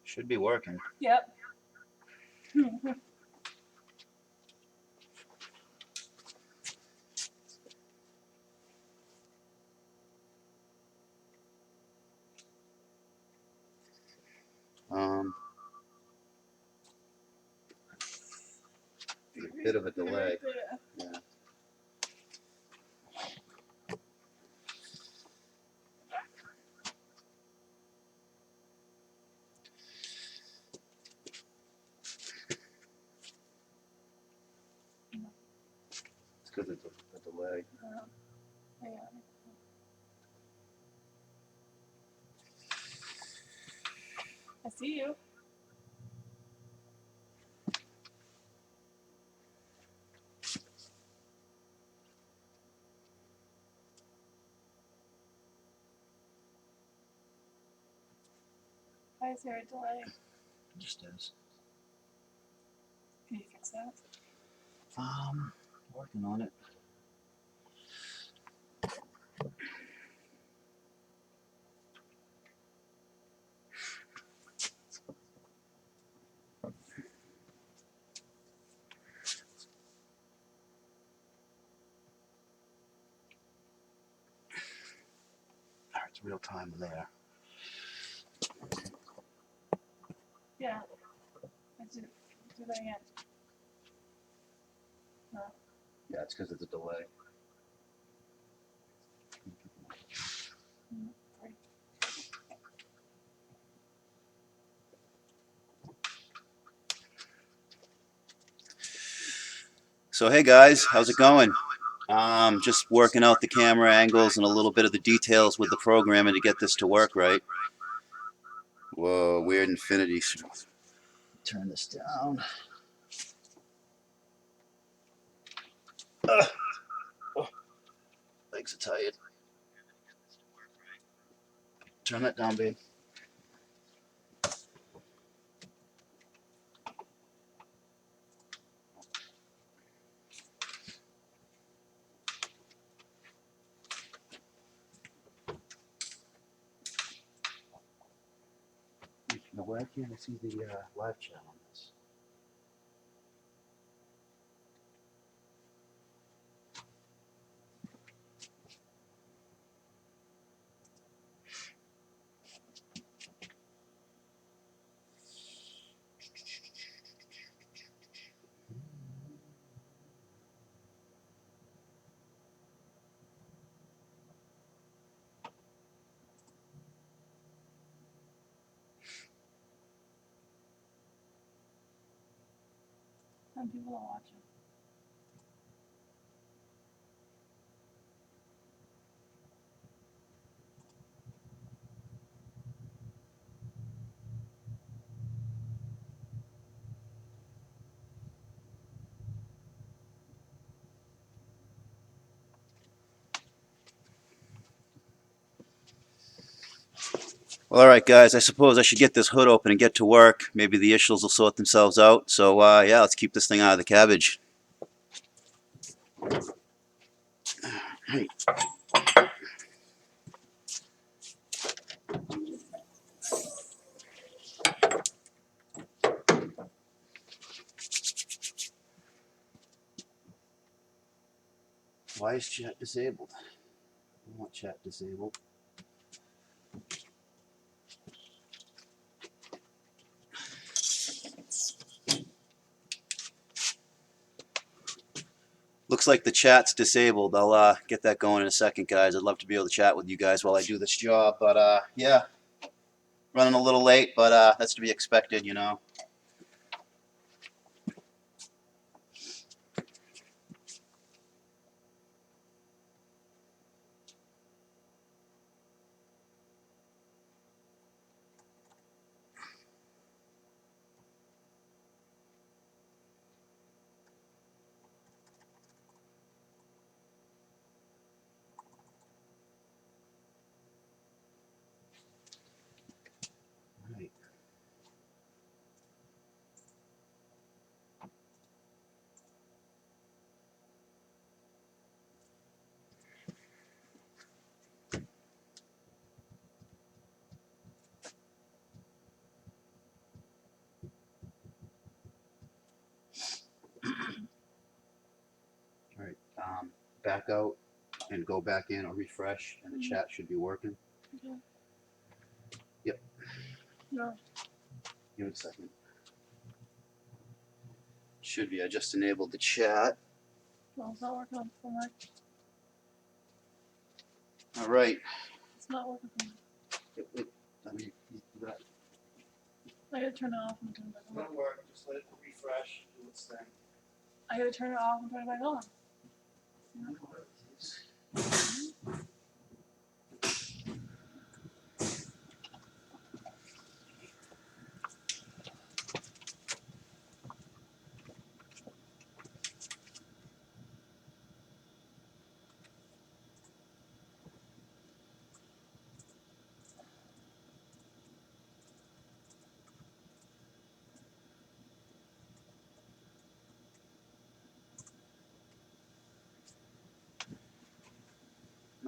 Should be working. Yep. A bit of a delay. Yeah. It's because it's a delay. Hang on. I see you. Why is there a delay? It just is. Can you fix that? Working on it. It's real time there. Yeah. Let's do that again. No. Yeah, it's because it's a delay. Sorry. So hey guys, how's it going? Just working out the camera angles and a little bit of the details with the programming to get this to work right. Whoa, weird infinity. Turn this down. Oh, legs are tired. Turn that down, babe. Now, why can't I see the live chat on this? Some people are watching. Well, all right, guys. I suppose I should get this hood open and get to work. Maybe the issues will sort themselves out. So, yeah, let's keep this thing out of the cabbage. Hey. Why is chat disabled? I want chat disabled. Looks like the chat's disabled. I'll get that going in a second, guys. I'd love to be able to chat with you guys while I do this job. But, yeah, running a little late, but that's to be expected, you know. back out and go back in or refresh, and the Mhm. chat should be working. Okay. Yep. No. Give it a second. Should be. I just enabled the chat. No, it's not working for my. All right. It's not working for me. I mean, that I gotta turn it off and turn it back on. won't work. Just let it refresh. Do its thing. I gotta turn it off and turn it back on.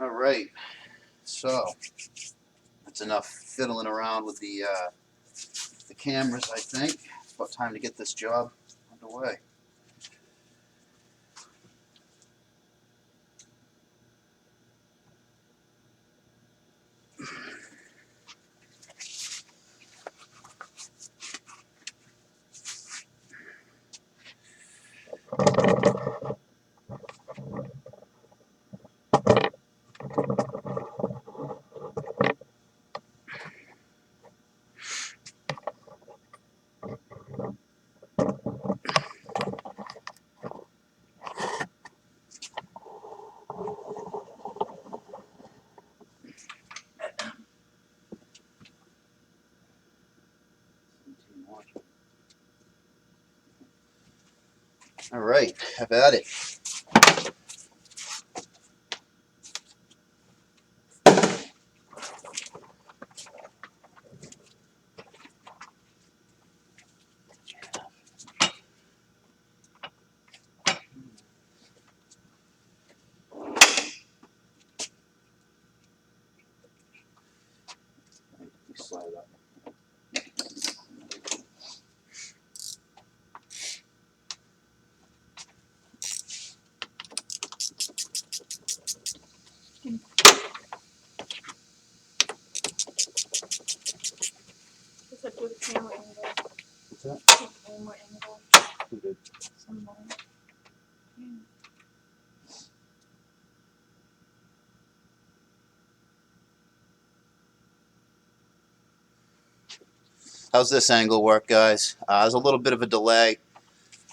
All right. So that's enough fiddling around with the cameras. I think it's about time to get this job underway. All right. Have at it. Slide it up. It's like with camera angle. What's that? With camera angle. Who did? Someone. Yeah. How's this angle work, guys? There's a little bit of a delay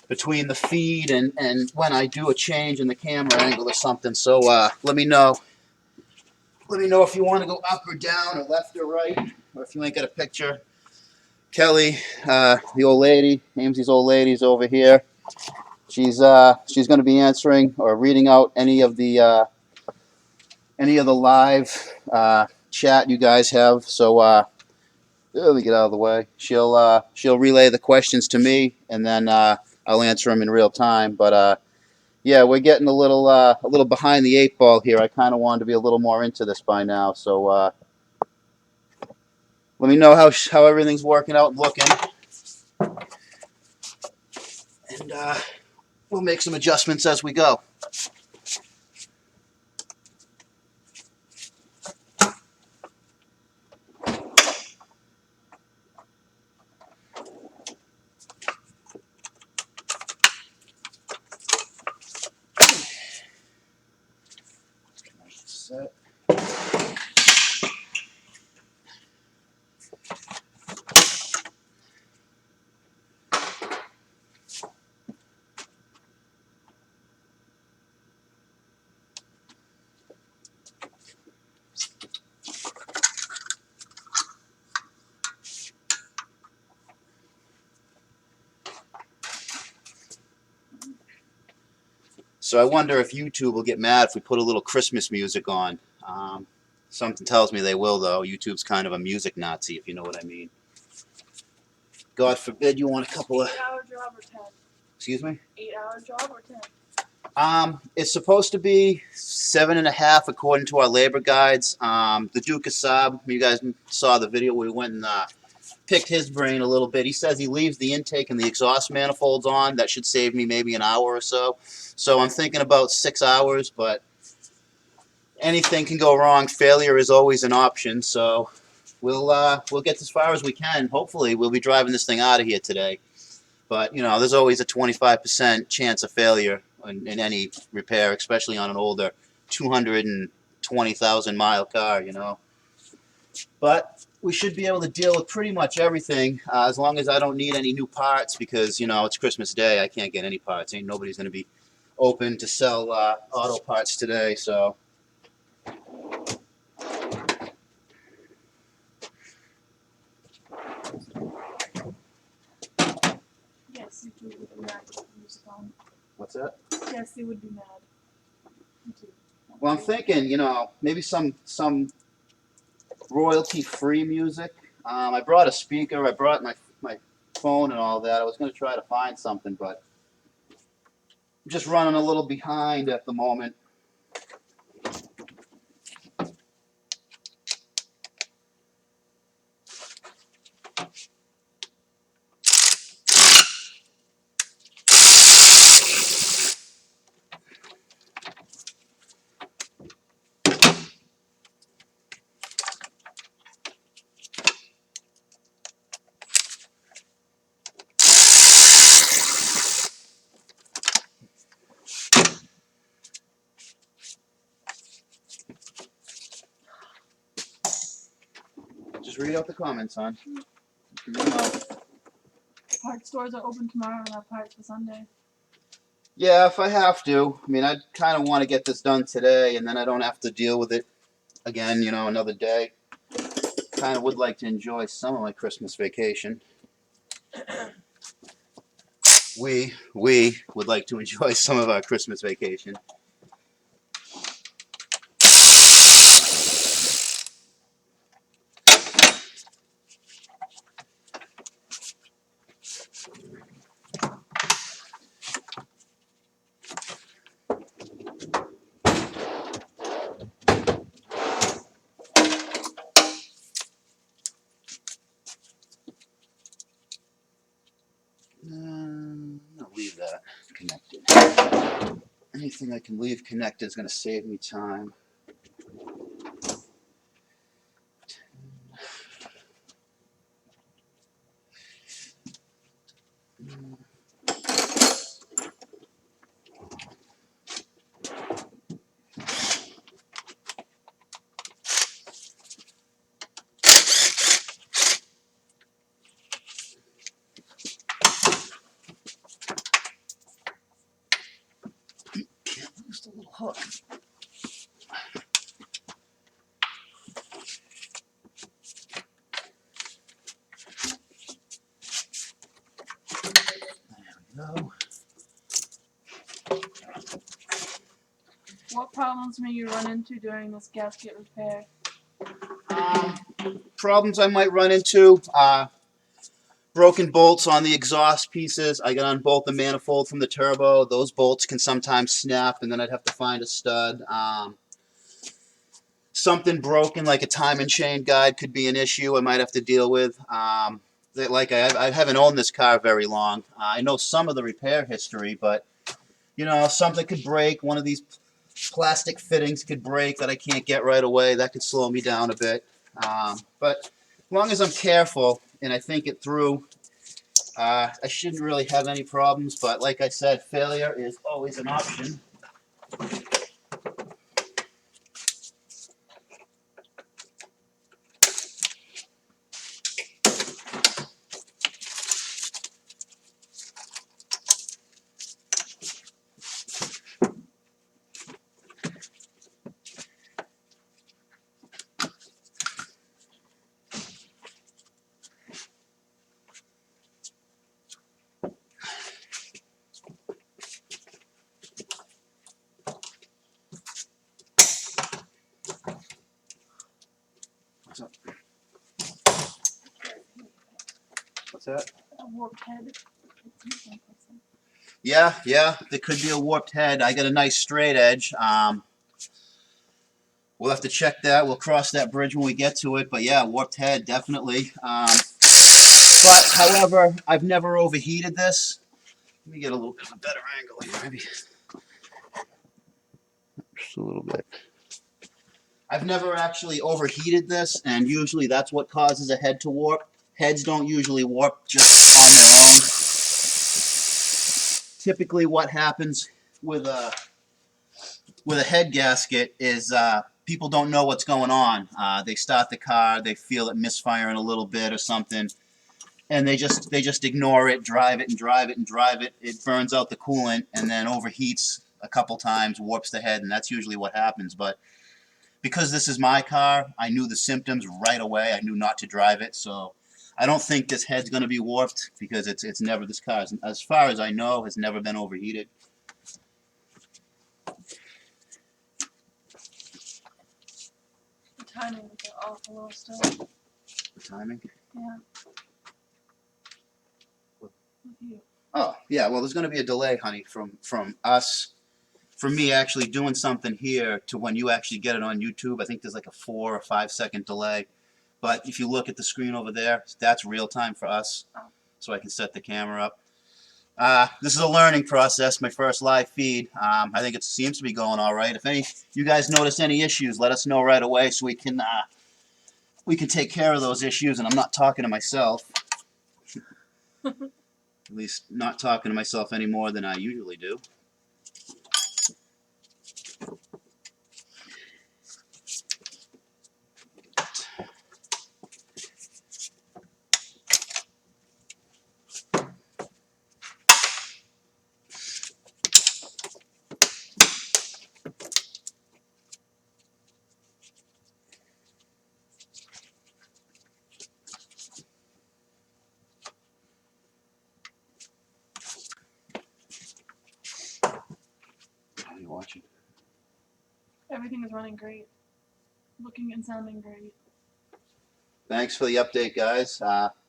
between the feed and when I do a change in the camera angle or something. So let me know. Let me know if you want to go up or down or left or right, or if you ain't got a picture. Kelly, the old lady, Amesie's old lady's over here. She's going to be answering or reading out any of the live chat you guys have. So let me get out of the way. She'll relay the questions to me, and then I'll answer them in real time. But yeah, we're getting a little behind the eight ball here. I kind of wanted to be a little more into this by now. So let me know how everything's working out and looking, and we'll make some adjustments as we go. Set. So I wonder if YouTube will get mad if we put a little Christmas music on. Something tells me they will, though. YouTube's kind of a music Nazi, if you know what I mean. God forbid you want a couple of... 8-hour job or 10? Excuse me? 8-hour job or 10? It's supposed to be 7.5 according to our labor guides. The Duke of Saab, you guys saw the video where we went and picked his brain a little bit. He says he leaves the intake and the exhaust manifolds on. That should save me maybe an hour or so. So I'm thinking about 6 hours, but anything can go wrong. Failure is always an option. So we'll get as far as we can. Hopefully, we'll be driving this thing out of here today. But you know, there's always a 25% chance of failure in any repair, especially on an older 220,000 mile car. You know, but we should be able to deal with pretty much everything as long as I don't need any new parts, because you know it's Christmas Day. I can't get any parts. Ain't nobody's going to be open to sell auto parts today. So. Yes, you two would be mad with the music on. What's that? Yes, they would be mad. Me too. Well, I'm thinking, you know, maybe some royalty-free music. I brought a speaker. I brought my phone and all that. I was going to try to find something, but I'm just running a little behind at the moment. Just read out the comments, hon. Part stores are open tomorrow and have parts for Sunday. Yeah, if I have to. I mean, I kind of want to get this done today, and then I don't have to deal with it again, you know, another day. Kind of would like to enjoy some of my Christmas vacation. We would like to enjoy some of our Christmas vacation. I'll leave that connected. Anything I can leave connected is going to save me time. Just a little hook. There we go. What problems may you run into during this gasket repair? Problems I might run into. Broken bolts on the exhaust pieces. I got to unbolt the manifold from the turbo. Those bolts can sometimes snap, and then I'd have to find a stud. Something broken, like a time and chain guide, could be an issue I might have to deal with. Like I haven't owned this car very long. I know some of the repair history, but you know, something could break. One of these plastic fittings could break that I can't get right away. That could slow me down a bit. But as long as I'm careful and I think it through, I shouldn't really have any problems. But like I said, failure is always an option. What's up? What's that? A warped head. Yeah, there could be a warped head. I got a nice straight edge. We'll have to check that. We'll cross that bridge when we get to it. But yeah, warped head, definitely. But however, I've never overheated this. Let me get a little bit of a better angle here, maybe just a little bit. I've never actually overheated this, and usually that's what causes a head to warp. Heads don't usually warp just on their own. Typically what happens with a head gasket is people don't know what's going on. They start the car, they feel it misfiring a little bit or something, and they just ignore it, drive it and drive it and drive it. It burns out the coolant and then overheats a couple times, warps the head, and that's usually what happens. But because this is my car, I knew the symptoms right away. I knew not to drive it, so I don't think this head's going to be warped because it's never, this car, as far as I know, has never been overheated. The timing would get off a little still. The timing? Yeah. With you. Oh, yeah, well, there's going to be a delay, honey, from us, from me actually doing something here to when you actually get it on YouTube. I think there's like a 4 or 5 second delay. But if you look at the screen over there, that's real time for us, so I can set the camera up. This is a learning process, my first live feed. I think it seems to be going all right. If you guys notice any issues, let us know right away so we can take care of those issues. And I'm not talking to myself. At least not talking to myself any more than I usually do. How are you watching? Everything is running great. Looking and sounding great. Thanks for the update, guys.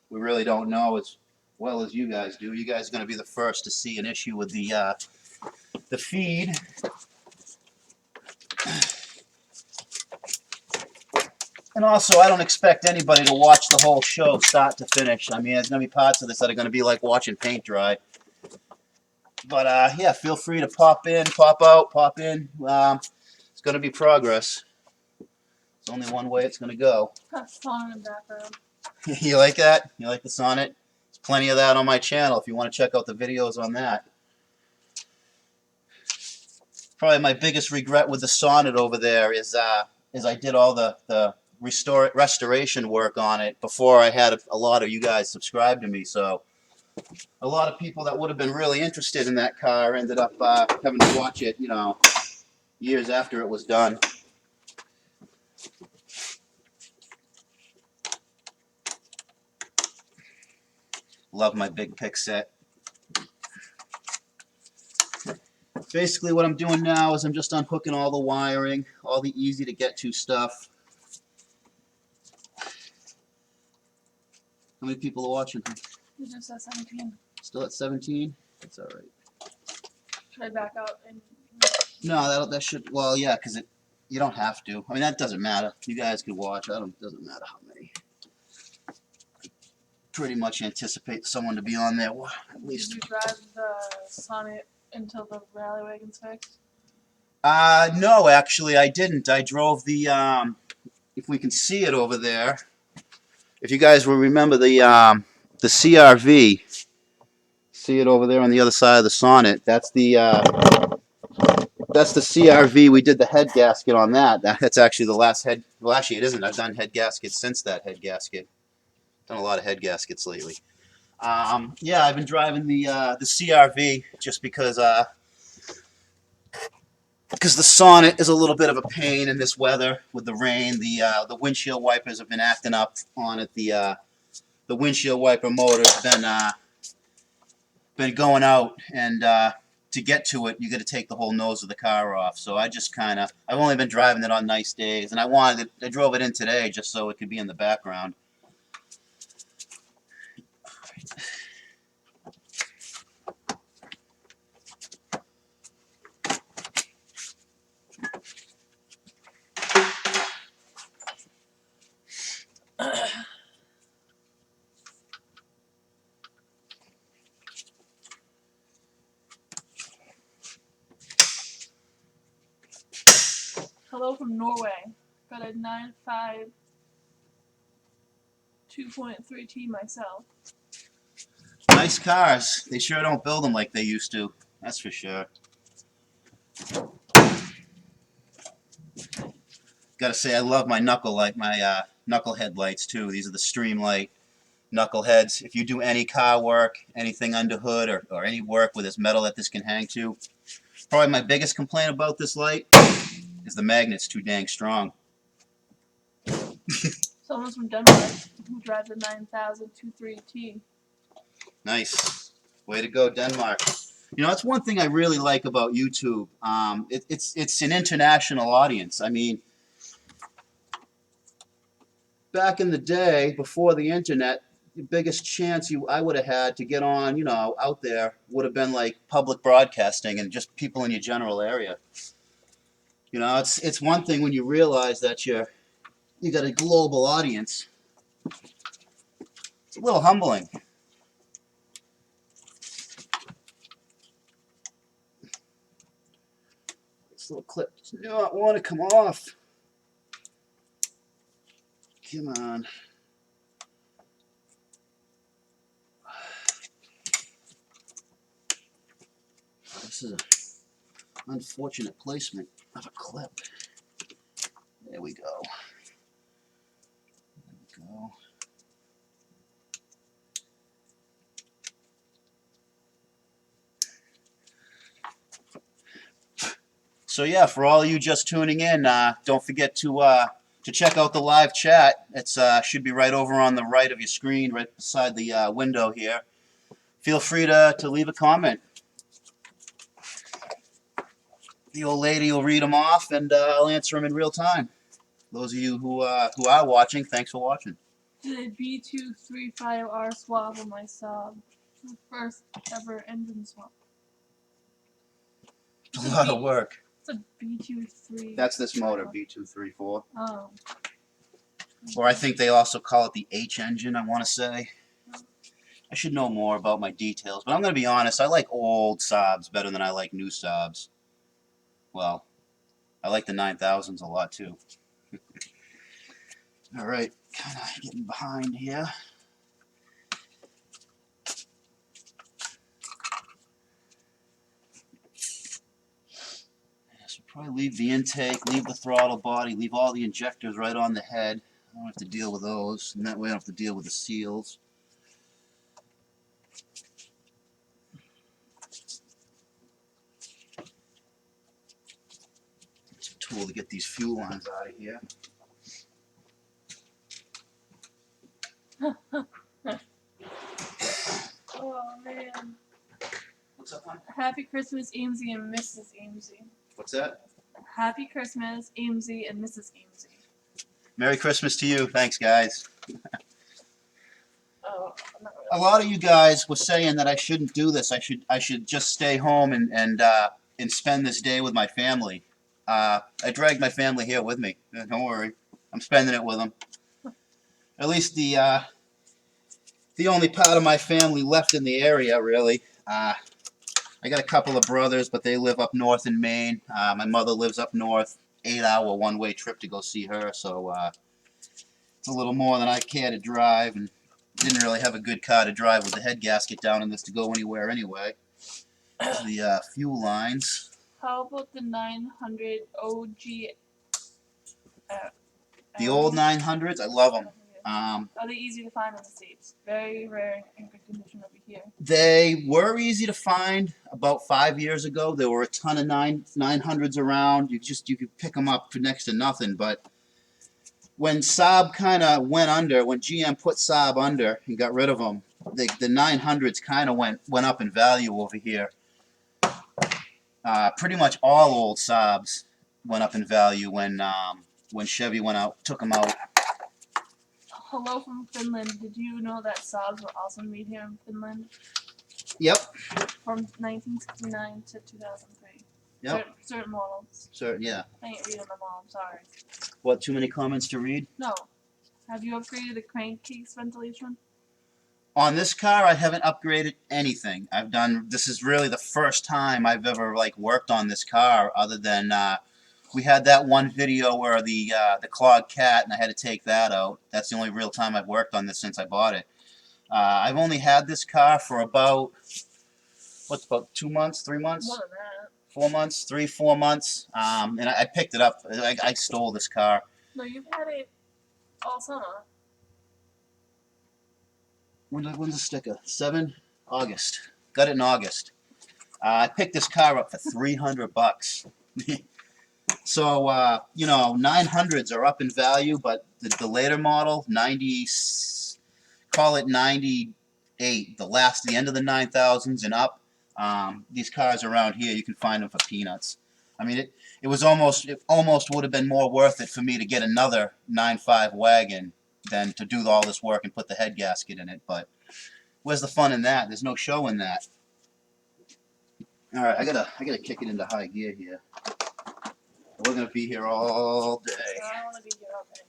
We really don't know as well as you guys do. You guys are going to be the first to see an issue with the feed. And also, I don't expect anybody to watch the whole show start to finish. I mean, there's going to be parts of this that are going to be like watching paint dry. But yeah, feel free to pop in, pop out, pop in. It's going to be progress. It's only one way it's going to go. Got song in the background. You like that? You like the sonnet? There's plenty of that on my channel if you want to check out the videos on that. Probably my biggest regret with the sonnet over there is I did all the restoration work on it before I had a lot of you guys subscribe to me. So a lot of people that would have been really interested in that car ended up having to watch it, you know, years after it was done. Love my big pick set. Basically what I'm doing now is I'm just unhooking all the wiring, all the easy to get to stuff. How many people are watching? You just said 17. Still at 17? That's all right. Should I back out and... No, that should, well, yeah, because you don't have to. I mean, that doesn't matter. You guys can watch. It doesn't matter how many. Pretty much anticipate someone to be on there, well, at least. Did you drive the Sonnet until the RallyWagon's fixed? No, actually, I didn't. I drove the, if we can see it over there, if you guys will remember the CRV, see it over there on the other side of the Sonnet, that's the CRV. We did the head gasket on that. That's actually the last head, well, actually it isn't. I've done head gaskets since that head gasket. Done a lot of head gaskets lately. Yeah, I've been driving the CRV just because the Sonnet is a little bit of a pain in this weather with the rain. The windshield wipers have been acting up on it. The windshield wiper motor's been going out, and to get to it, you got to take the whole nose of the car off. So I just I've only been driving it on nice days, and I drove it in today just so it could be in the background. Hello from Norway. Got a 9.5 2.3T myself. Nice cars. They sure don't build them like they used to. That's for sure. Gotta say, I love my knuckle headlights too. These are the Streamlight knuckleheads. If you do any car work, anything under hood, or any work with this metal that this can hang to, probably my biggest complaint about this light is the magnet's too dang strong. Someone's from Denmark who drives a 9000 23T. Nice. Way to go, Denmark. You know, that's one thing I really like about YouTube. It's an international audience. I mean, back in the day, before the internet, the biggest chance I would have had to get on, you know, out there would have been like public broadcasting and just people in your general area. You know, it's one thing when you realize that you got a global audience. It's a little humbling. This little clip does not want to come off. Come on. This is an unfortunate placement of a clip. There we go. There we go. So yeah, for all of you just tuning in, don't forget to check out the live chat. It's should be right over on the right of your screen, right beside the window here. Feel free to leave a comment. The old lady will read them off, and I'll answer them in real time. Those of you who are watching, thanks for watching. Did a B235R swap on my Saab. The first ever engine swap. It's a lot of work. It's a B23. That's this motor, B234. Oh. Or I think they also call it the H engine, I want to say. I should know more about my details, but I'm going to be honest, I like old Saabs better than I like new Saabs. Well, I like the 9000s a lot too. Alright, kind of getting behind here. So probably leave the intake, leave the throttle body, leave all the injectors right on the head. I don't have to deal with those, and that way I don't have to deal with the seals. It's a tool to get these fuel lines out of here. Oh man. What's up, hon? Happy Christmas, Amesie and Mrs. Amesie. What's that? Happy Christmas, Amesie and Mrs. Amesie. Merry Christmas to you. Thanks, guys. Oh, not really. A lot of you guys were saying that I shouldn't do this. I should just stay home and spend this day with my family. I dragged my family here with me. Don't worry, I'm spending it with them. At least the only part of my family left in the area, really. I got a couple of brothers, but they live up north in Maine. My mother lives up north. 8-hour one-way trip to go see her, so it's a little more than I care to drive, and didn't really have a good car to drive with the head gasket down in this to go anywhere anyway. There's the fuel lines. How about the 900 OG? The old 900s, I love them. Are they easy to find in the States? Very rare in good condition over here. They were easy to find about 5 years ago. There were a ton of 900s around. You could pick them up for next to nothing. But when Saab kind of went under, when GM put Saab under and got rid of them, the 900s kind of went up in value over here. Pretty much all old Saabs went up in value when Chevy took them out. Hello from Finland. Did you know that Saabs were also made here in Finland? Yep. From 1969 to 2003. Yep. Certain models. Yeah. I ain't reading them all, I'm sorry. What, too many comments to read? No. Have you upgraded the crankcase ventilation? On this car, I haven't upgraded anything. This is really the first time I've ever worked on this car other than We had that one video where the clogged cat, and I had to take that out. That's the only real time I've worked on this since I bought it. I've only had this car for about, what's about 2 months, 3 months? More than that. 4 months, 3, 4 months. And I picked it up. I stole this car. No, you've had it all summer. When's the sticker? 7 August. Got it in August. I picked this car up for $300. So, you know, 900s are up in value, but the later model, 90, call it 98, the end of the 9000s and up, these cars around here, you can find them for peanuts. I mean, it almost would have been more worth it for me to get another 9.5 wagon than to do all this work and put the head gasket in it, but where's the fun in that? There's no show in that. All right, I gotta kick it into high gear here. We're gonna be here all day. I don't want to be here all day.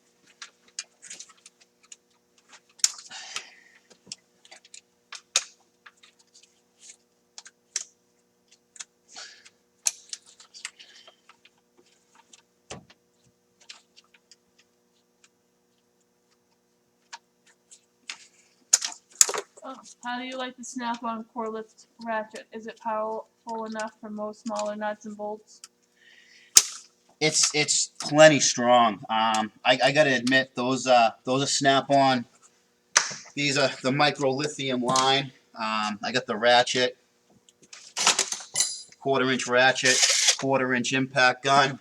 Oh, how do you like the snap-on core lift ratchet? Is it powerful enough for most smaller nuts and bolts? It's plenty strong. I gotta admit, those are snap-on. These are the micro lithium line. I got the ratchet, 1/4-inch ratchet, 1/4-inch impact gun,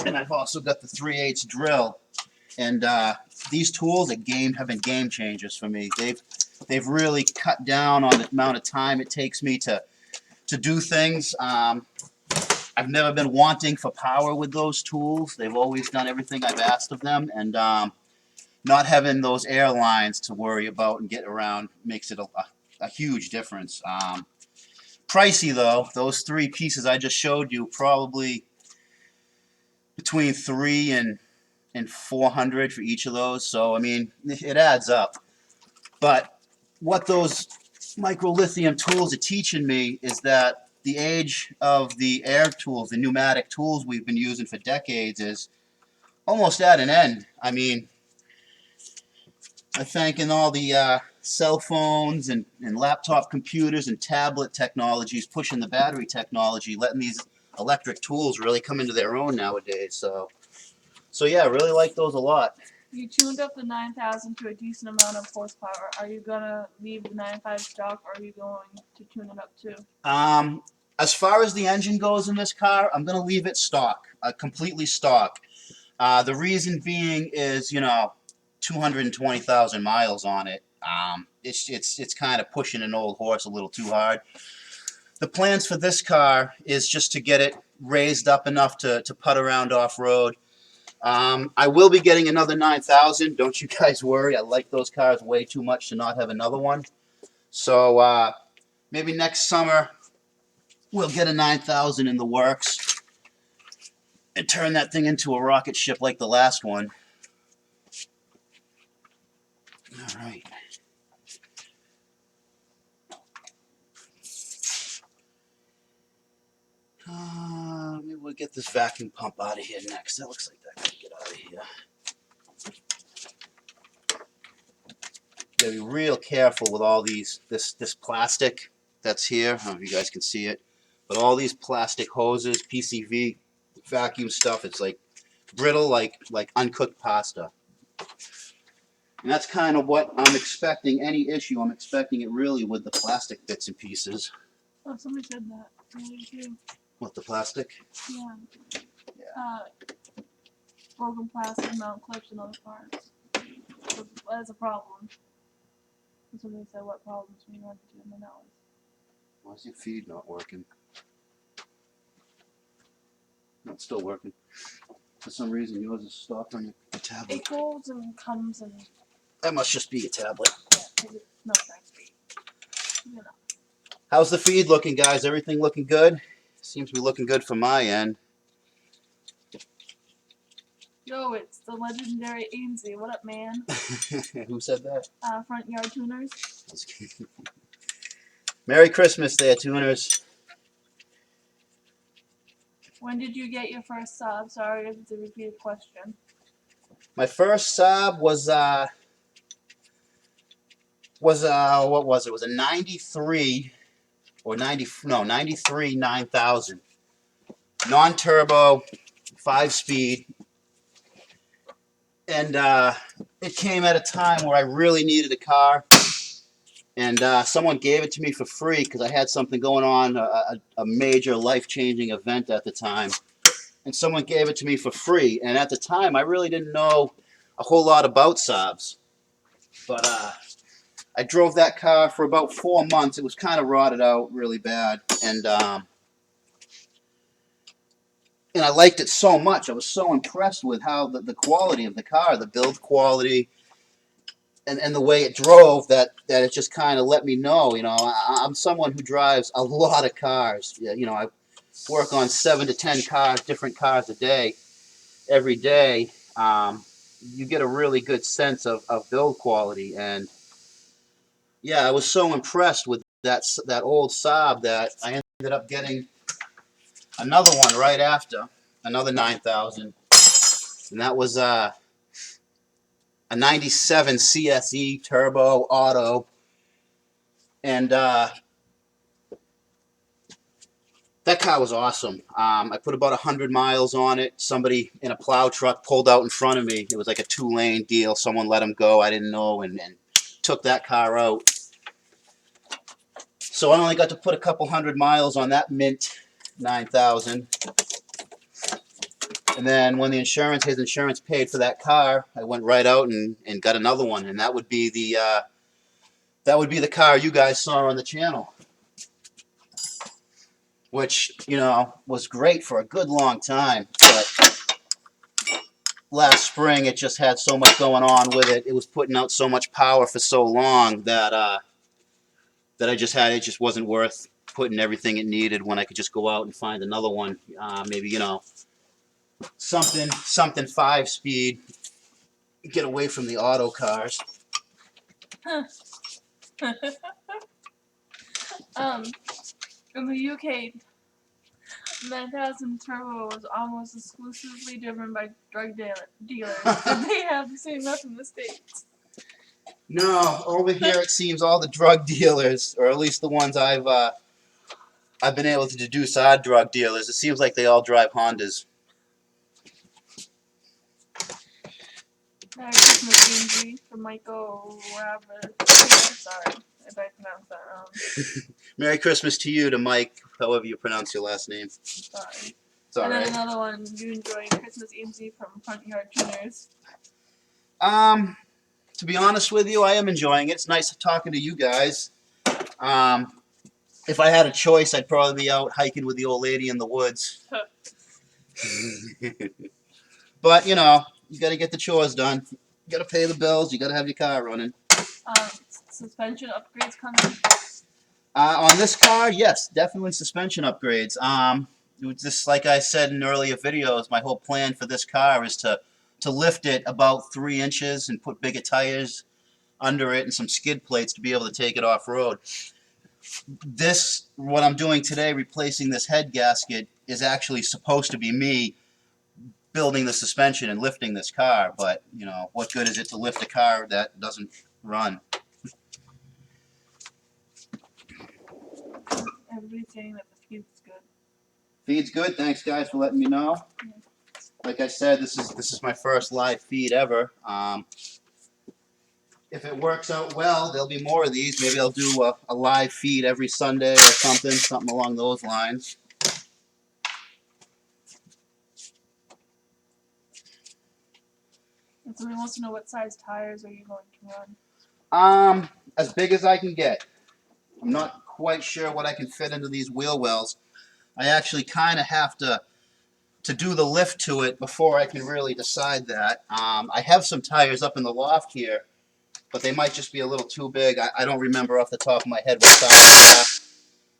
and I've also got the 3/8 drill. And these tools have been game changers for me. They've really cut down on the amount of time it takes me to do things. I've never been wanting for power with those tools. They've always done everything I've asked of them, and not having those air lines to worry about and get around makes it a huge difference. Pricey though, those 3 pieces I just showed you, probably between $300 and $400 for each of those. So I mean, it adds up. But what those micro lithium tools are teaching me is that the age of the air tools, the pneumatic tools we've been using for decades, is almost at an end. I mean, I'm thanking all the cell phones and laptop computers and tablet technologies pushing the battery technology, letting these electric tools really come into their own nowadays. So yeah, I really like those a lot. You tuned up the 9000 to a decent amount of horsepower. Are you gonna leave the 9.5 stock, or are you going to tune it up too? As far as the engine goes in this car, I'm gonna leave it stock, completely stock. The reason being is, you know, 220,000 miles on it. It's kind of pushing an old horse a little too hard. The plans for this car is just to get it raised up enough to putt around off-road. I will be getting another 9000. Don't you guys worry. I like those cars way too much to not have another one. So maybe next summer we'll get a 9000 in the works and turn that thing into a rocket ship like the last one. All right. Maybe we'll get this vacuum pump out of here next. That looks like that can get out of here. Gotta be real careful with all this plastic that's here. I don't know if you guys can see it, but all these plastic hoses, PCV, vacuum stuff, it's like brittle, like uncooked pasta. And that's kind of what I'm expecting. Any issue, I'm expecting it really with the plastic bits and pieces. Oh, somebody said that. Really too. What, the plastic? Yeah. Broken plastic mount clips and other parts. That's a problem. Somebody said, what problems we run into in the nose? Why is your feed not working? No, it's still working. For some reason, yours is stopped on your tablet. It goes and comes and... That must just be your tablet. Yeah, because it's not track speed. You know. How's the feed looking, guys? Everything looking good? Seems to be looking good from my end. Yo, it's the legendary Amesie. What up, man? Who said that? Front Yard Tuners. Merry Christmas there, tuners. When did you get your first Saab? Sorry if it's a repeated question. My first Saab was what was it? It was a 93 or 93 9000. Non-turbo, 5-speed. And it came at a time where I really needed a car. And someone gave it to me for free because I had something going on, a major life-changing event at the time. And someone gave it to me for free. And at the time, I really didn't know a whole lot about Saabs. But I drove that car for about 4 months. It was kind of rotted out really bad. And I liked it so much. I was so impressed with how the quality of the car, the build quality, and the way it drove that it just kind of let me know, I'm someone who drives a lot of cars. I work on 7 to 10 cars, different cars a day, every day. You get a really good sense of build quality. And yeah, I was so impressed with that old Saab that I ended up getting another one right after, another 9000. And that was a 97 CSE turbo auto. And that car was awesome. I put about 100 miles on it. Somebody in a plow truck pulled out in front of me. It was like a 2-lane deal. Someone let him go. I didn't know, and took that car out. So I only got to put a couple 100 miles on that mint 9000. And then when his insurance paid for that car, I went right out and got another one. And that would be the car you guys saw on the channel, which, was great for a good long time. But last spring, it just had so much going on with it. It was putting out so much power for so long that it just wasn't worth putting everything it needed when I could just go out and find another one. Maybe, something 5-speed, get away from the auto cars. In the UK, 9000 Turbo was almost exclusively driven by drug dealers. Did they have the same up in the States? No, over here it seems all the drug dealers, or at least the ones I've been able to deduce are drug dealers. It seems like they all drive Hondas. Merry Christmas, Amesie, from Michael Rabbit. Sorry if I pronounced that wrong. Merry Christmas to you, to Mike, however you pronounce your last name. Sorry. It's all and right. then another one, you enjoying Christmas, Amesie, from Front Yard Tuners. To be honest with you, I am enjoying it. It's nice talking to you guys. If I had a choice, I'd probably be out hiking with the old lady in the woods. But, you got to get the chores done. You got to pay the bills. You got to have your car running. Suspension upgrades coming? On this car, yes, definitely suspension upgrades. Just like I said in earlier videos, my whole plan for this car is to lift it about 3 inches and put bigger tires under it and some skid plates to be able to take it off-road. What I'm doing today, replacing this head gasket, is actually supposed to be me building the suspension and lifting this car, but, what good is it to lift a car that doesn't run? Everybody's saying that the feed's good. Feed's good. Thanks, guys, for letting me know. Yeah. Like I said, this is my first live feed ever. If it works out well, there'll be more of these. Maybe I'll do a live feed every Sunday or something along those lines. And somebody wants to know what size tires are you going to run? As big as I can get. I'm not quite sure what I can fit into these wheel wells. I actually kind of have to do the lift to it before I can really decide that. I have some tires up in the loft here, but they might just be a little too big. I don't remember off the top of my head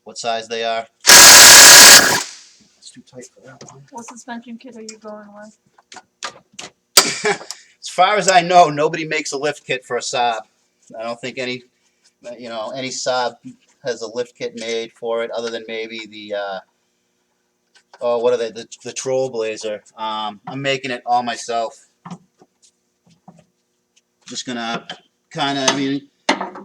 what size they are. It's too tight for that one. What suspension kit are you going with? As far as I know, nobody makes a lift kit for a Saab. I don't think any Saab has a lift kit made for it, other than maybe the Oh, what are they? The Trailblazer. I'm making it all myself. Just gonna kind of, I mean,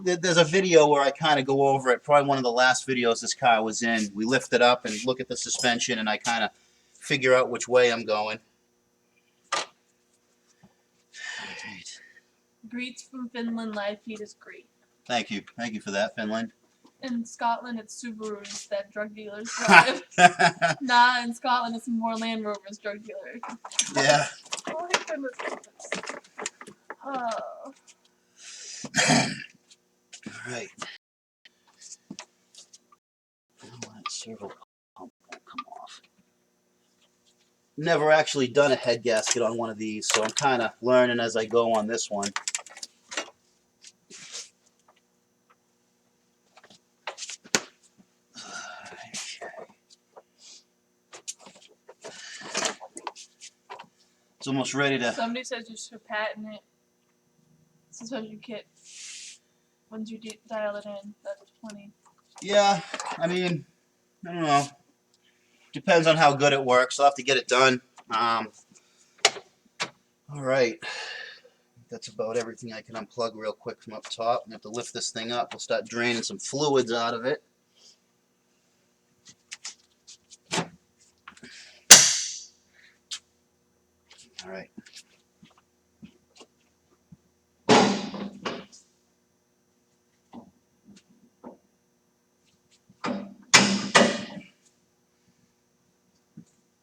there's a video where I kind of go over it. Probably one of the last videos this car was in. We lift it up and look at the suspension, and I kind of figure out which way I'm going. Right. Greets from Finland. Live feed is great. Thank you for that, Finland. In Scotland, it's Subarus that drug dealers drive. Nah, in Scotland, it's more Land Rovers drug dealers. Yeah. Oh my goodness. Oh. All right. That servo pump won't come off. Never actually done a head gasket on one of these, so I'm kind of learning as I go on this one. It's almost ready to. Somebody says you should patent it. Suspension kit. Once you dial it in, that's plenty. Yeah, I mean, I don't know. Depends on how good it works. I'll have to get it done. All right. That's about everything I can unplug real quick from up top. I have to lift this thing up. We'll start draining some fluids out of it. All right.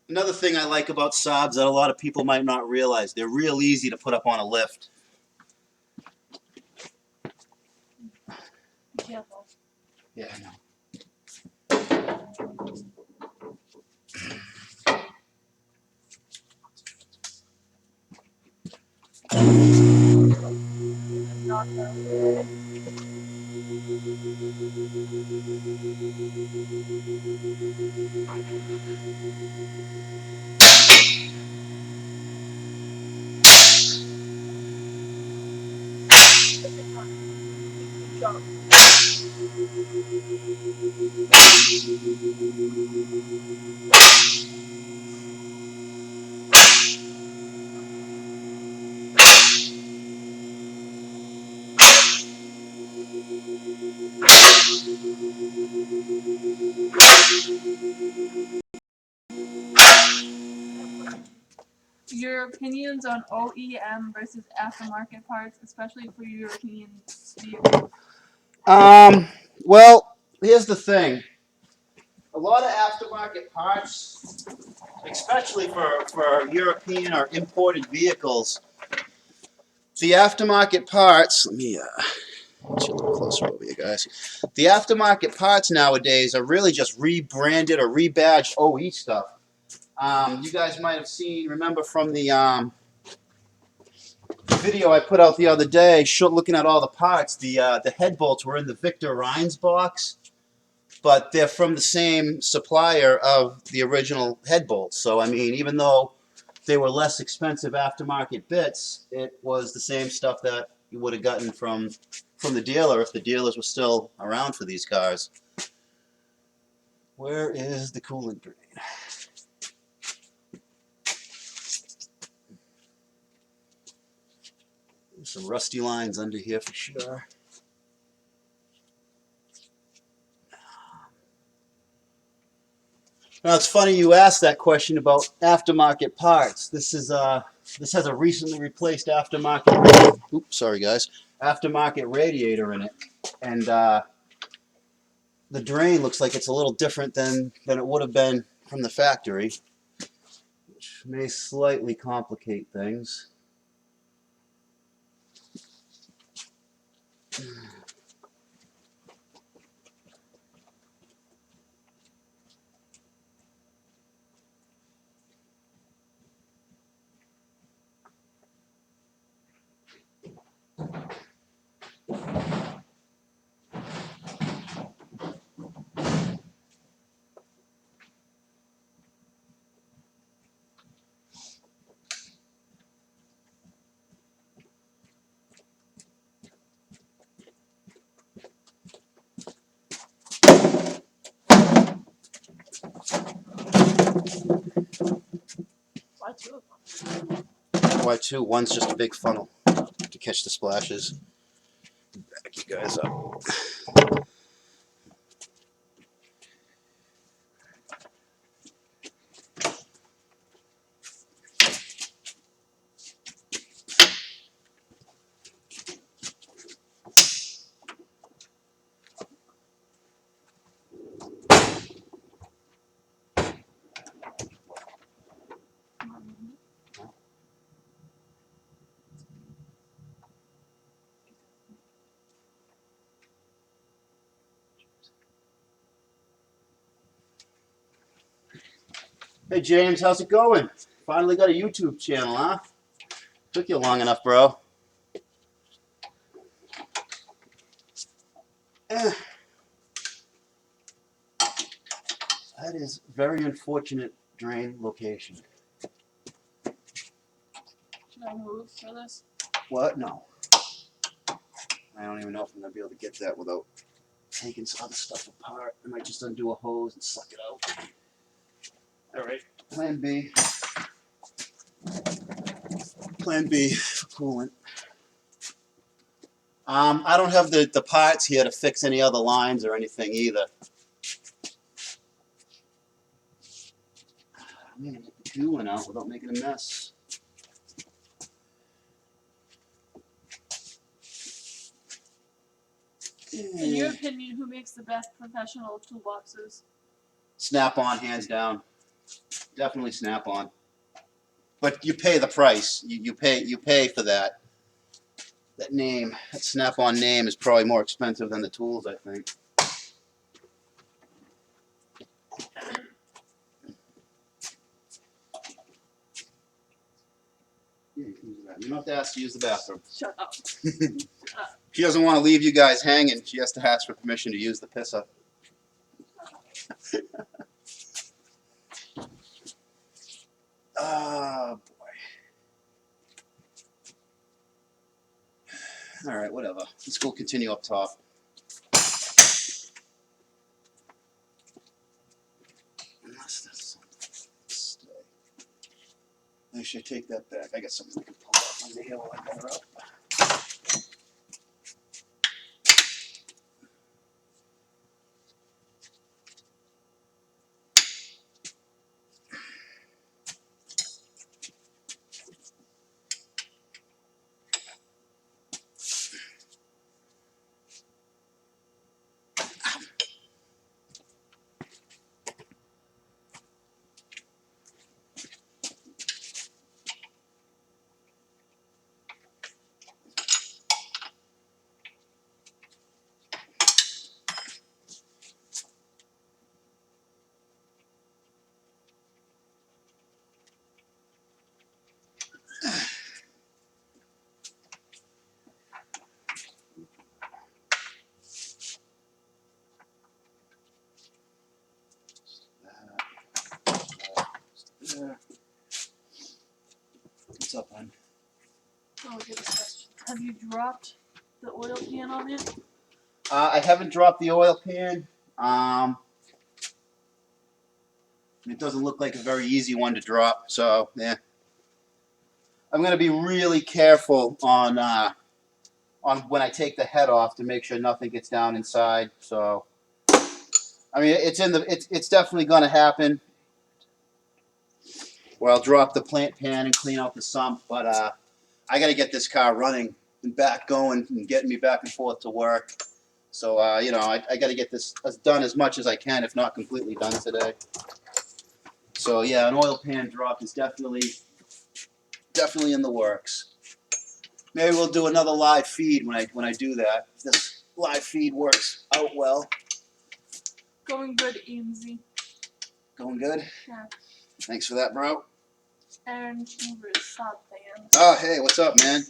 Another thing I like about Saabs that a lot of people might not realize, they're real easy to put up on a lift. Be careful. Yeah, I know. Not the jump. Your opinions on OEM versus aftermarket parts, especially for European vehicles? Well, here's the thing. A lot of aftermarket parts, especially for European or imported vehicles, the aftermarket parts, let me get you a little closer over here, guys. The aftermarket parts nowadays are really just rebranded or rebadged OE stuff. You guys might have seen, remember from the video I put out the other day, looking at all the parts, the head bolts were in the Victor Rhines box, but they're from the same supplier of the original head bolts. So, I mean, even though they were less expensive aftermarket bits, it was the same stuff that you would have gotten from the dealer if the dealers were still around for these cars. Where is the coolant drain? There's some rusty lines under here for sure. Now it's funny you asked that question about aftermarket parts. This has a recently replaced aftermarket. Oops, sorry guys. Aftermarket radiator in it, and the drain looks like it's a little different than it would have been from the factory, which may slightly complicate things. Why two? One's just a big funnel to catch the splashes. Back you guys up. Hey James, how's it going? Finally got a YouTube channel, huh? Took you long enough, bro. Eh, that is very unfortunate drain location. Should I move for this? What? No. I don't even know if I'm gonna be able to get that without taking some other stuff apart. I might just undo a hose and suck it out. All right, plan B. Plan B for coolant. I don't have the parts here to fix any other lines or anything either. I'm gonna get the coolant out without making a mess. In your opinion, who makes the best professional toolboxes? Snap-on, hands down. Definitely Snap-on. But you pay the price. You pay for that. That name, that Snap-on name, is probably more expensive than the tools, I think. Yeah, you can use that. You don't have to ask to use the bathroom. Shut up. She doesn't want to leave you guys hanging. She has to ask for permission to use the pisser. Oh, boy. All right, whatever. Let's go continue up top. Unless that's something. Stay. Actually, I take that back. I got something I can pull off on the hill while I got her up. There. What's up, hon? Oh, good question. Have you dropped the oil pan on it? I haven't dropped the oil pan. It doesn't look like a very easy one to drop, so yeah. I'm gonna be really careful on when I take the head off to make sure nothing gets down inside. So, I mean, it's definitely gonna happen. Where I'll drop the plant pan and clean out the sump, but I got to get this car running and back going and getting me back and forth to work. So, you know, I got to get this done as much as I can, if not completely done today. So, yeah, an oil pan drop is definitely in the works. Maybe we'll do another live feed when I do that. If this live feed works out well. Going good, Amesie. Going good? Yeah. Thanks for that, bro. Aaron Hoover's Saab fan. Oh, hey, what's up, man?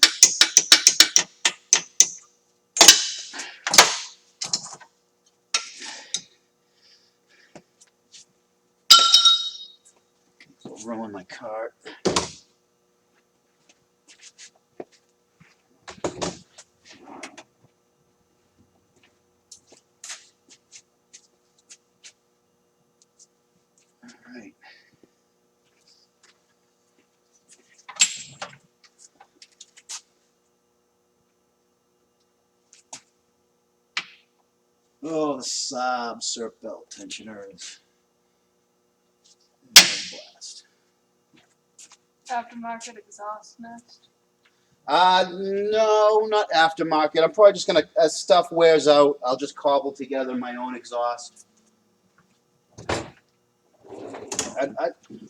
It'll ruin my cart. All right. Oh, the Saab Surf Belt tensioner is a blast. Aftermarket exhaust next. No, not aftermarket. I'm probably just gonna, as stuff wears out, I'll just cobble together my own exhaust.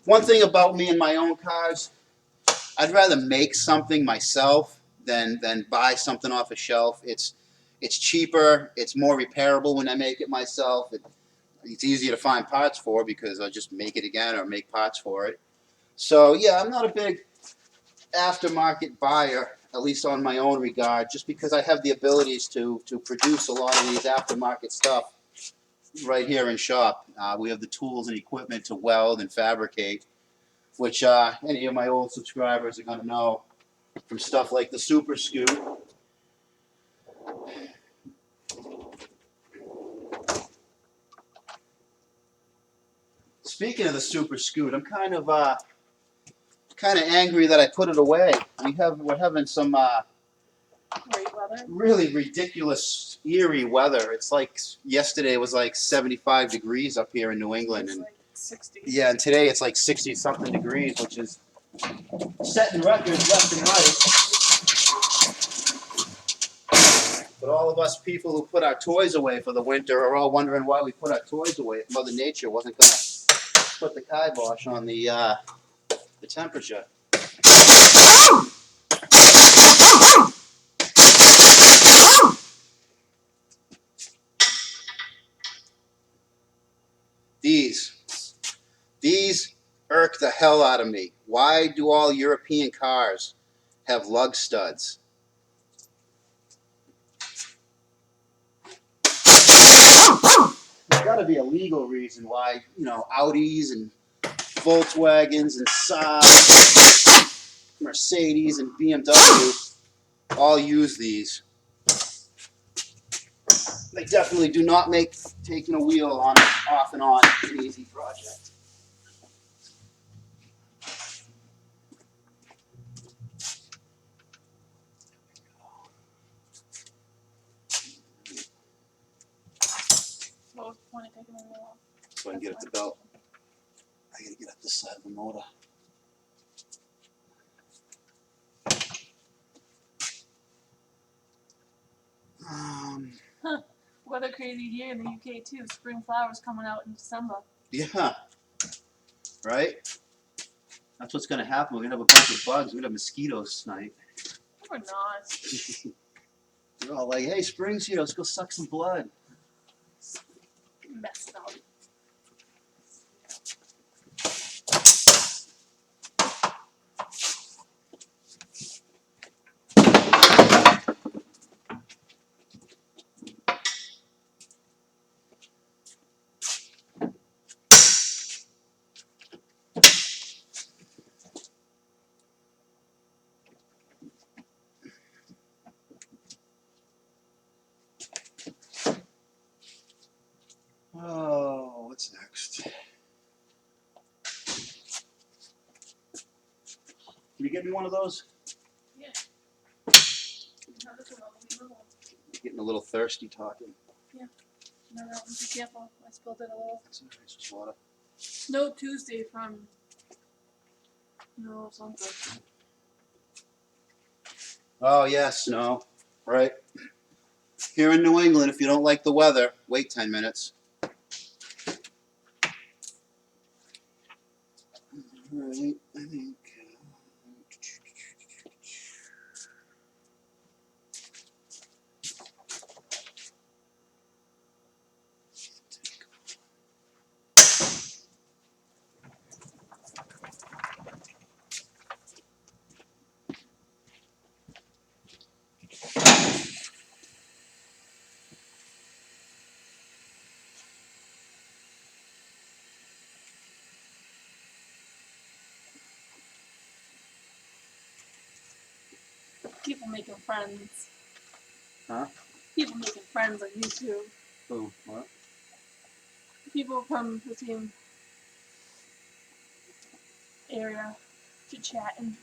One thing about me and my own cars, I'd rather make something myself than buy something off a shelf. It's cheaper. It's more repairable when I make it myself. It's easier to find parts for because I just make it again or make parts for it. So yeah, I'm not a big aftermarket buyer, at least on my own regard, just because I have the abilities to produce a lot of these aftermarket stuff right here in shop. We have the tools and equipment to weld and fabricate, which any of my old subscribers are going to know from stuff like the Super Scoot. Speaking of the Super Scoot, I'm kind of angry that I put it away. We're having some Great weather. really ridiculous, eerie weather. It's like yesterday was like 75 degrees up here in New England, It's and like 60. yeah, and today it's like 60 something degrees, which is setting records left and right. But all of us people who put our toys away for the winter are all wondering why we put our toys away if Mother Nature wasn't going to put the kibosh on the temperature. These irk the hell out of me. Why do all European cars have lug studs? There's got to be a legal reason why, Audis and Volkswagens and Saab, Mercedes and BMW all use these. They definitely do not make taking a wheel on off and on an easy project. What was the point of taking the wheel off? So I can get at the belt. I gotta get up this side of the motor. Weather crazy here in the UK too. Spring flowers coming out in December. Yeah, right? That's what's gonna happen. We're gonna have a bunch of bugs. We're gonna have mosquitoes tonight. We're not. They're all like, hey, spring's here. Let's go suck some blood. Messed up. Oh, what's next? Can you get me one of those? Yeah. Getting a little thirsty talking. No, be careful. I spilled it a little. It's just water. Snow Tuesday from. No, something. Oh, yeah, snow. Right. Here in New England, if you don't like the weather, wait 10 minutes. Right, I think. People making friends. Huh? People making friends on YouTube. Oh, what? People from the same area chit-chatting.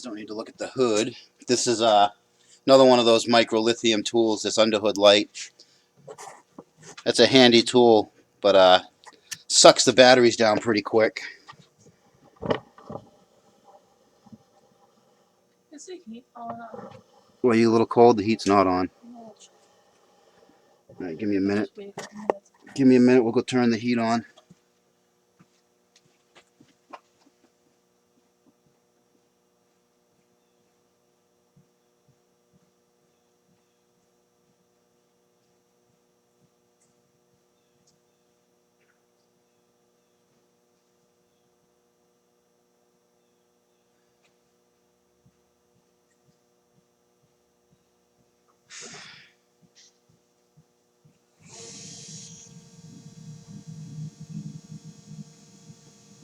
guys don't need to look at the hood. This is another one of those micro lithium tools, this underhood light. That's a handy tool, but sucks the batteries down pretty quick. Is the heat on? Well, you a little cold? The heat's not on. No. All right, give me a minute. Just wait a minute. Give me a minute. We'll go turn the heat on.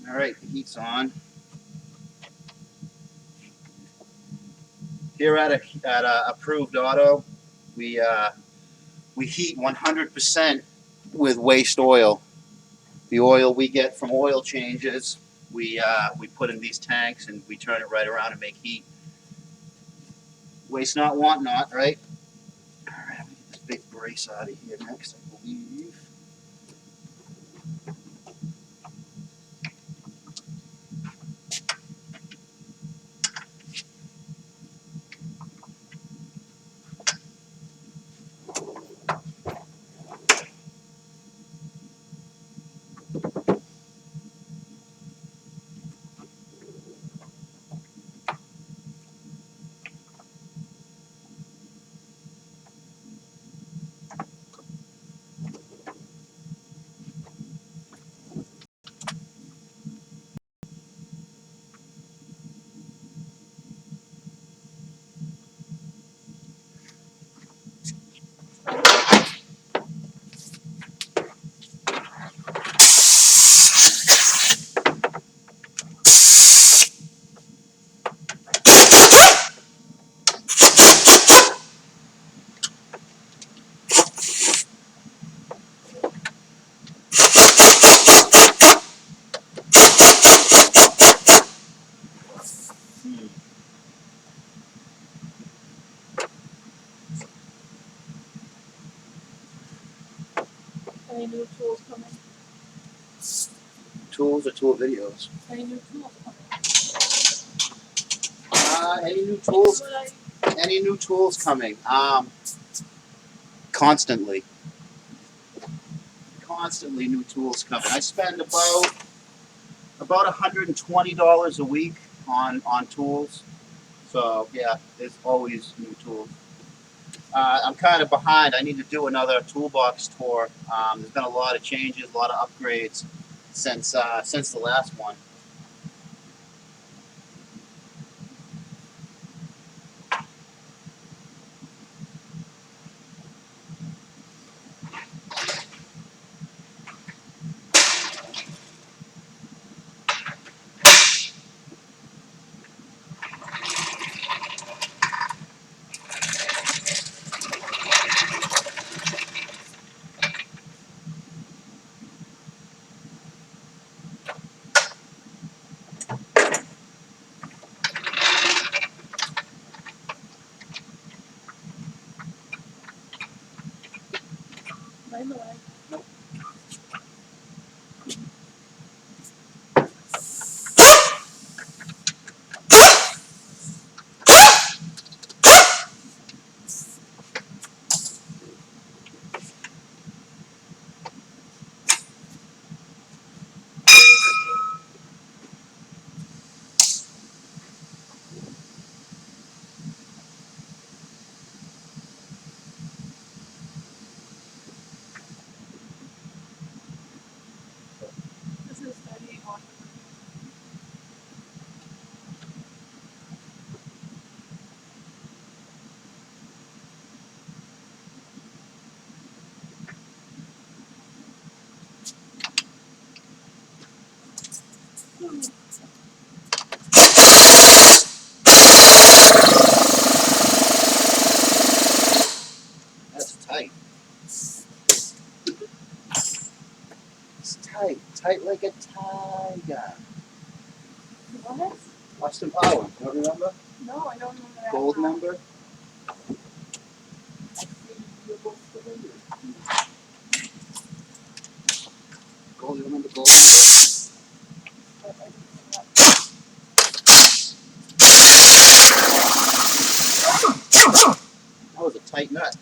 All right, the heat's on. Here at Approved Auto, we heat 100% with waste oil. The oil we get from oil changes, we put in these tanks and we turn it right around and make heat. Waste not, want not, right? All right, I'm gonna get this big brace out of here next, I believe. Any new tools coming? Tools or tool videos? Any new tools coming? Any new tools? Would I? Any new tools coming? Constantly. Constantly new tools coming. I spend about $120 a week on tools. So yeah, there's always new tools. I'm kind of behind. I need to do another toolbox tour. There's been a lot of changes, a lot of upgrades since the last one. By the way. This is 38 That's tight. It's tight. Tight like a tiger. What? Austin Power. Don't remember? No, I don't know that. Gold number? Gold, you remember gold number? That was a tight nut.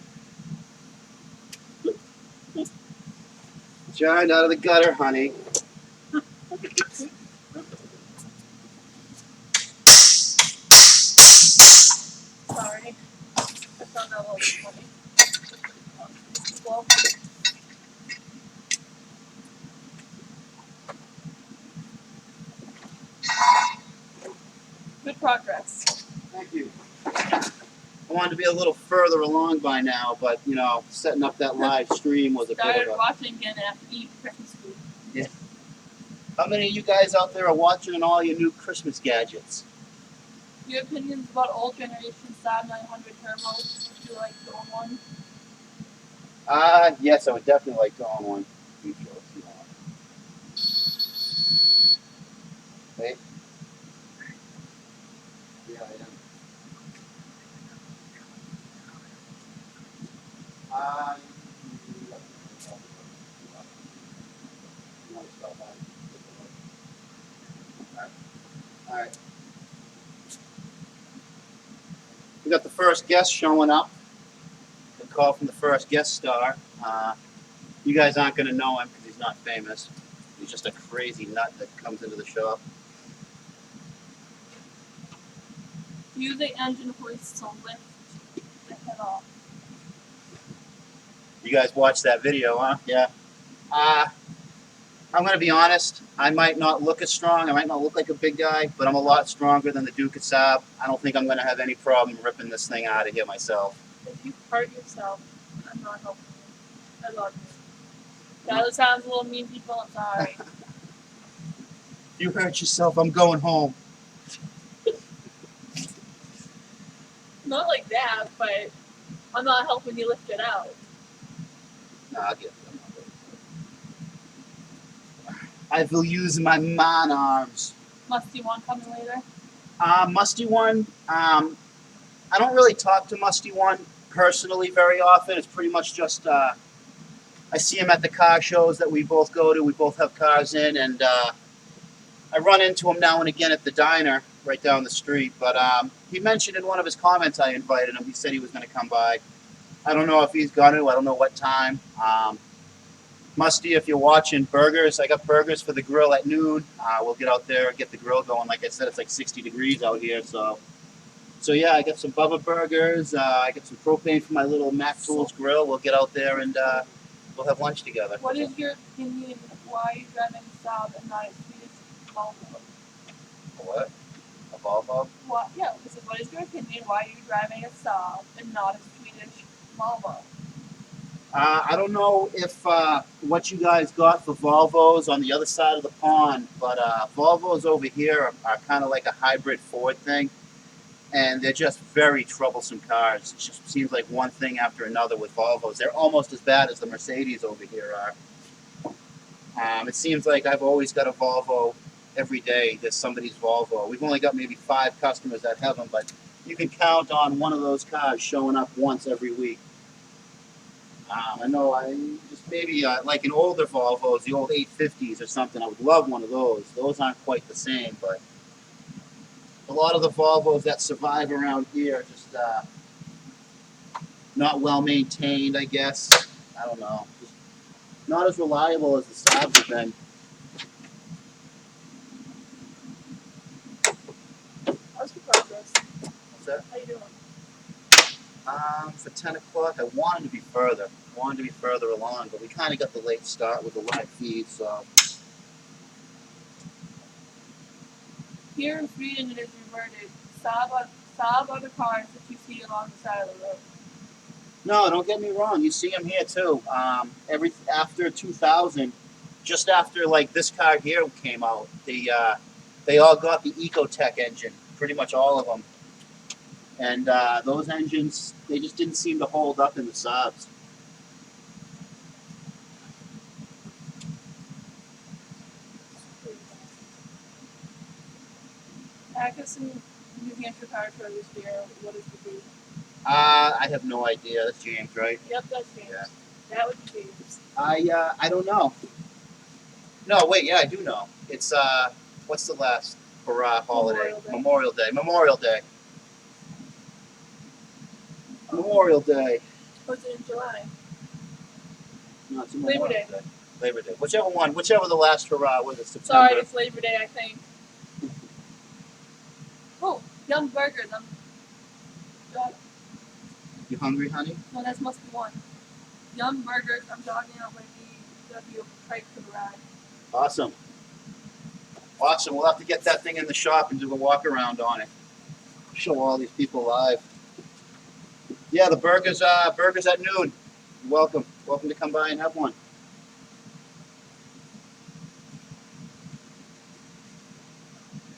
Giant out of the gutter, honey. Sorry. I found that a little bit funny. Well, good progress. Thank you. I wanted to be a little further along by now, but you know, setting up that live stream was a bit Started of a. watching again after eating Christmas food. Yeah. How many of you guys out there are watching all your new Christmas gadgets? Your opinions about old generation Saab 900 Turbo? Would you like the old one? Yes, I would definitely like to own one. Hey? Yeah, I am. Alright. We got the first guest showing up. The call from the first guest star. You guys aren't going to know him because he's not famous. He's just a crazy nut that comes into the shop. Use the engine hoist to lift the head off. You guys watched that video, huh? Yeah. I'm going to be honest. I might not look as strong. I might not look like a big guy, but I'm a lot stronger than the Duke at Saab. I don't think I'm going to have any problem ripping this thing out of here myself. If you hurt yourself, I'm not helping you. I love you. That sounds a little mean, people. I'm sorry. If you hurt yourself, I'm going home. Not like that, but I'm not helping you lift it out. No, I'll get it. I will use my man arms. Musty one coming later. Musty One, I don't really talk to Musty One personally very often. It's pretty much just, I see him at the car shows that we both go to. We both have cars in, and I run into him now and again at the diner right down the street. But he mentioned in one of his comments I invited him. He said he was going to come by. I don't know if he's going to. I don't know what time. Musty, if you're watching, burgers. I got burgers for the grill at noon. We'll get out there and get the grill going. Like I said, it's like 60 degrees out here, so yeah, I got some Bubba burgers. I got some propane for my little Mac Tools grill. We'll get out there and we'll have lunch together. What is your opinion? Why are you driving a Saab and not a Swedish Volvo? A what? A Volvo? What? Yeah, this is what is your opinion? Why are you driving a Saab and not a Swedish Volvo? I don't know if what you guys got for Volvos on the other side of the pond, but Volvos over here are kind of like a hybrid Ford thing, and they're just very troublesome cars. It just seems like one thing after another with Volvos. They're almost as bad as the Mercedes over here are. It seems like I've always got a Volvo every day. There's somebody's Volvo. We've only got maybe 5 customers that have them, but you can count on one of those cars showing up once every week. I know I just maybe like an older Volvos, the old 850s or something. I would love one of those. Those aren't quite the same, but a lot of the Volvos that survive around here are just not well maintained, I guess. I don't know. Just not as reliable as the Saabs have been. How's your progress? What's that? How you doing? For 10 o'clock, I wanted to be further. Along, but we kind of got the late start with the live feed, so. Here in Sweden, it is reverted. Saab are the cars that you see along the side of the road. No, don't get me wrong. You see them here too. After 2000, just after like this car here came out, they all got the Ecotech engine, pretty much all of them. And those engines, they just didn't seem to hold up in the Saabs. I got some new New Hampshire Power Traders Fair, what is the date? I have no idea. That's James, right? Yep, that's James. Yeah. That would be James. I don't know. No, wait, yeah, I do know. It's what's the last hurrah holiday? Memorial Day. Memorial Day. Memorial Day. What's it in July? No, it's Labor Memorial Day. Labor Day. Whichever one, whichever the last hurrah was, it's September. Sorry, it's Labor Day, I think. Oh, Young Burgers. You hungry, honey? No, that must be one. Young Burgers. I'm jogging out my DW price for the ride. Awesome. Awesome. We'll have to get that thing in the shop and do a walk around on it. Show all these people live. Yeah, the burgers at noon. You're welcome. Welcome to come by and have one.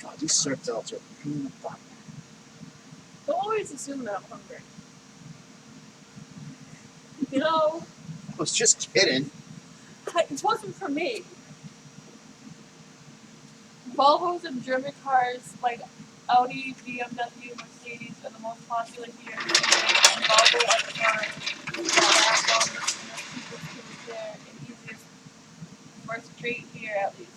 God, these surf belts are pain in the butt. Don't always assume that I'm hungry. You know, I was just kidding. it wasn't for me. Volvos and German cars like Audi, BMW, Mercedes are the most popular here in the UK, and Volvo at the time is the last longest and the cheapest to repair and easiest for straight here at least.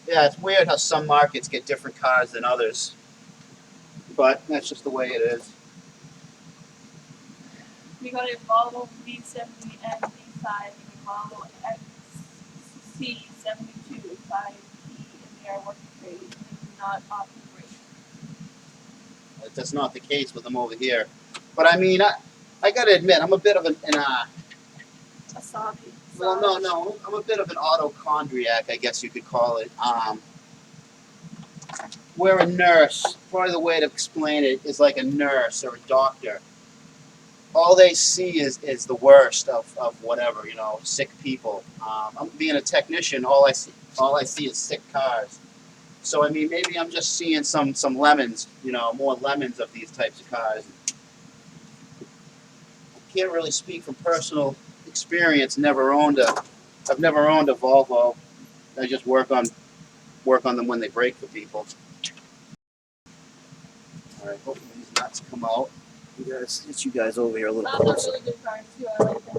Yeah, it's weird how some markets get different cars than others. But that's just the way it is. We got a Volvo V70 and V5 and a Volvo XC72 5P, and they are working great. They do not often break. That's not the case with them over here. But I mean, I got to admit, I'm a bit of A Saab. well, no, I'm a bit of an autochondriac, I guess you could call it. Where a nurse, probably the way to explain it is like a nurse or a doctor. All they see is the worst of whatever, sick people. I'm being a technician. All I see is sick cars. So I mean, maybe I'm just seeing some lemons, more lemons of these types of cars. I can't really speak from personal experience. I've never owned a Volvo. I just work on them when they break for people. All right, hopefully these nuts come out. Get you guys over here a little That's a closer. really good card too. I like the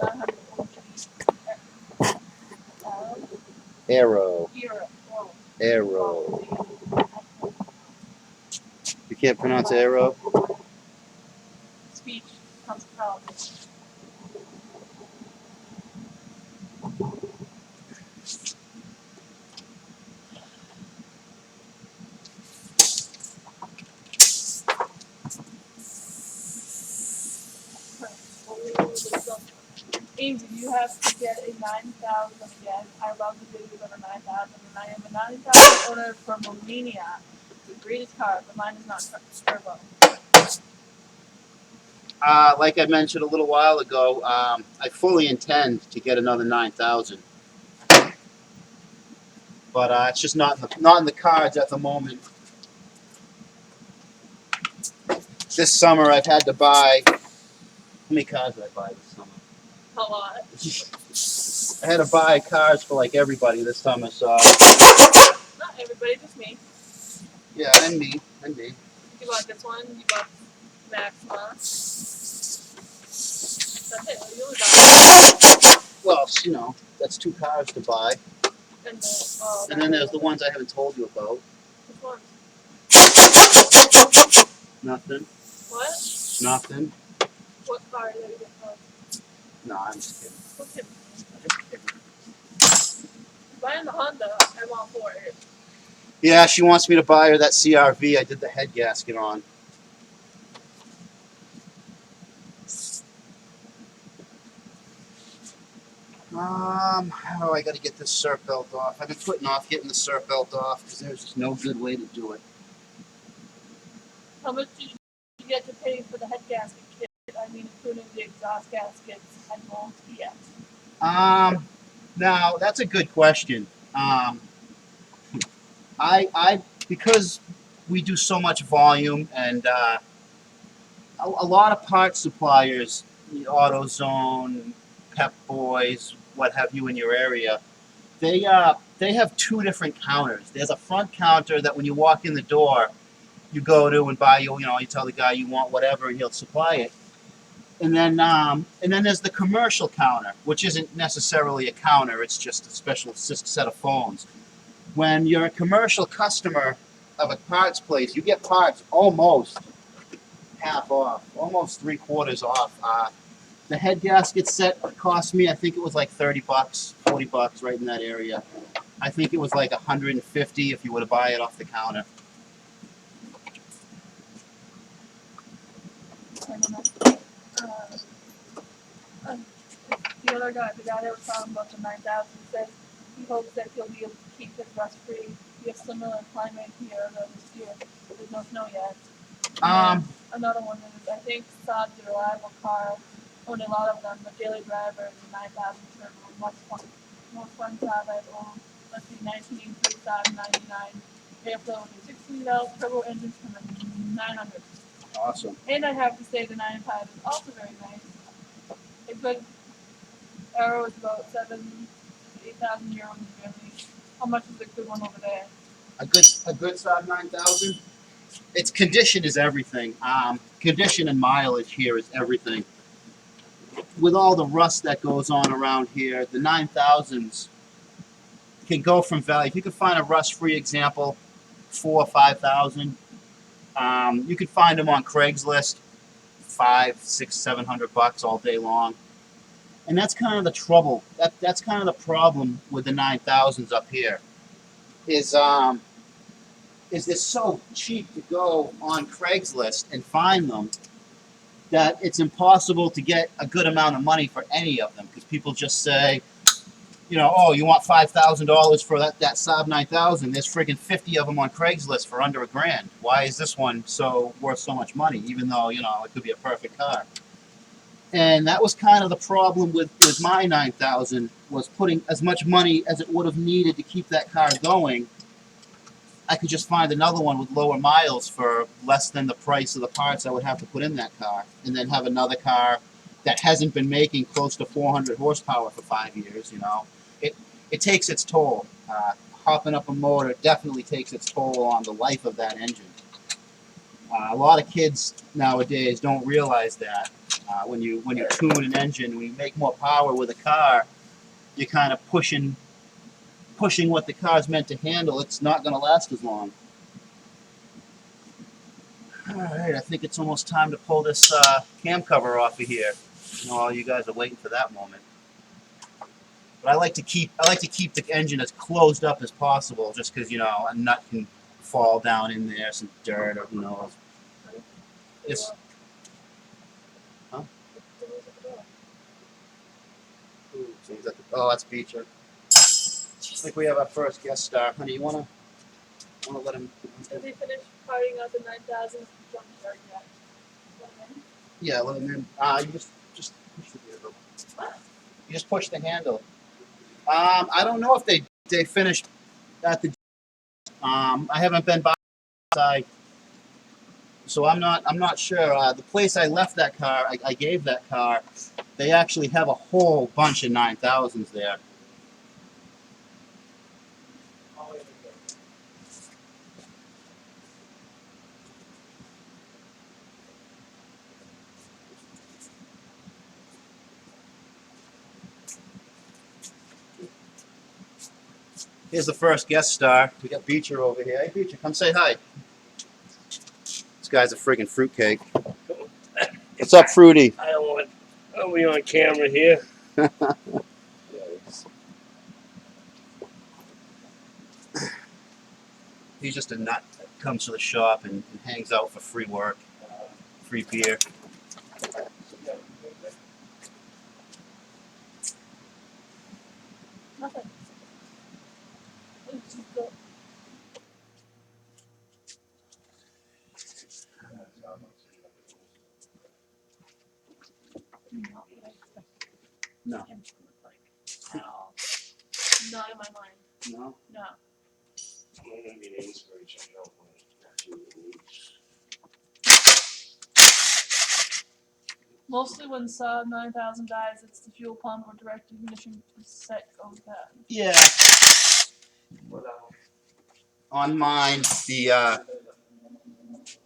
900 Arrow. Euro. You can't pronounce arrow? Speech comes from. Amesie, you have to get a 9000 again. I love the videos on a 9000, and I am a 9000 owner from Romania. It's the greatest car, but mine is not turbo. Like I mentioned a little while ago, I fully intend to get another 9000. But it's just not in the cards at the moment. This summer I've had to buy. How many cars did I buy this summer? A lot. I had to buy cars for like everybody this summer, so. Not everybody, just me. Yeah, and me. You bought this one, you bought Maxima. That's it. You only bought Well, that's 2 cars to buy. and And then there's the ones I haven't told you about. Which one? Nothing. What? Nothing. What car did you get from? No, I'm just kidding. What's it? Buying the Honda, I'm all for it. Yeah, she wants me to buy her that CRV I did the head gasket on. I got to get this surf belt off. I've been putting off getting the surf belt off because there's just no good way to do it. How much did you get to pay for the head gasket kit? I mean, including the exhaust gaskets and bolts. Yeah. Now that's a good question. I because we do so much volume and a lot of parts suppliers, AutoZone, Pep Boys, what have you in your area, they they have two different counters. There's a front counter that when you walk in the door, you go to and buy you tell the guy you want whatever and he'll supply it. And then there's the commercial counter, which isn't necessarily a counter. It's just a special set of phones. When you're a commercial customer of a parts place, you get parts almost half off, almost 3/4 off. The head gasket set cost me, I think it was like $30, $40, right in that area. I think it was like $150 if you were to buy it off the counter. The other guy, the guy that was talking about the 9,000, says he hopes that he'll be able to keep his rust-free. We have similar climate here though this year. There's no snow yet. Another one is, I think Saab, the reliable car, owned a lot of them, but daily driver is a 9,000 turbo. Most fun Saab I've owned. Let's see, 1983 Saab 99. Airflow with a 16 valve turbo engine from a 900. Awesome. And I have to say the 95 is also very nice. A good Aero is about 7,000 to 8,000 euros in Germany. How much is a good one over there? A good Saab 9000. Its condition is everything. Condition and mileage here is everything. With all the rust that goes on around here, the 9000s can go from value. If you could find a rust-free example, 4,000 or 5,000. You could find them on Craigslist, $500, $600, $700 all day long. And that's kind of the trouble. That's kind of the problem with the 9000s up here. Is they're so cheap to go on Craigslist and find them that it's impossible to get a good amount of money for any of them because people just say, oh, you want $5,000 for that Saab 9000? There's freaking 50 of them on Craigslist for under $1,000. Why is this one worth so much money? Even though it could be a perfect car. And that was kind of the problem with my 9000, was putting as much money as it would have needed to keep that car going. I could just find another one with lower miles for less than the price of the parts I would have to put in that car, and then have another car that hasn't been making close to 400 horsepower for 5 years. It takes its toll. Hopping up a motor definitely takes its toll on the life of that engine. A lot of kids nowadays don't realize that. When you tune an engine, when you make more power with a car, you're kind of pushing what the car's meant to handle. It's not going to last as long. All right, I think it's almost time to pull this cam cover off of here. All you guys are waiting for that moment. But I like to keep the engine as closed up as possible, just because a nut can fall down in there, some dirt, or who knows. It's oh, that's Beecher. I think we have our first guest star. Honey, you wanna let him? Did they finish firing out the 9,000 junkyard yet? Yeah, let him in. You just push the handle. You just push the handle. I don't know if they finished at the. I haven't been by side, so I'm not sure. The place I left that car, I gave that car. They actually have a whole bunch of 9000s there. Here's the first guest star. We got Beecher over here. Hey, Beecher, come say hi. This guy's a friggin' fruitcake. What's up, Fruity? I don't want to be on camera here. He's just a nut that comes to the shop and hangs out for free work, free beer. Nothing. It's just the, No. not in my mind. No? No. I'm going to be an inspiration. I don't want to lose. Mostly when Saab 9000 dies, it's the fuel pump or direct ignition set goes bad. Yeah. On mine,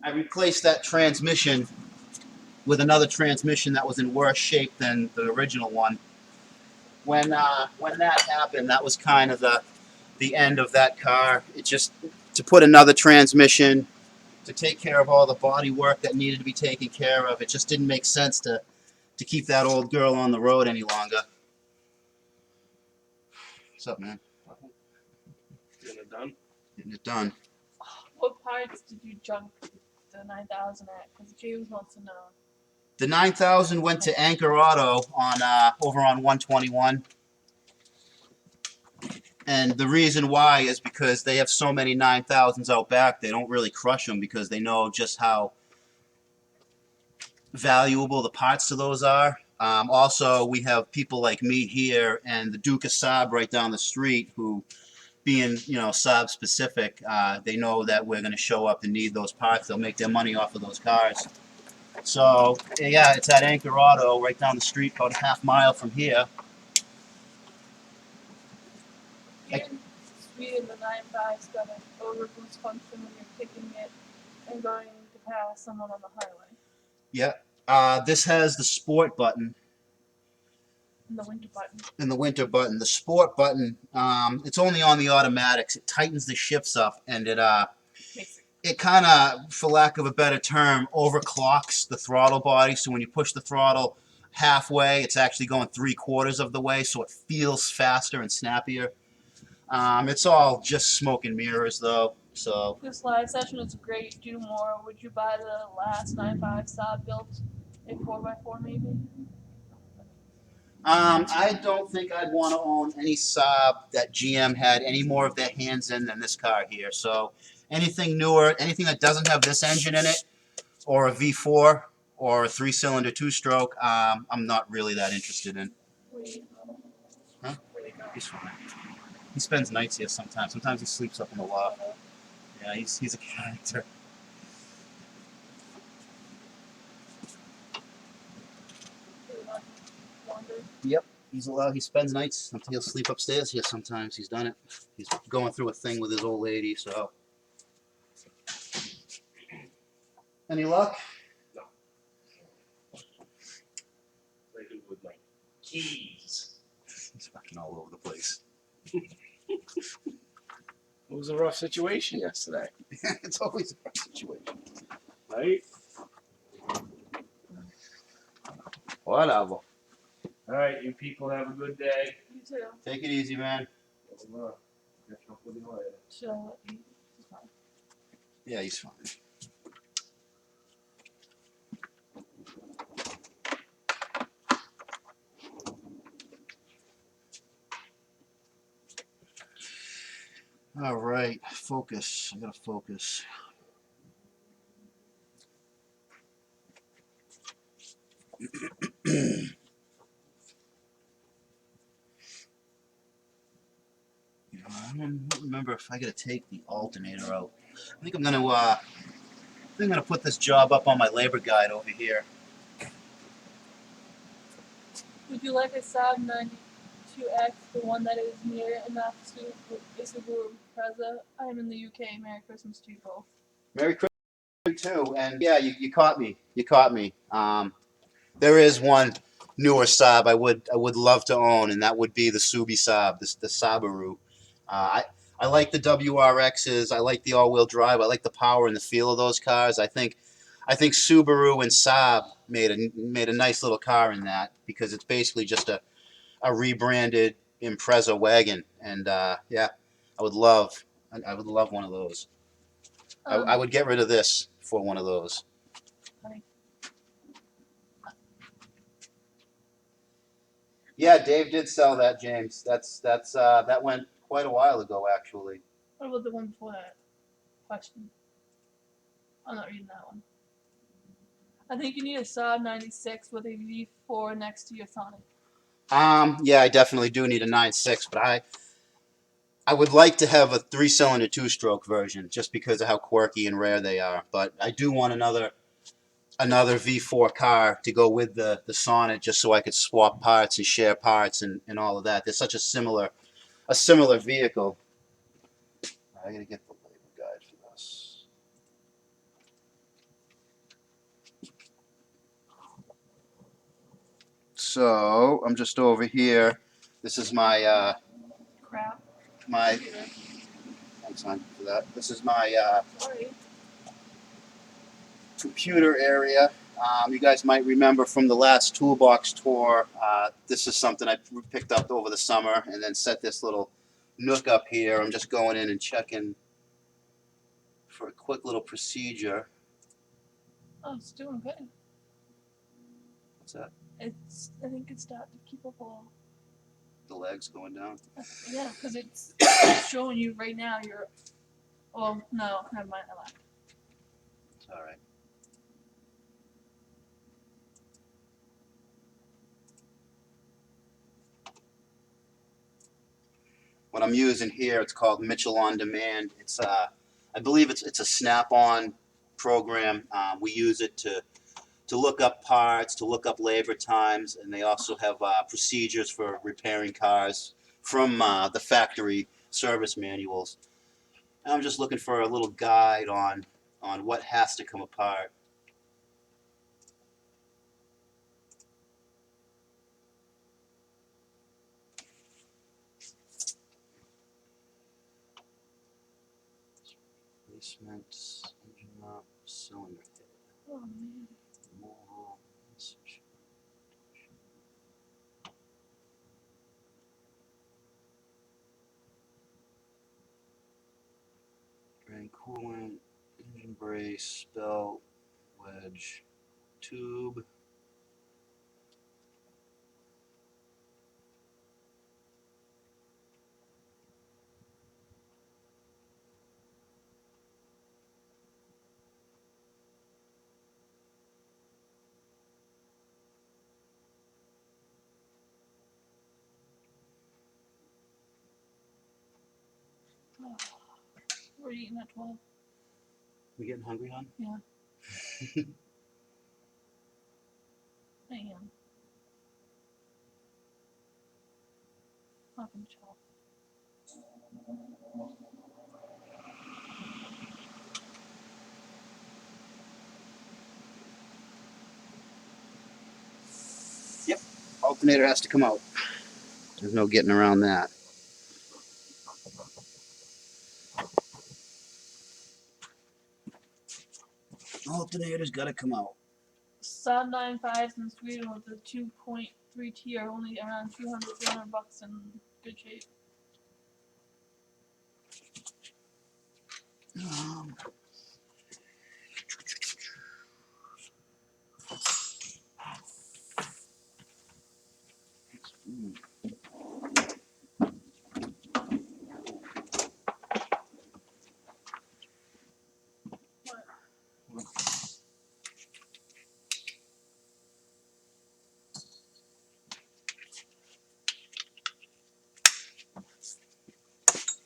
I replaced that transmission with another transmission that was in worse shape than the original one. When that happened, that was kind of the end of that car. It just to put another transmission to take care of all the body work that needed to be taken care of. It just didn't make sense to keep that old girl on the road any longer. What's up, man? Getting it done. Getting it done. What parts did you junk the 9000 at? Because James wants to know. The 9000 went to Anchor Auto on over on 121. And the reason why is because they have so many 9000s out back, they don't really crush them because they know just how valuable the parts to those are. Also, we have people like me here and the Duke of Saab right down the street who, being Saab specific, they know that we're going to show up and need those parts. They'll make their money off of those cars. So yeah, it's at Anchor Auto right down the street, about a half mile from here. Even Sweden, the 95's got an overboost function when you're kicking it and going to pass someone on the highway. Yeah. This has the sport button And the winter button. and the winter button. The sport button, it's only on the automatics. It tightens the shifts up and it kind of, for lack of a better term, overclocks the throttle body. So when you push the throttle halfway, it's actually going 3/4 of the way, so it feels faster and snappier. It's all just smoke and mirrors, though. So This live session is great. Do more. Would you buy the last 95 Saab built? A 4x4 maybe? I don't think I'd want to own any Saab that GM had any more of their hands in than this car here. So anything newer, anything that doesn't have this engine in it, or a V4, or a 3-cylinder 2-stroke, I'm not really that interested in. Huh? He's fine. He spends nights here sometimes. Sometimes he sleeps up in the loft. Yeah, he's a character. Yep, he's allowed. He spends nights. He'll sleep upstairs here sometimes. He's done it. He's going through a thing with his old lady. So, any luck? No. I do with my keys. He's fucking all over the place. It was a rough situation yesterday, It's always a rough situation. right? Whatever. All right, you people have a good day. You too. Take it easy, man. Catch up with you later. Chill. He's fine. Yeah, he's fine. All right, focus. I gotta focus. I don't remember if I gotta take the alternator out. I think I'm gonna put this job up on my labor guide over here. Would you like a Saab 92X, the one that is near enough to a Subaru Impreza? I am in the UK. Merry Christmas to you both. Merry Christmas too. And yeah, you caught me. You caught me. There is one newer Saab I would love to own, and that would be the Subi Saab, the Sabaru. I like the WRXs. I like the all-wheel drive. I like the power and the feel of those cars. I think Subaru and Saab made a nice little car in that because it's basically just a rebranded Impreza wagon. And yeah, I would love one of those. I would get rid of this for one of those. Honey. Yeah, Dave did sell that, James. That went quite a while ago, actually. What about the one before that? Question. I'm not reading that one. I think you need a Saab 96 with a V4 next to your Sonic. Yeah, I definitely do need a 9.6, but I would like to have a 3-cylinder 2-stroke version just because of how quirky and rare they are. But I do want another V4 car to go with the Sonnet just so I could swap parts and share parts and all of that. They're such a similar vehicle. I gotta get the labor guide for this. So I'm just over here. This is my Crap. my. Computer. Thanks, hon, for that. This is my Sorry. computer area. You guys might remember from the last toolbox tour. This is something I picked up over the summer, and then set this little nook up here. I'm just going in and checking for a quick little procedure. Oh, it's doing good. What's that? I think it's starting to keep up a little. The legs going down. Yeah, because it's showing you right now you're. Oh, no, never mind. I lied. It's all right. What I'm using here, it's called Mitchell On Demand. It's I believe it's a Snap-on program. We use it to look up parts, to look up labor times, and they also have procedures for repairing cars from the factory service manuals. And I'm just looking for a little guide on what has to come apart. Replacement, engine mount, cylinder head. Oh, man. Removal, insertion. Drain coolant, engine brace, belt, wedge, tube. Oh. We're eating at 12. You getting hungry, hon? Yeah. I am. Fucking chill. Yep. Alternator has to come out. There's no getting around that. Alternator's got to come out. Saab 9.5s in Sweden with the 2.3T are only around 200, $300 in good shape.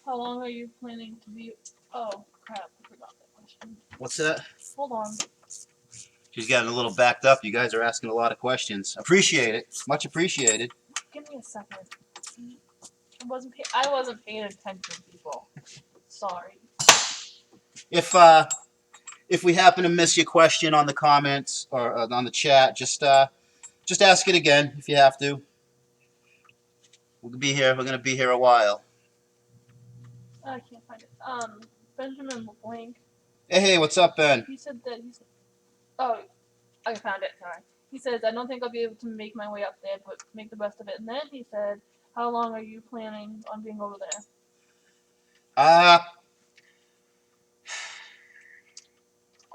How long are you planning to be? Oh, crap. I forgot that question. What's that? Hold on. She's getting a little backed up. You guys are asking a lot of questions. Appreciate it. Much appreciated. Give me a second. I wasn't paying attention, people. Sorry. If we happen to miss your question on the comments or on the chat, just ask it again if you have to. We'll be here. We're gonna be here a while. I can't find it. Benjamin LeBlanc. Hey, what's up, Ben? He said that he's. Oh, I found it. Sorry. He says, I don't think I'll be able to make my way up there, but make the best of it. And then he said, how long are you planning on being over there? A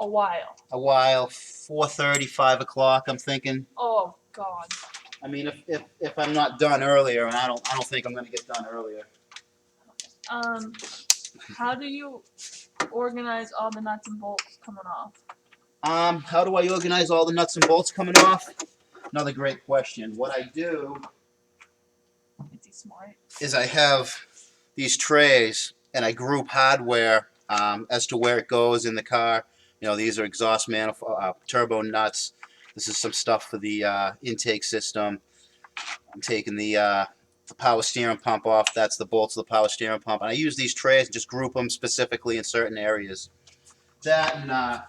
while. A while. 4:30, 5 o'clock. I'm thinking. Oh, God. I mean, if I'm not done earlier, and I don't think I'm gonna get done earlier. How do you organize all the nuts and bolts coming off? How do I organize all the nuts and bolts coming off? Another great question. What I do Is he smart? is I have these trays and I group hardware as to where it goes in the car. You know, these are exhaust manifold, turbo nuts. This is some stuff for the intake system. I'm taking the the power steering pump off. That's the bolts of the power steering pump. And I use these trays and just group them specifically in certain areas. That and I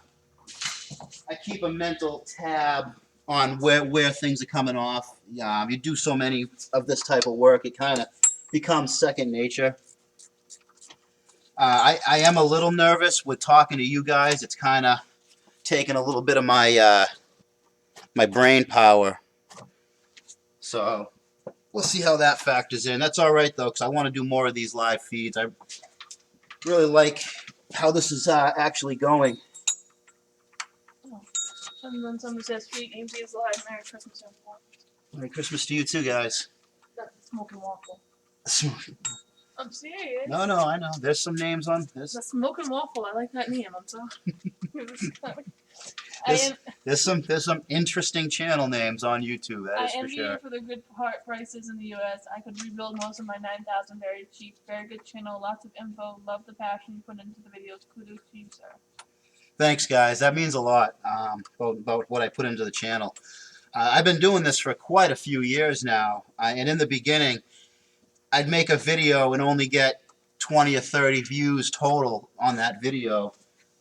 keep a mental tab on where things are coming off. You do so many of this type of work, it kind of becomes second nature. I am a little nervous with talking to you guys. It's kind of taking a little bit of my my brain power. So we'll see how that factors in. That's all right though, because I want to do more of these live feeds. I really like how this is actually going. Oh. And then somebody says, "Sweet Amesie is alive. Merry Christmas, everyone." Merry Christmas to you too, guys. That's smoking waffle. I'm serious. No, no, I know. There's some names on this. The smoking waffle. I like that name. I'm sorry. There's some interesting channel names on YouTube. That I is for envy sure. you for the good part prices in the U.S. I could rebuild most of my 9,000 very cheap. Very good channel. Lots of info. Love the passion you put into the videos. Kudos to you, sir. Thanks, guys. That means a lot about what I put into the channel. I've been doing this for quite a few years now, and in the beginning, I'd make a video and only get 20 or 30 views total on that video.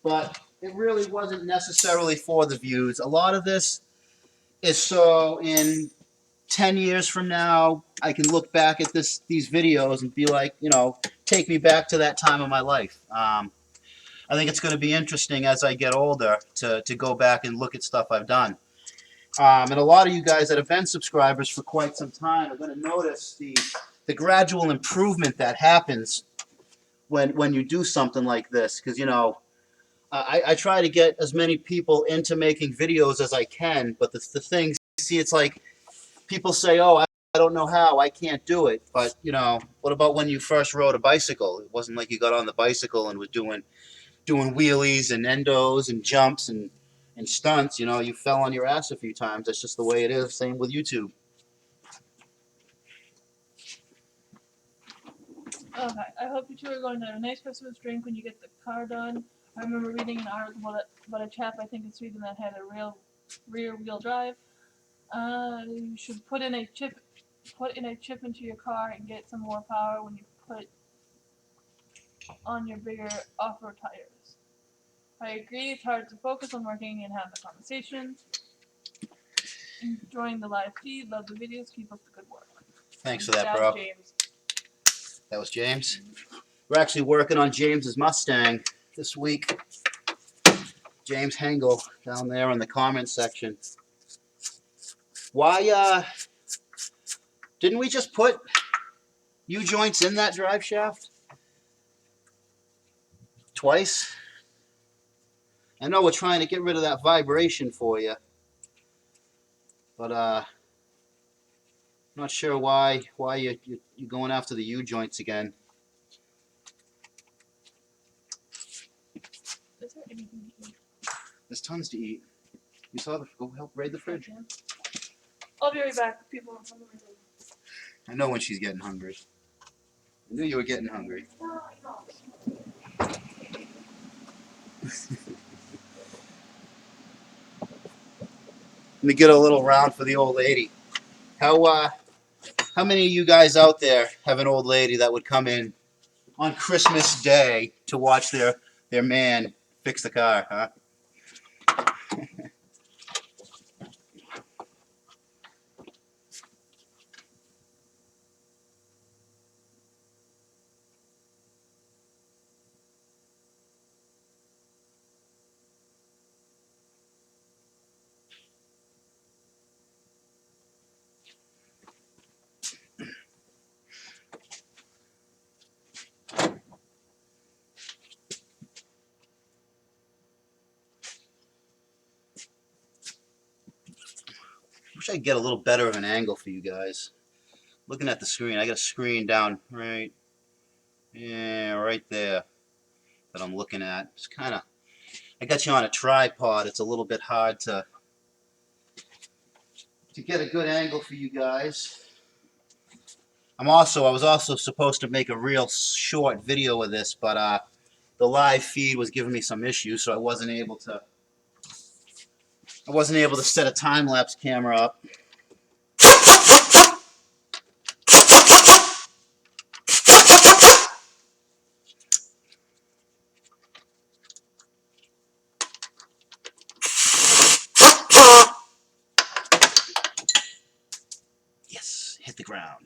But it really wasn't necessarily for the views. A lot of this is so in 10 years from now, I can look back at these videos and be like, you know, take me back to that time of my life. I think it's going to be interesting as I get older to go back and look at stuff I've done. And a lot of you guys that have been subscribers for quite some time are going to notice the gradual improvement that happens when you do something like this. Because, you know, I try to get as many people into making videos as I can, but the thing, see, it's like people say, oh, I don't know how, I can't do it. But, you know, what about when you first rode a bicycle? It wasn't like you got on the bicycle and was doing wheelies and endos and jumps and stunts. You know, you fell on your ass a few times. That's just the way it is. Same with YouTube. Okay, I hope you two are going to have a nice Christmas drink when you get the car done. I remember reading an article about a chap, I think in Sweden, that had a rear-wheel drive. You should put in a chip into your car and get some more power when you put on your bigger off-road tires. I agree, it's hard to focus on working and have the conversation. Enjoying the live feed, love the videos, keep up the good work. Thanks for that, Dad, bro. James. That was James. We're actually working on James's Mustang this week. James Hengel down there in the comments section. Why didn't we just put U-joints in that drive shaft? Twice? I know we're trying to get rid of that vibration for you. But I'm not sure why you're going after the U-joints again. Is there anything to eat? There's tons to eat. You saw the, go help raid the fridge. Okay. I'll be right back. People are hungry. I know when she's getting hungry. I knew you were getting hungry. Let me get a little round for the old lady. How many of you guys out there have an old lady that would come in on Christmas Day to watch their man fix the car, huh? Wish I could get a little better of an angle for you guys. Looking at the screen, I got a screen down right there that I'm looking at. It's kind of, I got you on a tripod. It's a little bit hard to get a good angle for you guys. I was also supposed to make a real short video of this, but the live feed was giving me some issues, so I wasn't able to set a time-lapse camera up. hit the ground.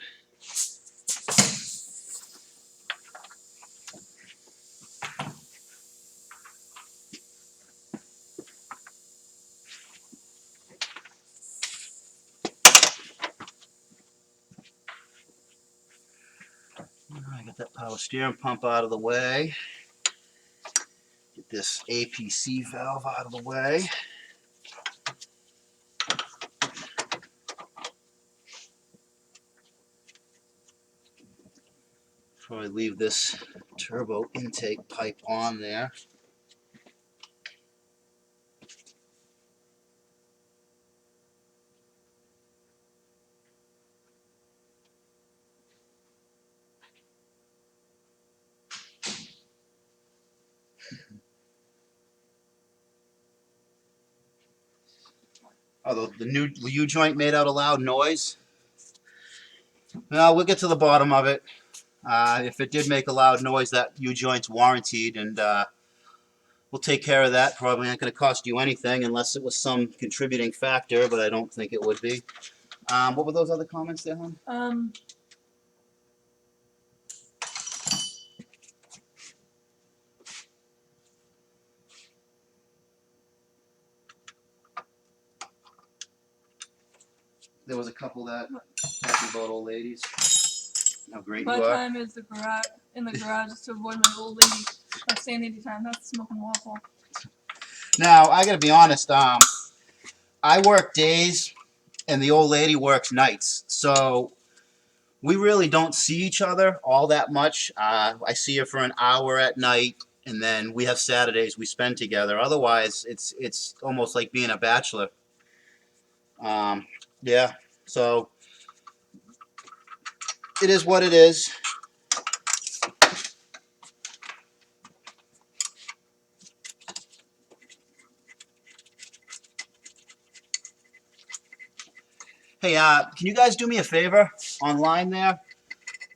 Alright, got that power steering pump out of the way. Get this APC valve out of the way. Probably leave this turbo intake pipe on there. Oh, the new U-joint made out a loud noise. Well, we'll get to the bottom of it. If it did make a loud noise, that U-joint's warranted, and we'll take care of that. Probably not going to cost you anything unless it was some contributing factor, but I don't think it would be. What were those other comments there, hon? There was a couple that talking about old ladies. How great My you are. time is in the garage is to avoid my old lady. That's sanity time. That's smoking waffle. Now, I got to be honest. I work days, and the old lady works nights. So we really don't see each other all that much. I see her for an hour at night, and then we have Saturdays we spend together. Otherwise, it's almost like being a bachelor. Yeah, so it is what it is. Hey, can you guys do me a favor online there?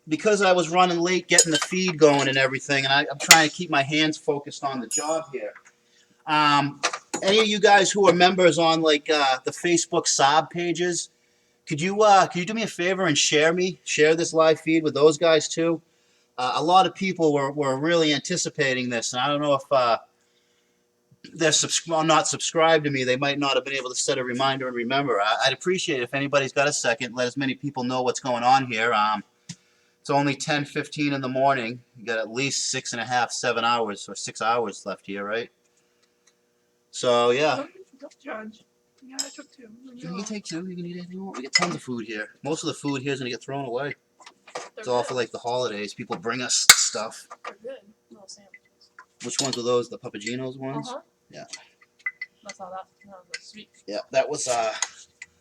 Because I was running late getting the feed going and everything, and I'm trying to keep my hands focused on the job here. Any of you guys who are members on like the Facebook Saab pages, could you do me a favor and share this live feed with those guys too? A lot of people were really anticipating this, and I don't know if they're not subscribed to me. They might not have been able to set a reminder and remember. I'd appreciate it if anybody's got a second. Let as many people know what's going on here. It's only 10:15 in the morning. You got at least 6.5, 7 hours or 6 hours left here, right? So yeah. Don't judge. Yeah, I took 2. You can take 2. You can eat anything you want. We get tons of food here. Most of the food here is gonna get thrown away. It's all for like the holidays. People bring us stuff. They're good. Little sandwiches. Which ones were those? The Papagenos ones? Yeah. That's all that was sweet. Yeah, that was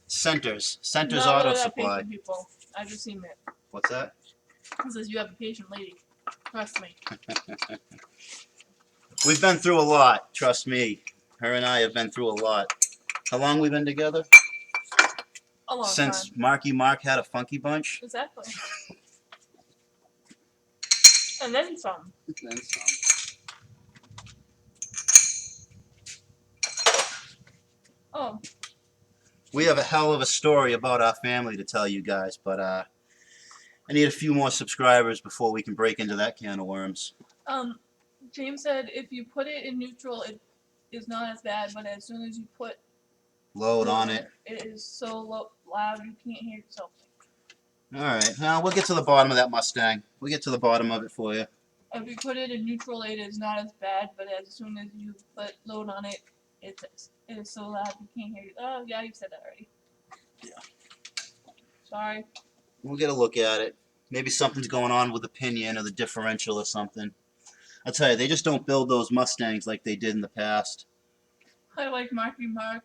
Centers Not Auto really that Supply. patient, people. I just seen it. What's that? It says you have a patient lady. Trust me. We've been through a lot. Trust me. Her and I have been through a lot. How long we been together? A long Since time. Marky Mark had a funky bunch. Exactly. And then some. Then some. Oh. We have a hell of a story about our family to tell you guys, but I need a few more subscribers before we can break into that can of worms. James said if you put it in neutral, it is not as bad, but as soon as you put Load on it. it is so loud you can't hear yourself. Alright, now we'll get to the bottom of that Mustang. We'll get to the bottom of it for you. If you put it in neutral, it is not as bad, but as soon as you put load on it, it is so loud you can't hear you. Oh, yeah, you said that already. Yeah. Sorry. We'll get a look at it. Maybe something's going on with the pinion or the differential or something. I'll tell you, they just don't build those Mustangs like they did in the past. I like Marky Mark.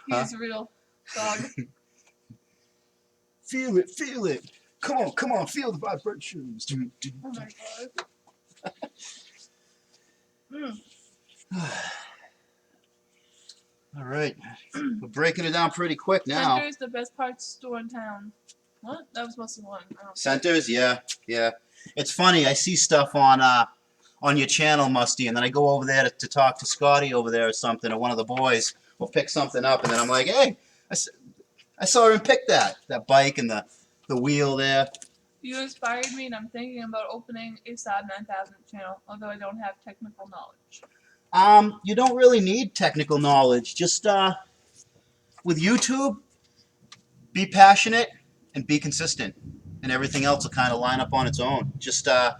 He's a real dog. Feel it, feel it. Come on, feel the vibrations. Oh my god. All right, we're breaking it down pretty quick now. Center's the best parts store in town. What? That was mostly one. Centers, yeah. It's funny. I see stuff on your channel, Musty, and then I go over there to talk to Scotty over there or something, or one of the boys will pick something up, and then I'm like, hey, I saw him pick that bike and the the wheel there. You inspired me, and I'm thinking about opening a Saab 9000 channel, although I don't have technical knowledge. You don't really need technical knowledge. Just with YouTube, be passionate and be consistent, and everything else will kind of line up on its own. Just like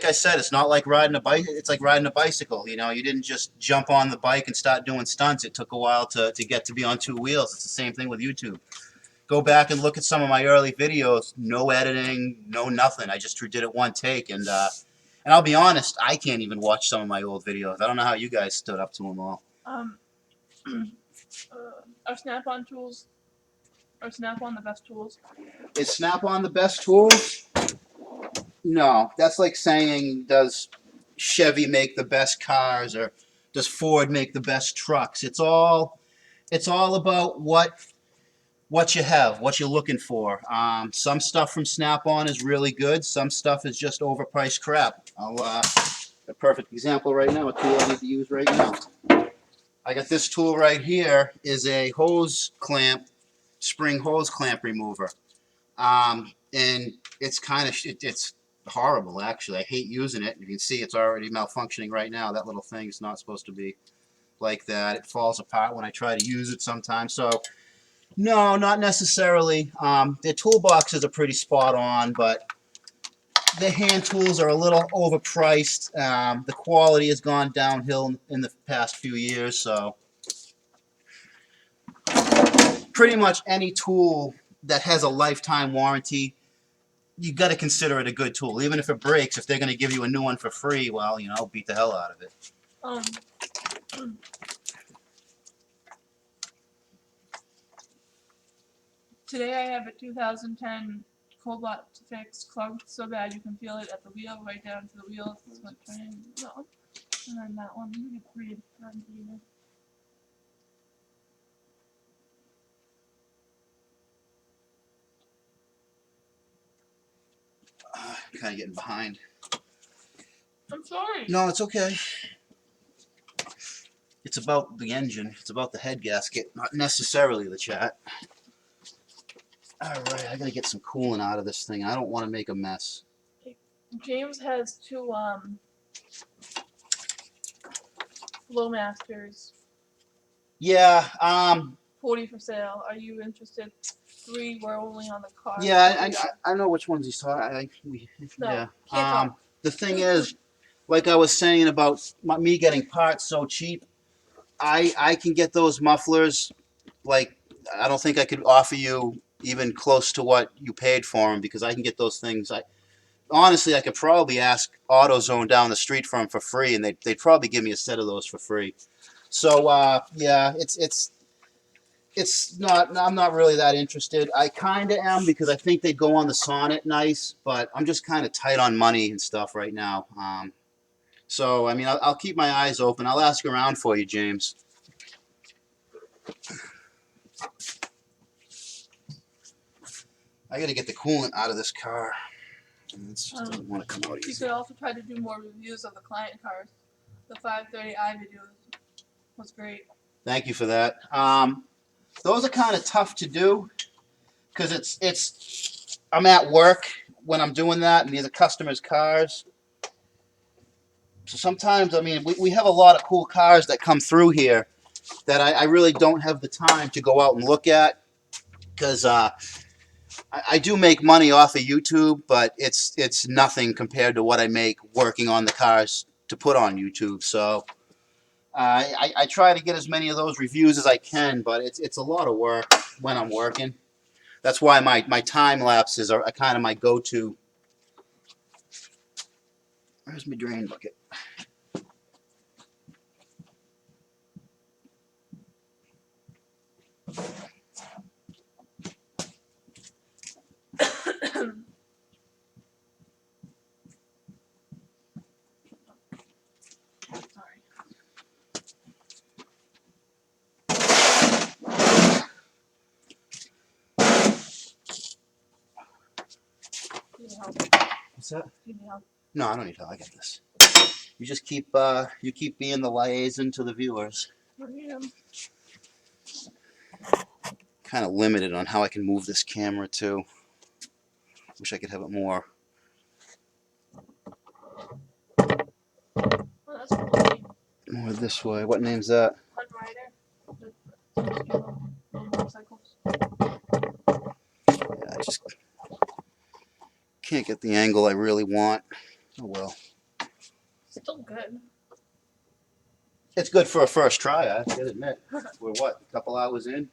I said, it's not like riding a bike. It's like riding a bicycle. You know, you didn't just jump on the bike and start doing stunts. It took a while to get to be on two wheels. It's the same thing with YouTube. Go back and look at some of my early videos. No editing, no nothing. I just did it one take, and I'll be honest, I can't even watch some of my old videos. I don't know how you guys stood up to them all. Are Snap-on tools? Are Snap-on the best tools? Is Snap-on the best tool? No, that's like saying, does Chevy make the best cars, or does Ford make the best trucks? It's all about what you have, what you're looking for. Some stuff from Snap-on is really good. Some stuff is just overpriced crap. A perfect example right now, a tool I need to use right now. I got this tool right here, is a hose clamp, spring hose clamp remover. And it's it's horrible, actually. I hate using it. You can see it's already malfunctioning right now. That little thing is not supposed to be like that. It falls apart when I try to use it sometimes. So, no, not necessarily. Their toolboxes are pretty spot on, but the hand tools are a little overpriced. The quality has gone downhill in the past few years, so pretty much any tool that has a lifetime warranty, you got to consider it a good tool. Even if it breaks, if they're going to give you a new one for free, well, you know, beat the hell out of it. Today I have a 2010 Cobalt fix clogged so bad you can feel it at the wheel, right down to the wheels. It's like trying that one. And then that one. Let me read that to you. I'm kind of getting behind. I'm sorry. No, it's okay. It's about the engine. It's about the head gasket, not necessarily the chat. Alright, I gotta get some coolant out of this thing. I don't want to make a mess. James has two Flowmasters. Yeah, 40 for sale. Are you interested? 3 were only on the car. yeah, I know which ones he's talking. No, Yeah. can't talk. The thing is, like I was saying about me getting parts so cheap, I can get those mufflers. Like, I don't think I could offer you even close to what you paid for them, because I can get those things. Honestly, I could probably ask AutoZone down the street for them for free, and they'd probably give me a set of those for free. So yeah, it's not. I'm not really that interested. I kind of am, because I think they go on the Sonnet nice, but I'm just kind of tight on money and stuff right now. So I mean, I'll keep my eyes open. I'll ask around for you, James. I got to get the coolant out of this car. It just doesn't want to come out You easy. could also try to do more reviews of the client cars. The 530i video was great. Thank you for that. Those are kind of tough to do, because I'm at work when I'm doing that, and these are customers' cars. So sometimes, I mean, we have a lot of cool cars that come through here that I really don't have the time to go out and look at, because I do make money off of YouTube, but it's nothing compared to what I make working on the cars to put on YouTube. So I try to get as many of those reviews as I can, but it's a lot of work when I'm working. That's why my time lapses are kind of my go-to. Where's my drain bucket? Sorry. Need help. What's that? Need help. No, I don't need help. I got this. You just keep being the liaison to the viewers. kind of limited on how I can move this camera too. Wish I could have it more. Oh, that's cool. More this way. What name's that? Fun Rider. The motorcycles. Yeah, I just can't get the angle I really want. Oh well. Still good. It's good for a first try, I have to admit. We're what, a couple hours in?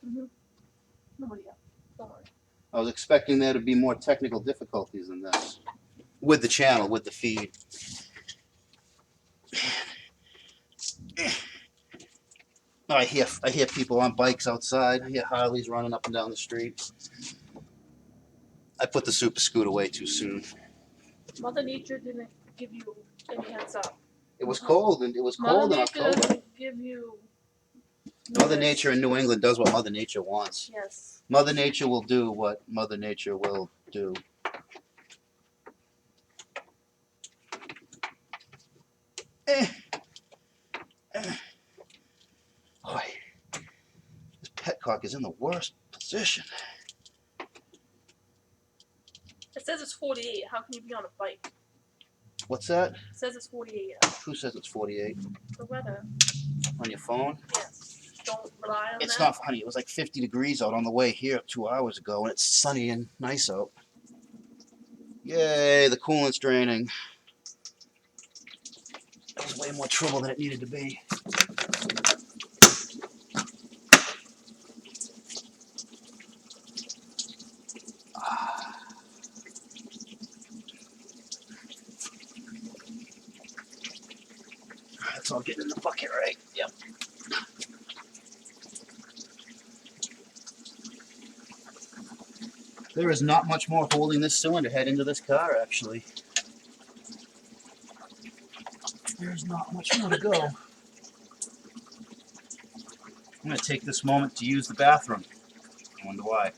Nobody else. Don't worry. I was expecting there to be more technical difficulties than this. With the channel, with the feed. Oh, I hear people on bikes outside. I hear Harleys running up and down the street. I put the super scoot away too soon. Mother Nature didn't give you any heads up. It was cold, and it was Mother cold in Nature October. doesn't give you. Mother notice. Nature in New England does what Mother Nature wants. Yes. Mother Nature will do what Mother Nature will do. Boy, this petcock is in the worst position. It says it's 48. How can you be on a bike? What's that? It says it's 48. Who says it's 48? The weather. On your phone? Yes. Don't rely on It's that. not funny. It was like 50 degrees out on the way here 2 hours ago, and it's sunny and nice out. Yay, the coolant's draining. That was way more trouble than it needed to be. That's all getting in the bucket, right? Yep. There is not much more holding this cylinder head into this car, actually. There's not much more to go. I'm going to take this moment to use the bathroom. I wonder why.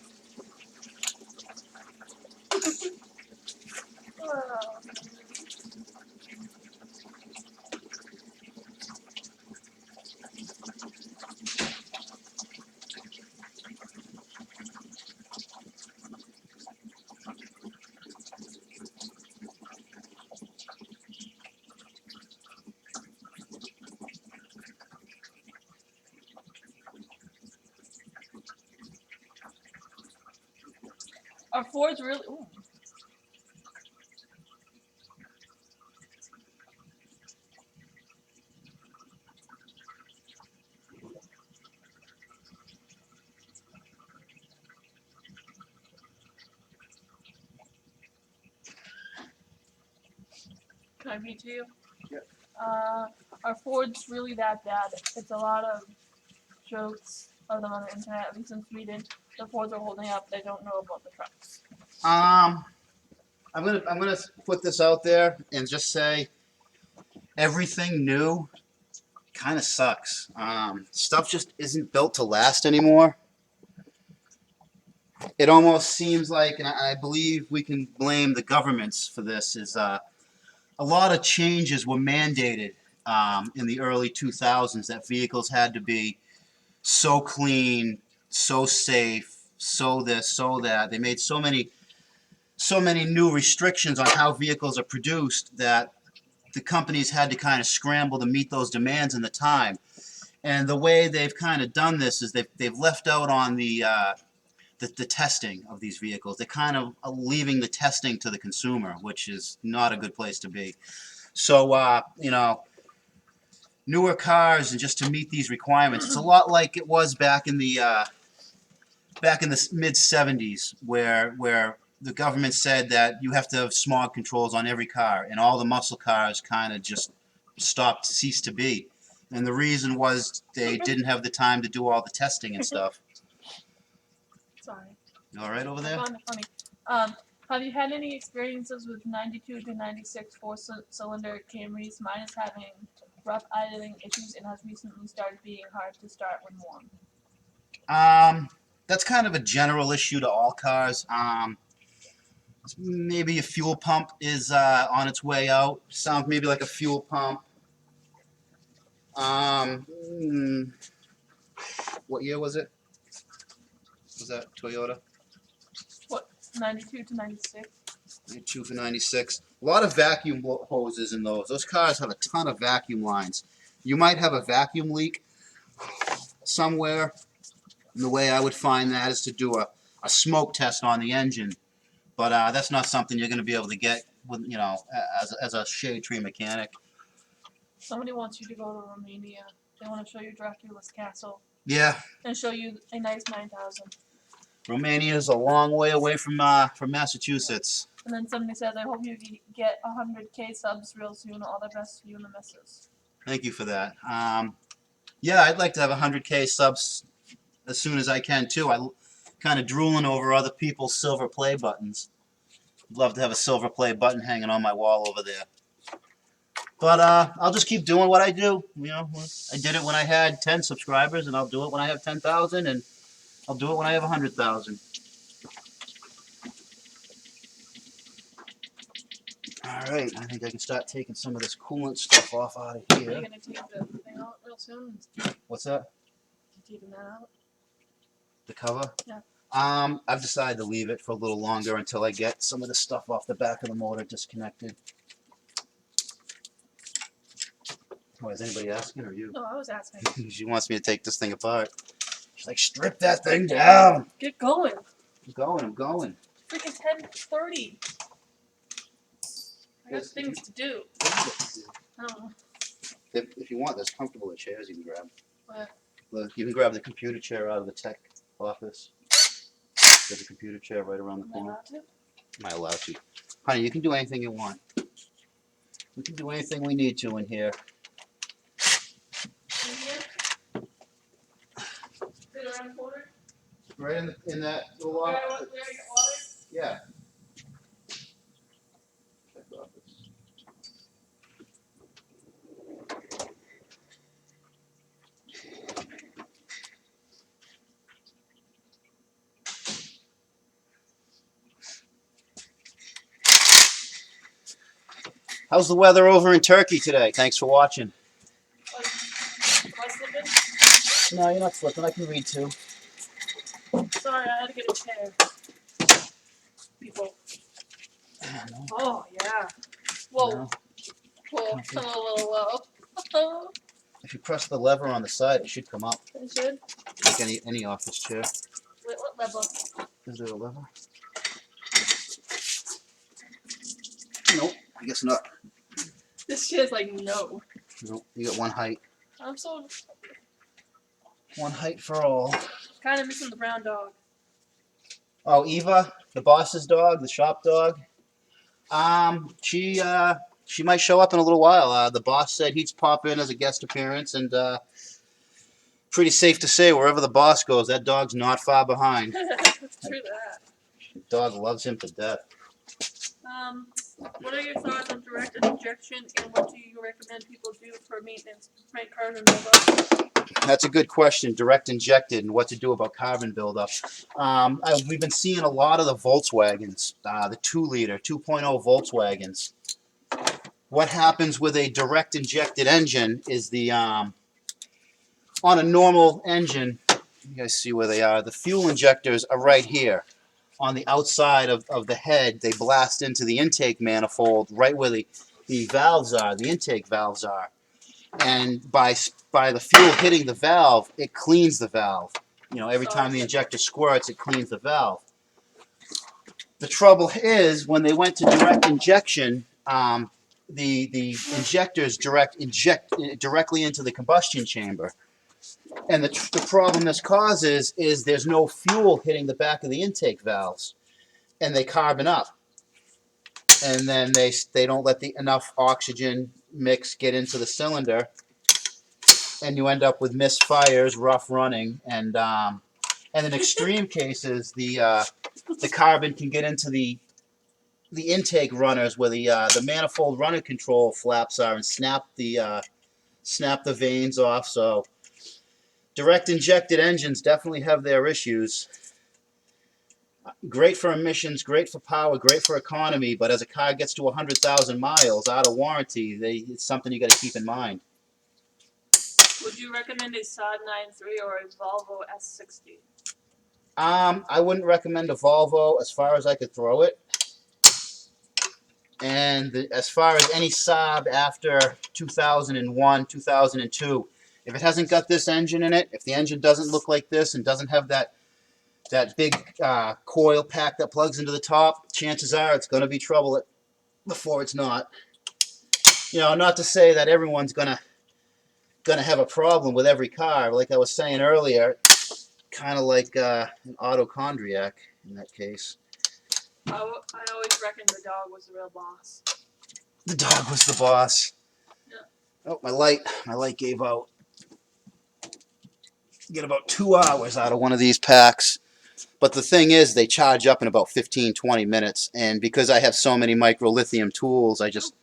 Are Fords really? Ooh. Can I read to you? Yep. Are Fords really that bad? It's a lot of jokes of them on the internet, at least in Sweden. The Fords are holding up. They don't know about the trucks. I'm gonna put this out there and just say everything new kind of sucks. Stuff just isn't built to last anymore. It almost seems like, and I believe we can blame the governments for this, is a lot of changes were mandated in the early 2000s that vehicles had to be so clean, so safe, so this, so that. They made so many new restrictions on how vehicles are produced that the companies had to kind of scramble to meet those demands in the time. And the way they've kind of done this is they've left out on the testing of these vehicles. They're kind of leaving the testing to the consumer, which is not a good place to be. So, you know, newer cars, and just to meet these requirements, it's a lot like it was back in the mid 70s, where the government said that you have to have smog controls on every car, and all the muscle cars kind of just ceased to be. And the reason was they didn't have the time to do all the testing and stuff. Sorry. You all right over I there? found it funny. Have you had any experiences with 92 to 96 four-cylinder Camrys? Mine is having rough idling issues and has recently started being hard to start when warm. That's kind of a general issue to all cars. Maybe a fuel pump is on its way out. Sounds maybe like a fuel pump. What year was it? Was that Toyota? What, 92 to 96? 2 for 96. A lot of vacuum hoses in those. Those cars have a ton of vacuum lines. You might have a vacuum leak somewhere. And the way I would find that is to do a smoke test on the engine. But that's not something you're going to be able to get with, you know, as a shade tree mechanic. Somebody wants you to go to Romania. They want to show you Dracula's castle Yeah, and show you a nice 9000. Romania is a long way away from Massachusetts. And then somebody says, I hope you get 100K subs real soon. All the best to you and the missus. Thank you for that. Yeah, I'd like to have 100K subs as soon as I can too. I'm kind of drooling over other people's silver play buttons. I'd love to have a silver play button hanging on my wall over there. But I'll just keep doing what I do. You know, I did it when I had 10 subscribers, and I'll do it when I have 10,000, and I'll do it when I have 100,000. All right, I think I can start taking some of this coolant stuff off out of Are you here. going to take the thing out real soon? What's that? You taking that out? The cover? Yeah. I've decided to leave it for a little longer until I get some of the stuff off the back of the motor disconnected. Oh, is anybody asking, or you? No, I was asking. She wants me to take this thing apart. She's like, strip that thing down. Get going. I'm going. Freaking 10:30. I got things to do. I don't know. If you want, there's comfortable chairs you can grab. What? Look, you can grab the computer chair out of the tech office. There's a computer chair right around the Am I corner. allowed to? Am I allowed to? Honey, you can do anything you want. We can do anything we need to in here. In here? Sit around the corner? Right in that little Where I office. get water? Yeah. Tech office. How's the weather over in Turkey today? Thanks for watching. Am I slipping? No, you're not slipping. I can read too. Sorry, I had to get a chair. People. Oh, yeah. Whoa. No. Whoa. I'm a little low. If you press the lever on the side, it should come up. It should? Like any office chair. Wait, what level? Is there a lever? Nope, I guess not. This chair's like, no. Nope, you got one height. I'm so One height for all. kind of missing the brown dog. Oh, Eva, the boss's dog, the shop dog. She might show up in a little while. The boss said he'd pop in as a guest appearance, and pretty safe to say, wherever the boss goes, that dog's not far behind. True that. The dog loves him to death. What are your thoughts on direct injection, and what do you recommend people do for maintenance, make carbon buildup? That's a good question. Direct injected and what to do about carbon buildup. We've been seeing a lot of the Volkswagens, the 2-liter, 2.0 Volkswagens. What happens with a direct injected engine is on a normal engine, you guys see where they are, the fuel injectors are right here. On the outside of the head, they blast into the intake manifold right where the valves are, the intake valves are. And by the fuel hitting the valve, it cleans the valve. You know, every time the injector squirts, it cleans the valve. The trouble is, when they went to direct injection, the injectors inject directly into the combustion chamber. And the problem this causes is there's no fuel hitting the back of the intake valves, and they carbon up. And then they don't let enough oxygen mix get into the cylinder, and you end up with misfires, rough running, and in extreme cases, the carbon can get into the intake runners where the manifold runner control flaps are and snap the vanes off. So direct injected engines definitely have their issues. Great for emissions, great for power, great for economy, but as a car gets to 100,000 miles out of warranty, it's something you got to keep in mind. Would you recommend a Saab 9.3 or a Volvo S60? I wouldn't recommend a Volvo as far as I could throw it. And as far as any Saab after 2001, 2002, if it hasn't got this engine in it, if the engine doesn't look like this and doesn't have that big coil pack that plugs into the top, chances are it's going to be trouble before it's not. You know, not to say that everyone's gonna have a problem with every car. Like I was saying earlier, kind of like an autochondriac in that case. I always reckoned the dog was the real boss. The dog was the boss. Yeah. Oh, my light gave out. Get about 2 hours out of one of these packs. But the thing is, they charge up in about 15, 20 minutes. And because I have so many micro lithium tools, I just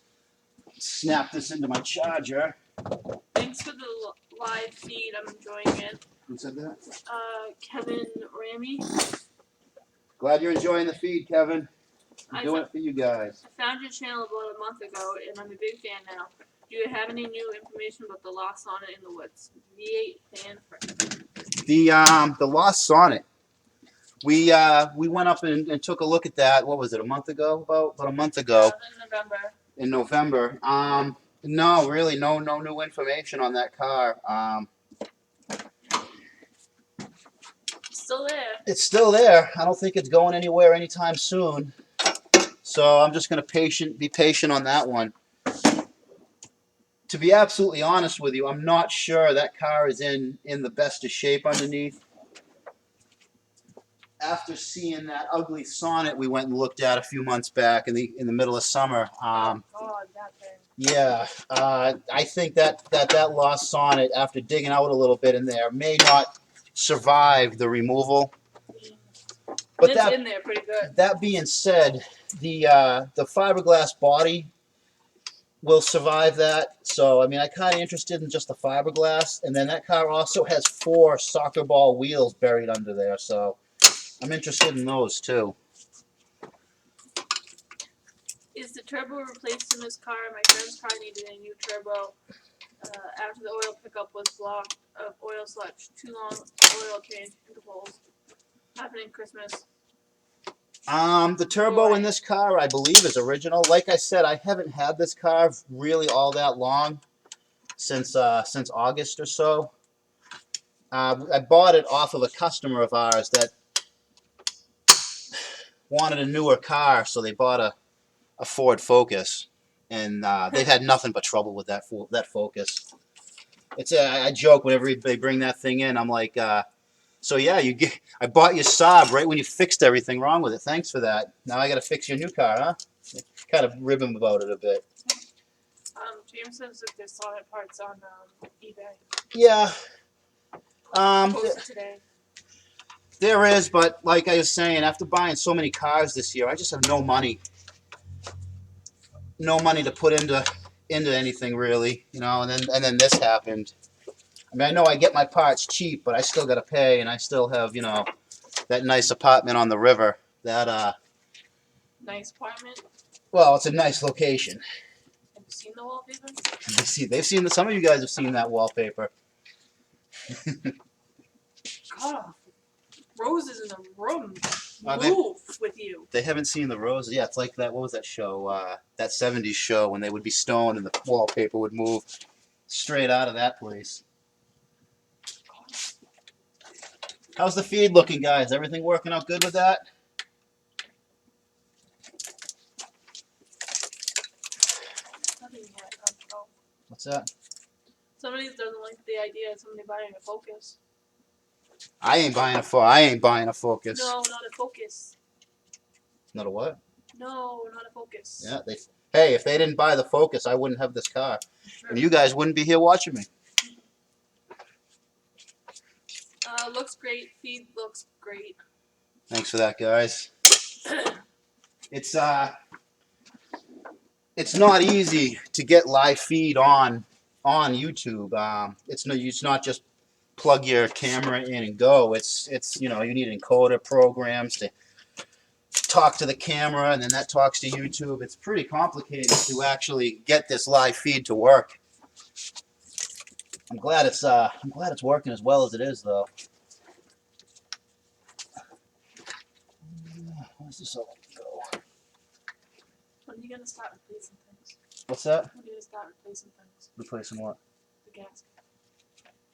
snap this into my charger. Thanks for the live feed. I'm enjoying it. Who said that? Kevin Ramy. Glad you're enjoying the feed, Kevin. I'm doing it for you guys. I found your channel about a month ago, and I'm a big fan now. Do you have any new information about the lost Sonnet in the woods? V8 fan friend. The lost Sonnet. We went up and took a look at that. What was it? A month ago? About a month ago. In November. In November. No, really, no new information on that car. Still there. It's still there. I don't think it's going anywhere anytime soon. So I'm just going to be patient on that one. To be absolutely honest with you, I'm not sure that car is in the best of shape underneath. After seeing that ugly Sonnet we went and looked at a few months back in the middle of summer. Oh God, that thing. Yeah, I think that lost Sonnet, after digging out a little bit in there, may not survive the removal. But it's in there pretty good. That being said, the fiberglass body will survive that. So I mean, I'm kind of interested in just the fiberglass, and then that car also has 4 soccer ball wheels buried under there. So I'm interested in those too. Is the turbo replaced in this car? My friend's car needed a new turbo. After the oil pickup was blocked of oil sludge, too long oil change intervals. Happening Christmas. The turbo in this car, I believe, is original. Like I said, I haven't had this car really all that long, since August or so. I bought it off of a customer of ours that wanted a newer car, so they bought a Ford Focus, and they've had nothing but trouble with that Focus. I joke whenever they bring that thing in. I'm like, so yeah, I bought your Saab right when you fixed everything wrong with it. Thanks for that. Now I got to fix your new car, huh? Kind of rib him about it a bit. James says that there's Sonnet parts on eBay. Yeah. Posted today. There is, but like I was saying, after buying so many cars this year, I just have no money. No money to put into anything really, you know. And then this happened. I mean, I know I get my parts cheap, but I still got to pay, and I still have, you know, that nice apartment on the river. That nice apartment. Well, it's a nice location. Have you seen the wallpaper? Some of you guys have seen that wallpaper. God, roses in the room. Move with you. They haven't seen the roses. Yeah, it's like that. What was that show? That '70s show when they would be stoned and the wallpaper would move straight out of that place. How's the feed looking, guys? Everything working out good with that? Nothing yet. What's that? Somebody doesn't like the idea of somebody buying a Focus. I ain't buying a Focus. No, not a Focus. Not a what? No, not a Focus. Yeah, hey, if they didn't buy the Focus, I wouldn't have this car. Sure. And you guys wouldn't be here watching me. Looks great. Feed looks great. Thanks for that, guys. It's not easy to get live feed on YouTube. It's not just plug your camera in and go. It's you know, you need encoder programs to talk to the camera, and then that talks to YouTube. It's pretty complicated to actually get this live feed to work. I'm glad it's working as well as it is, though. Where's this all go? When are you gonna start replacing things? What's that? When are you gonna start replacing things? Replacing what? The gasket.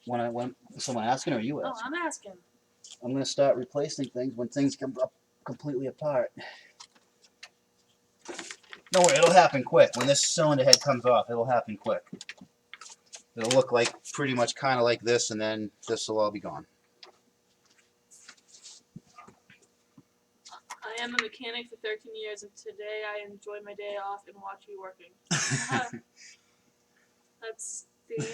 When someone asking or you Oh, asking? I'm asking. I'm gonna start replacing things when things come up completely apart. Don't worry, it'll happen quick. When this cylinder head comes off, it'll happen quick. It'll look like pretty much kind of like this, and then this will all be gone. I am a mechanic for 13 years, and today I enjoy my day off and watch you working. That's Dan.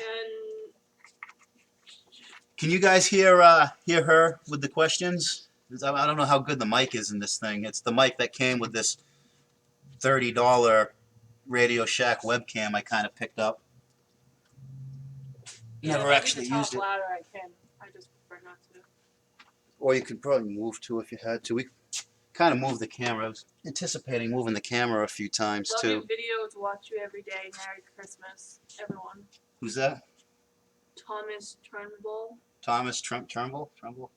Can you guys hear her with the questions? 'Cause I don't know how good the mic is in this thing. It's the mic that came with this $30 Radio Shack webcam I kind of picked up. Never actually used it. Louder, I can. I just prefer not to. Or you could probably move to if you had to. We kind of moved the camera. I was anticipating moving the camera a few times Love too. your videos. Watch you every day. Merry Christmas, everyone. Who's that? Thomas Turnbull. Thomas Turnbull? Turnbull.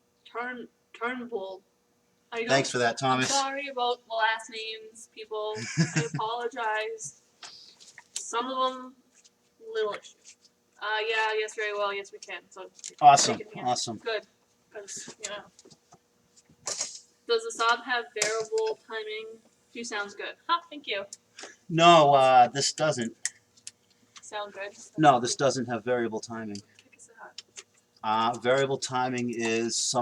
Thanks for that, Thomas. I'm sorry about the last names, people. I apologize. Some of them, little issue. Yeah, yes, very well. Yes, we can. So Awesome, we can hear. awesome. Good. Because, you know. Does the Saab have variable timing? You sounds good. Thank you. No, this doesn't. Sound good? No, this doesn't have variable timing. Pick a Saab. Variable timing is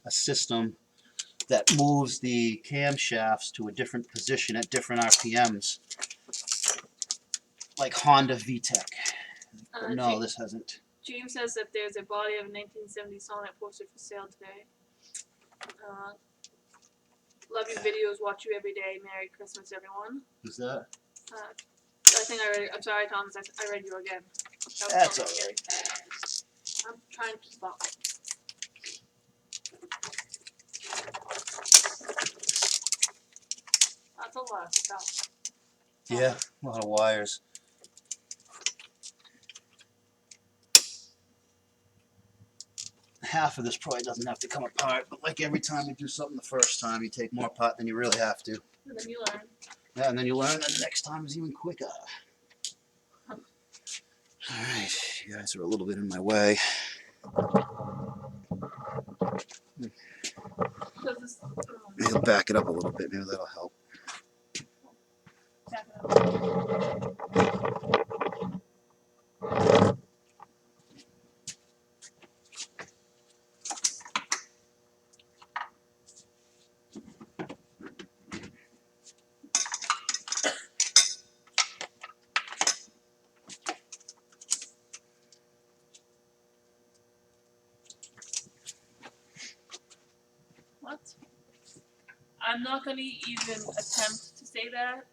a system that moves the camshafts to a different position at different RPMs, like Honda VTEC. But no, this hasn't. James says that there's a body of a 1970 Sonnet posted for sale today. Love your videos. Watch you every day. Merry Christmas, everyone. Who's that? I think I read. I'm sorry, Thomas. I read you again. That's all right. I'm trying to keep up. That's a lot of stuff. Yeah, a lot of wires. Half of this probably doesn't have to come apart, but like every time you do something the first time, you take more apart than you really have to. And then you learn. Yeah, and then you learn that the next time is even quicker. Alright, you guys are a little bit in my way. Maybe I'll back it up a little bit, maybe that'll help. Back it up. What? I'm not going to even attempt to say that.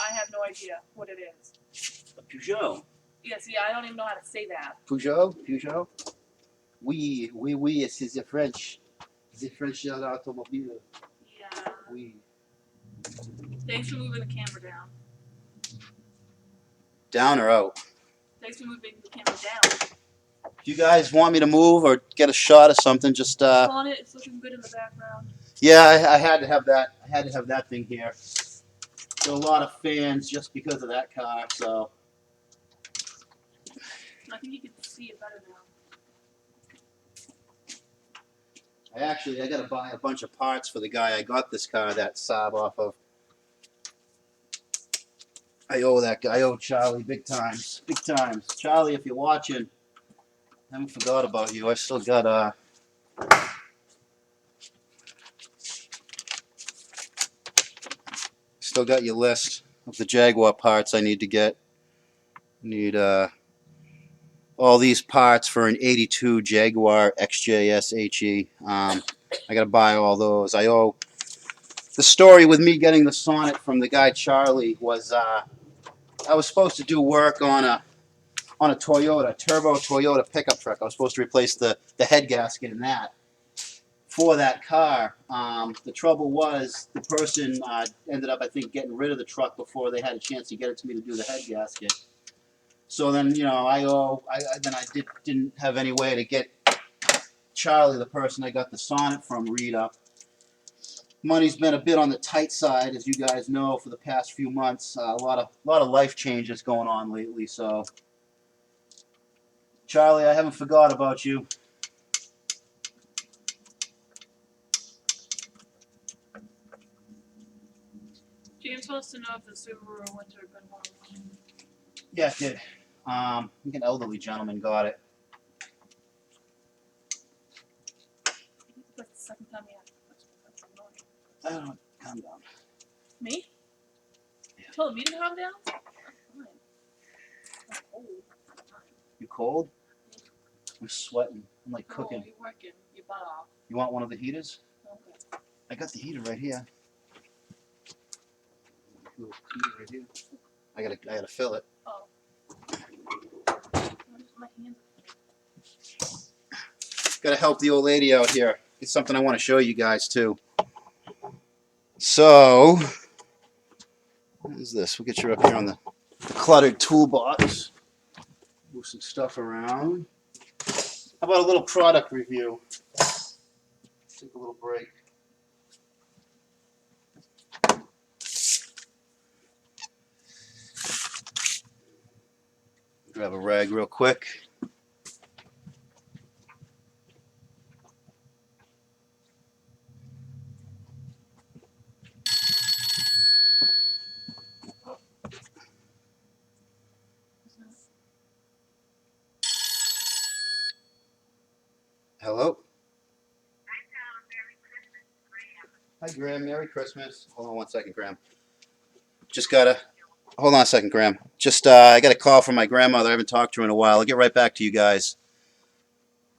I have no idea what it is. A Peugeot. Yeah, see, I don't even know how to say that. Peugeot? Peugeot? Oui, c'est the French. The French automobile. Yeah. Oui. Thanks for moving the camera down. Down or out? Thanks for moving the camera down. If you guys want me to move or get a shot of something, just On it, it's looking good in the background. Yeah, I had to have that. I had to have that thing here. There are a lot of fans just because of that car, so. I think you can see it better now. I got to buy a bunch of parts for the guy I got this car, that Saab, off of. I owe that guy. I owe Charlie big times. Big times. Charlie, if you're watching, I haven't forgot about you. I still got still got your list of the Jaguar parts I need to get. Need all these parts for an 82 Jaguar XJS HE. I got to buy all those. I owe. The story with me getting the Sonnet from the guy Charlie was I was supposed to do work on a Toyota, turbo Toyota pickup truck. I was supposed to replace the head gasket in that for that car. The trouble was the person ended up, I think, getting rid of the truck before they had a chance to get it to me to do the head gasket. So then, you know, didn't have any way to get Charlie, the person I got the Sonnet from, read up. Money's been a bit on the tight side, as you guys know, for the past few months. A lot of life changes going on lately. So, Charlie, I haven't forgot about you. James wants to know if the Subaru went to a good one. Yeah, it did. I think an elderly gentleman got it. That's the second time he asked the question. I don't calm down. Me? Yeah. You told me to calm down? I'm fine. I'm cold. You cold? I'm sweating. I'm like Oh, cooking. you're working. Your butt off. You want one of the heaters? Okay. I got the heater right here. Little heater right here. I gotta fill it. Oh. My hands are Gotta help the old lady out here. It's something I want to show you guys too. So, what is this? We'll get you up here on the cluttered toolbox. Move some stuff around. How about a little product review? Take a little break. Grab a rag real quick. Hello? Hi, Graham. Merry Christmas. Hold on one second, Graham. Hold on a second, Graham. I got a call from my grandmother. I haven't talked to her in a while. I'll get right back to you guys.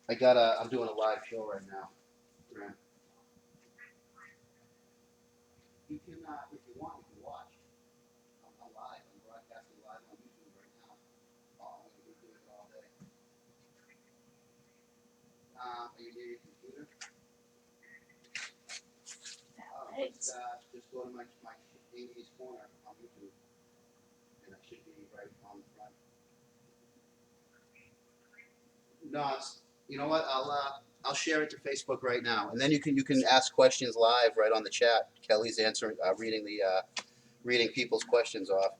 I'm doing a live show right now, Graham. You can, if you want, you can watch. I'm live. I'm broadcasting live on YouTube right now. I'm going to be doing it all day. Are you near your computer? Just go to my Amy's Corner on YouTube, and it should be right on the front. No, you know what? I'll share it to Facebook right now, and then you can ask questions live right on the chat. Kelly's answering, reading people's questions off.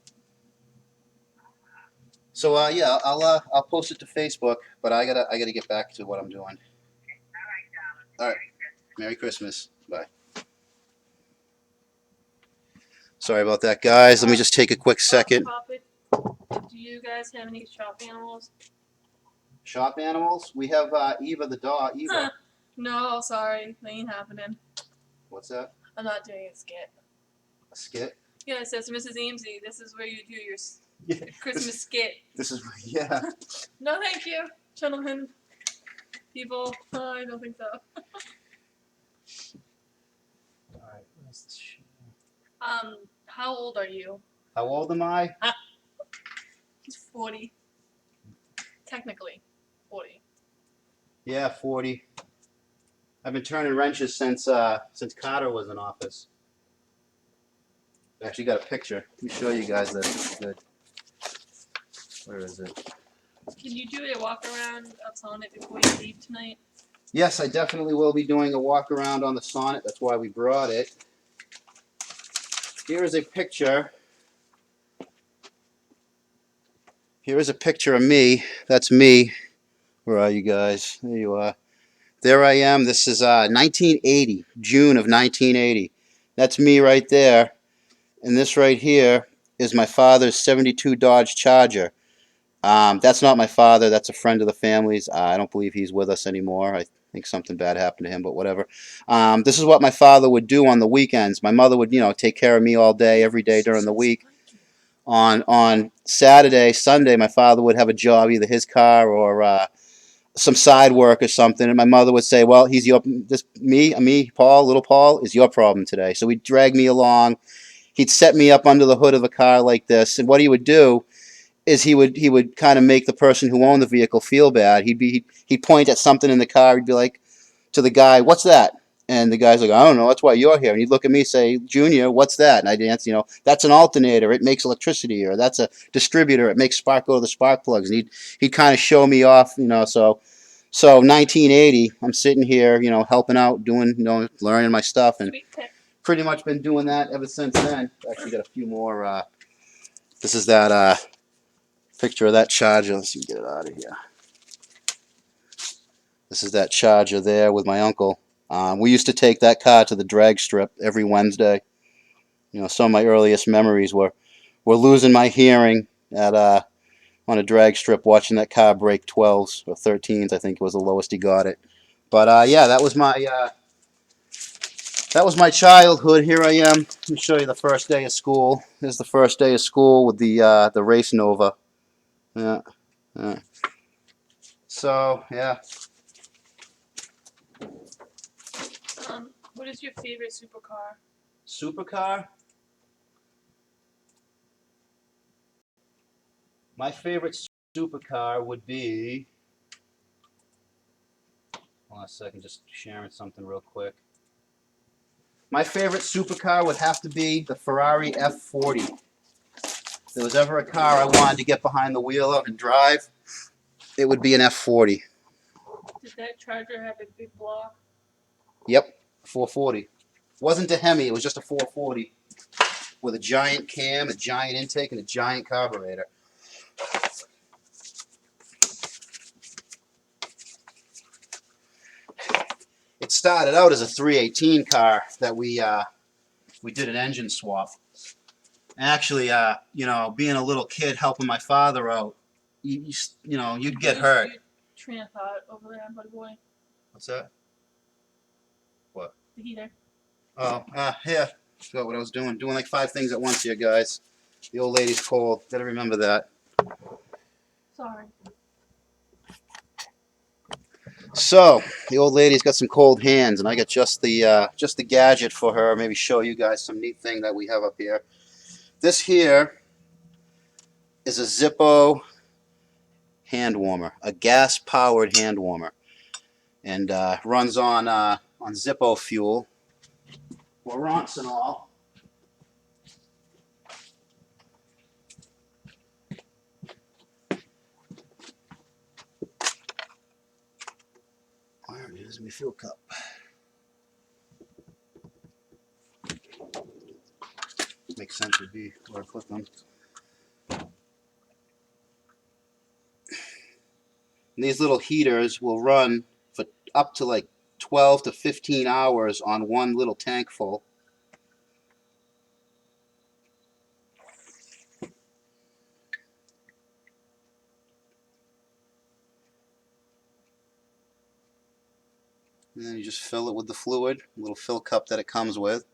So yeah, I'll post it to Facebook, but I gotta get back to what I'm doing. All right. Merry Christmas. Bye. Sorry about that, guys. Let me just take a quick second. topic. Do you guys have any shop animals? Shop animals? We have Eva the dog. Eva. No, sorry. That ain't happening. What's that? I'm not doing a skit. A skit? Yeah, it says, Mrs. Amesie, this is where you do your Yeah. Christmas skit. This is yeah. No, thank you, gentlemen. People, I don't think so. All right. Where's this shit? How old are you? How old am I? He's 40. Technically, 40. Yeah, 40. I've been turning wrenches since Carter was in office. I actually got a picture. Let me show you guys this. Good. Where is it? Can you do a walk around of Sonnet before you leave tonight? Yes, I definitely will be doing a walk around on the Sonnet. That's why we brought it. Here is a picture. Here is a picture of me. That's me. Where are you guys? There you are. There I am. This is 1980, June of 1980. That's me right there. And this right here is my father's 72 Dodge Charger. That's not my father. That's a friend of the family's. I don't believe he's with us anymore. I think something bad happened to him, but whatever. This is what my father would do on the weekends. My mother would, take care of me all day, every day during the week. On Saturday, Sunday, my father would have a job, either his car or some side work or something, and my mother would say, "Well, me, Paul, little Paul, is your problem today." So he'd drag me along. He'd set me up under the hood of a car like this, and what he would do is he would kind of make the person who owned the vehicle feel bad. He'd point at something in the car. He'd be like to the guy, "What's that?" And the guy's like, "I don't know. That's why you're here." And he'd look at me, say, "Junior, what's that?" And I'd answer, "That's an alternator. It makes electricity." Or, "That's a distributor. It makes spark go to the spark plugs." And he'd kind of show me off, So 1980, I'm sitting here, helping out, doing, learning my stuff, and Sweet pick. pretty much been doing that ever since then. Actually got a few more. This is that picture of that Charger. Let's see if we get it out of here. This is that Charger there with my uncle. We used to take that car to the drag strip every Wednesday. You know, some of my earliest memories were losing my hearing at on a drag strip watching that car break 12s or 13s. I think it was the lowest he got it. But yeah, that was my childhood. Here I am. Let me show you the first day of school. This is the first day of school with the Race Nova. Yeah. Yeah. So yeah. What is your favorite supercar? Supercar. My favorite supercar would be. Hold on a second, just sharing something real quick. My favorite supercar would have to be the Ferrari F40. If there was ever a car I wanted to get behind the wheel of and drive, it would be an F40. Did that Charger have a big block? Yep, 440. Wasn't a Hemi, it was just a 440 with a giant cam, a giant intake, and a giant carburetor. It started out as a 318 car that we did an engine swap. Actually, you know, being a little kid helping my father out, you'd get hurt. Your train of thought over there, buddy boy. What's that? What? The heater. Oh, yeah. Forgot what I was doing. Doing like 5 things at once here, guys. The old lady's cold. Gotta remember that. Sorry. So, the old lady's got some cold hands, and I got just the gadget for her. Maybe show you guys some neat thing that we have up here. This here is a Zippo hand warmer, a gas-powered hand warmer, and runs on Zippo fuel, or Roncinol. Where is my fuel cup? Makes sense would be where I put them. And these little heaters will run for up to like 12 to 15 hours on one little tank full. And then you just fill it with the fluid, a little fill cup that it comes with.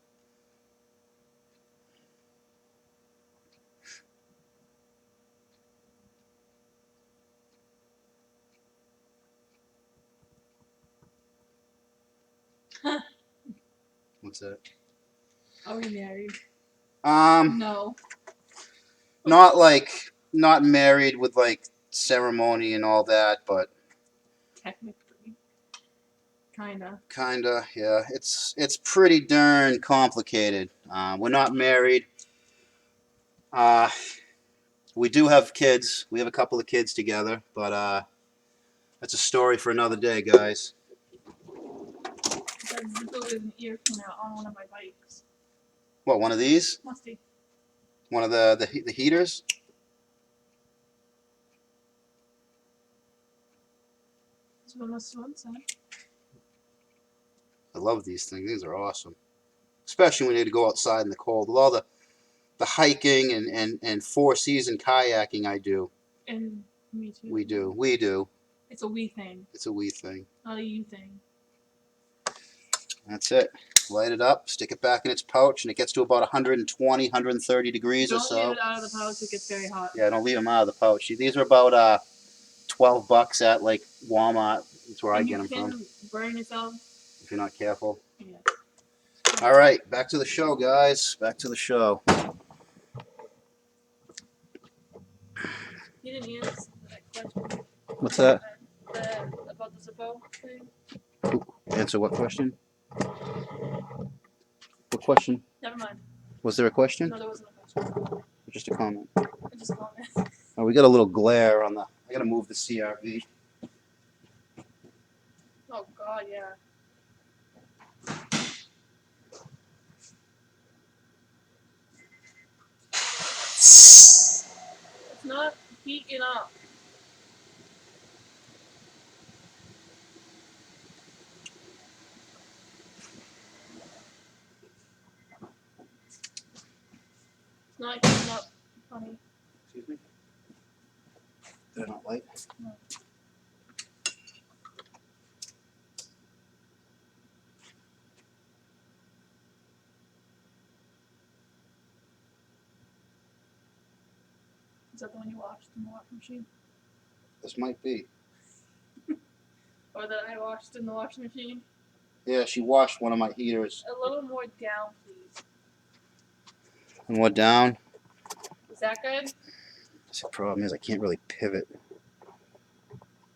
What's that? Are we married? Um, No. not married with like ceremony and all that, but Technically. Kinda. yeah. It's pretty darn complicated. We're not married. Uh, we do have kids. We have a couple of kids together, but that's a story for another day, guys. That Zippo is an ear cleaner on one of my bikes. What, one of these? Must be. One of the heaters? This one must have said. I love these things. These are awesome. Especially when you need to go outside in the cold. With all the hiking and 4-season kayaking I do. And me too. We do. It's a we thing. It's a we thing. Not a you thing. That's it. Light it up, stick it back in its pouch, and it gets to about 120, 130 degrees or so. Don't leave it out of the pouch, it gets very hot. Yeah, don't leave them out of the pouch. These are about $12 at like Walmart. That's where I get them from. You can burn yourself. If you're not careful. Yeah. All right, back to the show, guys. Back to the show. You didn't answer that question. What's that? About the Zippo thing. Answer what question? What question? Never mind. Was there a question? No, there wasn't a question. Or just a comment? I just commented. Oh, we got a little glare on the. I gotta move the CRV. Oh God, yeah. It's not heating up. It's not heating up, honey. Excuse me? They're not light? No. Is that the one you washed in the washing machine? This might be. Or that I washed in the washing machine? Yeah, she washed one of my heaters. A little more down, please. More down. Is that good? The problem is I can't really pivot.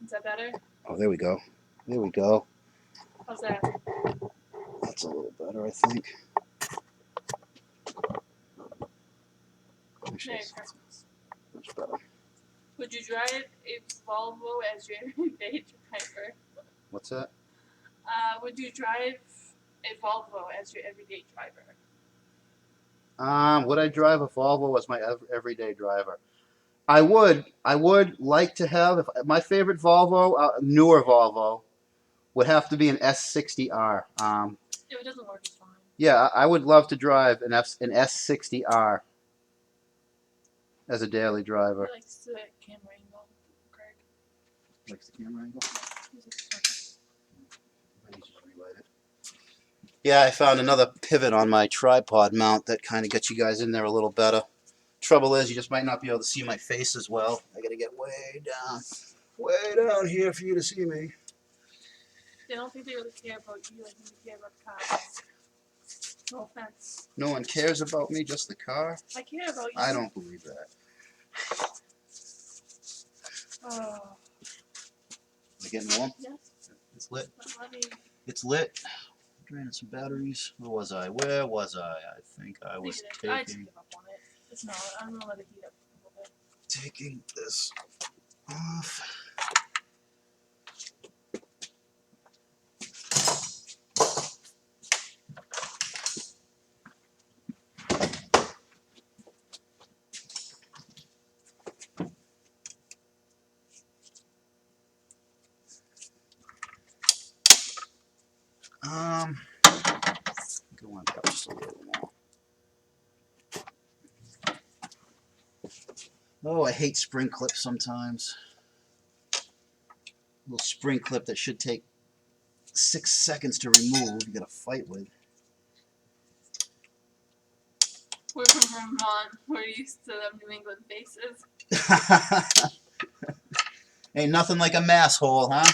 Is that better? Oh, there we go. There we go. How's that? That's a little better, I think. Actually, Merry it's Christmas. much better. Would you drive a Volvo as your everyday driver? What's that? Would you drive a Volvo as your everyday driver? Would I drive a Volvo as my everyday driver? I would. I would like to have. If my favorite Volvo, newer Volvo, would have to be an S60R. If it doesn't work, it's fine. Yeah, I would love to drive an S60R as a daily driver. He likes the camera angle, Craig. Likes the camera angle. He's a sucker. I need to relight it. Yeah, I found another pivot on my tripod mount that kind of gets you guys in there a little better. Trouble is, you just might not be able to see my face as well. I gotta get way down here for you to see me. They don't think they really care about you like they care about the car. No offense. No one cares about me, just the car? I care about you. I don't believe that. Oh. Is it getting warm? Yes. It's lit. Honey. It's lit. Draining some batteries. Where was I? Where was I? I think I was I just taking give up on it. It's not. I'm gonna let it heat up a little bit. taking this off. Go on up just a little more. Oh, I hate spring clips sometimes. Little spring clip that should take 6 seconds to remove, you gotta fight with. We're from Vermont. We're used to them New England faces. Ain't nothing like a mass hole, huh?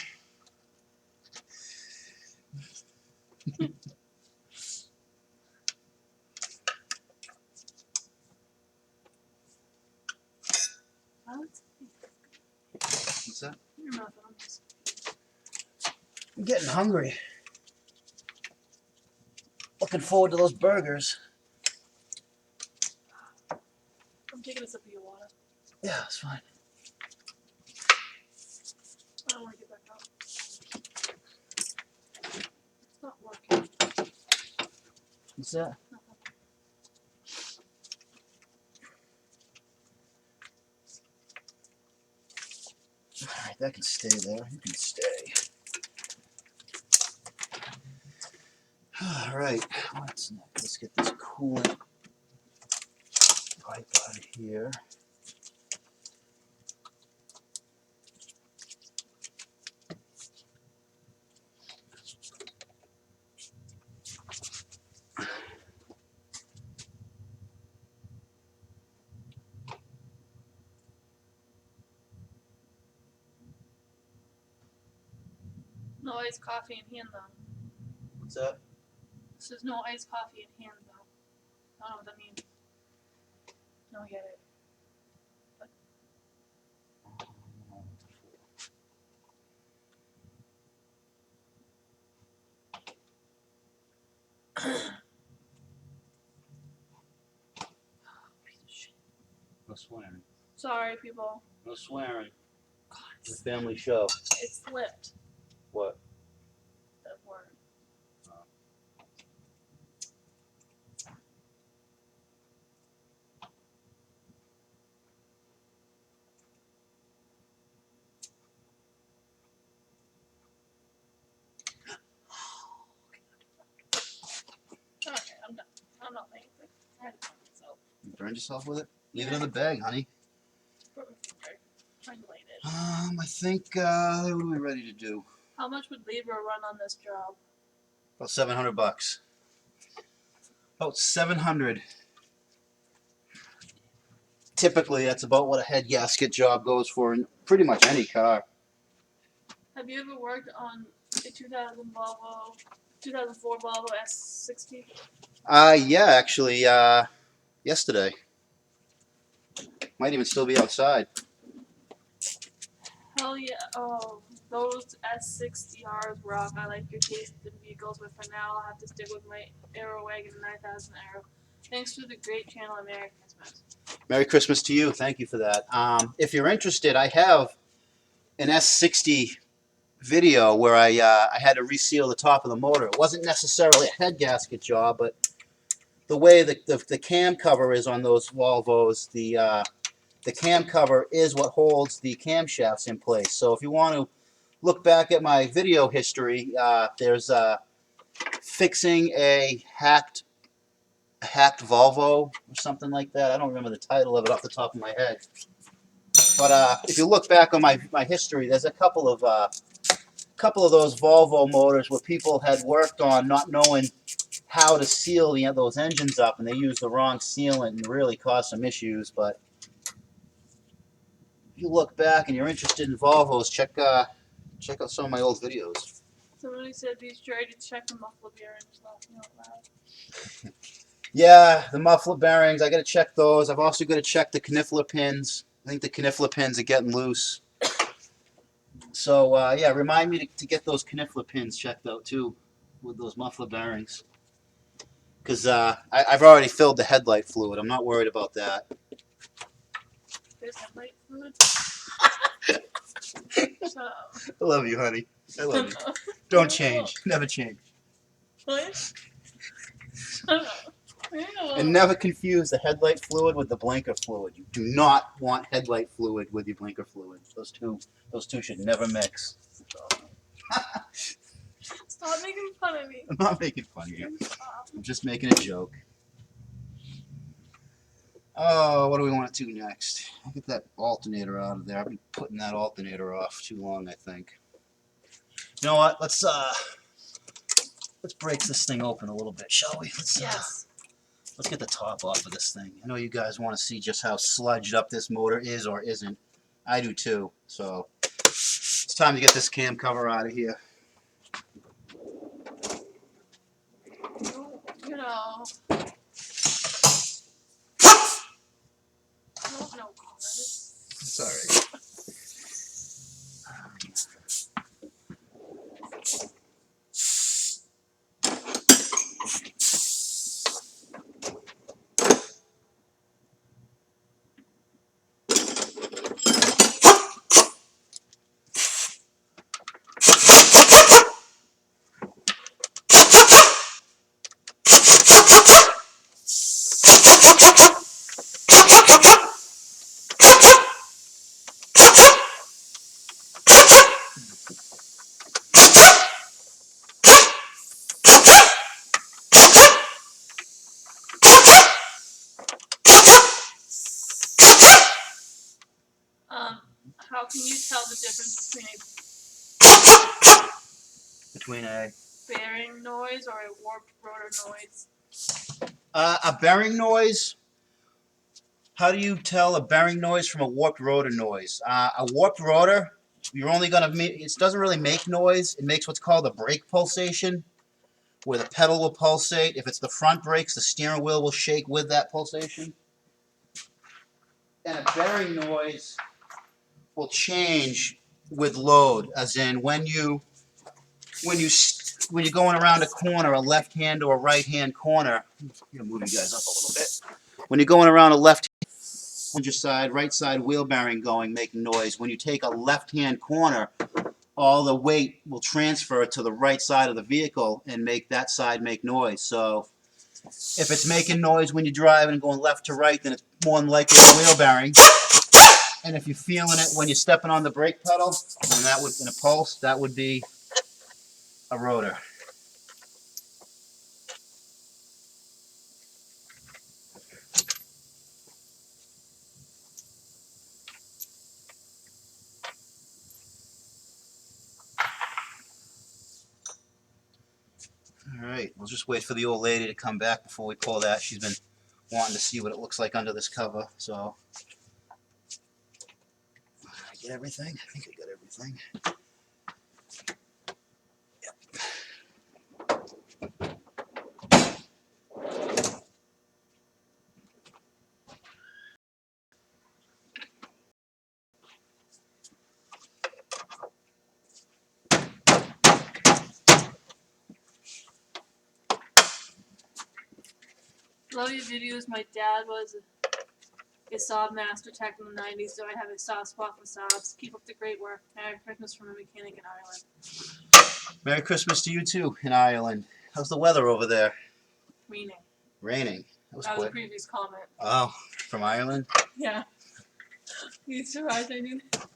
What's that? Your mouth on this. I'm getting hungry. Looking forward to those burgers. I'm taking a sip of your water. Yeah, it's fine. I don't want to get back up. It's not working. What's that? Nothing. Alright, that can stay there. You can stay. Alright, what's next? Let's get this coolant pipe out of here. No iced coffee in hand, though. What's that? This is no iced coffee in hand, though. I don't know what that means. No, I get it. Piece of shit. No swearing. Sorry, people. No swearing. God, It's a family show. it slipped. What? That word. I had to burn myself. You burned yourself with it? Leave it in the bag, honey. Burn my finger. Trying to light it. I think, what are we ready to do? How much would labor run on this job? About $700. About 700. Typically, that's about what a head gasket job goes for in pretty much any car. Have you ever worked on a 2004 Volvo S60? Yeah, actually, yesterday. Might even still be outside. Hell yeah. Oh, those S60Rs rock. I like your taste in vehicles, but for now I'll have to stick with my RallyWagon 9000 Aero. Thanks for the great channel, Merry Christmas. Merry Christmas to you. Thank you for that. If you're interested, I have an S60 video where I had to reseal the top of the motor. It wasn't necessarily a head gasket job, but the way the cam cover is on those Volvos, the cam cover is what holds the camshafts in place. So if you want to look back at my video history, there's fixing a hacked Volvo or something like that. I don't remember the title of it off the top of my head. But if you look back on my history, there's a couple of those Volvo motors where people had worked on not knowing how to seal those engines up, and they used the wrong sealant and really caused some issues. But if you look back and you're interested in Volvos, check out some of my old videos. Somebody said be sure to check the muffler bearings, laughing out loud. Yeah, the muffler bearings, I got to check those. I've also got to check the caniffler pins. I think the caniffler pins are getting loose. So, yeah, remind me to get those caniffler pins checked out, too, with those muffler bearings. Because I've already filled the headlight fluid. I'm not worried about that. There's headlight fluid. Shut up. I love you, honey. I love you. Don't change. Never change. What? Shut up. And never confuse the headlight fluid with the blinker fluid. You do not want headlight fluid with your blinker fluid. Those two should never mix. Stop making fun of me. I'm not making fun of you. Stop. I'm just making a joke. Oh, what do we want to do next? I'll get that alternator out of there. I've been putting that alternator off too long, I think. You know what? Let's break this thing open a little bit, shall we? Yes. Let's get the top off of this thing. I know you guys want to see just how sludged up this motor is or isn't. I do too. So it's time to get this cam cover out of here. You know. I don't know colors. It's all right. How can you tell the difference Between a bearing noise or a warped rotor noise? a bearing noise. How do you tell a bearing noise from a warped rotor noise? A warped rotor, you're only gonna it doesn't really make noise. It makes what's called a brake pulsation, where the pedal will pulsate. If it's the front brakes, the steering wheel will shake with that pulsation. And a bearing noise will change with load, as in when you're going around a corner, a left hand or a right hand corner. I'm gonna move you guys up a little bit. When you're going around a left passenger side, right side wheel bearing going, making noise. When you take a left hand corner, all the weight will transfer to the right side of the vehicle and make that side make noise. So if it's making noise when you're driving and going left to right, then it's more than likely a wheel bearing. And if you're feeling it when you're stepping on the brake pedal, then that would, in a pulse, that would be a rotor. We'll just wait for the old lady to come back before we pull that. She's been wanting to see what it looks like under this cover. So, did I get everything? I think I got everything. Love your videos. My dad was a Saab master tech in the 90s, so I have a soft spot for Saabs. Keep up the great work. Merry Christmas from a mechanic in Ireland. Merry Christmas to you too in Ireland. How's the weather over there? Meaning. Raining. That was That was a quick. previous comment. Oh, from Ireland? Yeah. You surprised I knew that?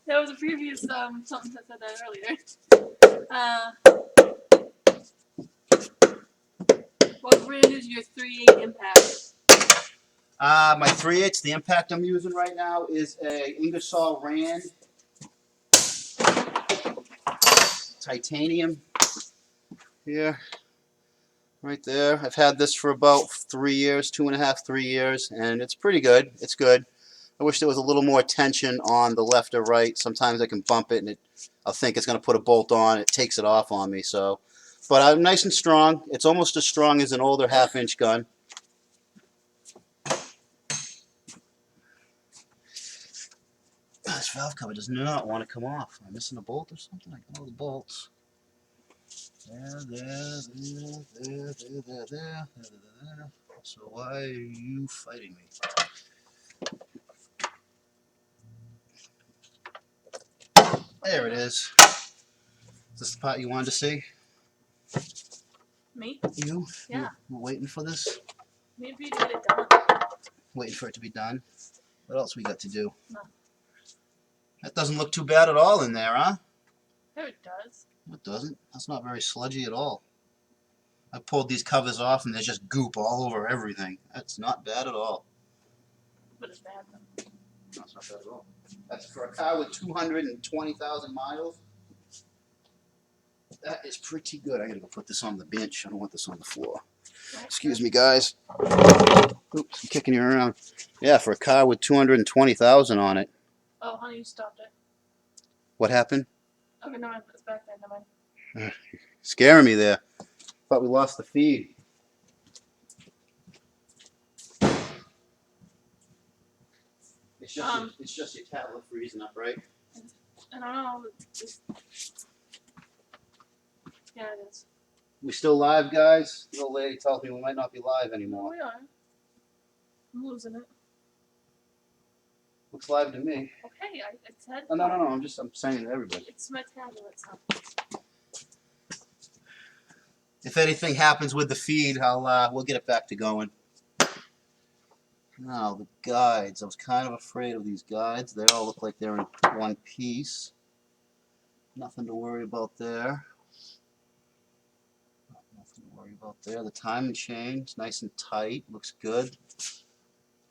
That was a previous something that said that earlier. What brand is your 3.8 Impact? My 3/8, the impact I'm using right now is a Ingersoll Rand titanium here, right there. I've had this for about 3 years, 2.5, 3 years, and it's pretty good. It's good. I wish there was a little more tension on the left or right. Sometimes I can bump it and I'll think it's going to put a bolt on. It takes it off on me. So, but I'm nice and strong. It's almost as strong as an older half-inch gun. This valve cover does not want to come off. Am I missing a bolt or something? I got all the bolts. There. So why are you fighting me? There it is. Is this the part you wanted to see? Me? You? Yeah. You waiting for this? Maybe you get it done. Waiting for it to be done? What else we got to do? No. That doesn't look too bad at all in there, huh? No, it does. It doesn't. That's not very sludgy at all. I pulled these covers off and there's just goop all over everything. That's not bad at all. But it's bad though. No, it's not bad at all. That's for a car with 220,000 miles. That is pretty good. I gotta go put this on the bench. I don't want this on the floor. Excuse me, guys. Oops, I'm kicking you around. Yeah, for a car with 220,000 on it. Oh, honey, you stopped it. What happened? Okay, no, it's back there. Never mind. Scaring me there. Thought we lost the feed. It's just your tablet freezing up, right? I don't know. Yeah, it is. We still live, guys? The old lady tells me we might not be live No, anymore. we are. I'm losing it. Looks live to me. Okay, I said. Oh, no. I'm saying to everybody. It's my tablet, so. If anything happens with the feed, we'll get it back to going. Now the guides. I was kind of afraid of these guides. They all look like they're in one piece. Nothing to worry about there. Nothing to worry about there. The timing chain is nice and tight. Looks good.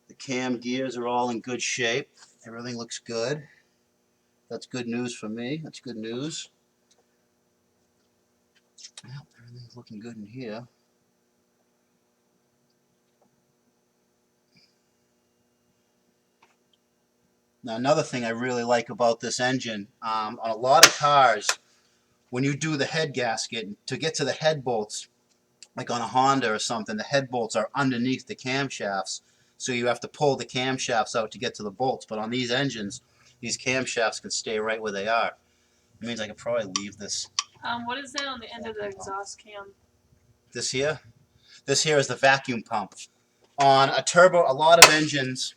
The cam gears are all in good shape. Everything looks good. That's good news for me. That's good news. Well, everything's looking good in here. Now, another thing I really like about this engine, on a lot of cars, when you do the head gasket, to get to the head bolts, like on a Honda or something, the head bolts are underneath the camshafts, so you have to pull the camshafts out to get to the bolts. But on these engines, these camshafts can stay right where they are. It means I could probably leave this. What is that on the end of the exhaust cam? This here? This here is the vacuum pump. On a turbo, a lot of engines,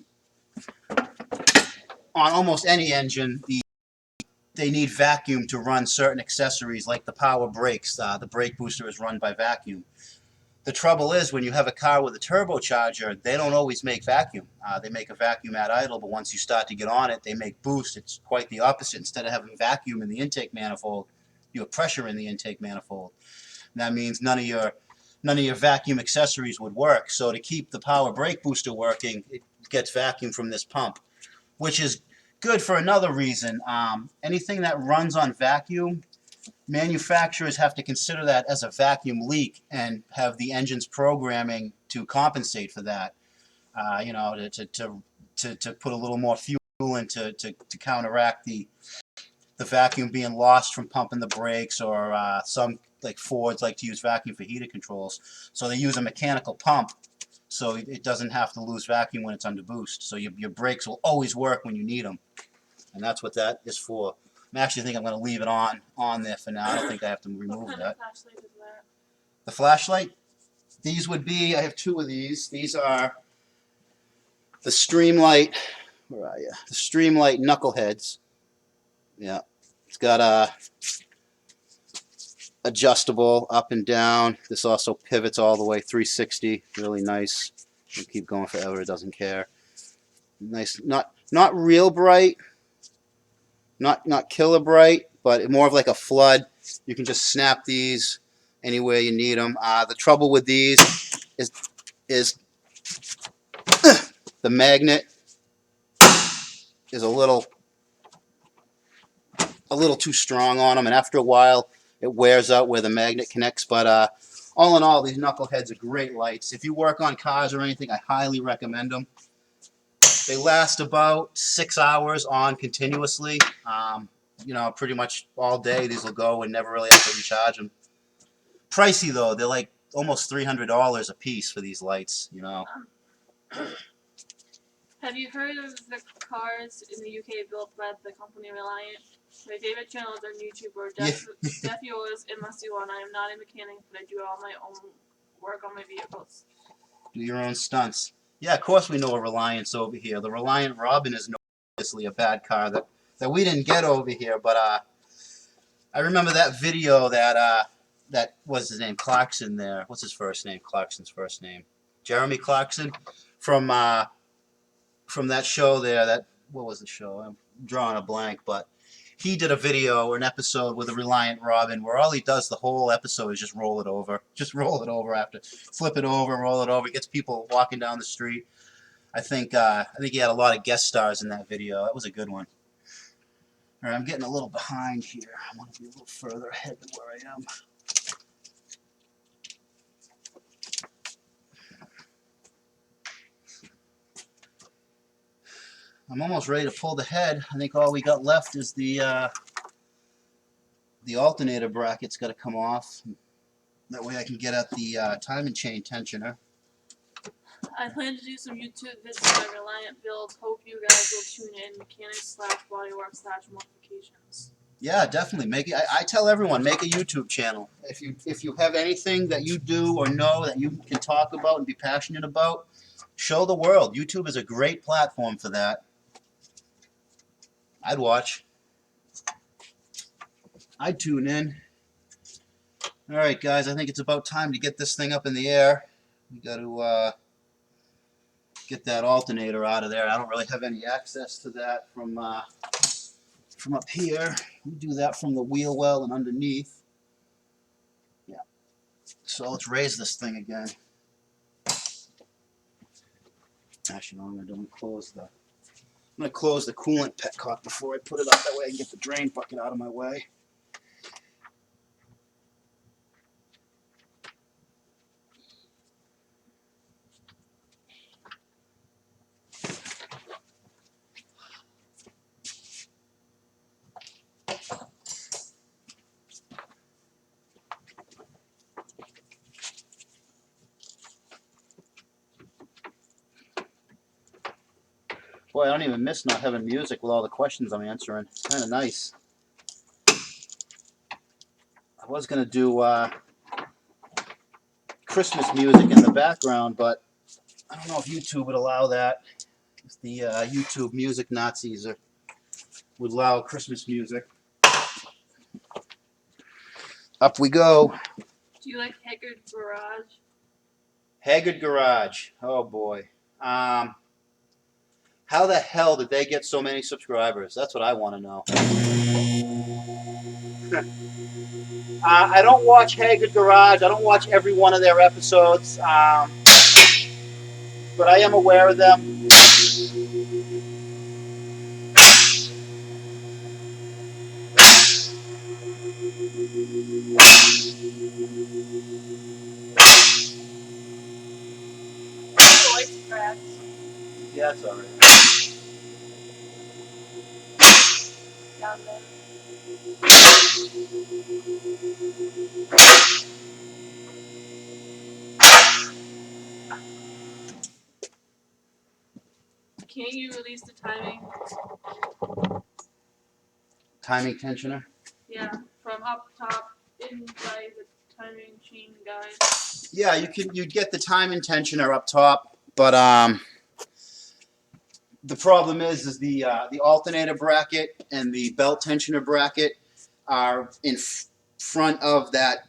on almost any engine, they need vacuum to run certain accessories like the power brakes. The brake booster is run by vacuum. The trouble is when you have a car with a turbocharger, they don't always make vacuum. They make a vacuum at idle, but once you start to get on it, they make boost. It's quite the opposite. Instead of having vacuum in the intake manifold, you have pressure in the intake manifold. And that means none of your vacuum accessories would work. So to keep the power brake booster working, it gets vacuum from this pump, which is good for another reason. Anything that runs on vacuum, manufacturers have to consider that as a vacuum leak and have the engine's programming to compensate for that. You know, to put a little more fuel in to counteract the vacuum being lost from pumping the brakes, or some like Fords like to use vacuum for heater controls. So they use a mechanical pump so it doesn't have to lose vacuum when it's under boost. So your brakes will always work when you need them. And that's what that is for. I actually think I'm going to leave it on there for now. I don't think I have to remove What kind that. of flashlight is that? The flashlight, these would be, I have two of these. These are the Streamlight, where are you? The Streamlight Knuckleheads. Yeah. It's got a adjustable up and down. This also pivots all the way 360. Really nice. It'll keep going forever. It doesn't care. Nice. Not real bright. Not killer bright, but more of like a flood. You can just snap these anywhere you need them. The trouble with these is the magnet is a little too strong on them, and after a while it wears out where the magnet connects. But all in all, these Knuckleheads are great lights. If you work on cars or anything, I highly recommend them. They last about 6 hours on continuously. You know, pretty much all day these will go and never really have to recharge them. Pricey though, they're like almost $300 a piece for these lights, you know. Have you heard of the cars in the UK built by the company Reliant? My favorite channel is on YouTube where Deaf Yours and Musty One. I am not a mechanic, but I do all my own work on my vehicles. Do your own stunts. Yeah, of course we know a Reliance over here. The Reliant Robin is notoriously a bad car that we didn't get over here, but I remember that video that was his name, Clarkson there. What's his first name? Clarkson's first name. Jeremy Clarkson from that show there. What was the show? I'm drawing a blank, but he did a video or an episode with a Reliant Robin where all he does the whole episode is just roll it over. Just roll it over after. Flip it over, roll it over. He gets people walking down the street. I think he had a lot of guest stars in that video. That was a good one. All right, I'm getting a little behind here. I want to be a little further ahead than where I am. I'm almost ready to pull the head. I think all we got left is the alternator bracket's got to come off. That way I can get at the timing chain tensioner. I plan to do some YouTube videos on Reliant builds. Hope you guys will tune in. Mechanics/bodywork/modifications. Yeah, definitely. Make it. I tell everyone, make a YouTube channel. If you have anything that you do or know that you can talk about and be passionate about, show the world. YouTube is a great platform for that. I'd watch. I'd tune in. All right, guys, I think it's about time to get this thing up in the air. We got to get that alternator out of there. I don't really have any access to that from up here. We do that from the wheel well and underneath. Yeah. So let's raise this thing again. Actually, no, I'm going to close the. I'm going to close the coolant petcock before I put it up. That way I can get the drain bucket out of my way. Boy, I don't even miss not having music with all the questions I'm answering. It's kind of nice. I was going to do Christmas music in the background, but I don't know if YouTube would allow that. If the YouTube music Nazis would allow Christmas music. Up we go. Do you like Haggard Garage? Haggard Garage. Oh boy. How the hell did they get so many subscribers? That's what I want to know. I don't watch Haggard Garage. I don't watch every one of their episodes, but I am aware of them. cracks. Yeah, it's alright. Down there. Can't you release the timing? Timing tensioner? Yeah, from up top inside the timing chain guide. Yeah, you'd get the timing tensioner up top, but the problem is the alternator bracket and the belt tensioner bracket are in front of that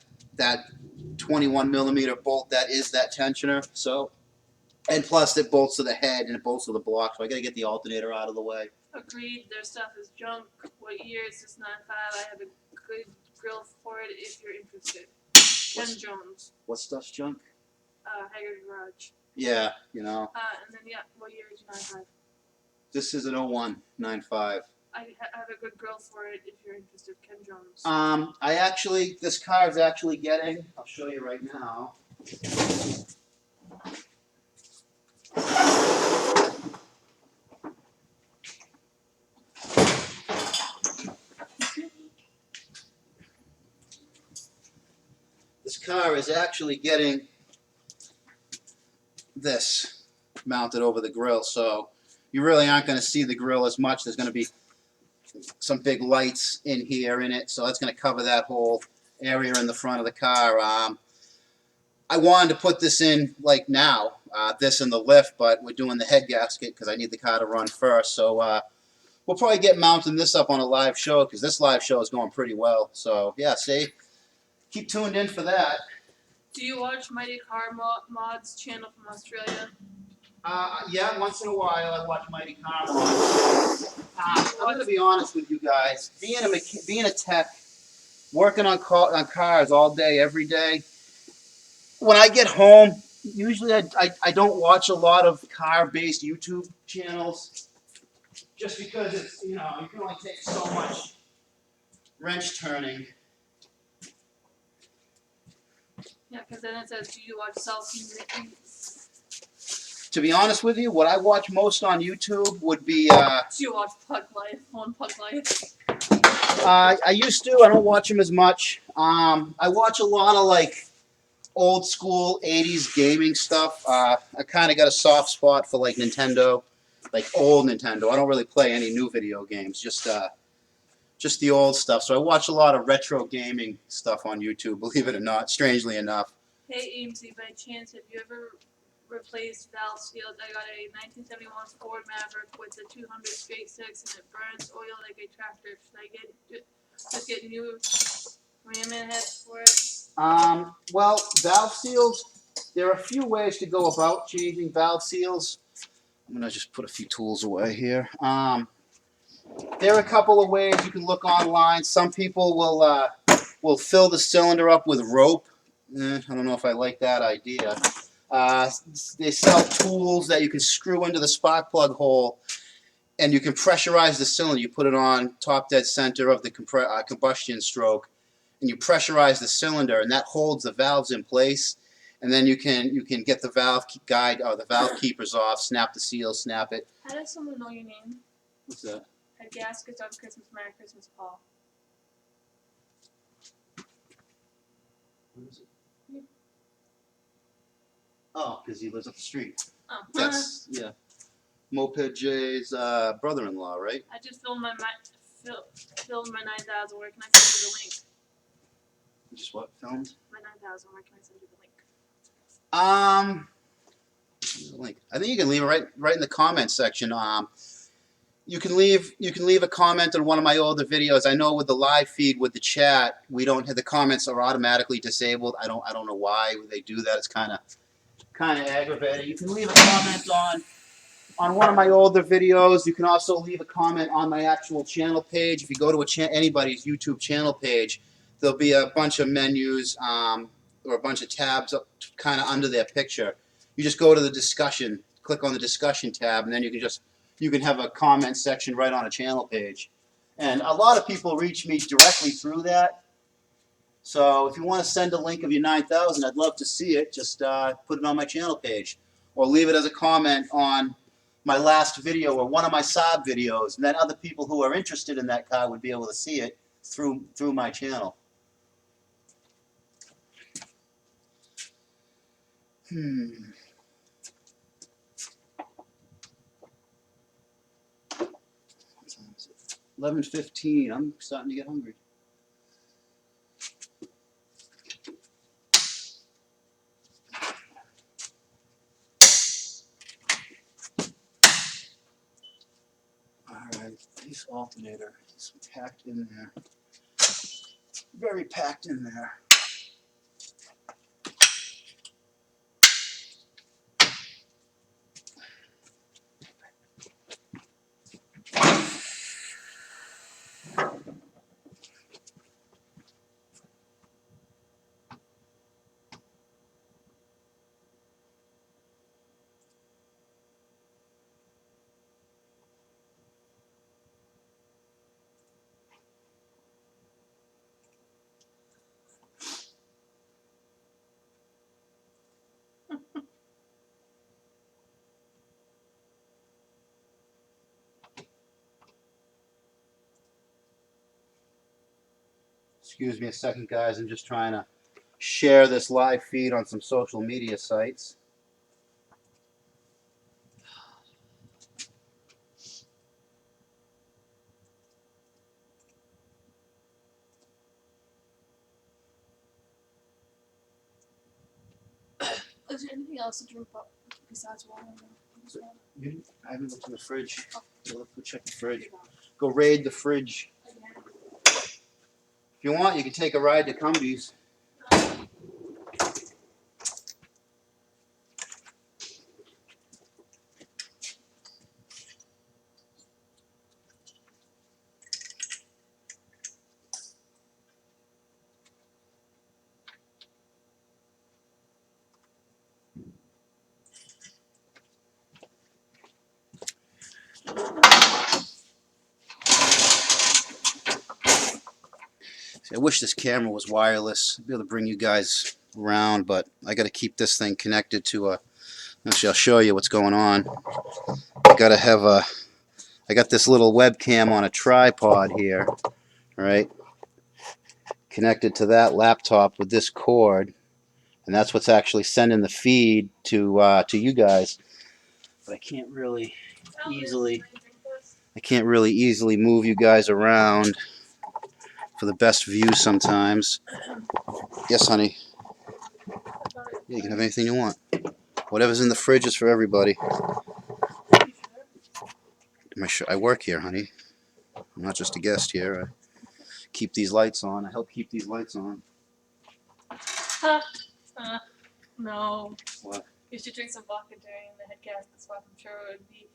21 millimeter bolt that is that tensioner. So, and plus it bolts to the head and it bolts to the block. So I got to get the alternator out of the way. Agreed, their stuff is junk. What year is this 9.5? I have a good grill for it if you're interested. Ken Jones, What stuff's junk? Haggard Garage. Yeah, you know. And then yeah, what year is your 9.5? This is an 0195. I have a good grill for it if you're interested. Ken Jones. This car is actually getting, I'll show you right now. This car is actually getting this mounted over the grill, so you really aren't going to see the grill as much. There's going to be some big lights in here in it, so that's going to cover that whole area in the front of the car. I wanted to put this in like now, this in the lift, but we're doing the head gasket because I need the car to run first. So we'll probably get mounting this up on a live show because this live show is going pretty well. So yeah, see, keep tuned in for that. Do you watch Mighty Car Mod's channel from Australia? Yeah, once in a while I watch Mighty Car Mod's. I'm going to be honest with you guys. Being a tech, working on cars all day, every day, when I get home, usually I don't watch a lot of car-based YouTube channels just because it's, you know, you can only take so much wrench turning. Yeah, because then it says, do you watch selfie reviews? To be honest with you, what I watch most on YouTube would be. Do you watch Pug Life on Pug Life? I used to. I don't watch them as much. I watch a lot of like old school 80s gaming stuff. I kind of got a soft spot for like Nintendo, like old Nintendo. I don't really play any new video games, just the old stuff. So I watch a lot of retro gaming stuff on YouTube, believe it or not, strangely enough. Hey Amesie, by chance, have you ever replaced valve seals? I got a 1971 Ford Maverick with a 200 straight six and it burns oil like a tractor. Should I just get new ramming heads for it? Well, valve seals, there are a few ways to go about changing valve seals. I'm going to just put a few tools away here. There are a couple of ways you can look online. Some people will fill the cylinder up with rope. I don't know if I like that idea. They sell tools that you can screw into the spark plug hole, and you can pressurize the cylinder. You put it on top dead center of the combustion stroke, and you pressurize the cylinder, and that holds the valves in place. And then you can get the valve guide or the valve keepers off, snap the seal, snap it. How does someone know your name? What's that? Headgaskets on Christmas, Merry Christmas, Paul. What is it? Oh, because he lives up the street. Oh. That's, yeah. Moped J's brother-in-law, right? I just filmed my 9,000. Where can I send you the link? You just what? Filmed? My 9,000. Where can I send you the link? Link. I think you can leave it right in the comments section. You can leave a comment on one of my older videos. I know with the live feed with the chat, we don't have the comments are automatically disabled. I don't know why they do that. It's kind of aggravating. You can leave a comment on one of my older videos. You can also leave a comment on my actual channel page. If you go to anybody's YouTube channel page, there'll be a bunch of menus or a bunch of tabs up kind of under their picture. You just go to the discussion, click on the discussion tab, and then you can have a comment section right on a channel page. And a lot of people reach me directly through that. So if you want to send a link of your 9,000, I'd love to see it. Just put it on my channel page. or leave it as a comment on my last video or one of my Saab videos, and then other people who are interested in that car would be able to see it through my channel. What time is it? 11:15. I'm starting to get hungry. Alright, this alternator is packed in there. Very packed in there. Excuse me a second, guys. I'm just trying to share this live feed on some social media sites. Is there anything else to drink up besides water? I haven't looked in the fridge. Go check the fridge. Go raid the fridge. If you want, you can take a ride to Cumbies. See, I wish this camera was wireless. I'd be able to bring you guys around, but I got to keep this thing connected to a. Actually, I'll show you what's going on. I got to have a. I got this little webcam on a tripod here, right? Connected to that laptop with this cord, and that's what's actually sending the feed to you guys. But I can't really easily. I can't really easily move you guys around for the best view sometimes. Yes, honey. Yeah, you can have anything you want. Whatever's in the fridge is for everybody. I work here, honey. I'm not just a guest here. I keep these lights on. I help keep these lights on. No. What? You should drink some vodka during the Headgasket swap. I'm sure it would be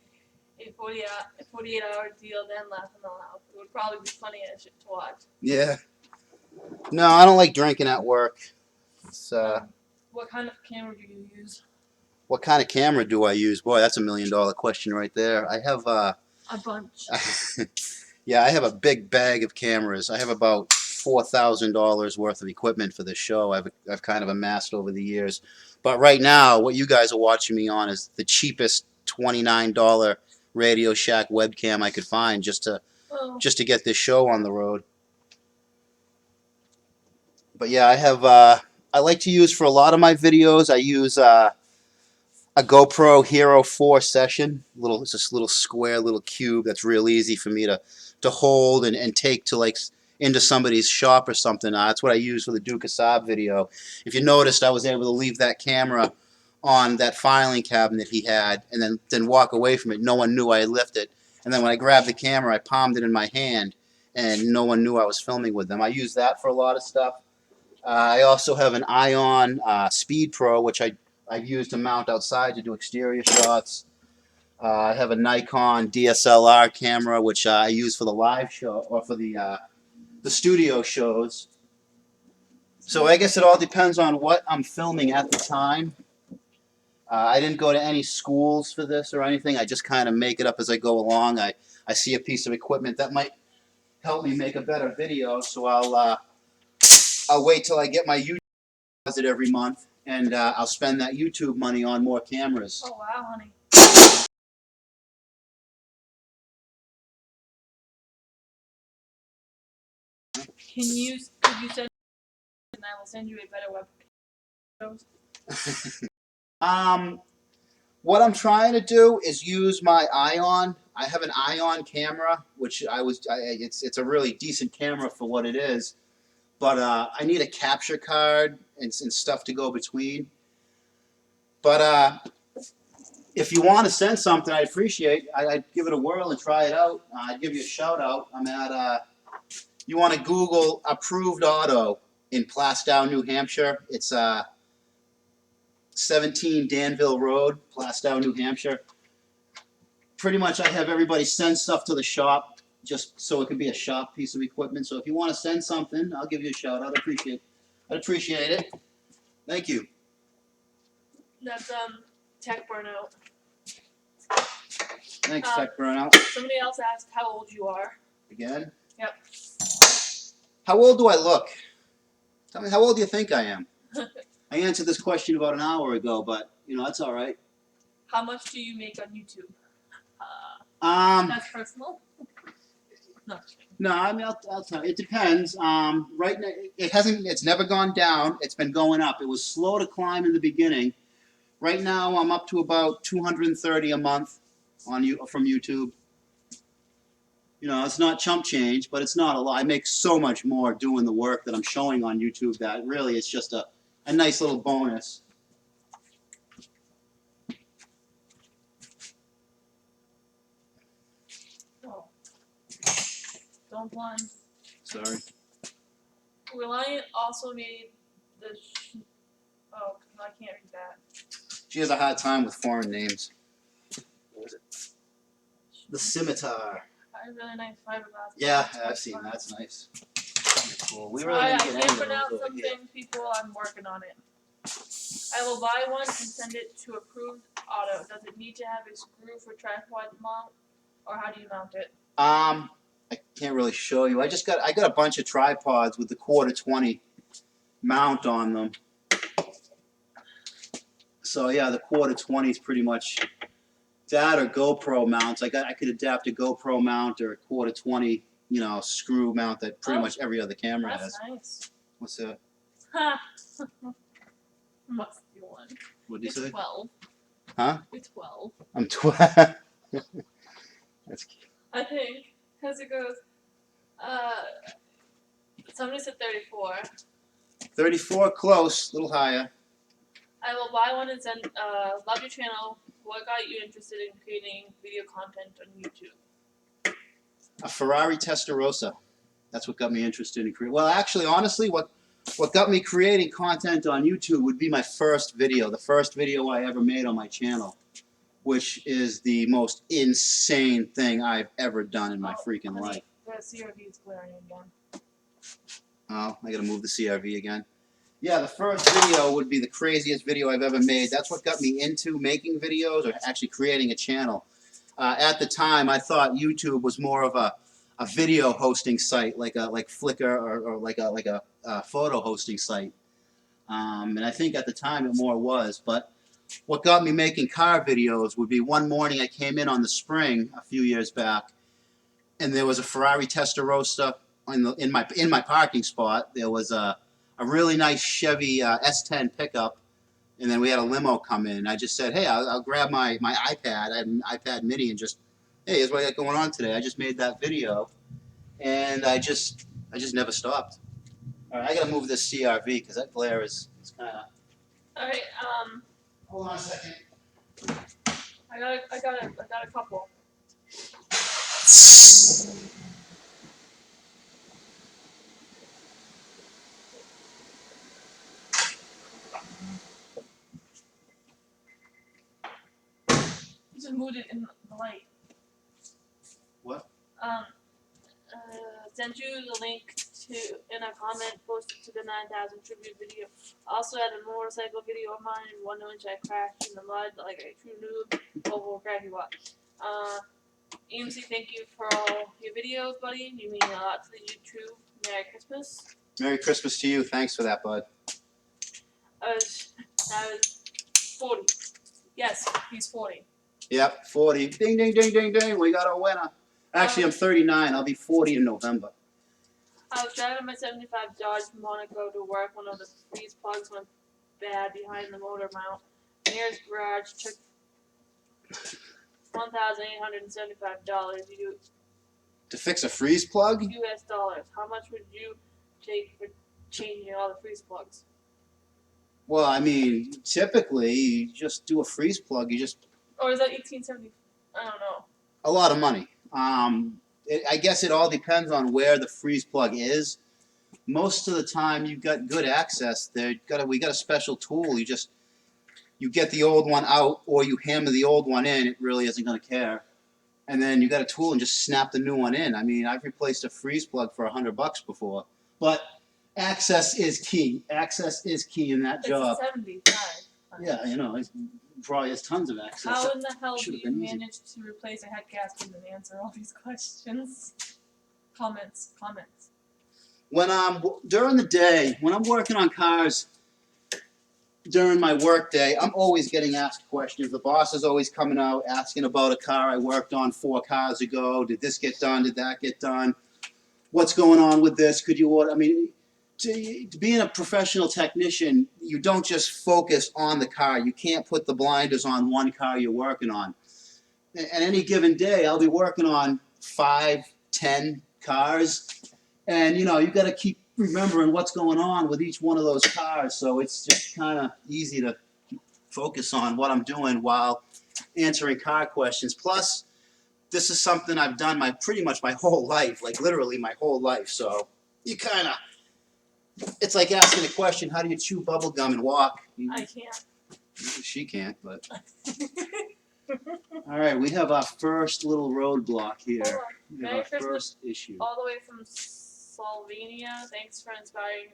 a 48-hour deal, then laugh and laugh. It would probably be funny as shit to watch. Yeah. No, I don't like drinking at work. It's, what kind of camera do you use? What kind of camera do I use? Boy, that's $1 million question right there. I have a bunch. Yeah, I have a big bag of cameras. I have about $4,000 worth of equipment for this show. I've kind of amassed over the years. But right now, what you guys are watching me on is the cheapest $29 Radio Shack webcam I could find just to get this show on the road. But yeah, I have. I like to use for a lot of my videos. I use a GoPro Hero 4 Session. It's this little square, little cube that's real easy for me to hold and take to like into somebody's shop or something. That's what I use for the Duke of Saab video. If you noticed, I was able to leave that camera on that filing cabinet he had, and then walk away from it. No one knew I had left it. And then when I grabbed the camera, I palmed it in my hand, and no one knew I was filming with them. I use that for a lot of stuff. I also have an Ion Speed Pro, which I use to mount outside to do exterior shots. I have a Nikon DSLR camera, which I use for the live show or for the studio shows. So I guess it all depends on what I'm filming at the time. I didn't go to any schools for this or anything. I just kind of make it up as I go along. I see a piece of equipment that might help me make a better video, so I'll wait till I get my YouTube deposit every month, and I'll spend that YouTube money on more cameras. Oh wow, honey. Could you send and I will send you a better web. What I'm trying to do is use my Ion. I have an Ion camera, which it's a really decent camera for what it is. But I need a capture card and stuff to go between. But if you want to send something, I'd appreciate. I'd give it a whirl and try it out. I'd give you a shout out. I'm at. You want to Google Approved Auto in Plastow, New Hampshire. It's 17 Danville Road, Plastow, New Hampshire. Pretty much, I have everybody send stuff to the shop just so it can be a shop piece of equipment. So if you want to send something, I'll give you a shout out. I'd appreciate it. Thank you. That's tech burnout. Thanks, Tech Burnout. Somebody else asked how old you are. Again? Yep. How old do I look? Tell me, how old do you think I am? I answered this question about an hour ago, but, that's all right. How much do you make on YouTube? That's personal. No. No, I mean, I'll tell you. It depends. Right now, it's never gone down. It's been going up. It was slow to climb in the beginning. Right now, I'm up to about 230 a month from YouTube. It's not chump change, but it's not a lot. I make so much more doing the work that I'm showing on YouTube that really it's just a nice little bonus. Oh. Don't blind. Sorry. Reliant also made the. Oh, no, I can't read that. She has a hard time with foreign names. What was it? The Scimitar. A really nice fiberglass. Yeah, I've seen that. That's nice. Cool. We really I didn't get can't any of pronounce those over some here. things, people. I'm working on it. I will buy one and send it to Approved Auto. Does it need to have a screw for tripod mount, or how do you mount it? I can't really show you. I got a bunch of tripods with the 1/4-20 mount on them. So yeah, the 1/4-20 is pretty much that or GoPro mounts. I could adapt a GoPro mount or a 1/4-20, screw mount that pretty much every other camera has. That's nice. What's that? Ha! Must be one. What did you say? 12. Huh? It's 12. I'm 12. That's cute. I think, because it goes, somebody said 34. 34, close, a little higher. I will buy one and send, love your channel. What got you interested in creating video content on YouTube? A Ferrari Testarossa. That's what got me interested in creating. Well, actually, honestly, what got me creating content on YouTube would be my first video, the first video I ever made on my channel, which is the most insane thing I've ever done in my freaking life. The CRV is glaring again. Oh, I gotta move the CRV again. Yeah, the first video would be the craziest video I've ever made. That's what got me into making videos or actually creating a channel. At the time, I thought YouTube was more of a video hosting site, like Flickr or like a photo hosting site. And I think at the time it more was. But what got me making car videos would be one morning I came in on the spring a few years back, and there was a Ferrari Testarossa in my parking spot. There was a really nice Chevy S10 pickup, and then we had a limo come in. I just said, hey, I'll grab my iPad. I had an iPad mini and just, hey, here's what I got going on today. I just made that video, and I just never stopped. All right, I gotta move this CRV because that glare is kind of. All right. Hold on a second. I got a couple. Just moved it in the light. What? Sent you the link to in a comment posted to the 9,000 tribute video. Also had a motorcycle video of mine in 1 inch I crashed in the mud like a true noob. Over crappy what? Amesie, thank you for all your videos, buddy. You mean a lot to the YouTube. Merry Christmas. Merry Christmas to you. Thanks for that, bud. That is 40. Yes, he's 40. Yep, 40. Ding, ding, ding, ding, ding. We got a winner. Actually, I'm 39. I'll be 40 in November. I was driving my 75 Dodge from Monaco to work. One of the freeze plugs went bad behind the motor mount. Nearest garage took $1,875. You To fix a freeze plug? U.S. dollars. How much would you take for changing all the freeze plugs? Well, I mean, typically, you just do a freeze plug. You just Or is that 1870? I don't know. a lot of money. I guess it all depends on where the freeze plug is. Most of the time, you've got good access. We got a special tool. You get the old one out, or you hammer the old one in. It really isn't going to care. And then you got a tool and just snap the new one in. I mean, I've replaced a freeze plug for $100 before. But access is key. Access is key in that job. It's 75. Yeah, you know, it probably has tons of access. How in the hell do Should've you been easy. manage to replace a head gasket and answer all these questions? Comments. When during the day, when I'm working on cars, during my work day, I'm always getting asked questions. The boss is always coming out asking about a car I worked on 4 cars ago. Did this get done? Did that get done? What's going on with this? Could you order? I mean, to being a professional technician, you don't just focus on the car. You can't put the blinders on one car you're working on. At any given day, I'll be working on 5, 10 cars. And, you know, you got to keep remembering what's going on with each one of those cars. So it's just kind of easy to focus on what I'm doing while answering car questions. Plus, this is something I've done pretty much my whole life, like literally my whole life. So you kind of, it's like asking a question, how do you chew bubble gum and walk? I can't. She can't, but. All right, we have our first little roadblock here. Hold on. We Merry have our Christmas. first issue. All the way from Slovenia. Thanks for inspiring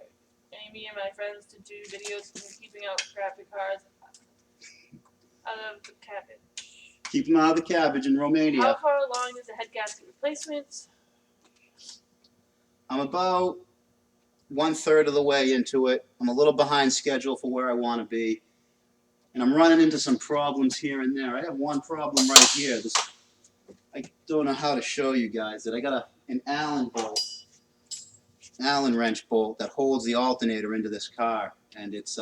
Amy and my friends to do videos and keeping out crappy cars out of the cabbage. Keep them out of the cabbage in How Romania. far along is the head gasket replacement? I'm about 1/3 of the way into it. I'm a little behind schedule for where I want to be. And I'm running into some problems here and there. I have one problem right here. I don't know how to show you guys it. I got an Allen wrench bolt that holds the alternator into this car. And it's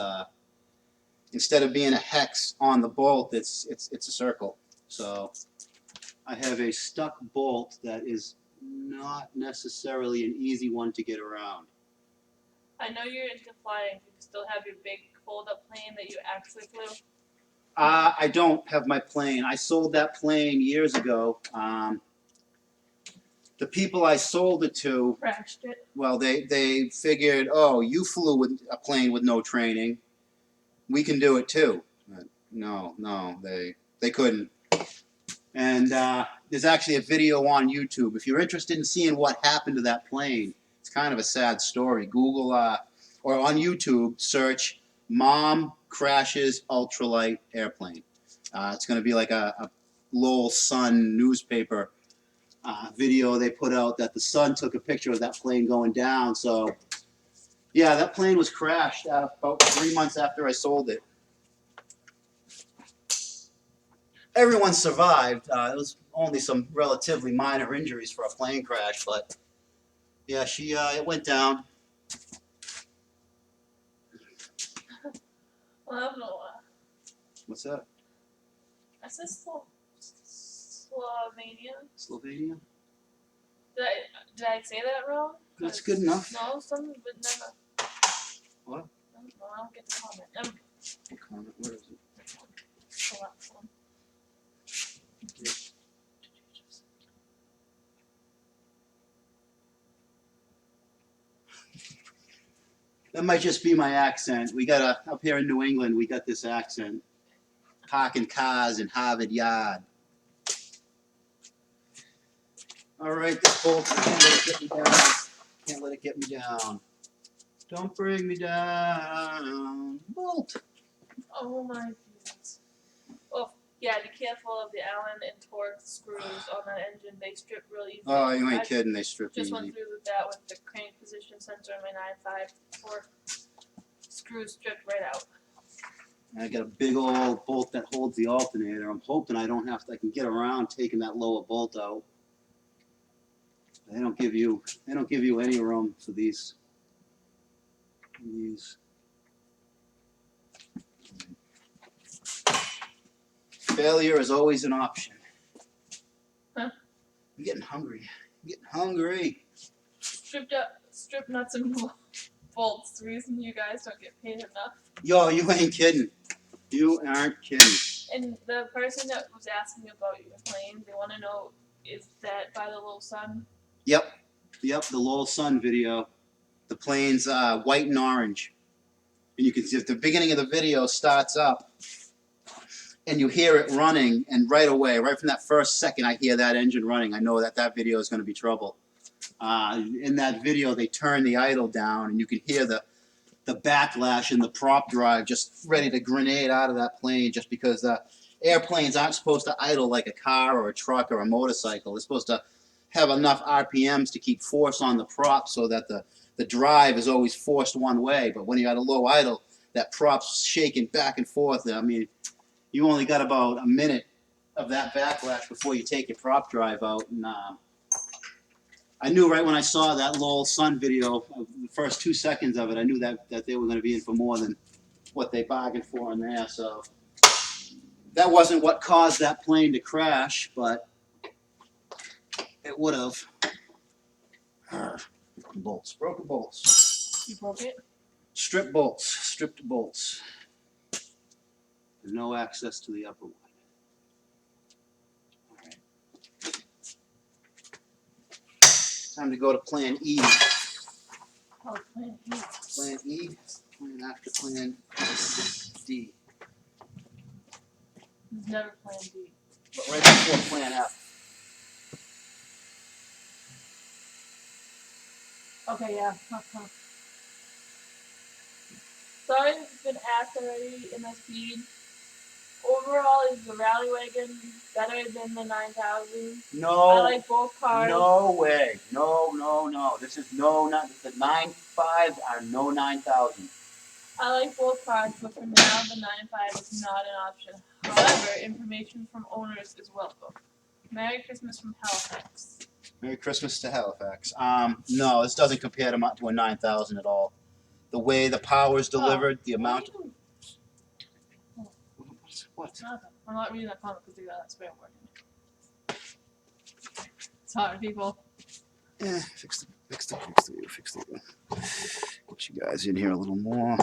instead of being a hex on the bolt, it's a circle. So I have a stuck bolt that is not necessarily an easy one to get around. I know you're into flying. You still have your big fold-up plane that you actually flew. I don't have my plane. I sold that plane years ago. The people I sold it to, Crashed it. well, they figured, oh, you flew with a plane with no training. We can do it too. But no, they couldn't. And there's actually a video on YouTube. If you're interested in seeing what happened to that plane, it's kind of a sad story. Google or on YouTube, search "Mom crashes ultralight airplane." It's going to be like a Lowell Sun newspaper video they put out that the Sun took a picture of that plane going down. So, yeah, that plane was crashed about 3 months after I sold it. Everyone survived. It was only some relatively minor injuries for a plane crash, but yeah, it went down. Well, I don't know. What's that? I said Slovenia. Slovenia? Did I say that wrong? That's good enough. No, some would never. What? I don't get the comment. Comment, where is it? The last one. That might just be my accent. Up here in New England, we got this accent. Parking cars in Harvard Yard. All right, this bolt, can't let it get me down. Can't let it get me down. Don't bring me down. Bolt. Oh my goodness. Oh, yeah, be careful of the Allen and torque screws on that engine. They strip real easy. Oh, you ain't I kidding. They strip just easy. went through that with the crank position sensor in my 9.5 torque. Screws stripped right out. And I got a big old bolt that holds the alternator. I'm hoping I don't have to. I can get around taking that lower bolt out. They don't give you any room for these. Failure is always an option. Huh? I'm getting hungry. I'm getting hungry. Strip nuts and bolts. The reason you guys don't get paid enough. Yo, you ain't kidding. You aren't kidding. And the person that was asking about your plane, they want to know, is that by the little sun? Yep, the Lowell Sun video. The plane's white and orange. And you can see if the beginning of the video starts up and you hear it running, and right away, right from that first second I hear that engine running, I know that video is going to be trouble. In that video, they turn the idle down, and you can hear the backlash in the prop drive just ready to grenade out of that plane, just because airplanes aren't supposed to idle like a car or a truck or a motorcycle. They're supposed to have enough RPMs to keep force on the prop so that the drive is always forced one way. But when you're at a low idle, that prop's shaking back and forth. I mean, you only got about a minute of that backlash before you take your prop drive out. And I knew right when I saw that Lowell Sun video, the first 2 seconds of it, I knew that they were going to be in for more than what they bargained for in there. So that wasn't what caused that plane to crash, but it would have. Broken bolts. You broke it? Stripped bolts. There's no access to the upper one. All right. Time to go to Plan E. Oh, plan E. Plan E, plan after Plan D. There's never plan D. But right before Plan F. Okay, yeah. Sorry if it's been asked already in this feed. Overall, is the RallyWagon better than the 9000? No. I like both cars. No way. No. This is not the 9.5s are no 9,000. I like both cars, but for now, the 9.5 is not an option. However, information from owners is welcome. Merry Christmas from Halifax. Merry Christmas to Halifax. No, this doesn't compare to a 9,000 at all. The way the power is delivered, the amount. What? Nothing. I'm not reading that comment because they got that spam word in it. Sorry, people. Yeah, fix the wheel. Get you guys in here a little more.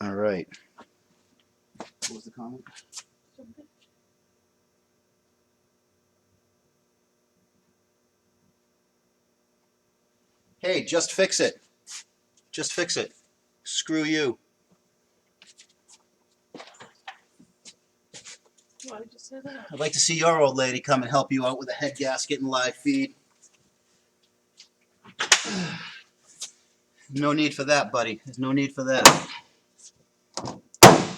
All right. What was the comment? Hey, just fix it. Just fix it. Screw you. Why did you say that? I'd like to see your old lady come and help you out with a head gasket and live feed. No need for that, buddy. There's no need for that.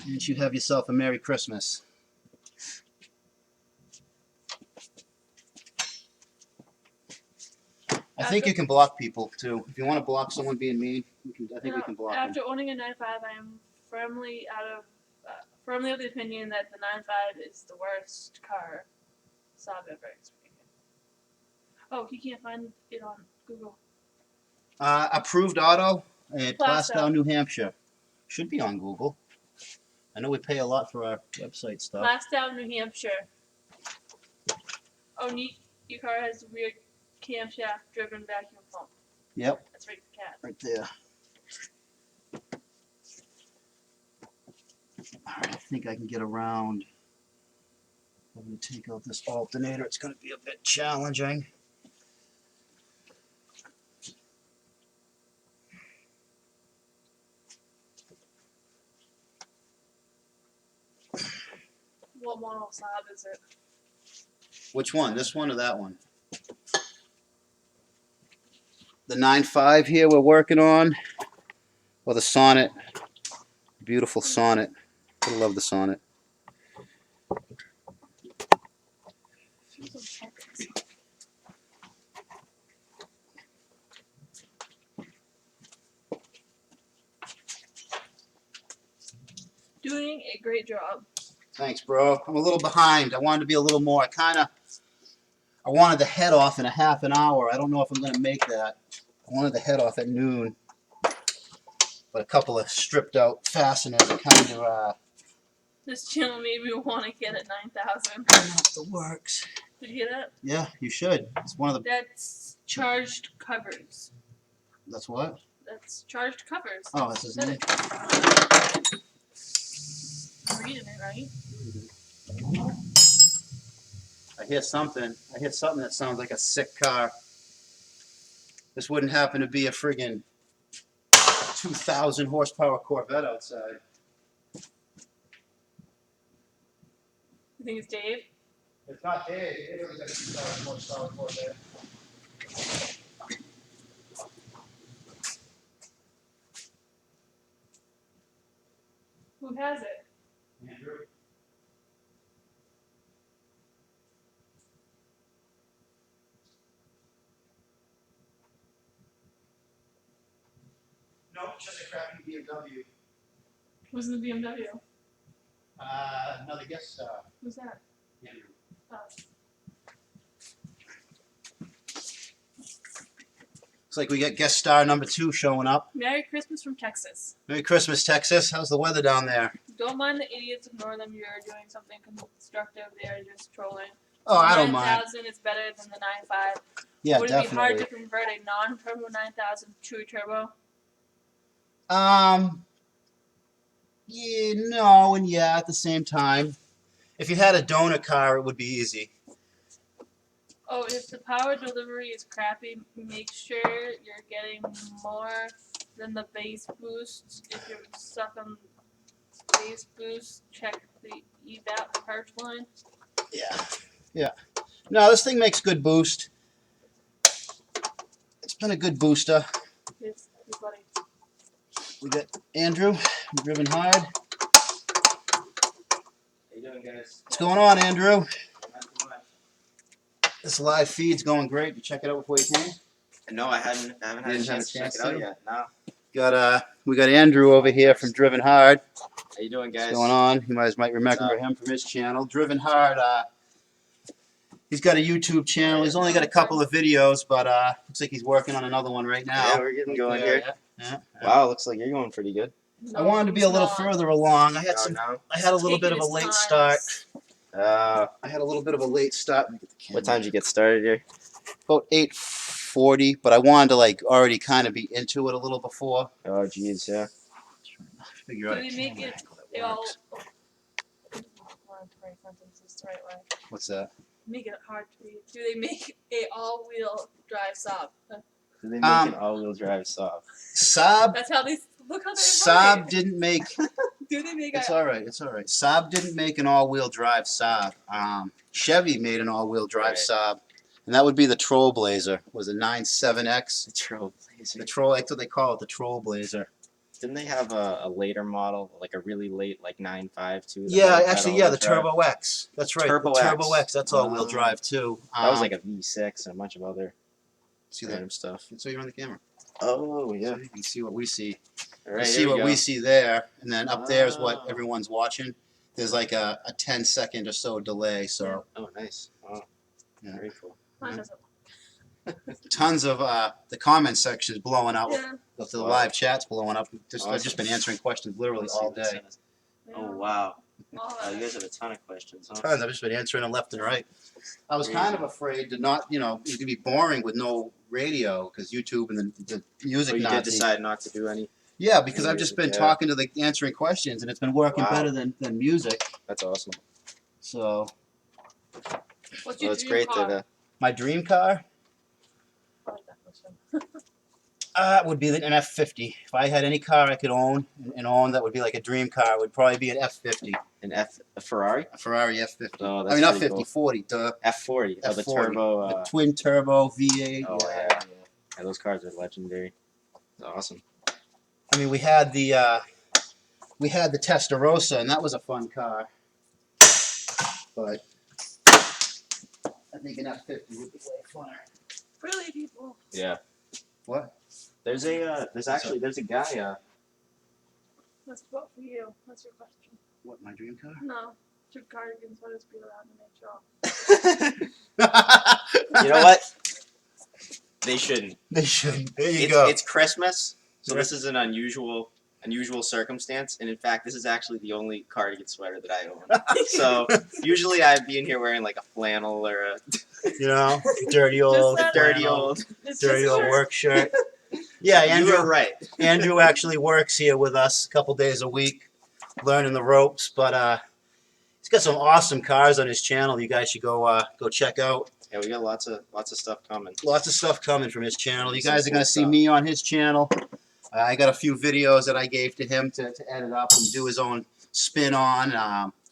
And you have yourself a Merry Christmas. I think you can block people too. If you want to block someone being mean, I think we can block them. After owning a 9.5, I am firmly of the opinion that the 9.5 is the worst car Saab ever experienced. Oh, he can't find it on Google. Approved Auto in Plastow. Plastow, New Hampshire. Should be on Google. I know we pay a lot for our website stuff. Plastow, New Hampshire. Oh, neat. Your car has a weird camshaft driven vacuum pump. Yep. That's right, cat. Right there. Alright, I think I can get around. I'm going to take out this alternator. It's going to be a bit challenging. What model Saab is it? Which one? This one or that one? The 9.5 here we're working on, or the Sonnet. Beautiful Sonnet. I love the Sonnet. Doing a great job. Thanks, bro. I'm a little behind. I wanted to be a little more. I wanted the head off in a half an hour. I don't know if I'm going to make that. I wanted the head off at noon. But a couple of stripped out fasteners are kind of, This channel made me want to get it 9,000. not the works. Did you hear that? Yeah, you should. It's one of the. That's charged covers. That's what? That's charged covers. Oh, that's his name. I'm reading it right. I hear something. I hear something that sounds like a sick car. This wouldn't happen to be a friggin' 2,000 horsepower Corvette outside. You think it's Dave? It's not Dave. It was a 2,000 horsepower Corvette. Who has it? Andrew. Nope, just a crappy BMW. Who's in the BMW? Another guest star. Who's that? Andrew. Oh. Looks like we got guest star number 2 showing up. Merry Christmas from Texas. Merry Christmas, Texas. How's the weather down there? Don't mind the idiots, ignore them. You're doing something constructive. They are just trolling. Oh, I don't mind. 9,000 is better than the 9.5. Yeah, Would it definitely. be hard to convert a non-turbo 9,000 to a turbo? Yeah, no, and yeah, at the same time. If you had a donor car, it would be easy. Oh, if the power delivery is crappy, make sure you're getting more than the base boost. If you're stuck on base boost, check the evap parts line. Yeah. No, this thing makes good boost. It's been a good booster. It's buddy. We got Andrew, driven hard. How you doing, guys? What's going on, Andrew? Not too much. This live feed's going great. You check it out before you came? No, I haven't had a Didn't have chance a to check chance it out to? yet. No. We got Andrew over here from Driven Hard. How you doing, guys? What's going on? You guys might remember What's up? him from his channel. Driven Hard, he's got a YouTube channel. He's only got a couple of videos, but looks like he's working on another one right now. Yeah, we're getting going Yeah, here. yeah. Wow, looks like you're going pretty good. I wanted to be a little further along. I had Oh, some. no. I had a little bit of a late start. I had a little bit of a late start. What time did you get started here? About 8:40, but I wanted to like already kind of be into it a little before. Oh, geez, yeah. Figure Do out a they make camera it angle that all? works. Sentences the right way. What's that? Make it hard to read. Do they make a all-wheel drive Saab? Do they make an all-wheel drive Saab? Saab. That's how they look how they Saab didn't make. Do they make It's a? all right. It's all right. Saab didn't make an all-wheel drive Saab. Chevy made an all-wheel drive Right. Saab, and that would be the Trailblazer. Was a 97X. The Trailblazer. The Troll. That's what they call it. The Trailblazer. Didn't they have a later model, like a really late, like 9.5 too? that Yeah, had actually, all-wheel the drive? Turbo X. That's right. Turbo the Turbo X. X. That's all-wheel Oh. drive too. That was like a V6 and a bunch of other see that. random stuff. So you're on the camera. Oh, yeah. So you can see what we see. All You right, see here we what go. we see there, and then up there is what Oh. everyone's watching. There's like a 10-second or so delay. So Oh, nice. Oh, Yeah. very cool. Mine doesn't. tons of the comment section is blowing up. Yeah. The Wow. live chat's blowing up. I've just Awesome. been answering questions literally Let's see all what it day. says. Oh, wow. All You that. guys have a ton of questions, huh? Tons. I've just been answering them left and right. I was Crazy. kind of afraid to not, it was gonna be boring with no radio because YouTube and the music. So you did Nazi. decide not to do any? Yeah, because I've just been Yeah. talking to answering questions, and it's been working Wow. better than music. That's awesome. So What's your Well, it's dream great car? that my dream car I like that question. would be an F50. If I had any car I could own and own that would be like a dream car, it would probably be an F50, a Ferrari? a Ferrari F50. Oh, I that's mean, not pretty 50, cool. 40. Duh. F40. Oh, the F40. turbo. The twin turbo V8. Oh, yeah. Yeah, those cars are legendary. That's awesome. I mean, we had the Testarossa, and that was a fun car. But I think an F50 would be way funner. Really, people? Yeah. What? There's a guy. That's what for you. That's your question. What, my dream car? No. Should cardigans let us be allowed in nature? You know what? They shouldn't. They shouldn't. There you It's, go. it's Christmas, so Yeah. this is an unusual circumstance, and in fact, this is actually the only cardigan sweater that I own. So usually I'd be in here wearing like a flannel or a You know, dirty old, that- dirty flannel, old. It's dirty just old a work shirt. Yeah, You Andrew. were right. Andrew actually works here with us a couple days a week, learning the ropes. But he's got some awesome cars on his channel. You guys should go check out. Yeah, we got lots of stuff coming. Lots of stuff coming from his channel. You Some guys are cool gonna see stuff. me on his channel. I got a few videos that I gave to him to edit up and do his own spin on.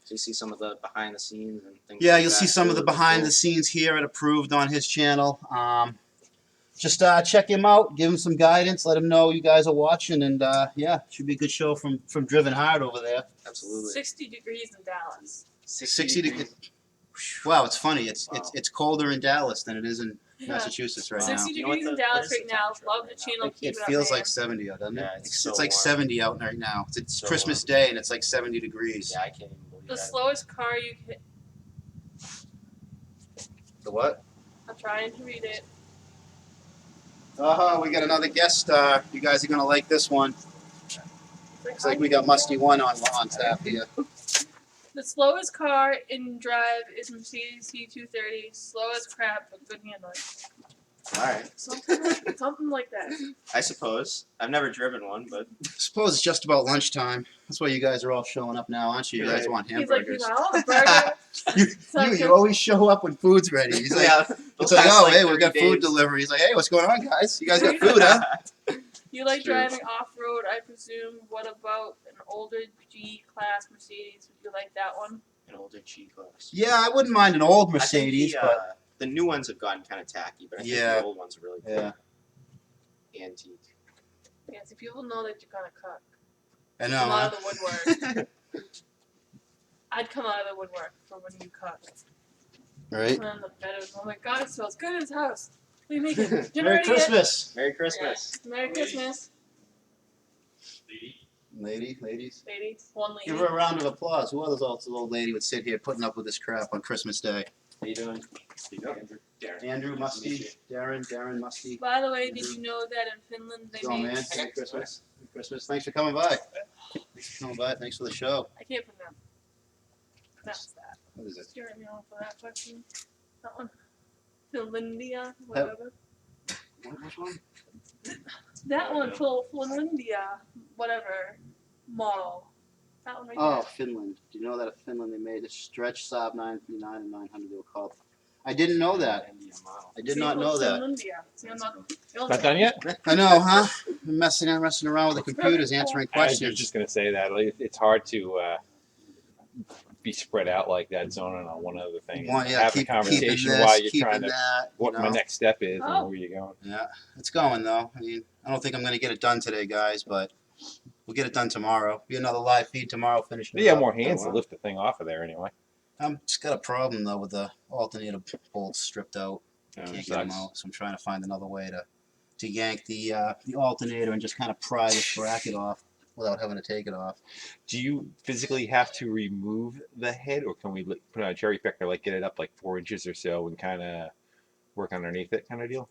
So you see some of the behind the scenes and things. Yeah, like you'll that see some too, of the which is behind cool. the scenes here at Approved on his channel. Just check him out, give him some guidance, let him know you guys are watching, and yeah, should be a good show from Driven Hard over there. Absolutely. 60 degrees in Dallas. 60 degrees. Wow, it's funny. It's Wow. it's colder in Dallas than it is in Yeah. Massachusetts right Wow. now. 60 You know what degrees in the- what Dallas is the right now. temperature Love right the now? channel. It Keep it up, feels like man. 70 out, doesn't it? Yeah, it's so like warm. 70 out right now. It's So Christmas warm. Day and it's like 70 degrees. Yeah, I can't even believe The that. slowest car you can. The what? I'm trying to read it. We got another guest star. You guys are gonna like this one. Looks like we got Musty One on tap here. The slowest car in drive is Mercedes C230. Slow as crap, but good handling. All right. Something like that. I suppose I've never driven one, but I suppose it's just about lunchtime. That's why you guys are all showing up now, aren't you? You guys want He's like, hamburgers. I want a burger. You always show up when food's ready. He's like, yeah, it's those like, last, oh, hey, we 30 got food days. delivery. He's like, hey, what's going on, guys? You guys got food, huh? You like It's true. driving off-road, I presume. What about an older G-Class Mercedes? Would you like that one? An older G-Class. Yeah, I wouldn't mind an old I think Mercedes, but the new ones have gotten kind of tacky, but I think Yeah. the old ones are really cool. yeah, Antique. Yeah, see, people know that you're gonna cook. I Come know. out Huh? of the woodwork. I'd come out of the woodwork for when you cook. Right. And then the bed is, oh my god, it smells good in his house. What are you making? Dinner Merry ready yet? Christmas, Merry Christmas. Yeah. Merry Christmas, ladies. lady. One lady. Give her a round of applause. Who other old lady would sit here putting up with this crap on Christmas Day? How you doing? Andrew. Darren. Andrew Musty, Darren Musty. By the way, did you know that in Finland they Oh make... man, Merry Christmas. Merry Christmas. Thanks for coming by. Thanks for coming by. Thanks for the show. I can't pronounce that. What is it? Just hear me on for that question. That one. Finlandia, whatever. Which one? That one, Finlandia, whatever, model. That one right Oh, Finland. Do you know that in Finland they made a stretch Saab 939 and 900 they were called? I didn't know that. I did See, not know that. Finlandia. See, I'm not... Not done yet? I know, huh? I'm messing around with the computers, answering I was questions. just going to say that it's hard to be spread out like that, zoning on one other thing. Well, yeah, Have a keeping conversation this, while you're keeping trying to that. what you my know. next step is Oh. and where you're going. Yeah, it's going though. I mean, I don't think I'm going to get it done today, guys, but we'll get it done tomorrow. Be another live feed tomorrow. Finishing. You it got up. more hands wow. to lift the thing off of there anyway. I'm just got a problem though with the alternator bolts stripped out. Oh, Can't it get them sucks. out, so I'm trying to find another way to yank the alternator and just kind of pry this bracket off without having to take it off. Do you physically have to remove the head, or can we put on a cherry picker, like get it up like 4 inches or so, and kind of work underneath it, kind of deal?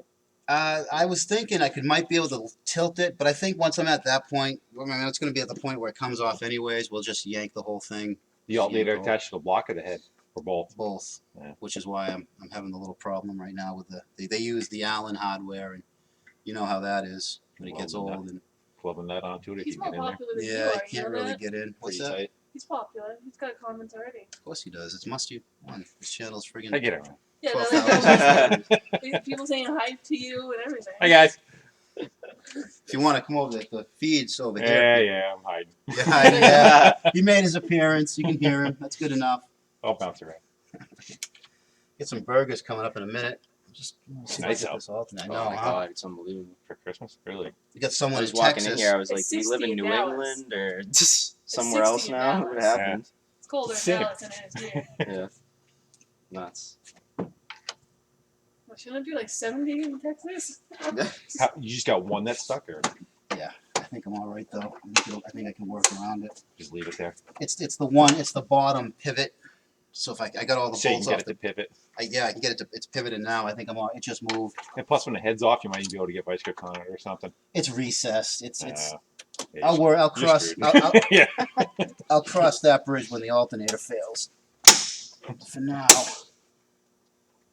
I was thinking I might be able to tilt it, but I think once I'm at that point, I mean, it's going to be at the point where it comes off anyways. We'll just yank the whole thing, The alternator Yeah, attached to the block of the head, or both? both, Yeah. which is why I'm having a little problem right now with they use the Allen hardware, and you know how that is when it gets Well, old and Club a nut onto it if He's you more get in there. popular than you yeah, are. I You can't know really that? get in. What's Pretty that? tight. He's popular. He's got comments already. Of course he does. It's Musty One. His channel's friggin' I get it. Yeah, 12,000. like, people saying hi to you and everything. Hi guys. If you want to come over, the feed's over Yeah, here. yeah, I'm hiding. Yeah, he made his appearance. You can hear him. That's good enough. I'll bounce around. Get some burgers coming up in a minute. Just It's nice out. this alternate. I Oh know, my huh? god, it's unbelievable. For Christmas, really. You got I someone was in walking Texas. in here, I was like, It's do you live in 60 in New Dallas. England or just somewhere 60 else in now? Dallas. What happened? It's colder in Same. Dallas than it is here. Yeah. Nuts. Well, shouldn't it be like 70 in Texas? How, you just got one that's stuck, or I think I'm all right though. I think I can work around it. Just leave it there. It's the bottom pivot. So if I got all the So you can bolts get off it to pivot. I can get it to, it's pivoted now. I think it just moved. And plus, when the head's off, you might even be able to get vice grips on it or something. It's recessed. Yeah, I'll you're cross, screwed. Yeah. I'll cross that bridge when the alternator fails. For now,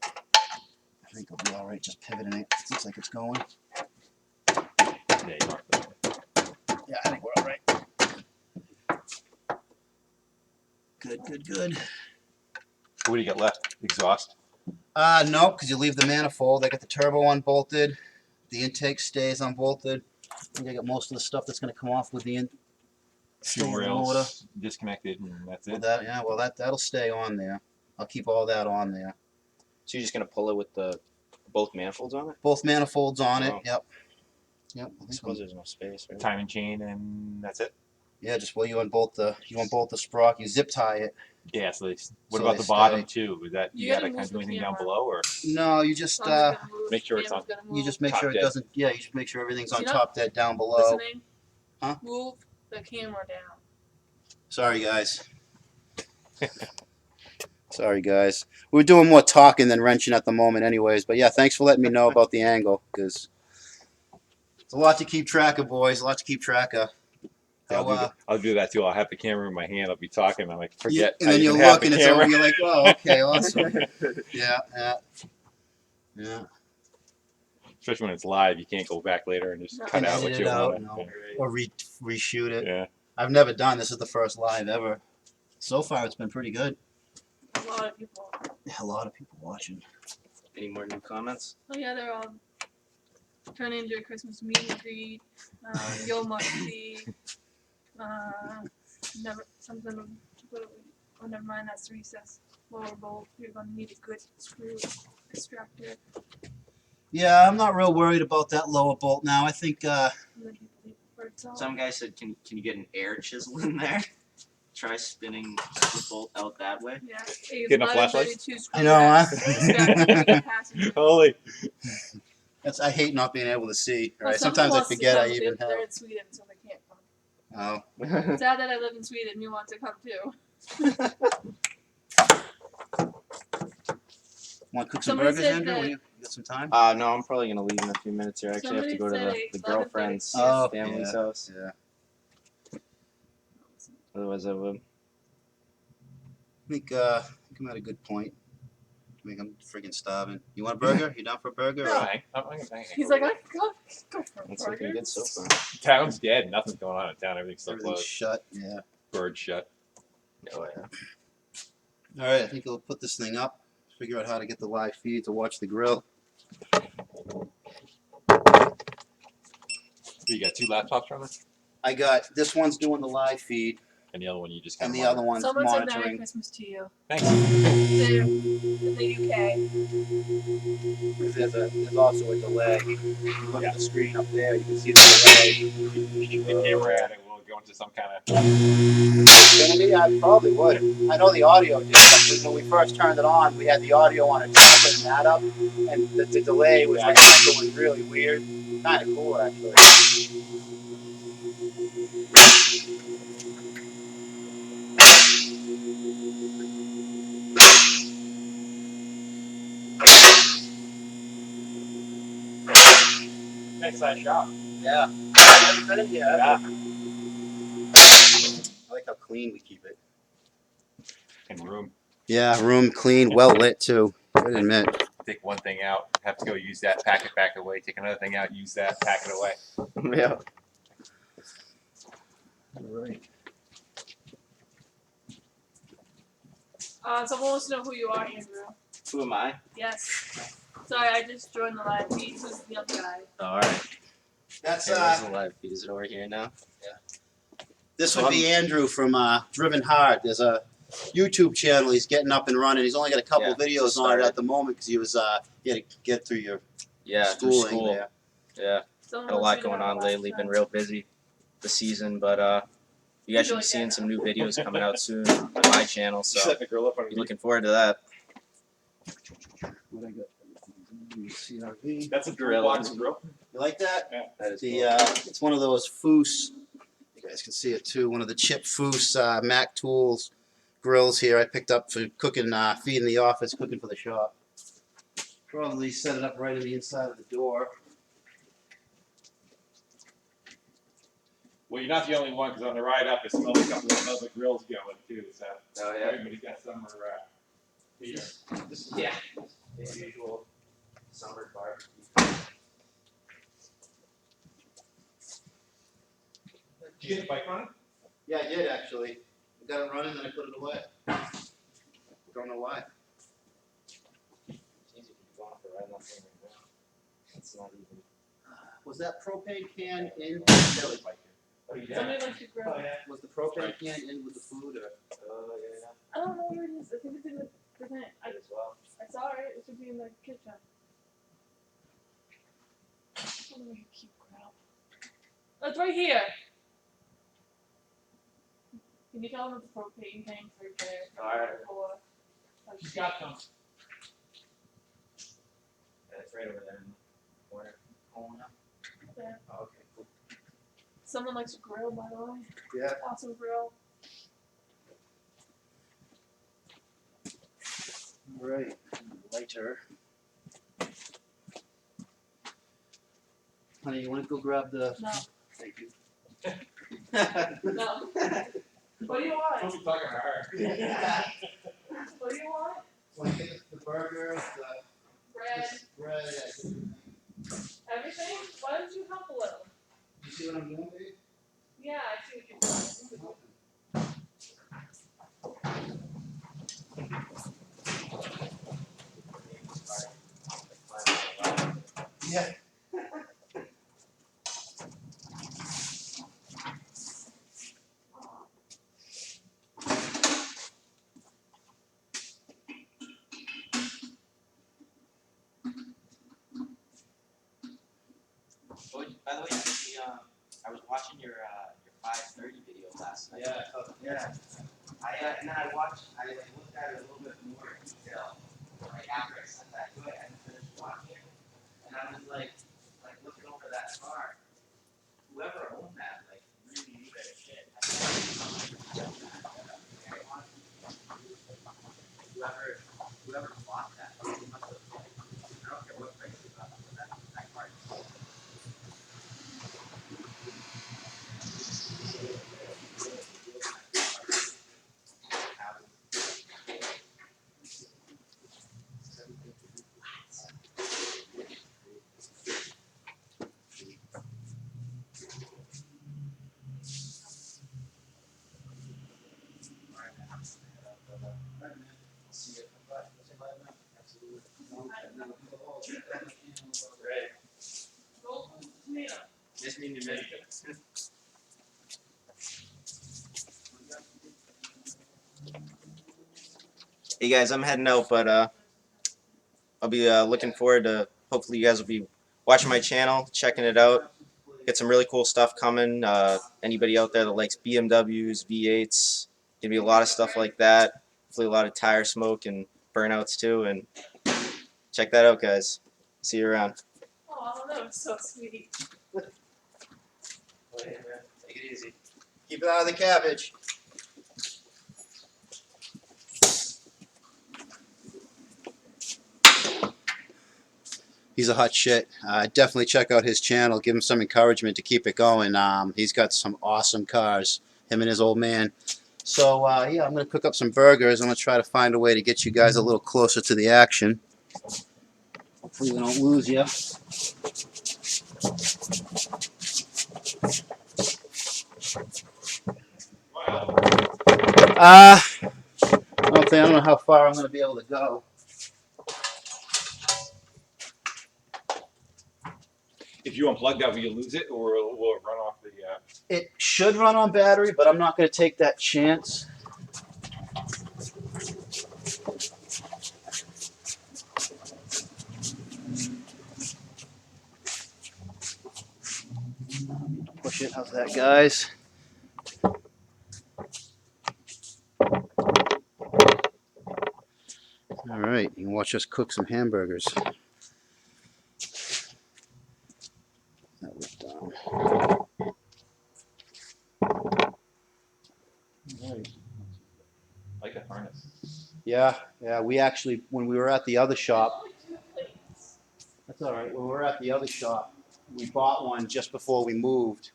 I think I'll be all right just pivoting it. It looks like it's going. There you are. Yeah, I think we're all right. Good. What do you got left? Exhaust? No, because you leave the manifold. I got the turbo unbolted. The intake stays unbolted. I think I got most of the stuff that's going to come off with the Fuel motor. rails disconnected, and that's Well, it. that'll stay on there. I'll keep all that on there. So you're just gonna pull it with the both manifolds on it? Both manifolds on it. Wow. Yep. I I think suppose there's no space, right? Timing chain, and that's it. yeah, just you unbolt the sprocket. You zip tie it. Yeah. So what So about they the bottom stay. too? Is that You you got gotta to kind of do move the anything down camera. below, or No, you just Someone's gonna move, make sure it's camera's on- gonna move. you just make Top sure it dead. doesn't. Yeah, you just make sure everything's on You know- top dead down below. Listening. Huh? Move the camera down. Sorry, guys. Sorry, guys. We're doing more talking than wrenching at the moment, anyways. But yeah, thanks for letting me know about the angle, because it's a lot to keep track of, boys. A lot to keep track of. Yeah, How, I'll do that too. I'll have the camera in my hand. I'll be talking. I'm like, forget. and I then even you'll have look the and it's camera. over. You're like, oh, okay, awesome. Yeah. Especially when it's live, you can't go back later and just No. cut And out edit what it you out, want. no. Or reshoot it. Yeah. I've never done. This is the first live ever. So far, it's been pretty good. A lot of people. A lot of people watching. Any more new comments? Oh yeah, they're all turning into a Christmas meet and greet. Yo must see. Never something. Oh, never mind. That's recess. Lower bolt. You're gonna need a good screw extractor. Yeah, I'm not real worried about that lower bolt now. I think And then people leave the birds out. Some guy said, can you get an air chisel in there? Try spinning the bolt out that way. Yeah. Getting a flashlight? I know, huh? Holy. I hate not being able to see. Well, Right? someone Sometimes I wants to forget I come, even they're have. in Sweden, so they can't come. Oh, It's sad that I live in Sweden. You want to come too? want to cook some Somebody burgers, said Andrew? that- What do you got some time? No, I'm probably gonna leave in a few minutes here. I actually have to go to Somebody the said girlfriend's 11:30. Oh, family's yeah. house. Yeah. Otherwise, I would. I think I'm at a good point. I think I'm friggin' starving. You want a burger? You down for a burger? Or? He's like, I go for a That's looking burger. good so far. Town's dead. Nothing's going on in town. Everything's still Everything's closed. shut. Yeah. Bird shut. Oh yeah. All right. I think we'll put this thing up. Figure out how to get the live feed to watch the grill. You got two laptops running, I got this one's doing the live feed, and the other one you just and kind the other one's Someone said Merry monitoring. Christmas to you. Thanks. They're in the UK. There's also a delay. If you look at the screen up there, you can see the delay. Keep the camera at it. We'll go into some kind of. Gonna be? I probably would. I know the audio did. But when we first turned it on, we had the audio on it, putting that up, and the delay was like going really weird. Kind of cool, actually. Nice size shop. Yeah. I've never been in here. Yeah. I like how clean we keep it. And room. Yeah, room clean, well lit too. I admit. Take one thing out, have to go use that, pack it back away. Take another thing out, use that, pack it away. Yeah. All right. Someone wants to know who you are, Andrew. Who am I? Yes. Sorry, I just joined the live feed. Who's the other guy? All right. That's Okay, where's the live feed? Is it over here now? this would be Andrew from Driven Hard. There's a YouTube channel he's getting up and running. He's only got a couple Yeah, videos just on it started. at the moment because he was you had to get through your Yeah, through schooling school. there. Yeah, Someone had a wants lot you to going know on the lately. last Been time. real busy this season, but you guys should be seeing some new videos coming out soon on my channel. So Set the grill up be looking forward to that. What I got? CRV. That's a grill. Box grill. You like that? Yeah, that is The it's one of those Foose. You guys can see it too. One of the chip Foose Mac Tools grills here. I picked up for cooking, feeding the office, cooking for the shop. Probably set it up right on the inside of the door. Well, you're not the only one, because on the ride up, it smells like a couple of other grills going too. So everybody's got somewhere here. This is the usual summer barbecue. Did you get the bike running? Yeah, I did actually. I got it running, then I put it away. Don't know why. It's easy to go off the ride that thing right now. It's not even. Was that propane can in? Daily bike. Oh yeah. Somebody likes to grill. Was the propane can in with the food or? Oh yeah. I don't know where it is. I think it's in the thing. I As well. saw it. It should be in the kitchen. I don't know where you keep crap. Oh, it's right here. Can you tell them it's propane tanks right there? Alright. Or- She's got some. Yeah, it's right over there in the corner. Oh no. there. Oh, okay, cool. Someone likes to grill, by the way. Yeah. Awesome grill. All right. Lighter. Honey, you want to go grab the? No. Thank you. No. What do you want? Don't be talking to her. What do you want? Want to get the burgers, Bread. the bread, Everything? Why don't you help a little? You see what I'm doing, babe? Yeah, I see what you're doing. Yeah. Oh, by the way, I was watching your 5:30 video last night. Yeah. And then I looked at it a little bit more in detail. Like after I sent that to it, I finished watching it, and I was like looking over that car. Whoever owned that, like, really knew their shit. Whoever bought that, they must have, like, I don't care what price they got for that car. Golden tomato. Just need to make it. Hey guys, I'm heading out, but I'll be looking forward to. Hopefully, you guys will be watching my channel, checking it out. Get some really cool stuff coming. Anybody out there that likes BMWs, V8s, gonna be a lot of stuff like that. Hopefully, a lot of tire smoke and burnouts too. And check that out, guys. See you around. Oh, that was so sweet. Take it easy. Keep it out of the cabbage. He's a hot shit. Definitely check out his channel. Give him some encouragement to keep it going. He's got some awesome cars, him and his old man. So, yeah, I'm going to cook up some burgers. I'm going to try to find a way to get you guys a little closer to the action. Hopefully we don't lose you. I don't know how far I'm going to be able to go. If you unplug that, will you lose it, or will it run off the? It should run on battery, but I'm not going to take that chance. Push it. How's that, guys? All right, you can watch us cook some hamburgers. Like the harness. Yeah, yeah. We actually, when we were at the other shop, Only 2 plates. that's all right. When we were at the other shop, we bought one just before we moved.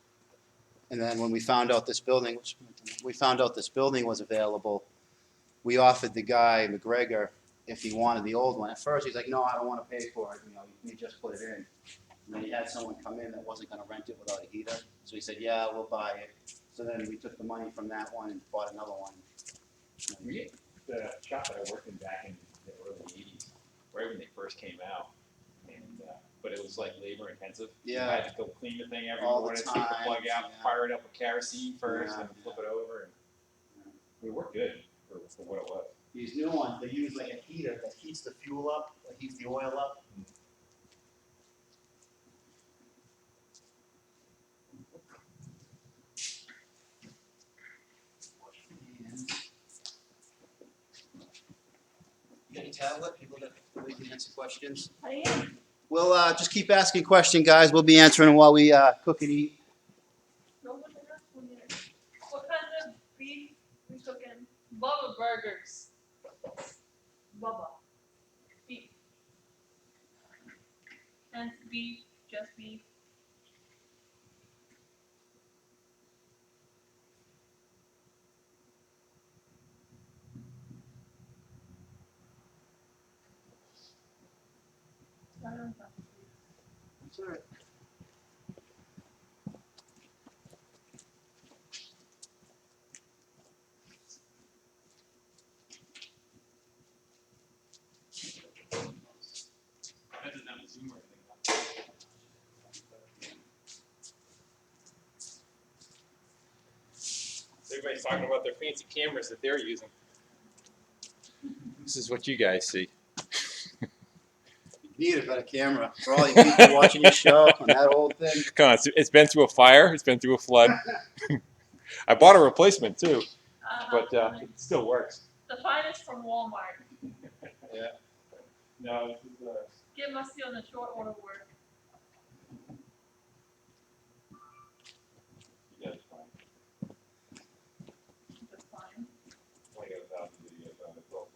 And then when we found out this building, was available, we offered the guy, McGregor, if he wanted the old one. At first, he's like, no, I don't want to pay for it. You just put it in. And then he had someone come in that wasn't going to rent it without a heater. So he said, yeah, we'll buy it. So then we took the money from that one and bought another one. The shop that I worked in back in the early '80s, right when they first came out, and but it was like labor intensive. Yeah. You had to go clean the thing every All the morning, take time, the plug out, yeah. fire it up with kerosene first, Yeah, and flip it over. And it worked good for what it was. These new ones, they use like a heater that heats the fuel up, that heats the oil up. You got any tablet? People that we can answer questions. I am. We'll just keep asking questions, guys. We'll be answering them while we cook and eat. No one asked one yet. What kind of beef we cooking? Bubba burgers. Bubba. Beef. And beef, just beef. I don't know. That's all right. That doesn't have a zoom or anything. Everybody's talking about their fancy cameras that they're using. This is what you guys see. You need a better camera for all you people watching your show on that old thing. Come on, it's been through a fire. It's been through a flood. I bought a replacement too, but it still works. The finest from Walmart. Yeah. No, this is Get musty on the short order work. you guys fine. That's fine. I got 1,000 videos on it. Well,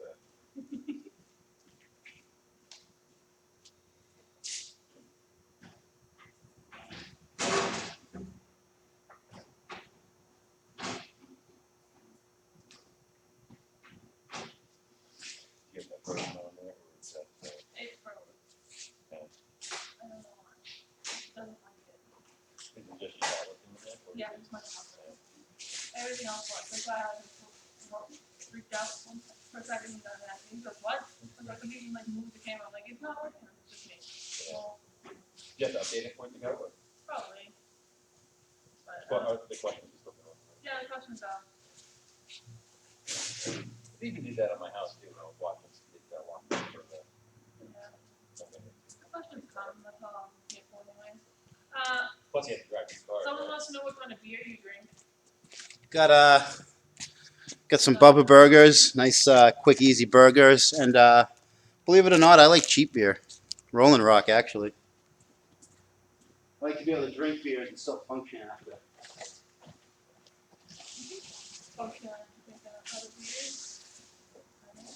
you have that person on there, or is that, It froze. Yeah. I don't know why. Doesn't like it. is it just you that looking at that, or Yeah, is it's my house. Everything else was. That's why I was freaked out for a second. He goes, what? I was like, I need to like move the camera. I'm like, it's not working. It's just me. Well, you have to update it point to go, or probably. But, what are the questions you still going? yeah, the question's out. I even did that on my house too, when I was watching one for the. Yeah. The question's come. That's all I'm here for anyway. Plus, you have to drive your car. Someone right? wants to know what kind of beer you drink. Got some Bubba burgers, nice quick easy burgers, and believe it or not, I like cheap beer, Rolling Rock actually. I like to be able to drink beers and still function after. Okay, I think other beers. I don't know.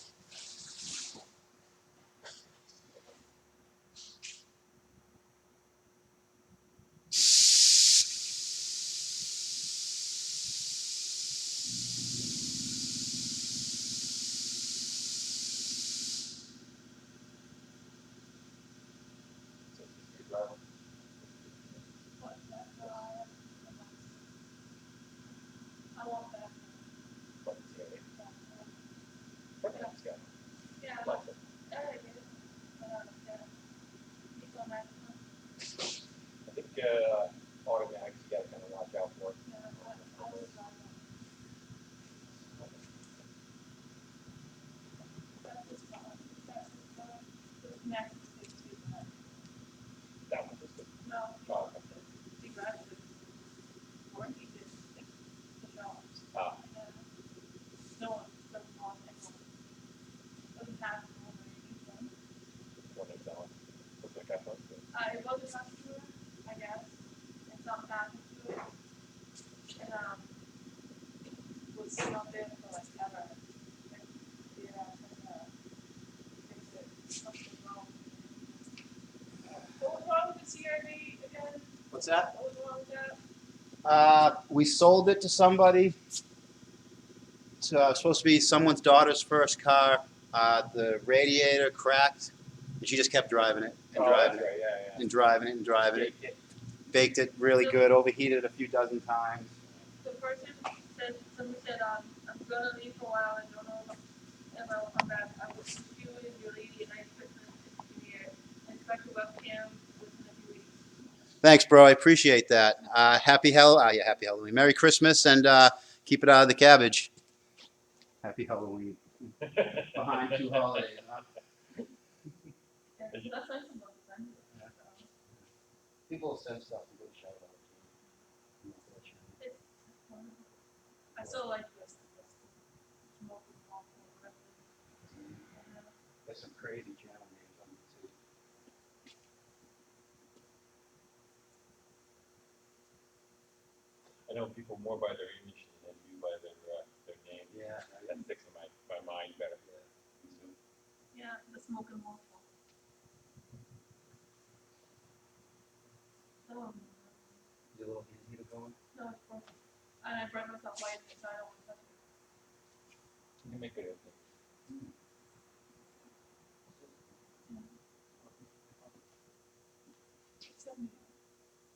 So, you're driving. What, that's what I have in What was wrong with the CRV again? What's that? What was wrong with that? We sold it to somebody. It's supposed to be someone's daughter's first car. The radiator cracked, and she just kept driving it and driving it and driving it and driving it. Baked it really good, overheated a few dozen times. The person said, someone said, I'm gonna leave for a while and don't know if I will come back. I will wish you and your lady a nice Christmas and New Year. And expect a webcam within a few weeks. Thanks, bro. I appreciate that. Happy Halloween. Merry Christmas, and keep it out of the cabbage. Happy Halloween. Behind two holidays, huh? Yeah, that's nice about the time. People send stuff to go shout out. I still like this. There's some crazy channel names on it too. I know people more by their image than they do by their name. Yeah. That sticks in my mind better. Yeah, the smoke and waffle. Oh, Is your little hand heater going? no, it's perfect. And I brought myself light so I don't want to touch it. You can make it okay.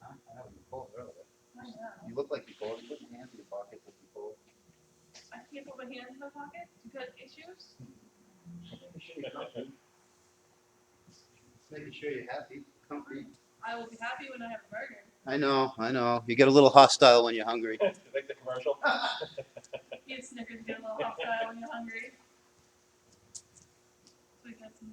Huh? I know you pulled earlier. I know. You look like you pulled. You put your hands in your pockets like you pulled. I can't put my hands in my pocket. You got issues? Making sure you're happy, comfy. I will be happy when I have a burger. I know. You get a little hostile when you're hungry. You like the commercial? You get Snickers, get a little hostile when you're hungry. So we got some.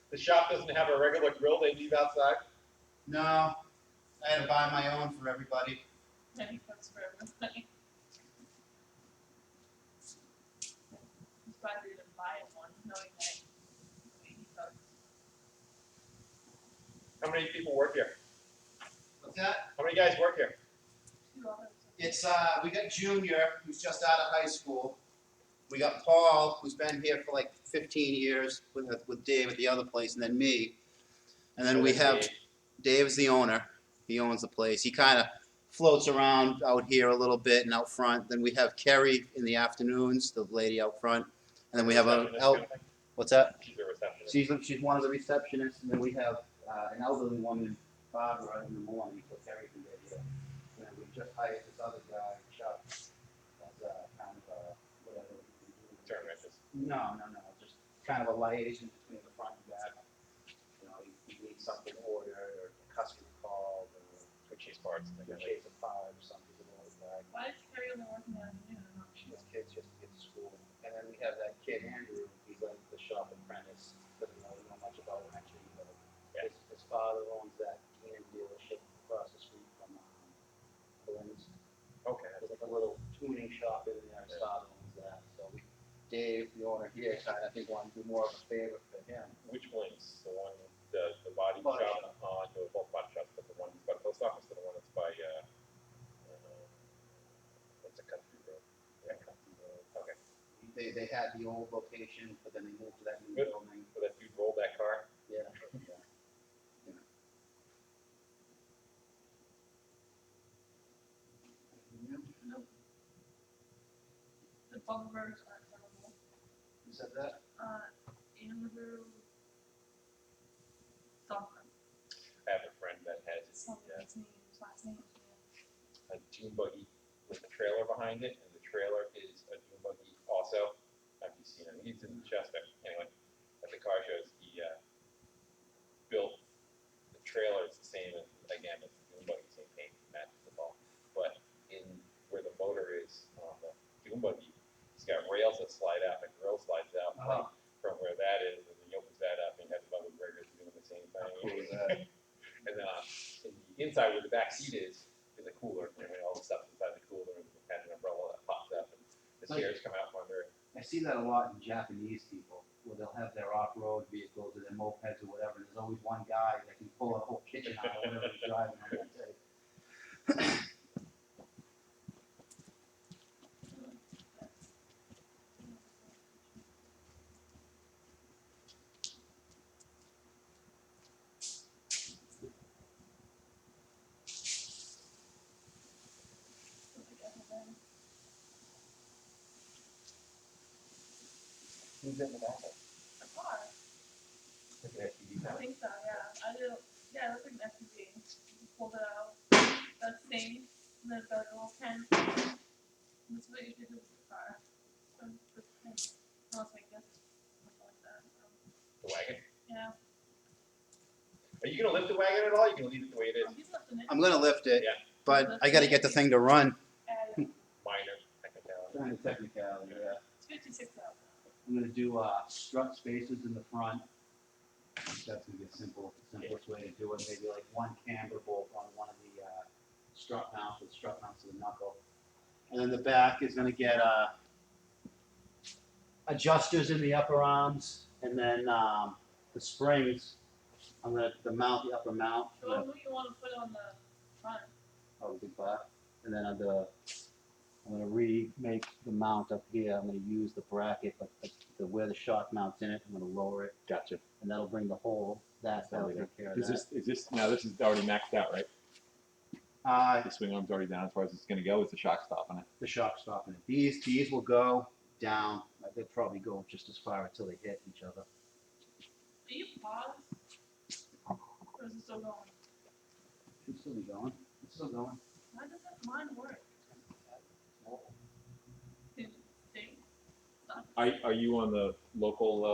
The shop doesn't have a regular grill they leave outside. No, I had to buy my own for everybody. Many cooks for everybody. I'm surprised we didn't buy one, knowing that he cooks. How many people work here? What's that? How many guys work here? 2 others. It's we got Junior, who's just out of high school. We got Paul, who's been here for like 15 years with Dave at the other place, and then me. And then we have Dave is the owner. He owns the place. He kind of floats around out here a little bit and out front. Then we have Kerry in the afternoons, the lady out front. And then we have what's that? She's a receptionist. She's one of the receptionists, and then we have an elderly woman, Barbara, in the morning, so Kerry can get here. And then we just hired this other guy, Chuck, as kind of whatever he can do. Turn wrenches. No, just kind of a liaison between the front and back. You know, he needs something ordered, or a customer called, or Quick chase parts. a chase of five or something to order back. Why did Carrie only work in the afternoon? She has kids just to get to school. And then we have that kid Andrew, he's like the shop apprentice, doesn't really know much about wrenching, but his father owns that Keenan dealership across the street from Lynn's. Okay. There's like a little tuning shop in there, his father owns that. So Dave, the owner here, I think wanted to do more of a favor for him. Which one's the one, the body Body shop? Both body shops, but the one by the post office, or the one that's by what's a country road? Yeah, country road. Okay. They had the old location, but then they moved to that new Good. building. So that dude rolled that car. Yeah. Nope. The bubble burgers are incredible. You said that? Andrew something. I have a friend that has Something. His name, his last name. a dune buggy with a trailer behind it, and the trailer is a dune buggy also. Have you seen him? He's in Chester. Anyway, at the car shows, he built the trailer. It's the same as, again, as the dune buggy, same paint, matches the ball. But in where the motor is on the dune buggy, he's got rails that slide out, the grill slides out from where that is, and he opens that up, and he has bubble burgers doing the same thing. And then in the inside where the back seat is a cooler. I mean, all the stuff inside the cooler, and has an umbrella that pops up, and the chairs come out from under it. I see that a lot in Japanese people, where they'll have their off-road vehicles or their mopeds or whatever, and there's always one guy that can pull a whole kitchen out of whatever he's driving on that day. Who's in the back? A car. Look at I think so, yeah. I do. Yeah, it looks like an SUV. Just pulled it out. That's same. And then the little pen. This is what you should do with the car. The pen. Unless I guess something like that. The wagon? Yeah. Are you gonna lift the wagon at all? You can leave it the way it is. He's lifting it. I'm gonna lift it, Yeah. but I got to get the thing to run. Minor technicality. Kind of technicality, yeah. It's 56,000. I'm gonna do strut spaces in the front. That's gonna be a simplest way to do it. Maybe like one camber bolt on one of the strut mounts with strut mounts to the knuckle, and then the back is gonna get adjusters in the upper arms, and then the springs. I'm gonna the upper mount. So who you want to put on the front? Oh, the big bar, and then I'm gonna remake the mount up here. I'm gonna use the bracket, but where the shock mount's in it, I'm gonna lower it. Gotcha. And that'll bring the whole, that'll take care of Is that. this now? This is already maxed out, right? The swing arm's already down as far as it's gonna go. It's the shock stop on it. The shock stopping it. These will go down. They'll probably go just as far until they hit each other. Do you pause? Or is it still going? Should still be going. It's still going. Why doesn't mine work? Did it stay? Stop. Are you on the local?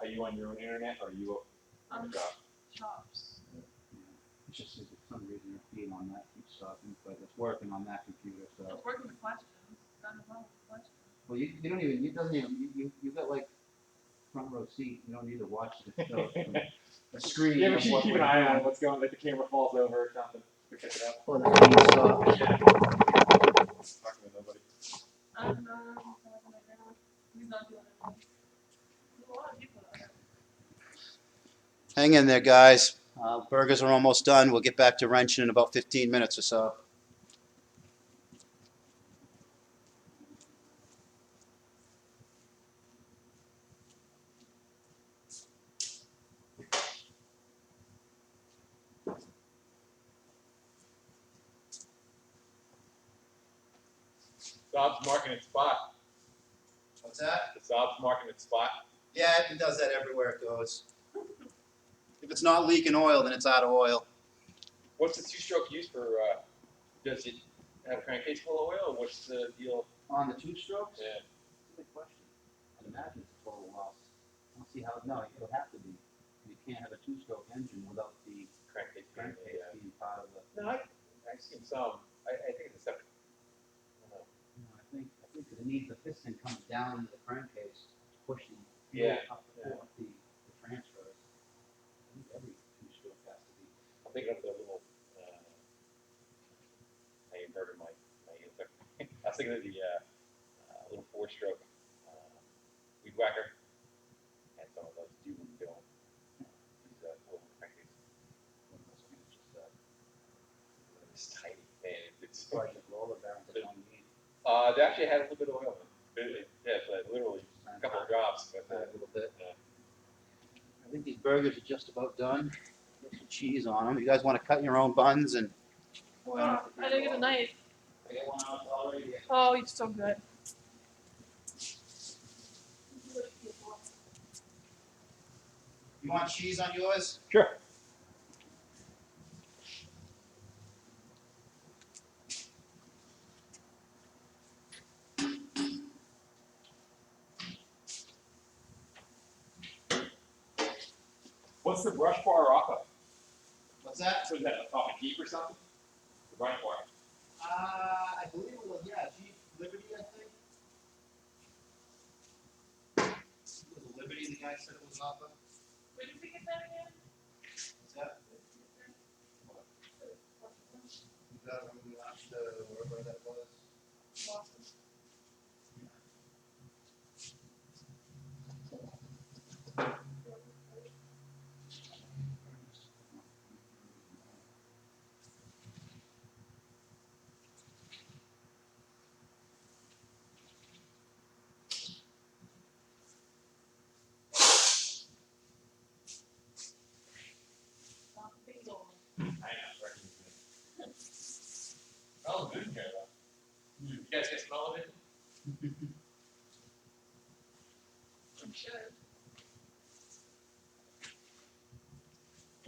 Are you on your own internet or are you on the job? Chops. It's just for some reason your feed on that keeps stopping, but it's working on that computer. So. It's working with questions. Done well with questions. Well, you don't even. It doesn't even. You got like front row seat. You don't need to watch the show. A screen. Yeah, of but you what keep we're an eye on doing. what's going. Like the camera falls over or something. To pick it up. Or the feed stops. Yeah. Talking to nobody. I don't know. He's not doing anything. There's a lot of people out there. Hang in there, guys. Burgers are almost done. We'll get back to wrenching in about 15 minutes or so. Saab's marking its spot. What's that? The Saab's marking its spot. Yeah, it does that everywhere it goes. If it's not leaking oil, then it's out of oil. What's the two-stroke used for? Does it have a crankcase full of oil, or what's the deal? On the two strokes? Yeah. That's a good question. I'd imagine it's a total loss. I don't see how. No, it'll have to be. You can't have a two-stroke engine without the Crankcase. crankcase being part of the. No, I've seen some. I think it's a separate. I don't know. No, I think it needs the piston comes down into the crankcase, pushing Yeah, up the transfers. I think every two-stroke has to be. I'm thinking of the little. I inverted my answer. I was thinking of the little four-stroke weed whacker, and some of those do don't use a little crankcase. It's tiny, and it's. Project roller barrels that don't need They actually had a little bit of oil in it. Yeah, so literally a couple of drops, but a little bit. yeah. I think these burgers are just about done. Get some cheese on them. You guys want to cut your own buns and? Oh, I didn't get a knife. I got one out already. Oh, you're so good. You want cheese on yours? Sure. What's the brush bar off of? What's that? So is that off a Jeep or something? The brush bar. I believe it was, yeah, Jeep Liberty, I think. It was a Liberty the guy said it was off of. Where did we get that again? What's that? You got it from last, wherever that was. Boston.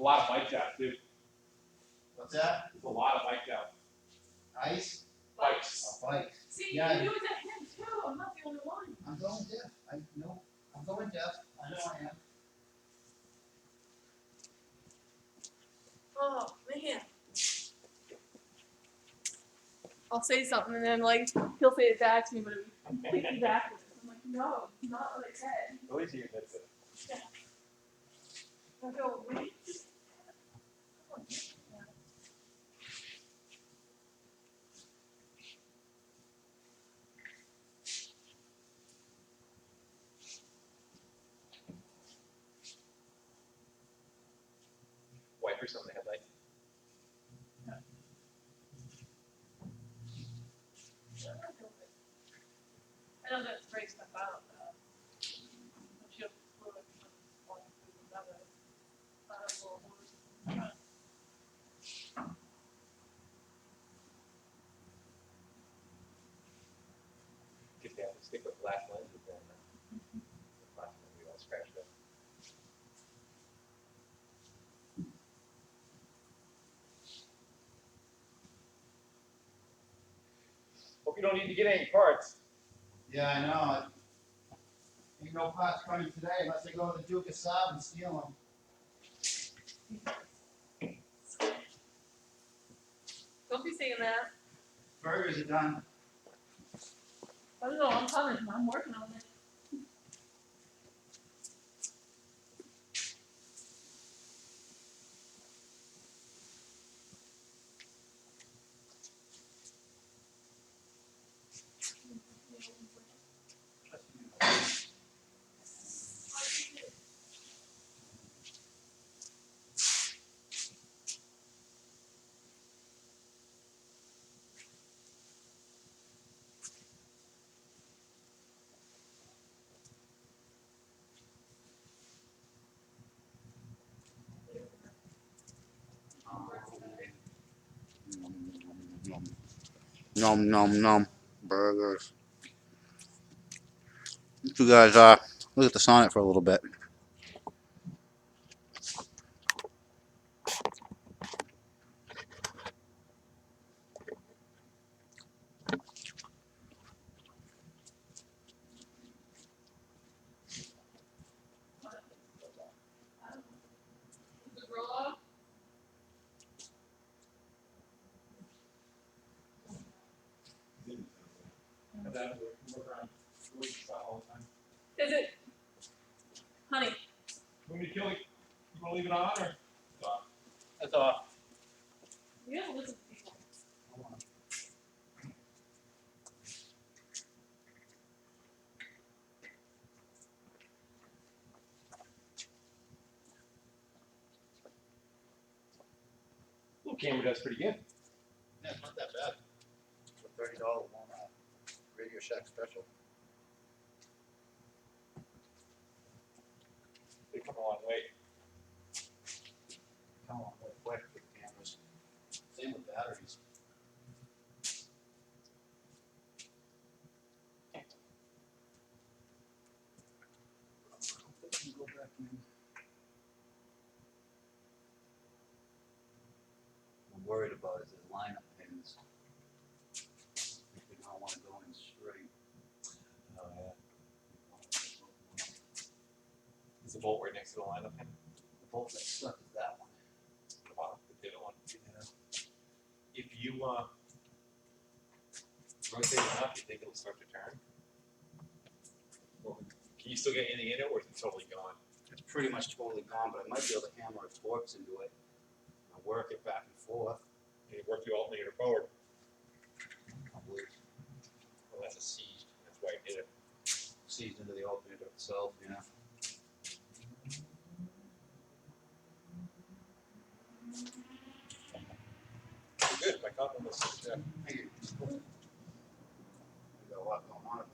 a lot of bikes out, too. What's that? There's a lot of bikes out. Ice? Bikes. Bike. See, Yeah. you do it to him too. I'm not the only one. I'm going deaf. I know. I'm going deaf. I know I am. Oh man. I'll say something and then like he'll say it back to me, but it'll be completely backwards. I'm like, no, it's not what I said. At least he admits it. I go, wait. Wipers on the headlights. I know that spray stuff out. She'll put it on another. Just have to stick with glass lenses then. The glass will be all scratched up. Hope you don't need to get any parts. Yeah, I know. Ain't no parts coming today unless I go to the Duke of Saab and steal them. Don't be saying that. Burgers are done. I don't know, I'm coming. I'm working on it. Nom nom nom. Burgers. You guys look at the Sonic for a little bit. The roll up. And then we're around all the time. Is it, honey? Want me to kill it? You want to leave it on or? That's off. You have to listen to people. Little camera does pretty good. Yeah, it's not that bad. For $30 Walmart Radio Shack special. They come a long way. Come on, quick with cameras. Same with batteries. Go back in. I'm worried about is his lineup pins. If we don't want to go in straight. Oh yeah. Is the bolt right next to the lineup pin? The bolt that's stuck is that one. The bottom, the middle one. Yeah. If you rotate it up, you think it'll start to turn? Or can you still get anything in it, or is it totally gone? It's pretty much totally gone, but I might be able to hammer a Torx into it and work it back and forth. And you work the alternator forward. Probably Well, that's a siege. That's why I did it. seized into the alternator itself, yeah. Good. My compliments. Yeah. Thank you. We got a lot going on.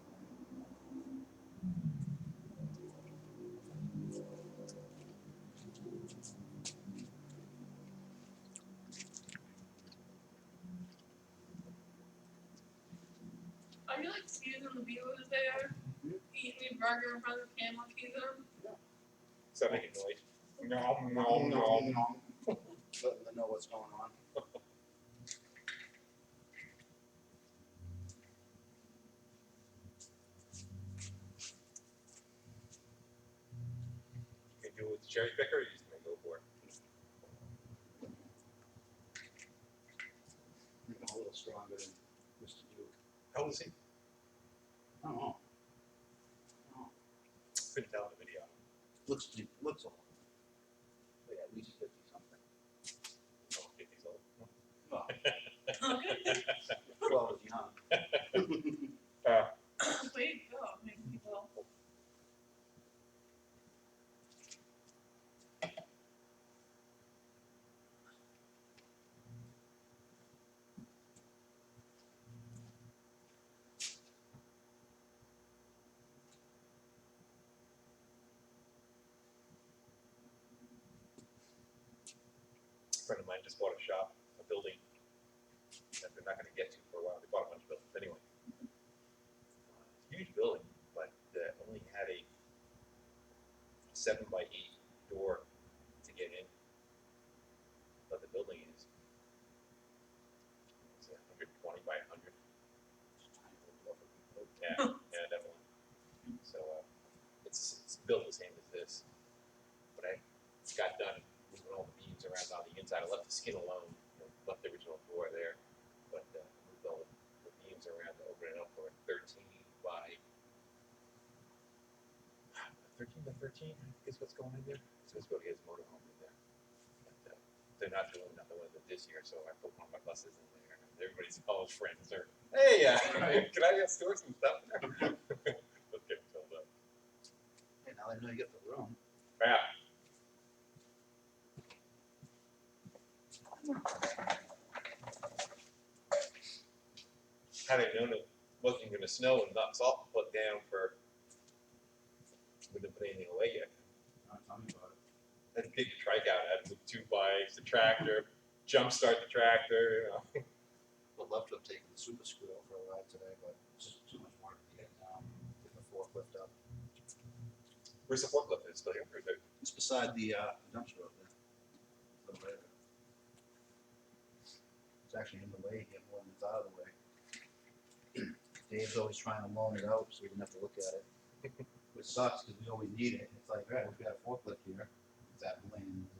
Are you like squeezing the viewers there? Eating your burger in front of the camera, squeezing them? Stop making noise. No. Letting them know what's going on. Can you do it with the cherry picker, or you just gonna go for it? Even a little stronger than Mr. Duke. How old is he? I don't know. Couldn't tell in the video. Looks old. Yeah, at least 50 something. Oh, 50's old. Well, Okay. 12 is young. Way to go, making people. A friend of mine just bought a shop, a building that they're not gonna get to for a while. They bought a bunch of buildings anyway. Huge building, but only had a 7x8 door to get in. But the building is 120 by 100. Yeah, definitely. So it's built the same as this, but I got done moving all the beams around on the inside. I left the skin alone, left the original door there, but moved all the beams around to open it up for a 13 by 13. Guess what's going in there? It's supposed to go to his motorhome in there. But, they're not doing nothing with it this year, so I put one of my buses in there. And everybody's college friends are, hey, can I store some stuff in there? Let's get it filled up. Hey, now I know you get the room. Yeah. Had I known it wasn't going to snow and not salt put down for, wouldn't have put anything away yet. Tell me about it. I had to dig the trike out. I had to move 2 bikes, the tractor, jump start the tractor. Would love to have taken the super screw out for a ride today, but it's just too much work to get the forklift up. Where's the forklift? Is it still here? Or is it? It's beside the dumpster up there. A little bit. It's actually in the way here more than it's out of the way. Dave's always trying to loan it out so we didn't have to look at it. Which sucks because we always need it. It's like, right, we've got a forklift here. It's at Blaine's.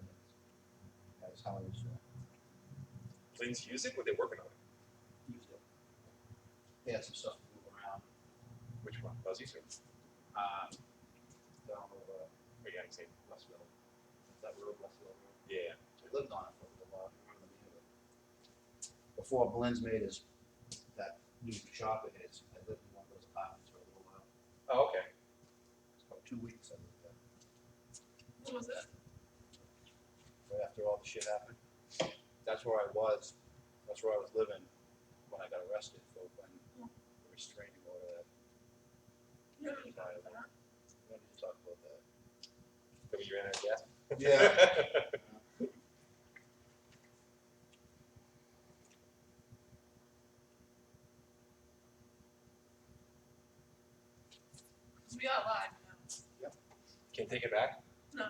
At his house. So Planes use it? Were they working on it? used it. They had some stuff to move around. Which one? Buzzies or? Down over Yeah, I'm saying. Westville. Is that road, Westville Road? Yeah. I lived on it for a little while. I remember the name of it. Before Blaine's made that new shop of his, I lived in one of those apartments for a little while. Oh, okay. It's about 2 weeks I lived there. What was it? Right after all the shit happened. That's where I was. That's where I was living when I got arrested for when the restraining order that. You don't talk about that. We don't need to talk about that. So you ran out of gas? Yeah. We are live now. Can't take it back? No.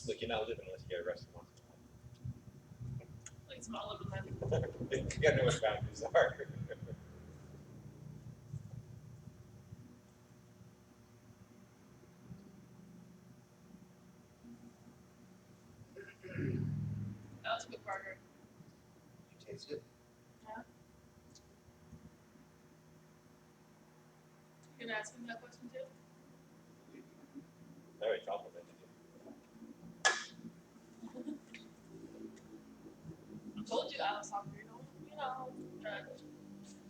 Look, you're not living unless you get arrested once in Like it's not living my a while. You gotta know what boundaries are. That was a good burger. You taste it? Yeah. You gonna ask him that question too? I already complimented you. I told you I was hungry.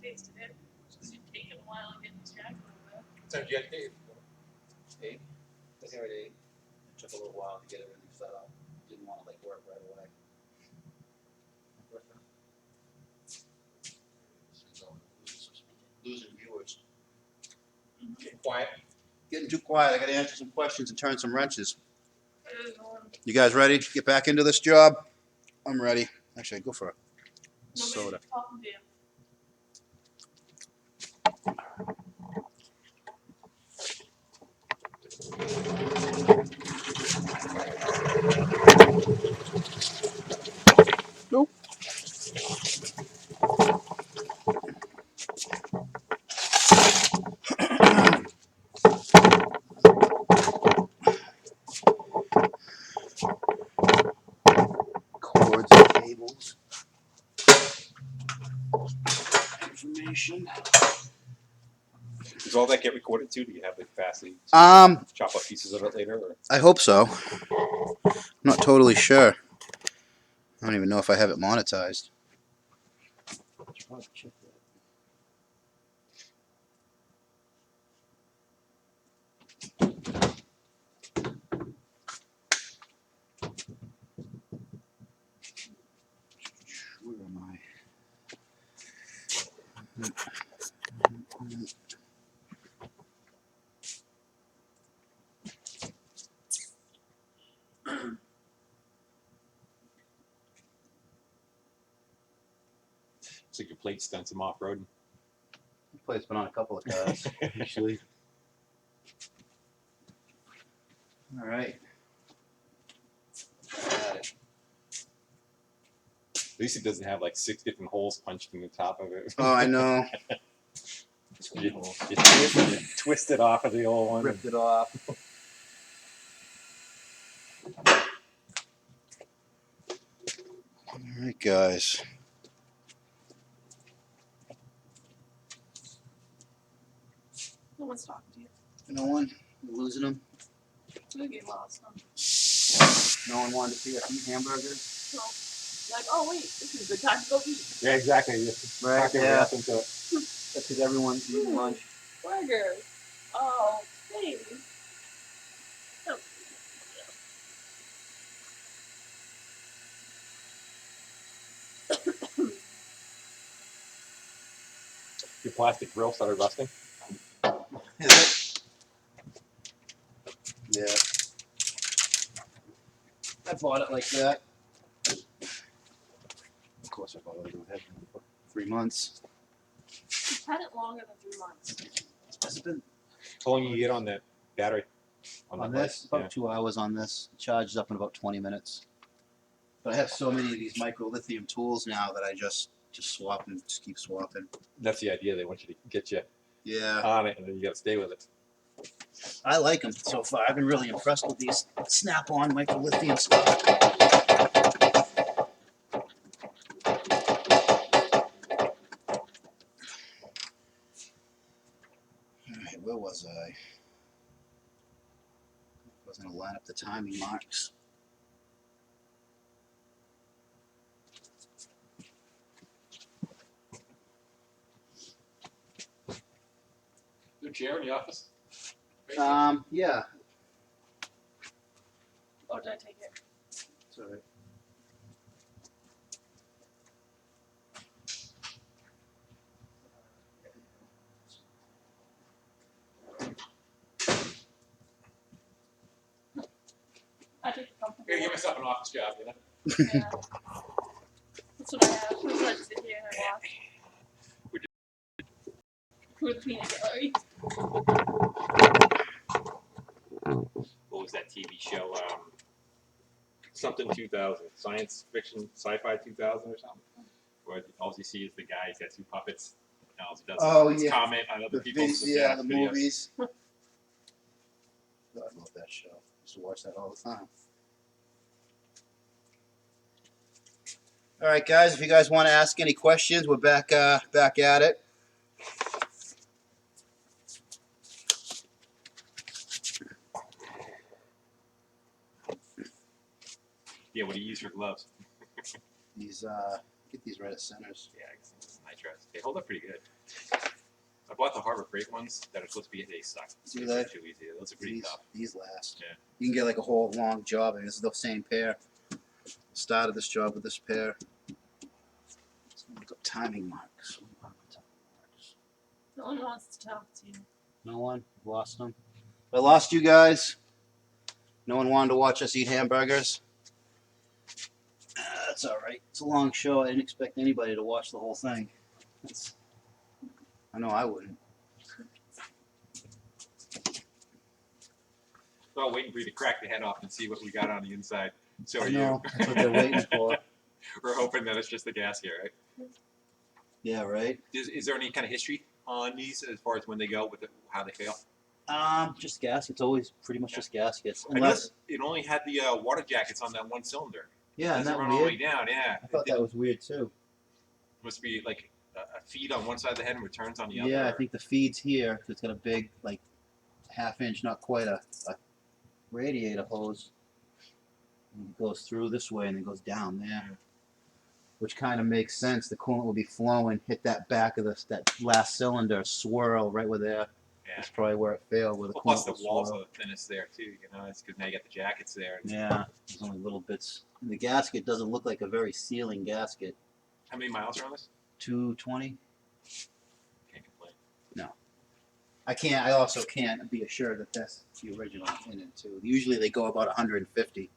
Tasted it. It's taking a while to get distracted with it. What time did you have to Dave? 8. I think I ate. It took a little while to get everything set up. Didn't want to work right away. Losing viewers. Get quiet. Getting too quiet. I got to answer some questions and turn some wrenches. It is on. You guys ready to get back into this job? I'm ready. Actually, I'd go for a Nobody's soda. talking to you. record it too? Do you have the capacity to chop up pieces of it later? Or? I hope so. I'm not totally sure. I don't even know if I have it monetized. Where am I? Looks like your plate's done some off-road. Plate's been on a couple of cars, actually. All right. Got it. At least it doesn't have like 6 different holes punched in the top of it. Oh, I know. you twist it off of the old one. Ripped it off. All right, guys. No one's talking to you. No one? We're losing them? You get lost. Huh? No one wanted to see us eat hamburgers? So, like, oh wait, this is a good time to go eat. Yeah, exactly. Right, Yeah. yeah. Up into it. That's because everyone's eating lunch. Burgers. Oh, baby. Oh. Your plastic grill started rusting. Is it? Yeah. I bought it like that. Of course, I bought it like that for 3 months. You've had it longer than 3 months. Has it been How long you get on that battery? on that this? light? About 2 hours on this. It charges up in about 20 minutes. But I have so many of these micro lithium tools now that I just swap and just keep swapping. That's the idea. They want you to get you Yeah. on it, and then you got to stay with it. I like them so far. I've been really impressed with these snap-on micro lithium stuff. Alright, where was I? I was going to line up the timing marks. Is there a chair in the office? Yeah. Oh, did I take it? Sorry. I take the comfortable I gotta give one. myself an office job, you know? Yeah. That's what I have. That's what I just sit here and I watch. With the peanut gallery. What was that TV show? Something 2000, science fiction, sci-fi 2000 or something. Where all you see is the guy. He's got 2 puppets. And all he does is comment on other people's the videos. movies. I love that show. I used to watch that all the time. All right, guys. If you guys want to ask any questions, we're back at it. Yeah, what do you use for gloves? These get these right at centers. Yeah, I guess it's nitros. They hold up pretty good. I bought the Harbor Freight ones that are supposed to be. They suck. Do They're they? too easy. Those are pretty tough. These last. Yeah. You can get like a whole long job, and this is the same pair. Started this job with this pair. Let's look up timing marks. No one wants to talk to you. No one? Lost them? I lost you guys. No one wanted to watch us eat hamburgers. That's all right. It's a long show. I didn't expect anybody to watch the whole thing. I know I wouldn't. Well, waiting for you to crack the head off and see what we got on the inside. So I are know. you. That's what they're waiting for. We're hoping that it's just the gas here, right? Yeah, right? Is there any kind of history on these as far as when they go, with how they fail? Just gaskets. Always pretty much just gaskets. I Unless, noticed it only had the water jackets on that one cylinder. yeah, It isn't doesn't that run all the way weird? down, yeah. I thought that was weird too. Must be like a feed on one side of the head and returns on the other? Yeah, I or- think the feed's here. 'Cause it's got a big, like, half-inch, not quite a radiator hose. And it goes through this way and then goes down there. Which kind of makes sense. The coolant will be flowing, hit that back of that last cylinder, swirl right where there. Yeah. That's probably where it failed. Where the Well, plus coolant the will walls swirl. are the thinnest there too. You know, it's because now you got the jackets there. And Yeah, there's only little bits. And the gasket doesn't look like a very sealing gasket. how many miles are on this? 220. Can't complain. I also can't be assured that that's the original in it too. Usually they go about 150.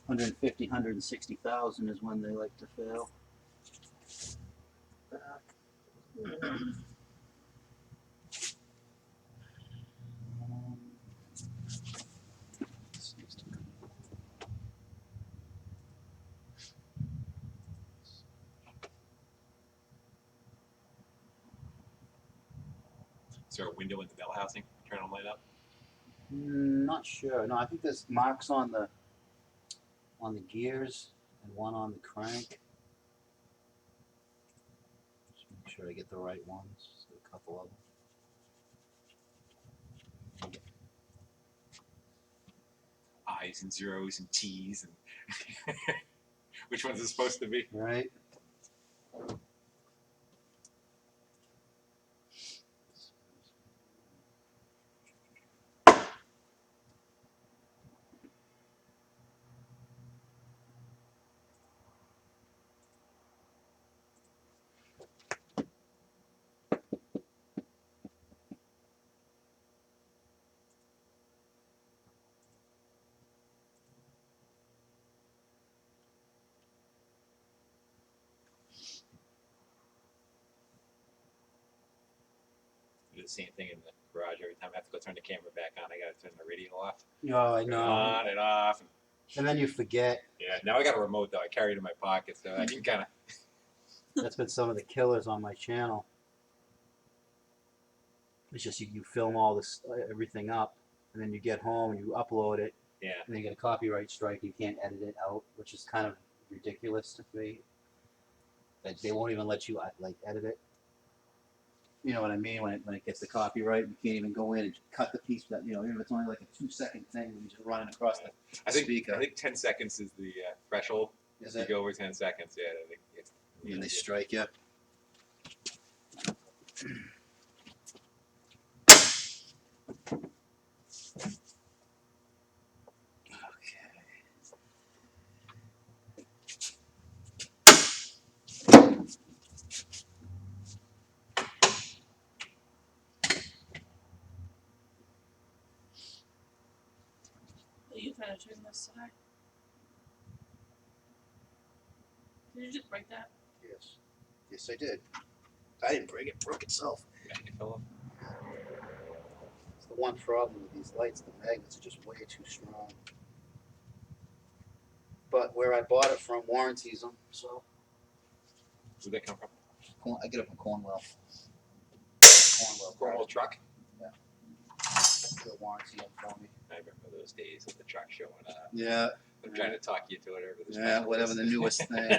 160,000 is when they like to fail. Is there a window in the bell housing? Turn them light up. Not sure. No, I think there's marks on the gears and one on the crank. Just make sure I get the right ones. Just a couple of them. I's and zeros and T's and which one's it supposed to be? Right. Do the same thing in the garage every time I have to go turn the camera back on. I gotta turn the radio off. Oh, I Turn it know. on and off. And then you forget. Yeah. Now I got a remote though. I carry it in my pocket, so I can kind of. That's been some of the killers on my channel. It's just you film all this everything up, and then you get home and you upload it, Yeah. and then you get a copyright strike. You can't edit it out, which is kind of ridiculous to me. Like they won't even let you like edit it. You know what I mean? When it gets the copyright, you can't even go in and cut the piece that even if it's only like a 2-second thing, when you just run it across the I think speaker. I think 10 seconds is the threshold. Is If it? you go over 10 seconds, yeah. I think it's, And they strike you. Are you finishing this side? Did you just break that? Yes. Yes, I did. I didn't break it. It broke itself. magnet fell off. It's the one problem with these lights. The magnets are just way too strong. But where I bought it from warranties them, so Where'd that come from? I get it from Cornwell. Cornwall truck. The warranty up for me. I remember those days of the truck showing up. Yeah. I'm trying to talk you to whatever this. Yeah, whatever the newest thing.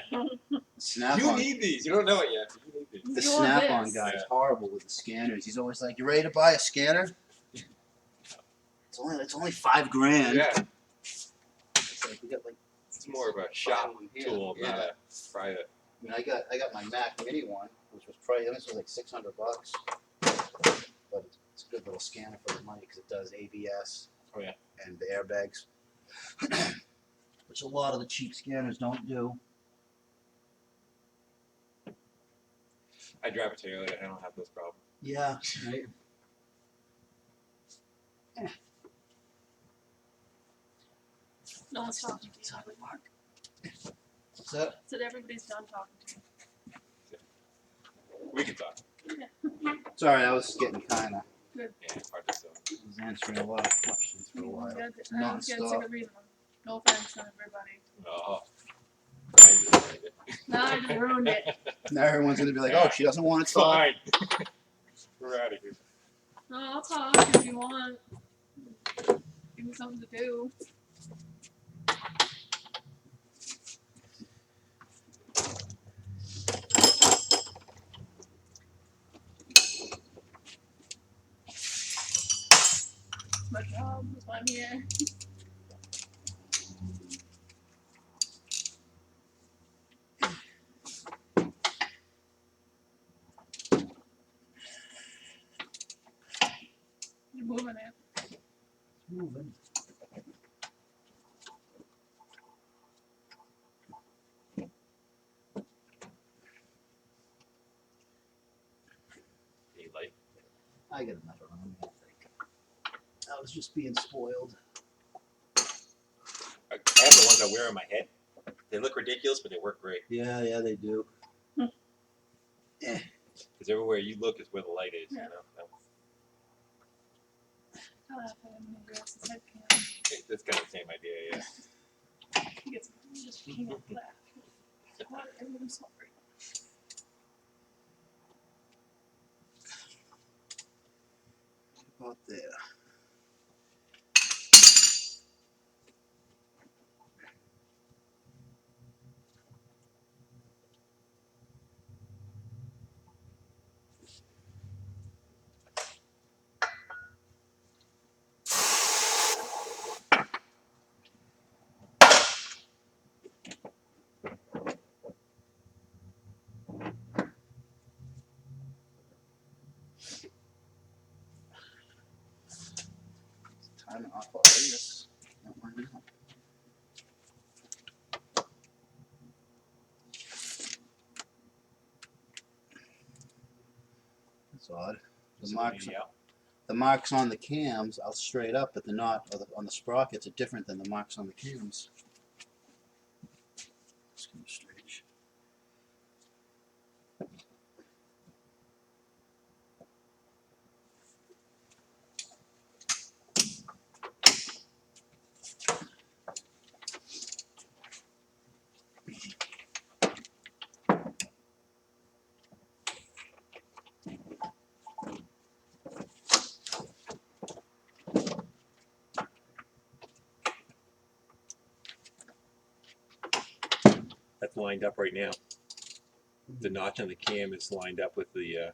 You Snap-on. need these. You don't know it yet. You need these. The You want Snap-on this? guy is Yeah. horrible with the scanners. He's always like, "You ready to buy a scanner? It's only $5,000." Yeah, It's like we got like. it's more of a shop Yeah, tool, not yeah. a private. I mean, I got my Mac Mini one, which was probably this was like $600, but it's a good little scanner for the money because it does ABS. Oh, yeah. And the airbags, which a lot of the cheap scanners don't do. I drive a Toyota. I don't have those problems. Yeah, right. No one's talking to you, Mark. What's that? Said everybody's done talking to you. We can talk. Sorry, I was getting kind of. Yeah, it's hard to sell. I was answering a lot of questions for a while. I was getting sick Non-stop. of reading them. No offense to everybody. Oh, I just made it. No, I just ruined it. Now everyone's gonna be like, "Oh, she doesn't want to talk." Fine. We're out of here. No, I'll talk if you want. Give me something to do. It's my job. That's why I'm here. You're moving it. Moving. Any light? I got another one. I think. I was just being spoiled. I have the ones I wear on my head. They look ridiculous, but they work great. Yeah, they do. Because everywhere you look is where the light is. Yeah. You know? I'll have him in the grass his head cam. That's kind of the same idea, yeah. He gets just peanut black. What? Everyone's sorry. About there. Time off already. That's not winding up. That's odd. The marks on the cams are straight up, but they're not, or on the sprockets are different than the marks on the cams. It's kind of strange. That's lined up right now. The notch on the cam is lined up with the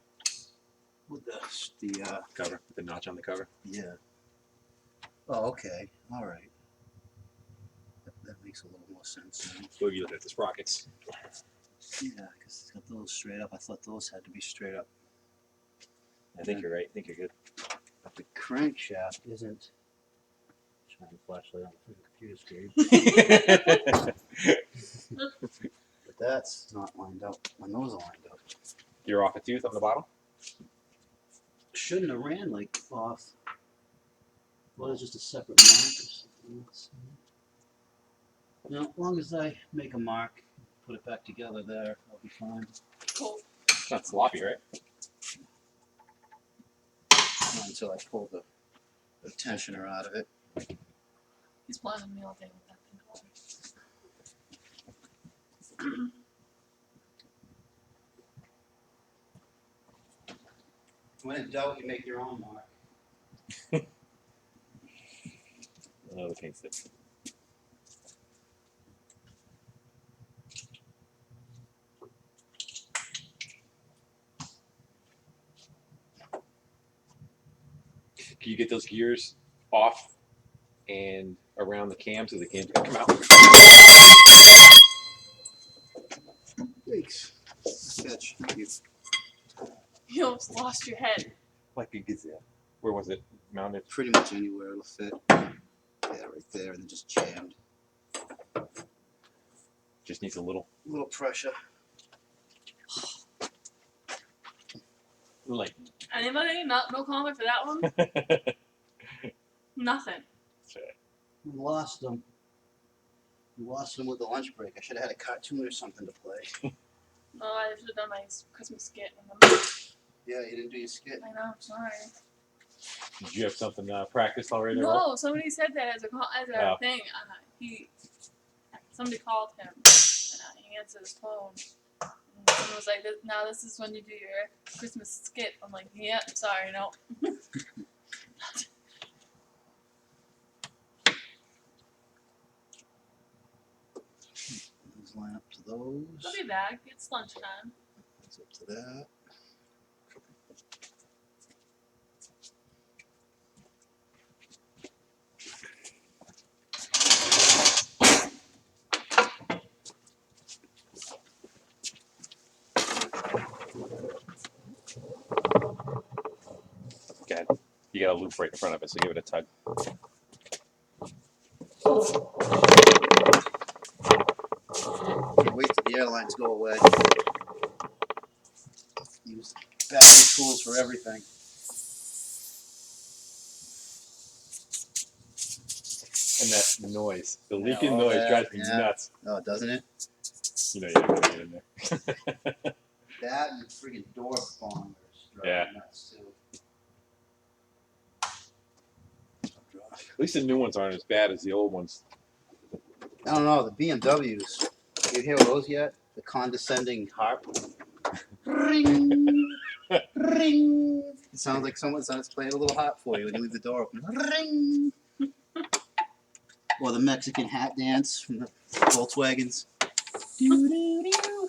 With cover, with the notch on the cover. yeah. Oh, okay. All right. That makes a little more sense now. So if you look at the sprockets. Yeah, because it's got those straight up. I thought those had to be straight up. I think you're right. I think you're good. But the crankshaft isn't. Shine the flashlight on the computer screen. But that's not lined up when those are lined up. You're off a tooth on the bottom? Shouldn't have ran like off. Well, it's just a separate mark or something. Let's see. Now, as long as I make a mark, put it back together there, I'll be fine. Cool. It's not sloppy, right? Not until I pull the tensioner out of it. He's planning me all day with that thing on. When in doubt, you make your own mark. Another paint stick. Can you get those gears off and around the cam so the cams can come out? Thanks. Catch. Thank you. You almost lost your head. Like it gets there. Where was it mounted? Pretty much anywhere it'll fit. Yeah, right there, and then just jammed. Just needs a little. A little pressure. Like. Anybody? No comment for that one? Nothing. We lost them. We lost them with the lunch break. I should have had a cartoon or something to play. No, I should have done my Christmas skit. Yeah, you didn't do your skit. I know, sorry. Did you have something practiced already? No, somebody said that as a Oh. thing. Somebody called him, and he answered his phone. And someone was like, "Now this is when you do your Christmas skit." I'm like, "Yeah, sorry, no." Let's line up to those. I'll be back. It's lunchtime. That's up to that. You got a loop right in front of it, so give it a tug. Can't wait till the airlines go away. Use battery tools for everything. And that noise, the Yeah, leaking all noise that, drives me yeah. nuts. Oh, doesn't it? You know, you're not gonna get in there. That and friggin' door bongers drive Yeah. me nuts too. At least the new ones aren't as bad as the old ones. I don't know, the BMWs. You hear those yet? The condescending harp. Ring, ring. It sounds like someone's playing a little harp for you when you leave the door open. Ring. Or the Mexican hat dance from the Volkswagens. Doo-doo-doo.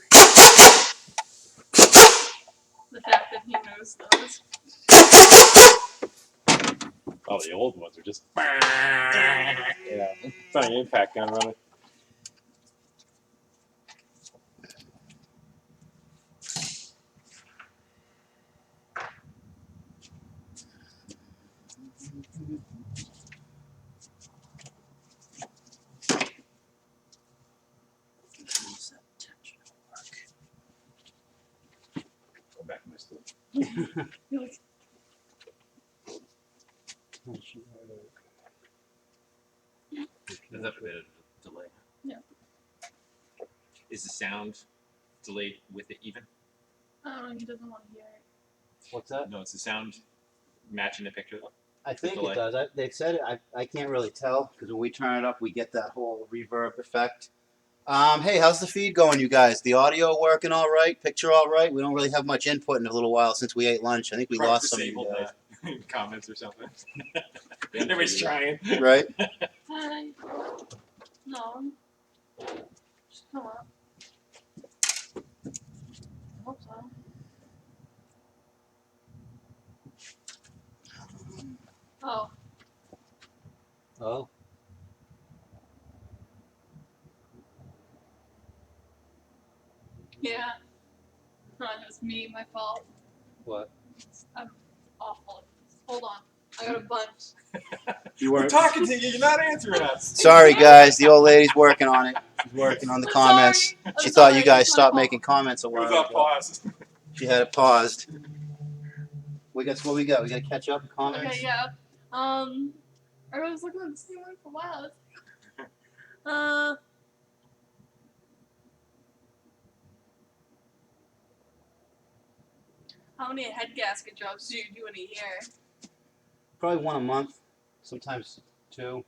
The fact that he knows those. Oh, the old ones are just. Yeah. It's like an impact gun running. Go back to my stool. Does have a bit of delay. Yeah. Is the sound delayed with it even? He doesn't want to hear it. What's that? No, it's the sound matching the picture though. I think delay. it does. They said it. I can't really tell because when we turn it up, we get that whole reverb effect. Hey, how's the feed going, you guys? The audio working all right? Picture all right? We don't really have much input in a little while since we ate lunch. I think we lost some of you guys. Comments or something. Everybody's trying. Right? Hi. No. Just come up. I hope so. Oh. Oh. Yeah. No, it's me, my fault. What? I'm awful. Hold on. I got a bunch. You We're weren't. talking to you. You're not answering us. Sorry, guys. The old lady's working on it. She's working on the comments. I'm She sorry, thought you guys it's my stopped fault. making comments a It was while on ago. pause. She had it paused. We got what we got. We got to catch up in comments. Okay, yeah. I was looking at the same one for a while. How many Headgasket jobs do you do in a year? Probably one a month, sometimes two.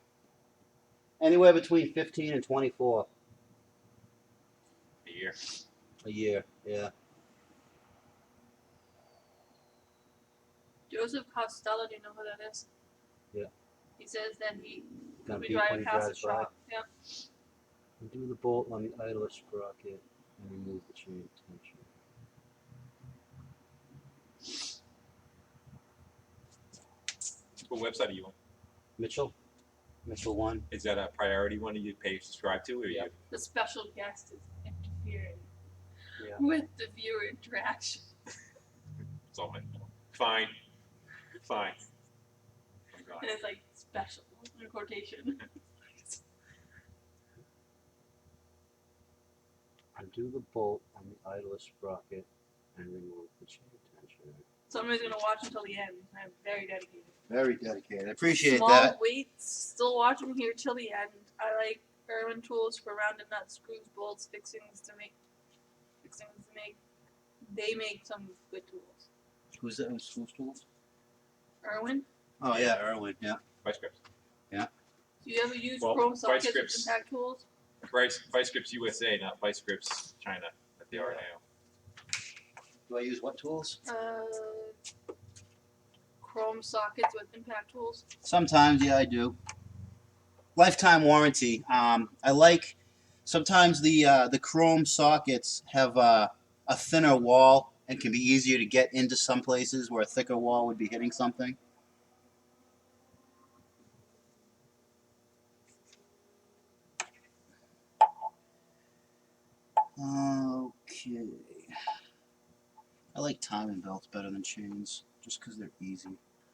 Anywhere between 15 and 24 A year. a year. Yeah. Joseph Costello, do you know who that is? Yeah. He says that he Gonna will be beep when driving he past the drives by. shop. Yeah. Undo the bolt on the idler sprocket and remove the chain tension. What website are you on? Mitchell 1. Is that a priority one you pay subscribe to, or Yeah. you? The special guest is interfering Yeah. with the viewer interaction. It's all my fault. Fine. Fine. I'm glad. And it's like special in quotation. Undo the bolt on the idler sprocket and remove the chain tension. Somebody's gonna watch until the end. I'm very dedicated. Very dedicated. I appreciate Small that. weights, still watching here till the end. I like Irwin tools for rounded nuts, screws, bolts, fixings to make. They make some good tools. Who's that? Who's tools? Irwin, Oh yeah, Erwin. Yeah. Vice Grips. do you ever use Well, chrome Vice sockets with Grips. impact tools? Vice Grips USA, not Vice Grips China, that they are now. Do I use what tools? Chrome sockets with impact tools. Sometimes, yeah, I do. Lifetime warranty. I like. Sometimes the chrome sockets have a thinner wall and can be easier to get into some places where a thicker wall would be hitting something. Okay. I like timing belts better than chains, just because they're easy.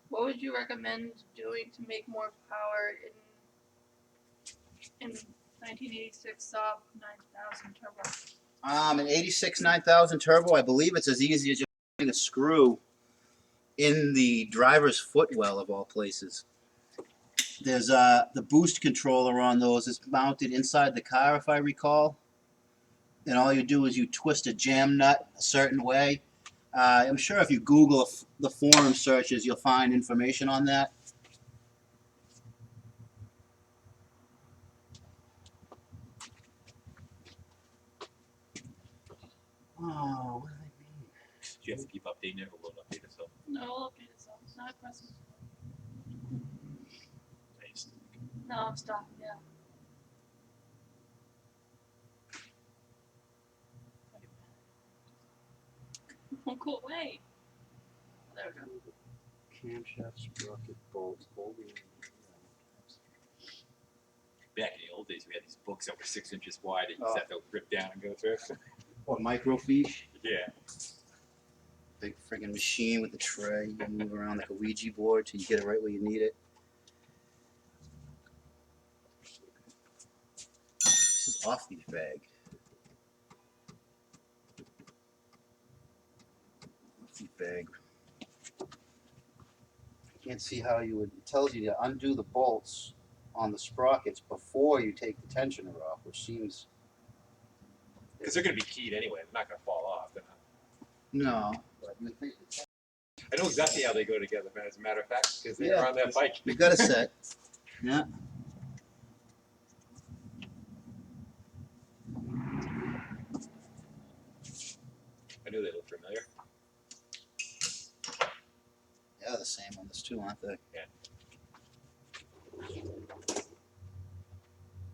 What would you recommend doing to make more power in 1986 Saab 9000 turbo? An 86 9000 turbo, I believe it's as easy as just putting a screw in the driver's footwell of all places. There's the boost controller on those is mounted inside the car, if I recall. And all you do is you twist a jam nut a certain way. I'm sure if you Google the forum searches, you'll find information on that. Oh, what do they mean? Do you have to keep updating it or will it update itself? No, I'll update itself. It's not pressing. Nice. No, I'm stopping. Yeah. Won't go away. There we go. Camshaft, sprocket, bolts, holding. Back in the old days, we had these books that were 6 inches wide and you Oh. just have to rip down and go through. What, microfiche? Yeah. Big friggin' machine with a tray. You move around like a Ouija board till you get it right where you need it. This is awfully vague. Awfully vague. I can't see how you would. It tells you to undo the bolts on the sprockets before you take the tensioner off, which seems. Because they're going to be keyed anyway. They're not going to fall off. They're not. No, but you would think. I know exactly how they go together, man, as a matter of fact, because they're Yeah. on that bike. You got a set. Yeah. I knew they looked familiar. Yeah, the same on this too, aren't they?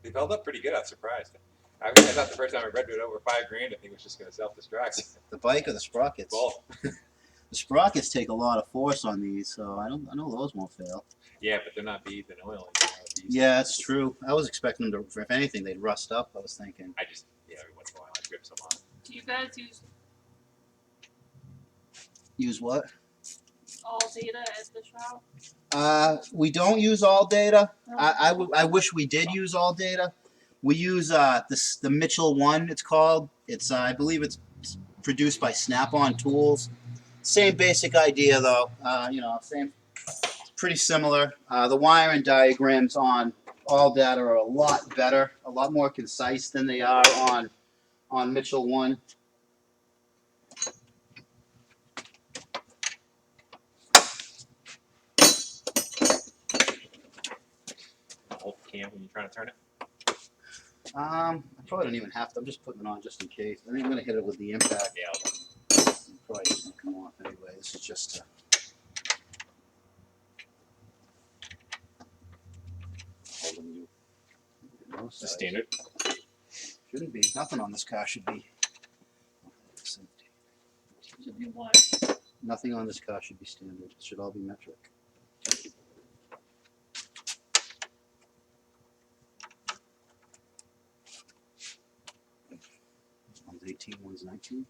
They've held up pretty good. I'm surprised. I thought the first time I read it over $5,000, I think it was just going to self-destruct. The bike or the sprockets? Both. The sprockets take a lot of force on these, so I know those won't fail. Yeah, but they're not beads and oil. Yeah, that's true. I was expecting them to, if anything, they'd rust up. I was thinking. Every once in a while I grip some on. Do you guys Use what? all data at the shop? We don't use all data. I wish we did use all data. We use the Mitchell One. It's called. It's I believe it's produced by Snap-on Tools. Same basic idea though. Same. Pretty similar. The wiring diagrams on all data are a lot better, a lot more concise than they are on Mitchell One. Hold the cam when you're trying to turn it. I probably don't even have to. I'm just putting it on just in case. I think I'm gonna hit it with the impact. Yeah. It's probably just gonna come off anyway. This is just to holding you. It's the standard. Shouldn't be. Nothing on this car should be. Should be one. Nothing on this car should be standard. It should all be metric. One's 18, one's 19.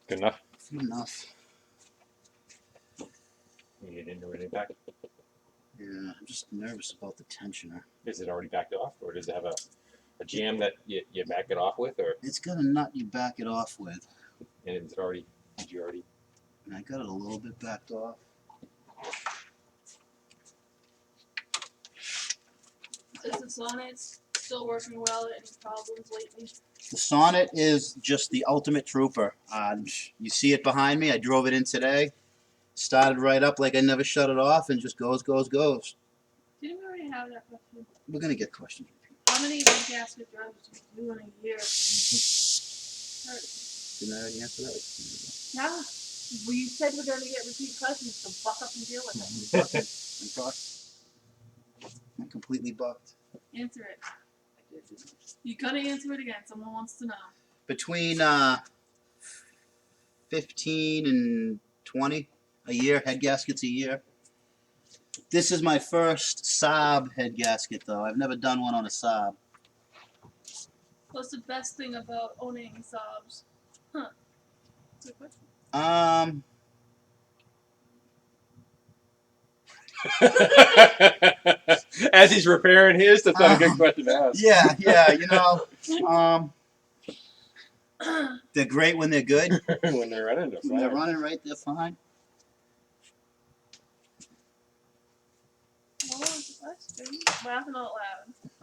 Good enough. Good enough. You get into an impact. Yeah, I'm just nervous about the tensioner. Is it already backed off, or does it have a jam that you back it off with, or It's got a nut you back it off with. and is it already? Did you already? And I got it a little bit backed off. Is the Sonnet still working well? Any problems lately? The Sonnet is just the ultimate trooper. You see it behind me. I drove it in today. Started right up like I never shut it off and just goes. Didn't we already have that question? We're going to get questions. How many Headgasket drives do you do in a year? Didn't I already answer that? Yeah. We said we're going to get repeat questions, so buck up and deal with it. I'm bucked. I'm completely bucked. Answer it. You gotta answer it again. Someone wants to know. Between 15 and 20 a year, head gaskets a year. This is my first Saab head gasket, though. I've never done one on a Saab. What's the best thing about owning Saabs? Huh. That's a good question. As he's repairing his, that's not a good question to ask. Yeah, you know, they're great when they're good. When they're running, they're When they're fine. running right, they're fine. What was the question? Laughing out loud.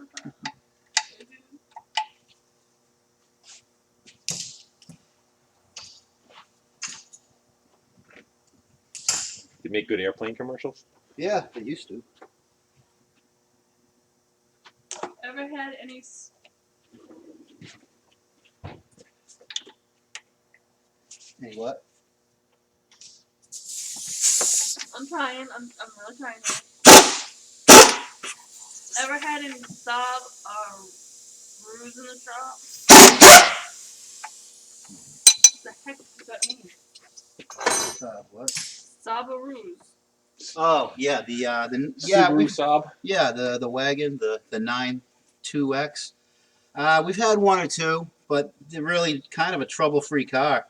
They make good airplane commercials. Yeah, they used to. Ever had any? Hey, what? I'm trying. I'm really trying. Ever had any Saab ruse in the shop? What the heck does that mean? What? Saab ruse. Oh yeah, the Subaru Saab. the wagon, the 92X. We've had one or two, but they're really kind of a trouble-free car.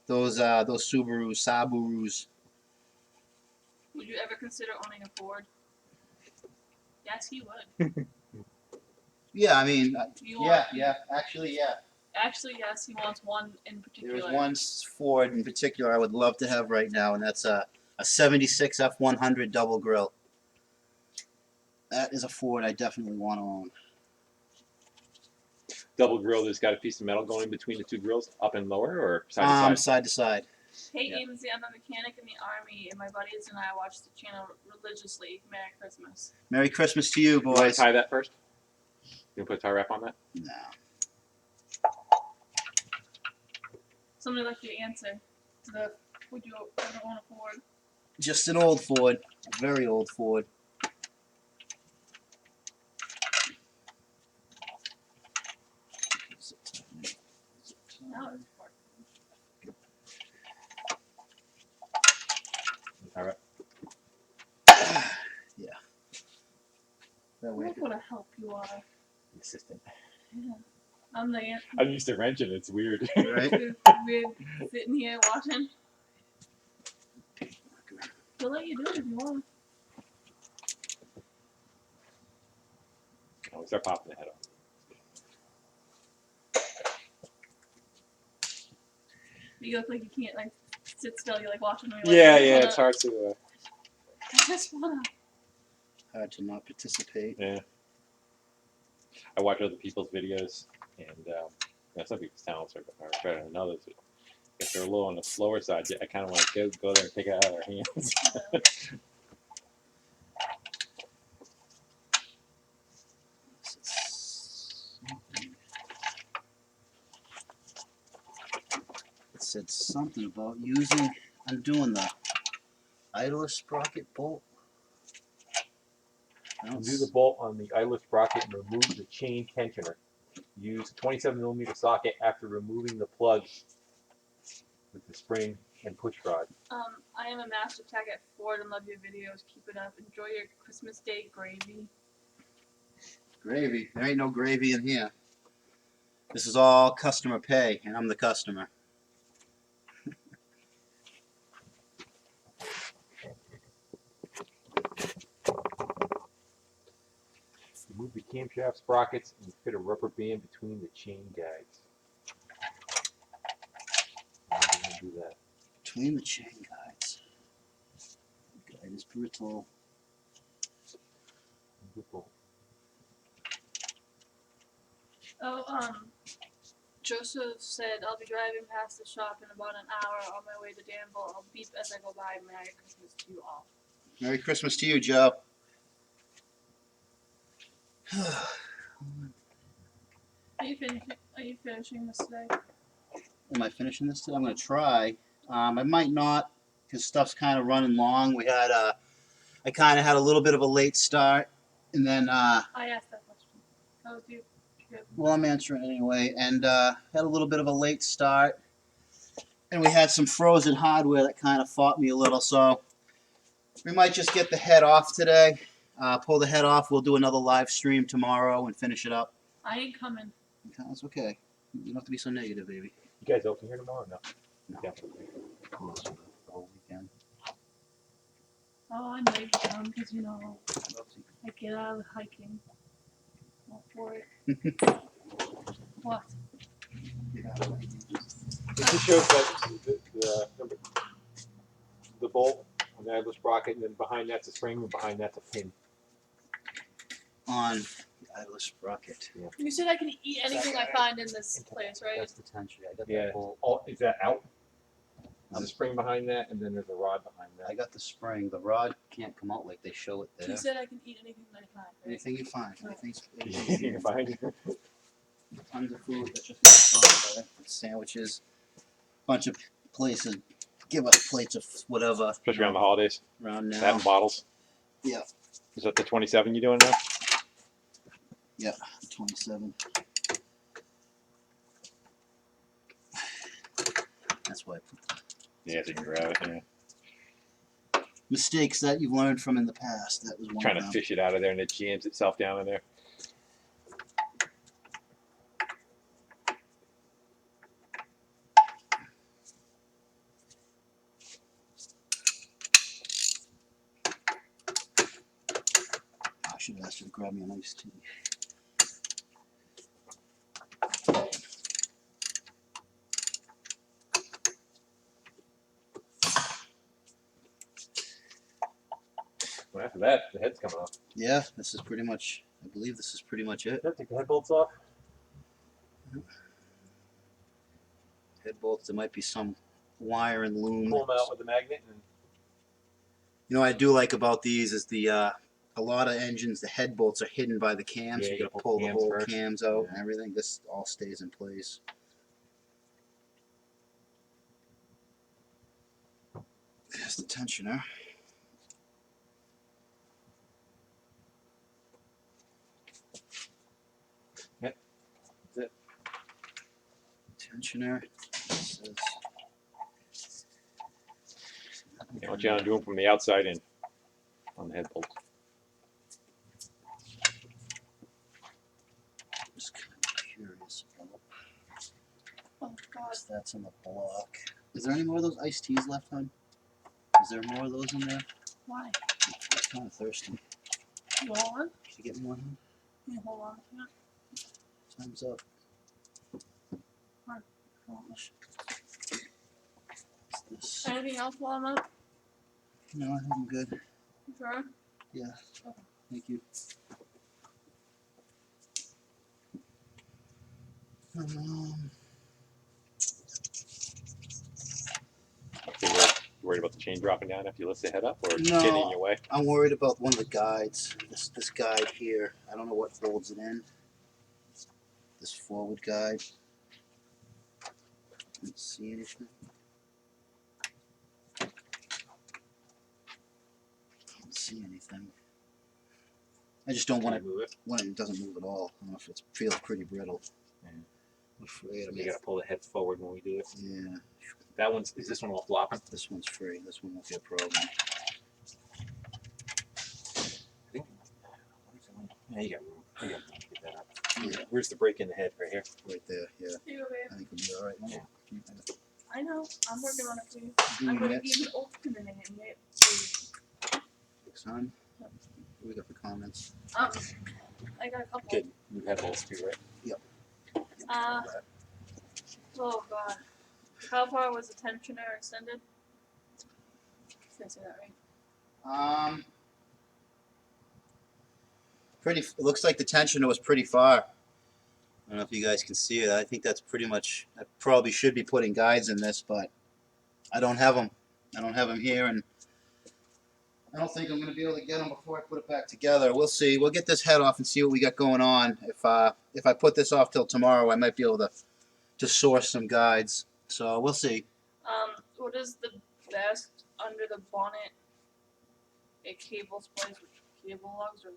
Those Subaru Saburus. Would you ever consider owning a Ford? Yes, he would. Yeah, I mean, You want? actually, yeah. Actually, yes, he wants one in particular. There's one Ford in particular I would love to have right now, and that's a 76 F100 double grill. That is a Ford I definitely want to own. Double grill that's got a piece of metal going between the two grills, up and lower, or side to side? Side to side. Hey, Yeah. Amesie, I'm a mechanic in the Army, and my buddies and I watch the channel religiously. Merry Christmas. Merry Christmas to you, You want to boys. tie that first? You want to put a tie wrap on that? No. Somebody like you to answer to the would you ever own a Ford? Just an old Ford. A very old Ford. No, it's Ford. All right. Yeah. That way. Look what a help you are. Assistant. Yeah. I'm the I'm used to wrenching. It's weird. Right? we're sitting here watching. We'll let you do it if you want. Oh, we start popping the head off. You look like you can't like sit still. You're like watching me. Like, Yeah, it's hard to. I just wanna. Hard to not participate. Yeah. I watch other people's videos, and some people's talents are better than others. If they're a little on the slower side, I kind of want to go there and take it out of their hands. It said something about undoing the idler sprocket bolt. Undo the bolt on the idler sprocket and remove the chain tensioner. Use 27mm socket after removing the plug with the spring and push rod. I am a master tech at Ford and love your videos. Keep it up. Enjoy your Christmas Day gravy. Gravy. There ain't no gravy in here. This is all customer pay, and I'm the customer. Remove the camshaft sprockets and fit a rubber band between the chain guides. I'm going to do that. Between the chain guides. The guide is brittle. Oh, Joseph said I'll be driving past the shop in about an hour on my way to Danville. I'll beep as I go by. Merry Christmas to you all. Merry Christmas to you, Joe. Are you finishing this today? Am I finishing this today? I'm going to try. I might not, because stuff's kind of running long. I kind of had a little bit of a late start, and then, I asked that question. How was you? Good. well, I'm answering anyway, and had a little bit of a late start, and we had some frozen hardware that kind of fought me a little, so we might just get the head off today. Pull the head off. We'll do another live stream tomorrow and finish it up. I ain't coming. It's okay. You don't have to be so negative, baby. You guys open here tomorrow? No. No. Definitely. Close for the whole weekend. Oh, I might come because I get out of hiking. All for it. What? It just shows that the bolt on the idler sprocket, and then behind that's a spring, and behind that's a pin. On the idler sprocket. Yeah. You said I can eat anything I find in this place, right? That's the tension. I got Yeah. that bolt. Oh, is that out? There's a spring behind that, and then there's a rod behind I that. got the spring. The rod can't come out like they show it there. You said I can eat anything that I find, right? Anything you find. Anything's You're behind. tons of food that just sandwiches. Bunch of places give us plates of whatever. Especially around the holidays. Around now. That and bottles. Yeah. Is that the 27 you doing now? Yeah, 27. That's why I put that. Yeah, so you can grab it. Yeah. Mistakes that you've learned from in the past. That was one Trying of to them. fish it out of there, and it jams itself down in there. I should have asked you to grab me an iced tea. Well, after that, the head's coming off. Yeah, this is pretty much, I believe this is pretty much it. Take the head bolts off. Head bolts, there might be some wire and loom. Pull them out with the magnet. And You know what I do like about these is the a lot of engines, the head bolts are hidden by the cams. Yeah, So you you gotta pull pull the the cams whole first. cams out Yeah. and everything. This all stays in place. There's the tensioner. Yep, that's it. Tensioner. This is- I want you to do them from the outside in on the head bolt. Just kind of curious about Oh God. this. That's in the block. Is there any more of those iced teas left, hon? Is there more of those in there? Why? I'm kind of thirsty. You want one? Should you get me one, hon? Yeah, hold on. Yeah. Time's up. What's This. anything else while I'm up? No, I think I'm good. You sure? Thank you. So you're worried about the chain dropping down after you lift the head up, or No. getting in your way? I'm worried about one of the guides. This guide here. I don't know what holds it in. This forward guide. Can't see anything. Can't see anything. I just don't want it move it. when it doesn't move at all. I don't know if it feels pretty brittle. Yeah. I'm afraid. I You mean, gotta pull the head forward when we do it. yeah. That one's, is this one all flopping? This one's free. This one won't be a problem. Yeah, you got room. You got room to get that up. Yeah, Where's the break in the head? Right here. right there. Yeah, Here you go, babe. I think it'll be all right. Yeah. Keep it. I know. I'm working on it for you. Doing I'm going to it. even opening it yet. For Son, what do we got for comments? you. I got a couple. Good. New head bolts too, right? Oh God. How far was the tensioner extended? Did I say that right? Pretty. It looks like the tensioner was pretty far. I don't know if you guys can see it. I think that's pretty much. I probably should be putting guides in this, but I don't have them. I don't have them here, and I don't think I'm going to be able to get them before I put it back together. We'll see. We'll get this head off and see what we got going on. If I put this off till tomorrow, I might be able to source some guides. So we'll see. What is the best under the bonnet? A cable splice with cable lugs or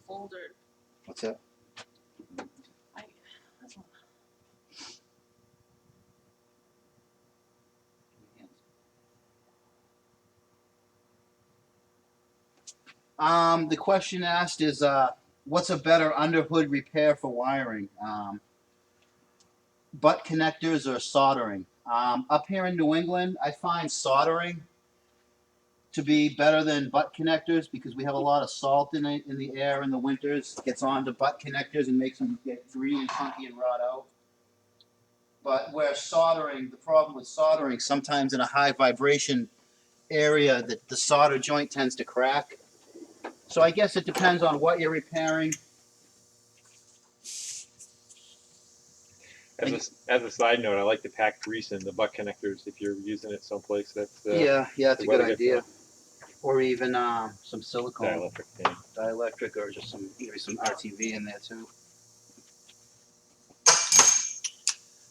foldered? What's that? That's one. The question asked is, what's a better underhood repair for wiring? butt connectors or soldering. Up here in New England, I find soldering to be better than butt connectors because we have a lot of salt in the air in the winters. It gets onto butt connectors and makes them get green and funky and rot out. But where soldering, the problem with soldering, sometimes in a high vibration area, that the solder joint tends to crack. So I guess it depends on what you're repairing. As a side note, I like to pack grease in the butt connectors if you're using it someplace that's Yeah, that's a weather good gets idea. Or even some silicone, dielectric. Yeah. dielectric, or just maybe some RTV in there too.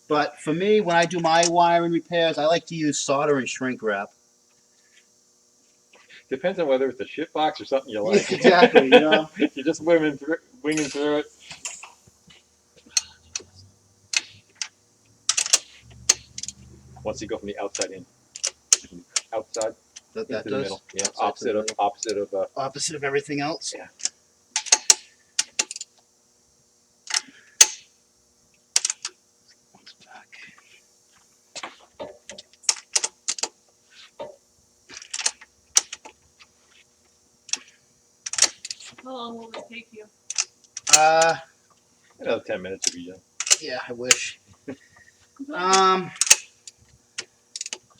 But for me, when I do my wiring repairs, I like to use solder and shrink wrap. Depends on whether it's a shit box or something you like. Exactly, you know. You're just winging through it. Once you go from the outside in, outside That into the does. middle. Yeah, Outside to the opposite of opposite of everything else. Yeah. How long will this take you? another 10 minutes to be done. Yeah, I wish.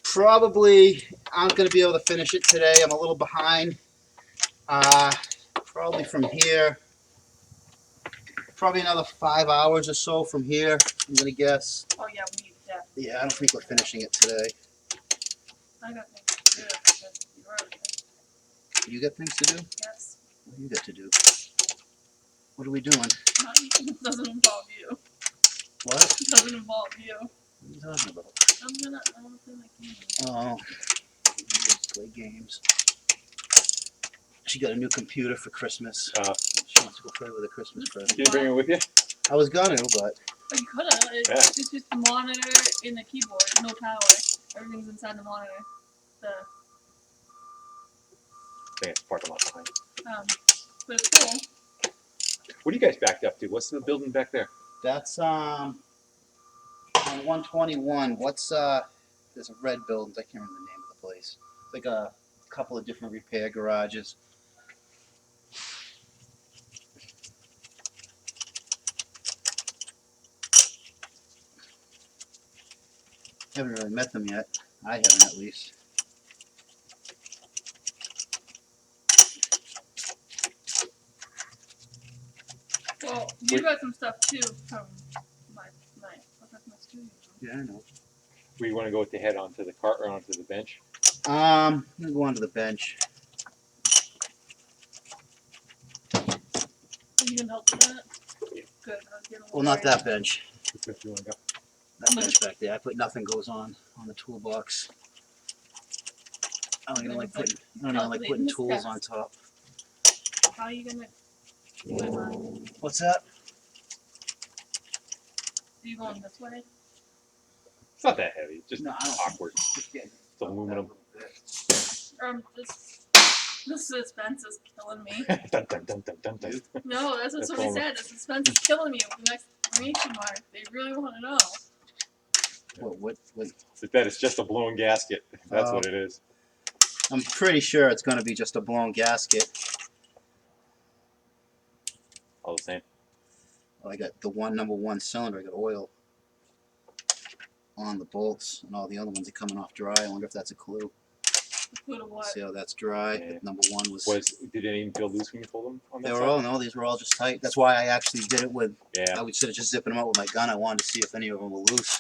Probably I'm gonna be able to finish it today. I'm a little behind. Probably from here. Probably another 5 hours or so from here. I'm gonna guess. Oh yeah, we need that. Yeah, I don't think we're finishing it today. I got things to do. But you already did. You got things to do? Yes. What do you got to do? What are we doing? It doesn't involve you. What? It doesn't involve you. What are you talking about? I wanna play my game. Oh, play games. She got a new computer for Christmas. She wants to go play with a Christmas present. Can you bring it with you? I was gonna, but Oh, you could've. It's just the monitor and the keyboard. No power. Everything's inside the monitor. I think it's parking lot behind. But it's cool. What are you guys backed up to? What's the building back there? that's on 121. What's there's a red building. I can't remember the name of the place. It's like a couple of different repair garages. Haven't really met them yet. I haven't, at least. Well, you got some stuff too from my studio. Yeah, I know. Where you want to go with the head onto the cart or onto the bench? I'm gonna go onto the bench. You can help with that? Yeah. Good. I was getting a Well, little not worried. that bench. Which bench do you want to go? That bench back there. I put nothing goes on the toolbox. I don't even like putting tools on top. How are you gonna do it, man? What's that? Are you going this way? It's not that heavy. It's just No, I don't- awkward. It's aluminum. This suspense is killing me. Dun, dun, dun, dun, dun, dun. No, that's what That's somebody all. said. The suspense is killing me with the exclamation mark. They really want to know. What? That is just a blown gasket. That's what it is. I'm pretty sure it's going to be just a blown gasket. All the same. I got the number one cylinder. I got oil on the bolts, and all the other ones are coming off dry. I wonder if that's a clue. Clue to what? See how that's dry. Yeah. The number one was. Did it even feel loose when you pulled them on that They were side? all these were all just tight. That's why I actually did it with. Yeah. I would instead of just zipping them out with my gun, I wanted to see if any of them were loose.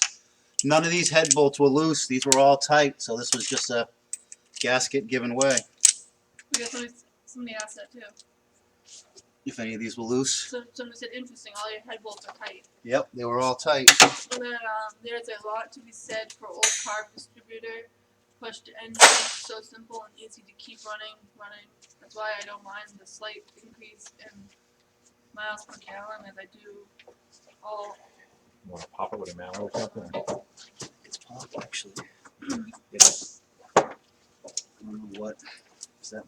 None of these head bolts were loose. These were all tight. So this was just a gasket giving way. We got somebody asked that too. If any of these were loose. So somebody said, interesting, all your head bolts are tight. Yep, they were all tight. And then there's a lot to be said for old carb distributor. Push to engine, so simple and easy to keep running. That's why I don't mind the slight increase in miles per gallon as I do all. You want to pop it with a mallet or something? It's pop actually. I don't know what. Is that?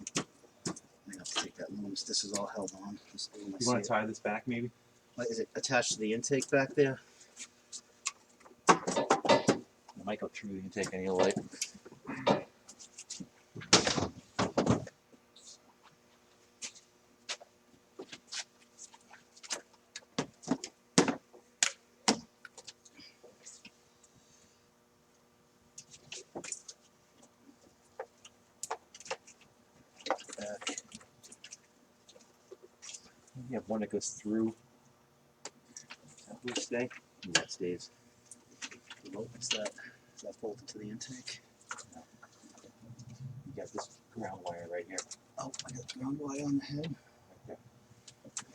I have to take that loom. This is all held on. You want to tie this back maybe? Is it attached to the intake back there? I might go through the intake any light. Back. You have one that goes through. That will stay. And that stays. What is that? Is that bolted to the intake? You got this ground wire right here. Oh, I got the ground wire on the head. Right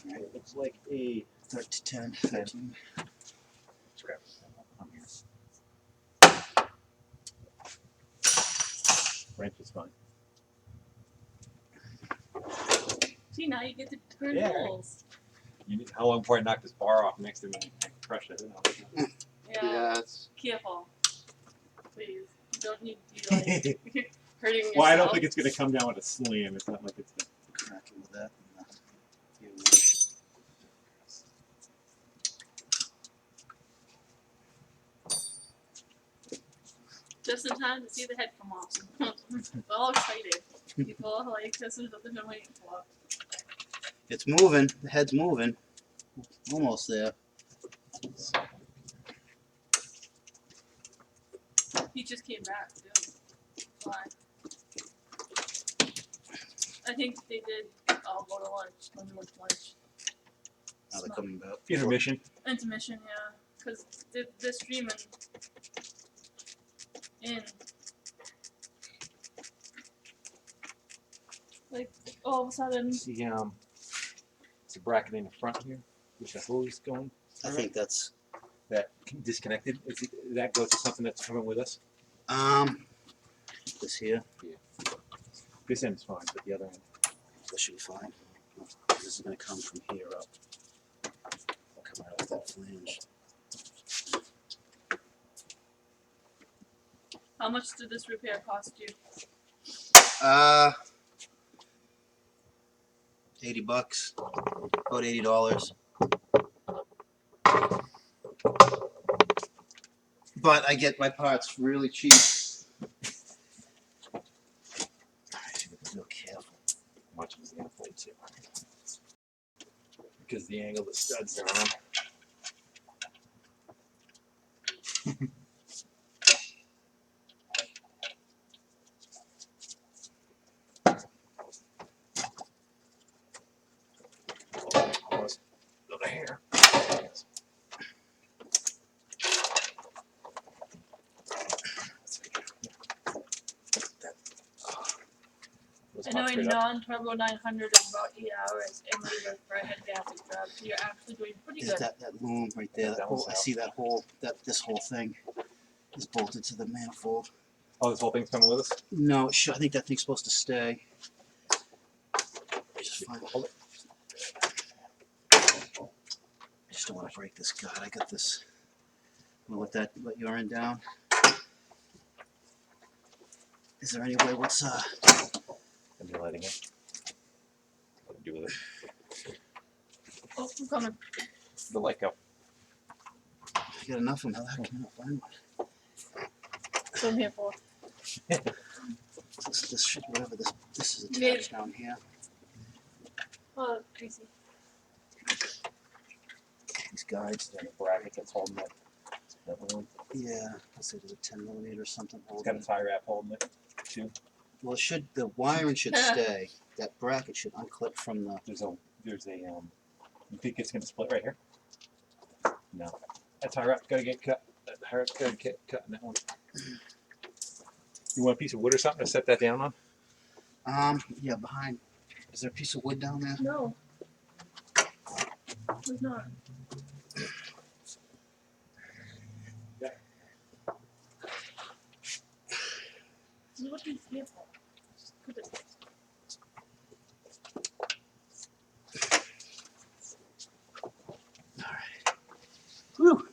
there. It looks like a 10. 13. scrap. On here. Wrench is fine. See, now you get to turn Yeah. holes. How long before I knock this bar off next to me and crush it? Yeah. It's Careful. Please. You don't need to be like hurting yourself. Well, I don't think it's going to come down with a slam. It's not like it's the cracking with that. Just in time to see the head come off. All excited. People are like, this is what they've been waiting for. It's moving. The head's moving. Almost there. He just came back, too. Why? I think they did all go to lunch when we went to lunch. Now they're coming back. intermission. Intermission, yeah. Because they're streaming in. Like, all of a sudden, See, it's a bracket in the front here, which the hose going. I think that's That disconnected. That goes to something that's coming with us. this here. This end's fine, but the other end. This should be fine. This is going to come from here up. I'll come right off that flange. how much did this repair cost you? $80. About $80. But I get my parts really cheap. I should be real careful. Much of the end too. Because the angle the studs are on. Almost over here. I know a non-turbo 900 is about 8 hours and labor for a head gasket job, so you're actually doing pretty Is good. that loom right there? That whole, I see that whole, this whole thing is bolted to the manifold. Oh, this whole thing's coming with us? No, I think that thing's supposed to stay. Just fine. Hold it. I just don't want to break this. God, I got this. I'm gonna let your end down. Is there any way? What's And you're letting it. What to do with it? Oh, I'm coming. The light go. I got enough of them? How can I find one? That's what I'm here for. This should, whatever this is Yeah. attached down here. Oh, greasy. These guides. Then the bracket that's holding it. That one. Yeah, let's say there's a 10mm or something It's got holding a it. tie wrap holding it too. Well, the wiring should stay. That bracket should unclip from the. There's a you think it's gonna split right here? No. That tie wrap's gotta get cut. That tie wrap's gotta get cut in that one. You want a piece of wood or something to set that down on? Yeah, behind. Is there a piece of wood down there? No. There's not. Yeah. This is what he's here for. Just put it. Whew.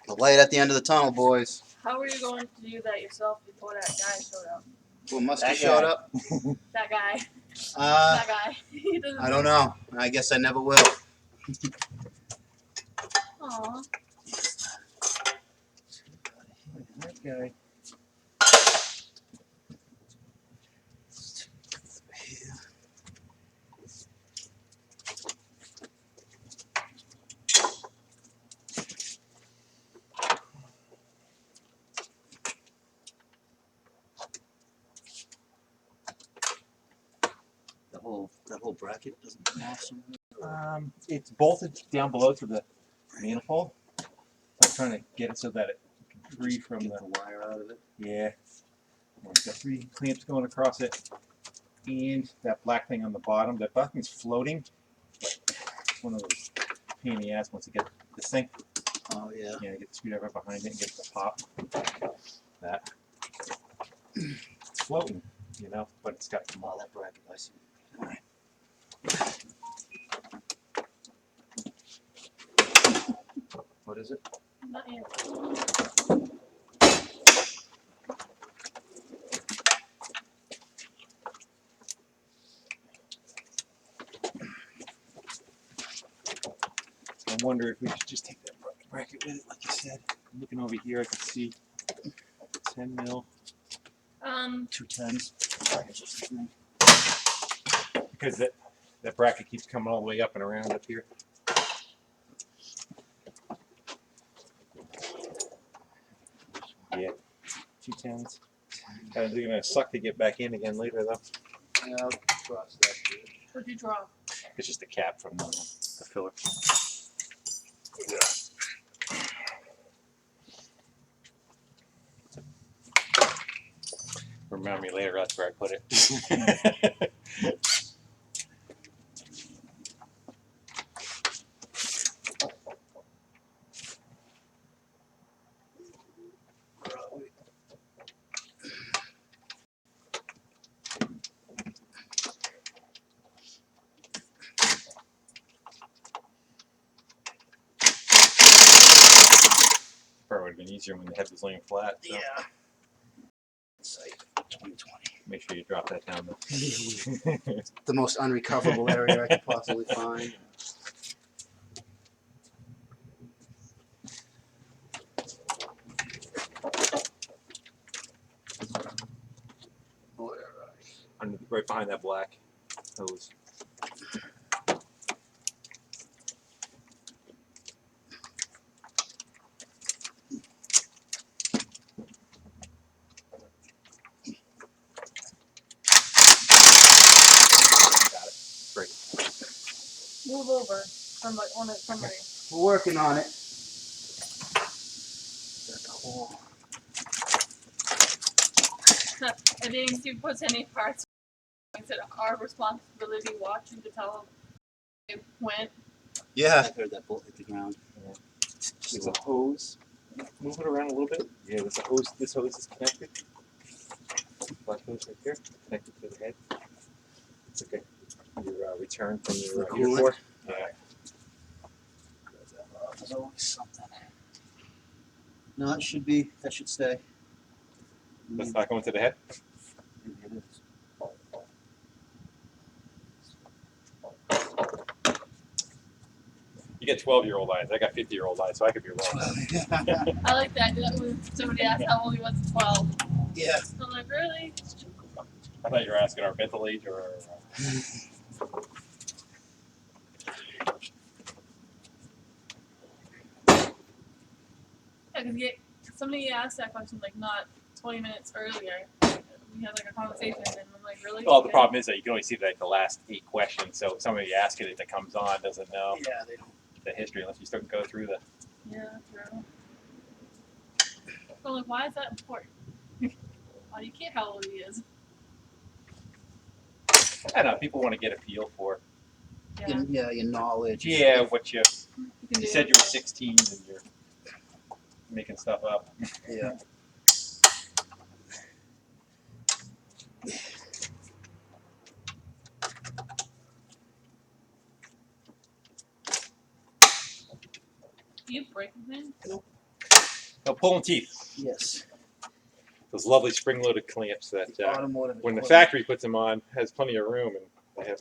The light at the end of the tunnel, boys. How are you going to do that yourself before that guy showed up? Well, must have That showed guy. up. That guy. Uh, That guy. He doesn't. I don't know. I guess I never will. Aw. guy. That whole bracket doesn't come off somewhere. It's bolted down below to the manifold. So I'm trying to get it so that it can free from Get the the wire out of it. yeah. Well, it's got 3 clamps going across it, and that black thing on the bottom. That black thing's floating. It's one of those pain in the ass once you get this thing. Oh yeah. Yeah, get the screwdriver behind it and get it to pop. That it's floating, you know, but it's got some. Oh, that bracket. I see. What is it? Not yet. I wonder if we should just take that bracket with it, like you said. I'm looking over here, I can see 10 mil. 210s. Because that bracket keeps coming all the way up and around up here. Yeah, 210s. Kind of gonna suck to get back in again later though. Yeah, I'll cross that bridge. What'd you draw? It's just a cap from the filler. Remind me later, that's where I put it. Probably would have been easier when the head was laying flat. So Yeah. Site 2020. make sure you drop that down though. The most unrecoverable area I could possibly find. Right behind that black hose. Got it. Great. Move over. Somebody. We're working on it. That's a hole. I didn't see puts any parts. It's our responsibility watching to tell them it went. Yeah. I heard that bolt hit the ground. Yeah. There's a hose. Move it around a little bit. Yeah, there's a hose. This hose is connected. Black hose right here, connected to the head. It's okay. Your return from your The heater coolant? core. Yeah. There's always something. No, it should be. That should stay. That's not going to the head. Maybe it is. Oh, You get 12-year-old eyes. I got 50-year-old eyes, so I could be wrong. I like that. That when somebody asked how old he was at 12. Yeah. I'm like, really? I thought you were asking our mental age or. Yeah, because somebody asked that question like not 20 minutes earlier. We had like a conversation, and I'm like, really? Well, the problem is that you can only see like the last 8 questions. So if somebody asking it that comes on doesn't know Yeah, they don't. the history unless you start to go through the. Yeah, true. So I'm like, why is that important? Why do you care how old he is? I don't know. People want to get a feel for. Yeah. Your knowledge. Yeah, what you. You can You do said it. you were 16 and you're making stuff up. Yeah. Do you break anything? No, pulling teeth. Yes. Those lovely spring-loaded clamps that Automotive when the equipment. factory puts them on, has plenty of room, and they have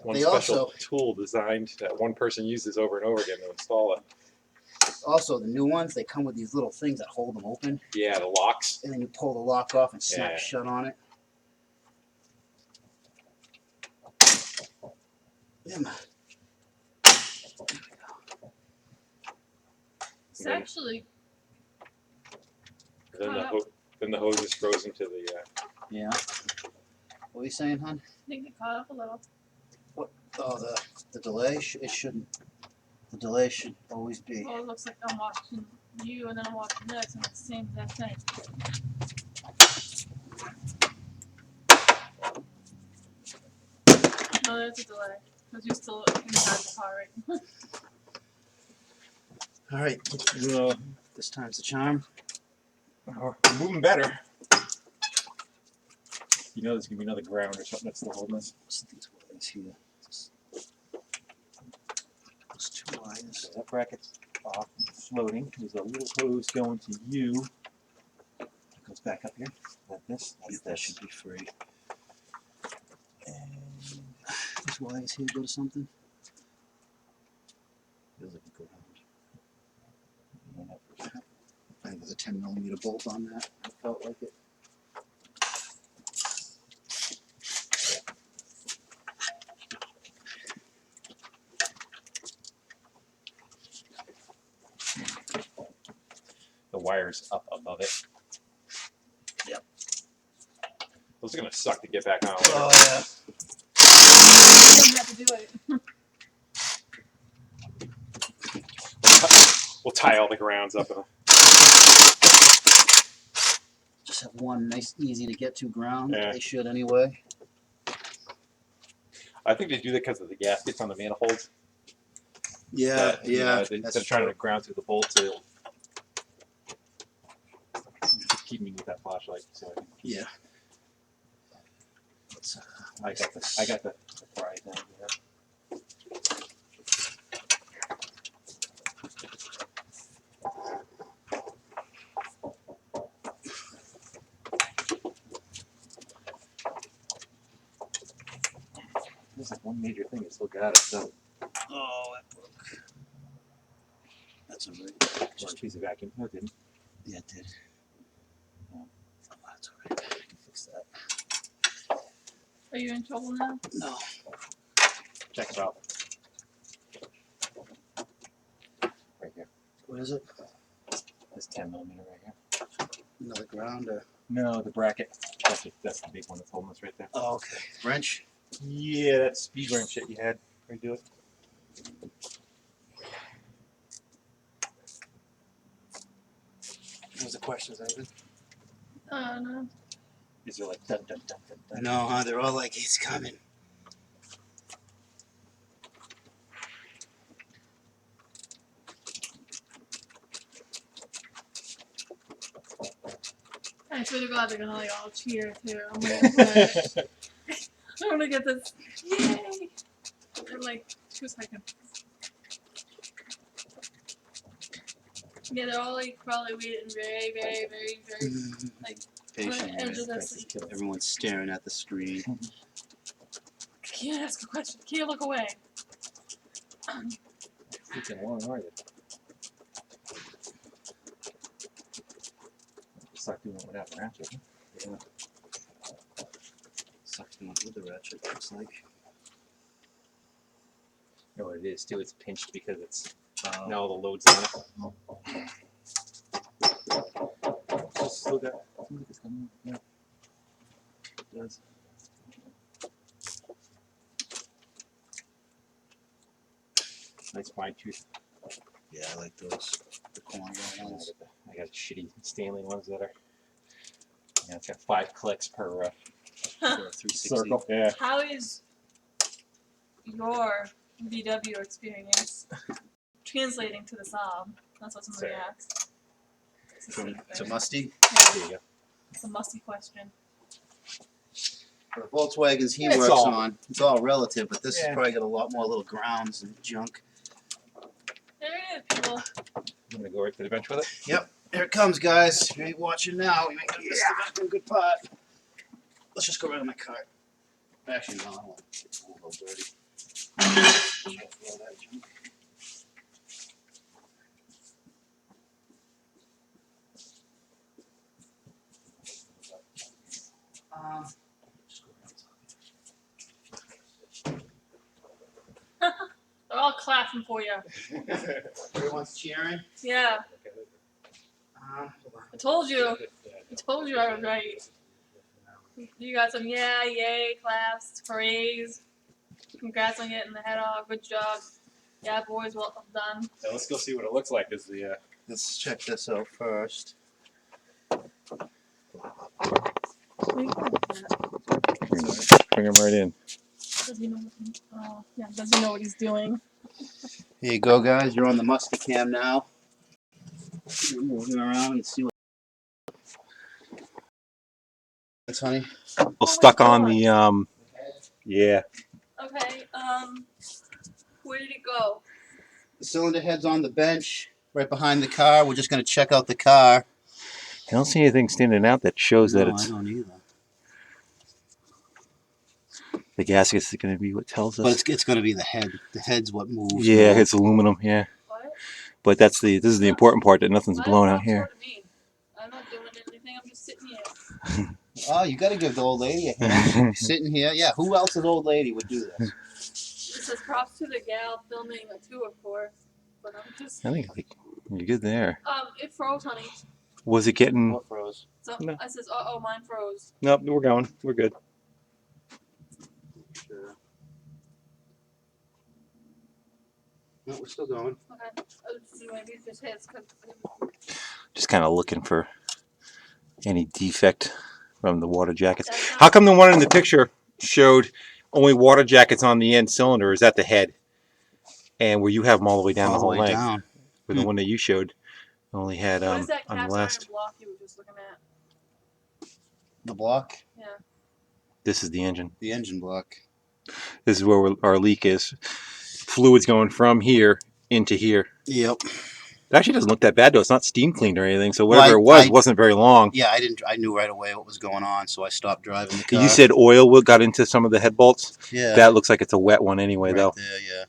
one They special also- tool designed that one person uses over and over again to install it. Also, the new ones, they come with these little things that hold them open, Yeah, the locks. and then you pull the lock off and snap Yeah. shut on it. Yeah, man. It's actually Then the hose is frozen to the. Yeah. What are you saying, hon? I think it caught up a little. Oh, the delay? It shouldn't. The delay should always be. Oh, it looks like I'm watching you and then I'm watching this and it's the same exact thing. No, there's a delay. Because you're still inside the car, right? All right. This time's the charm. We're moving better. You know there's gonna be another ground or something that's still holding us. What's these wires here? Those two wires. So that bracket's off, floating. There's a little hose going to you. It goes back up here. Like this. Yeah, that should be free. And these wires here go to something. Feels like a ground. I think there's a 10mm bolt on that. I felt like it. The wire's up above it. Yep. Those are gonna suck to get back on. Oh yeah. You have to do it. We'll tie all the grounds up. Just have one nice, easy to get to ground. Yeah. They should anyway. I think they do that because of the gaskets on the manifolds. Yeah, You know, yeah. instead of trying to ground through the bolts, it'll keep me with that flashlight. So I think Yeah. I got the fry down here. There's like one major thing that still got it. So Oh, that broke. That's alright. just a piece of vacuum. No, it didn't. Yeah, it did. Oh, that's alright. I can fix that. Are you in trouble now? No. Check it out. Right here. What is it? This 10mm right here. Another ground or? No, the bracket. That's the big one that's holding us right there. Oh, okay. Wrench? Yeah, that speed wrench that you had. Redo it. What was the questions, Ivan? No. Is there like dun dun dun dun dun? No, huh? They're all like, he's coming. I swear to God they're gonna like all cheer too. I'm gonna I'm gonna get this. Yay! In like 2 seconds. Yeah, they're all like probably waiting very, very, very, very like Patient. on the edge of their Right? seat. Everyone's staring at the screen. Can't ask a question. Can't look away. Freaking long, are you? Start doing it without the ratchet. Huh? Yeah. Sucks doing it with the ratchet, looks like. You know what it is too? It's pinched because it's now all the loads on it. Just still got. Look, it's coming. Yeah. It does. Nice fine tooth. Yeah, I like those. The corner ones. I got shitty Stanley ones that are. Yeah, it's got 5 clicks per Or 360. circle. Yeah. How is your VW experience translating to the Saab? That's what somebody Sorry. asked. It's the From same to thing. Musty. Yeah, There you go. it's a musty question. For the Volkswagens he It's works all- on, it's all relative, but this Yeah. has probably got a lot more little grounds and junk. There it is, people. I'm gonna go right to the bench with it. Yep, here it comes, guys. If you ain't watching now, you ain't gonna miss the fucking good part. Let's just go right in my cart. Actually, no, I don't want it. It's a little dirty. All that junk. laughing for you. Everyone's cheering. Yeah, Hold on. I told you. I told you I was right. You got some yay claps, hoorays. Congrats on getting the head off. Good job. Yeah, boys, well done. Now let's go see what it looks like. Is the Let's check this out first. bring them right in. Does he know? Yeah. Does he know what he's doing? Here you go, guys. You're on the musty cam now. You're moving around and see what. That's honey. Well, Oh stuck my on gosh. the yeah. Okay. Where did it go? The cylinder head's on the bench right behind the car. We're just going to check out the car. I don't see anything standing out that shows that No, it's I don't either. the gasket's going to be what tells us. But it's going to be the head. The head's what moves. Yeah, more. it's aluminum. Yeah, What? but this is the important part, that nothing's Why blown don't out talk here. to me? I'm not doing anything. I'm just sitting here. Oh, you got to give the old lady a hand. Sitting here. Yeah, who else's old lady would do this? It says props to the gal filming a tour, of course. But I'm just. I think you're good there. It froze, honey. Was it getting? What froze? So No. I says, mine froze. Nope, we're going. We're good. Sure. No, we're still going. Okay. Maybe it just hits. Just kind of looking for any defect from the water jackets. How come the one in the picture showed only water jackets on the end cylinder? Is that the head? And where you have them all the way down All the whole way length? down. Where the one that you showed only had What is that on the cast iron last. block you were just looking at? The block. Yeah. This is the engine. The engine block. This is where our leak is. Fluid's going from here into here. Yep. It actually doesn't look that bad though. It's not steam cleaned or anything, so whatever it was wasn't very long. Yeah, I knew right away what was going on, so I stopped driving the car. You said oil got into some of the head bolts. Yeah. That looks like it's a wet one anyway, right though. there, yeah.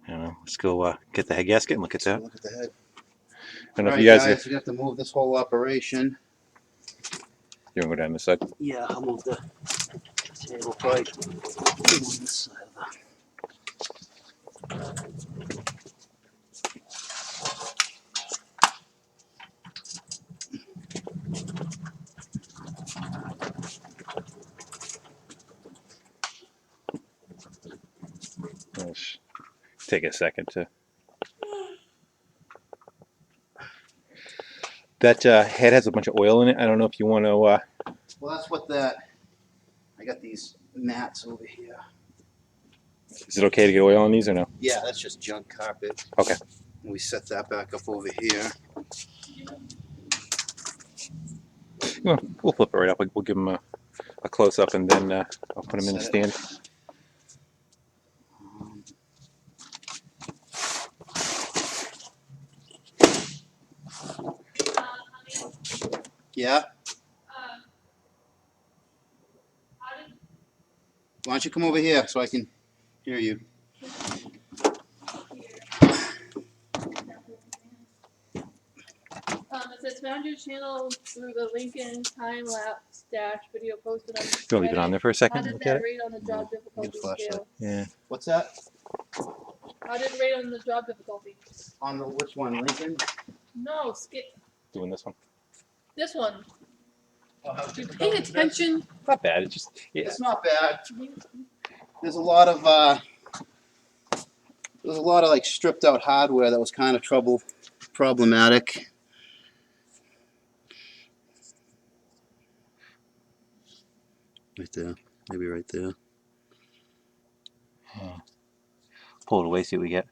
I don't know. Let's go get the head gasket and look at that. Look at the head. I don't know All if right, you guys we have to move this whole operation. You want to go down this side? Yeah, I'll move the table right on this side of the. Let's take a second to. That head has a bunch of oil in it. I don't know if you want to. Well, that's what that. I got these mats over here. Is it okay to get oil on these or no? Yeah, that's just junk carpet. Okay. We set that back up over here. We'll flip it right up. We'll give them a close up and then I'll put them in the stand. Yeah. Why don't you come over here so I can hear you? It says found your channel through the Lincoln time lapse dash video posted on. You want to leave it on there for a How second? did Look that at it. rate on the job Get a difficulty flashlight. scale? Yeah. What's that? How did it rate on the job difficulty? On the which one, Lincoln? No, skip Doing this one. this one. Oh, how You difficult paying is this? attention? Not bad. It's just It's not bad. There's a lot of like stripped out hardware that was kind of problematic. Right there, maybe right there. Pull it away. See what we get.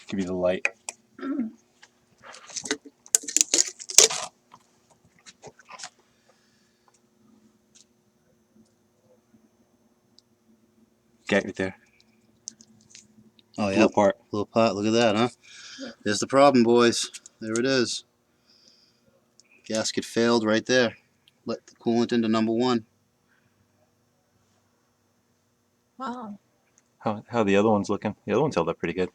Give you the light. Get right there. Oh yeah, Little part. little pot. Look at that, huh? There's the problem, boys. There it is. Gasket failed right there. Let the coolant into number one. Wow. How are the other ones looking? The other ones held up pretty good.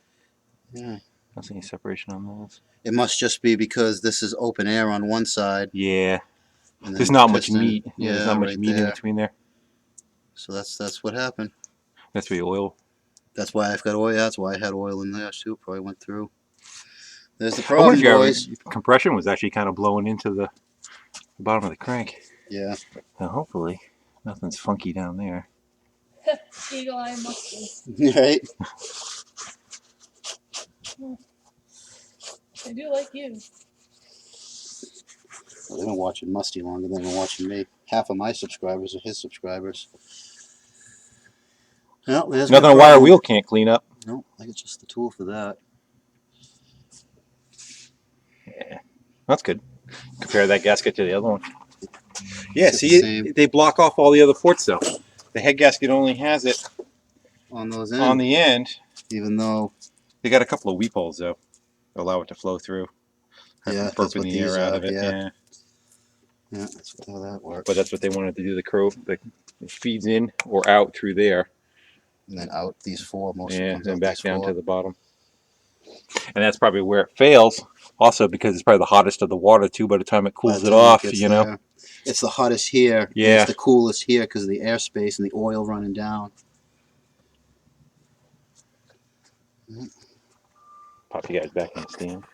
Yeah. I don't see any separation on those. It must just be because this is open air on one side. Yeah. And There's then not the much piston- meat. Yeah, there's not much right meat in there. between there. So that's what happened. That's where the oil. That's why I've got oil. Yeah, that's why I had oil in there too. Probably went through. There's the I wonder problem, if you boys. compression was actually kind of blowing into the bottom of the crank. Yeah. Now hopefully nothing's funky down there. Eagle eye mustard. Right. I do like you. Well, they've been watching Musty longer than they've been watching me. Half of my subscribers are his subscribers. No, there's Nothing my a wire problem. wheel can't clean up. No, I got just the tool for that. Yeah, that's good. Compare that gasket to the other one. Yeah, It's the see, same they block off all the other ports though. The head gasket only has it on those on ends. the end. Even though, They got a couple of weep holes though. Allow it to flow through. yeah, Burping that's what the air these out are. of it. Yeah, that's how that works. But that's what they wanted to do. It feeds in or out through there. And then out these four. Most of it Yeah, comes and out back these down four. to the bottom. And that's probably where it fails. Also because it's probably the hottest of the water too. By the time it By cools the it time off, gets you know. there, it's the hottest here. And Yeah. it's the coolest here because of the airspace and the oil running down. Pop you guys back in the stand.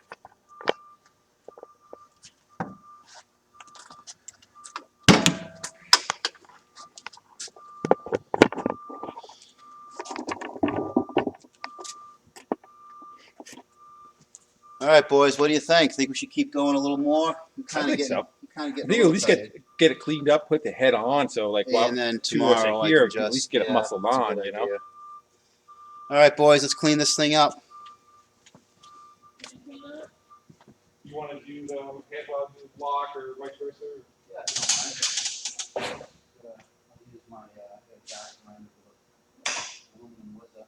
All right, boys. What do you think? Think we should keep going a little more? I'm I think getting, so. kind of I getting think a at little least tired. get it cleaned up, put the head on, so like while And then two of us tomorrow are I here, can we can at just least get it muscled that's a on, good you know. idea. All right, boys. Let's clean this thing up. You want to do the headlock block or vice versa? Yeah, I'll use my Headgasket aluminum with the.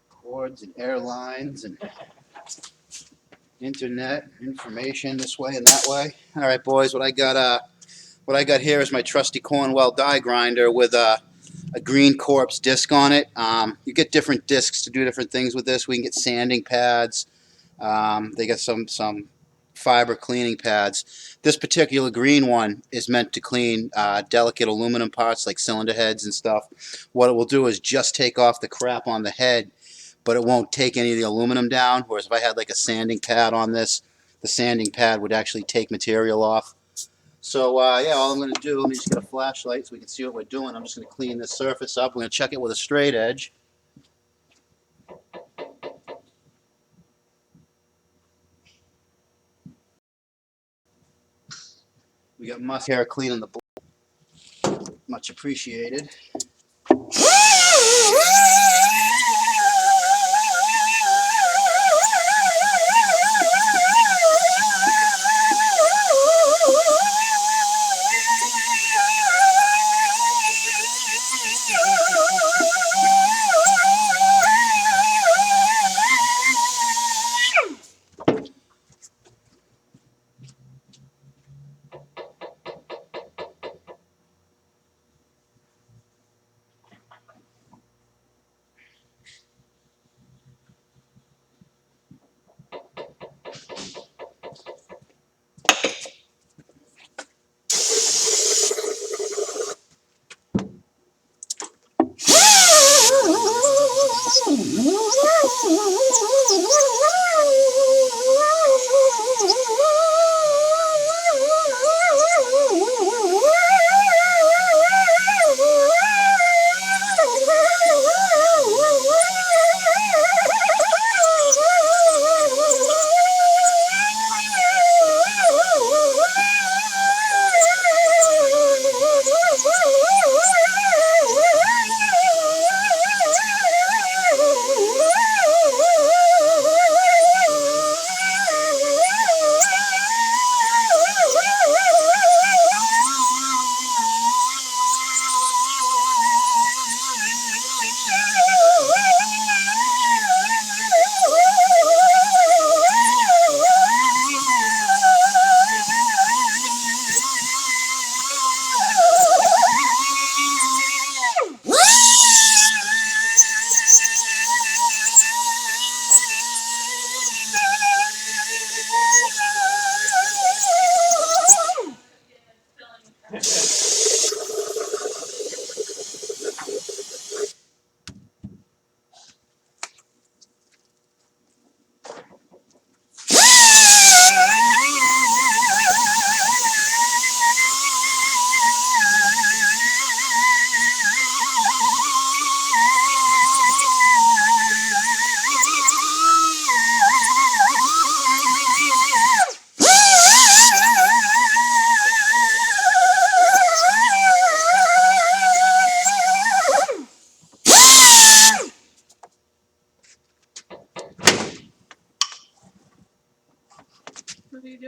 Cords and airlines and internet information this way and that way. All right, boys. What I got here is my trusty Cornwell die grinder with a green corpse disc on it. You get different discs to do different things with this. We can get sanding pads. They got some fiber cleaning pads. This particular green one is meant to clean delicate aluminum parts like cylinder heads and stuff. What it will do is just take off the crap on the head, but it won't take any of the aluminum down. Whereas if I had like a sanding pad on this, the sanding pad would actually take material off. So yeah, all I'm going to do, let me just get a flashlight so we can see what we're doing. I'm just going to clean this surface up. We're going to check it with a straight edge. We got Musk here cleaning the bowl. Much appreciated.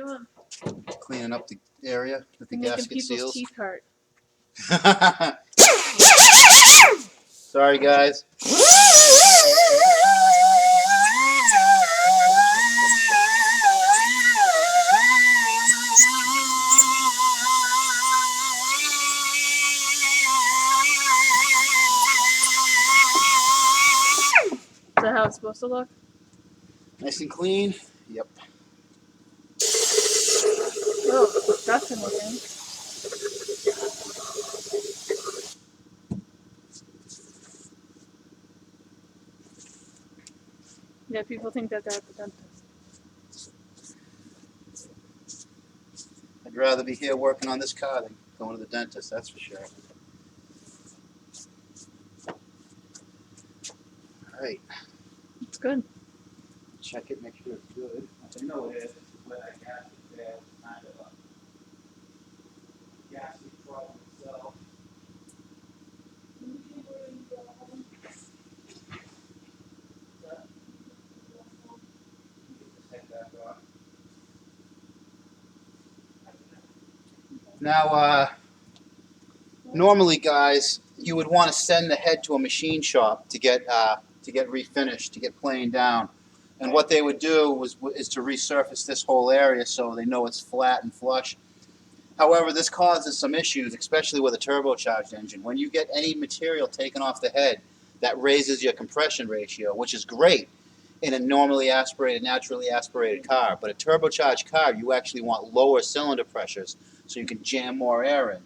doing? Cleaning up the area that the Making gasket people's seals. teeth hurt. Sorry, guys. Is that how it's supposed to look? Nice and clean. Yep. Oh, disgusting looking. Yeah, people think that they're at the dentist. I'd rather be here working on this car than going to the dentist, that's for sure. All right. It's good. Check it, make sure it's good. I know it is. But I gas it there. It's kind of a gasket problem itself. Now, normally, guys, you would want to send the head to a machine shop to get refinished, to get planed down. And what they would do is to resurface this whole area so they know it's flat and flush. However, this causes some issues, especially with a turbocharged engine. When you get any material taken off the head, that raises your compression ratio, which is great in a normally aspirated, naturally aspirated car. But a turbocharged car, you actually want lower cylinder pressures so you can jam more air in.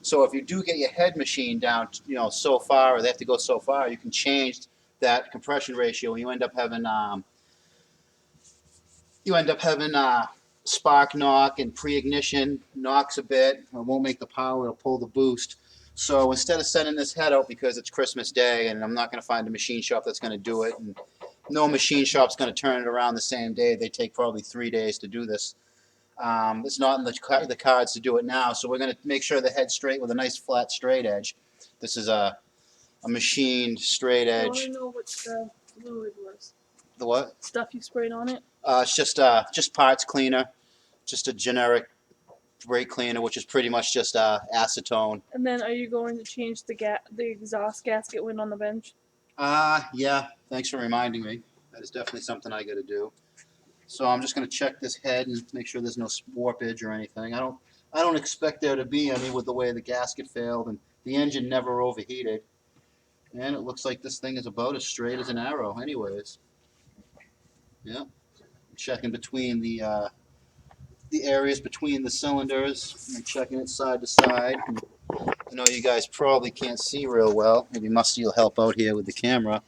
So if you do get your head machined down, so far, or they have to go so far, you can change that compression ratio, and you end up having spark knock, and pre-ignition knocks a bit. It won't make the power, it'll pull the boost. So instead of sending this head out because it's Christmas Day and I'm not going to find a machine shop that's going to do it, and no machine shop's going to turn it around the same day. They take probably 3 days to do this. It's not in the cards to do it now, so we're going to make sure the head's straight with a nice flat straight edge. This is a machined straight I want edge. to know what the fluid was. The what? Stuff you sprayed on it? It's just parts cleaner, just a generic brake cleaner, which is pretty much just acetone. And then are you going to change the exhaust gasket when on the bench? Yeah. Thanks for reminding me. That is definitely something I got to do. So I'm just going to check this head and make sure there's no warpage or anything. I don't expect there to be any with the way the gasket failed, and the engine never overheated. And it looks like this thing is about as straight as an arrow, anyways. Yeah. I'm checking between the areas between the cylinders. I'm checking it side to side. I know you guys probably can't see real well. Maybe Musty will help out here with the camera.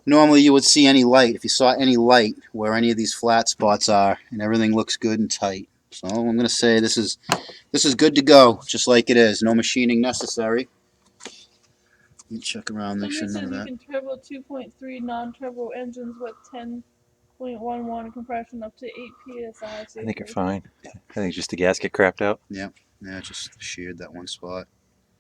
Normally you would see any light, if you saw any light where any of these flat spots are, and everything looks good and tight. So I'm going to say this is good to go, just like it is. No machining necessary. Let me check around, make sure none of You that. can turbo 2.3 non-turbo engines with 10.11 compression up to 8 psi. I Safely. think you're fine. I think it's just the gasket crapped out. Yeah, just sheared that one spot.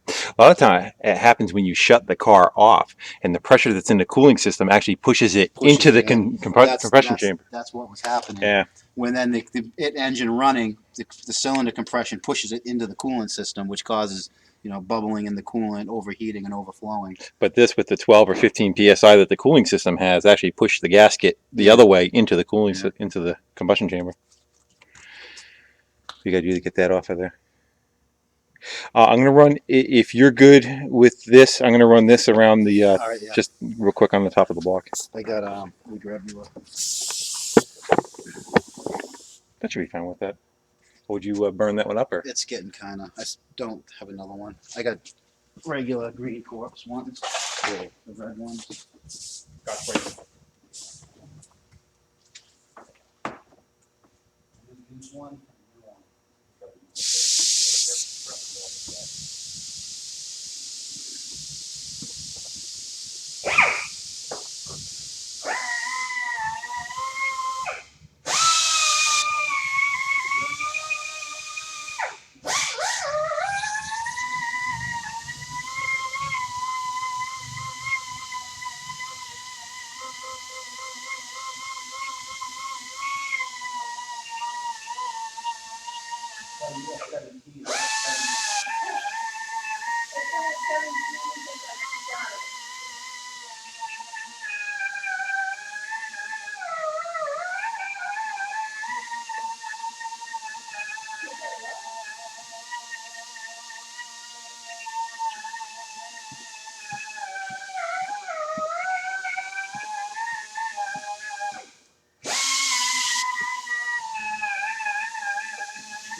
A lot of time it happens when you shut the car off, and the pressure that's in the cooling system actually pushes it into the compression chamber. That's what was happening. Yeah. When then the engine running, the cylinder compression pushes it into the coolant system, which causes bubbling in the coolant, overheating and overflowing. But this, with the 12 or 15 psi that the cooling system has, actually pushed the gasket the other way into the into the combustion chamber. You got to do to get that off of there. I'm going to run, if you're good with this, I'm going to run this around the, All right, yeah. just real quick on the top of the block. I got, let me grab you a... That should be fine with that. Or would you burn that one up? Or? It's getting kind of, I don't have another one. I got regular green corpse ones, the red ones. Use one.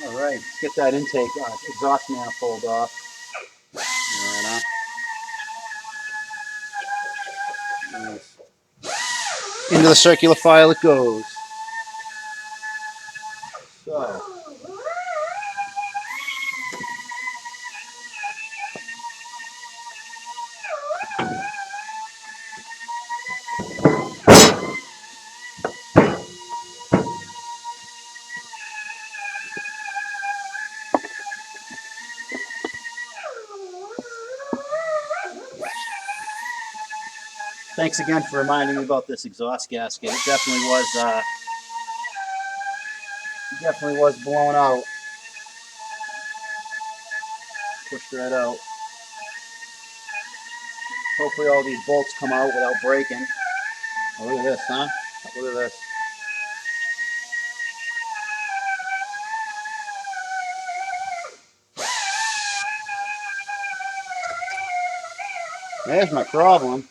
All right, let's get that intake exhaust manifold off. Right on. Nice. Into the circular file it goes. So. Thanks again for reminding me about this exhaust gasket. It definitely was blown out. Pushed right out. Hopefully all these bolts come out without breaking. Oh, look at this, huh? Look at this. There's my problem.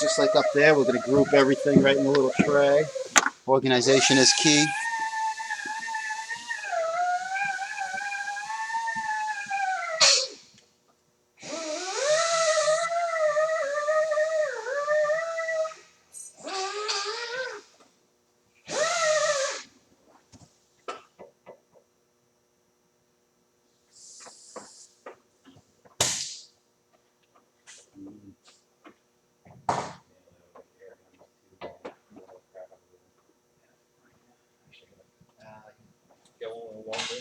Just like up there, we're going to group everything right in a little tray. Organization is key. Get a little longer.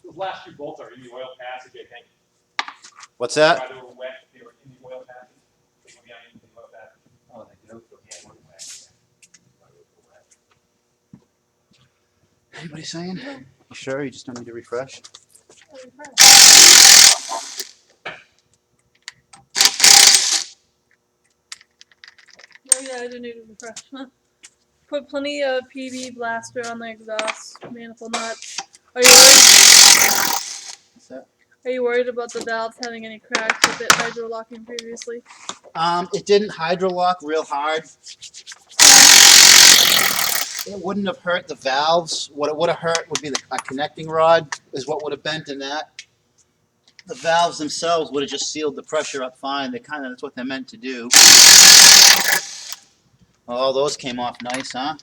Those last two bolts are in the oil passage, I think. What's that? Why they were wet, they were in the oil passage. They were behind in the oil passage. Oh, they do. Yeah, one wet. Anybody saying? You sure? You just don't need to refresh? Oh yeah, I do need to refresh. Put plenty of PB blaster on the exhaust manifold nuts. Are you worried? What's that? Are you worried about the valves having any cracks with it hydrolocking previously? It didn't hydrolock real hard. It wouldn't have hurt the valves. What it would have hurt would be a connecting rod is what would have bent in that. The valves themselves would have just sealed the pressure up fine. That's what they're meant to do. Well, all those came off nice, huh?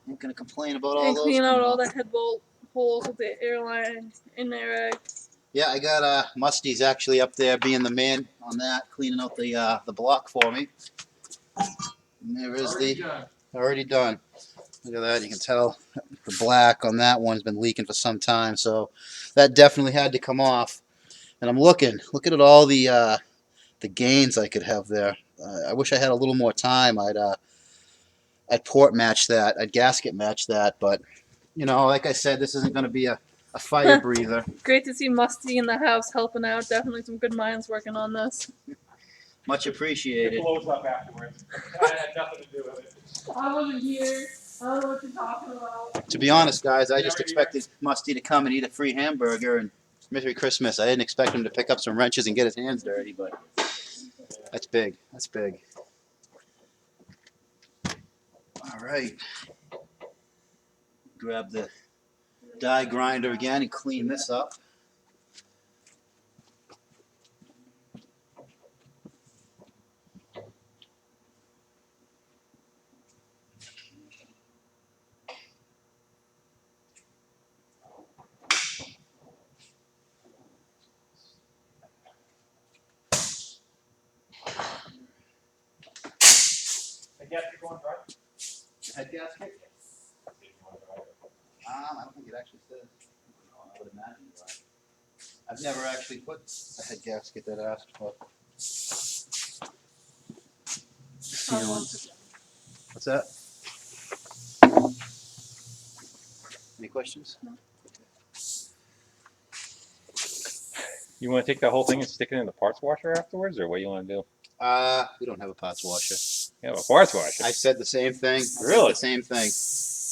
Ain't gonna complain about all And those. clean out coming all off. the head bolt holes with the airline in there. Yeah, I got Musty's actually up there being the man on that, cleaning out the block for me. And there is already done. Look at that. You can tell the black on that one's been leaking for some time, so that definitely had to come off. And I'm looking at all the gains I could have there. I wish I had a little more time. I'd port match that. I'd gasket match that, but you know, like I said, this isn't going to be a fire breather. Great to see Musty in the house helping out. Definitely some good minds working on this. Much It appreciated. blows up afterwards. I had nothing to do with it. I wasn't here. I don't know what you're talking about. To be honest, guys, I just expected Musty to come and eat a free hamburger and Merry Christmas. I didn't expect him to pick up some wrenches and get his hands dirty, but that's big. That's big. All right. Grab the die grinder again and clean this up. gasket going dry? Head gasket? I don't think it actually says. I would imagine dry. I've never actually put a head gasket that I asked for. What's that? Any questions? No. You want to take the whole thing and stick it in the parts washer afterwards, or what do you want to do? We don't have a parts washer. You have a parts washer. I said the same thing. Really? The same thing.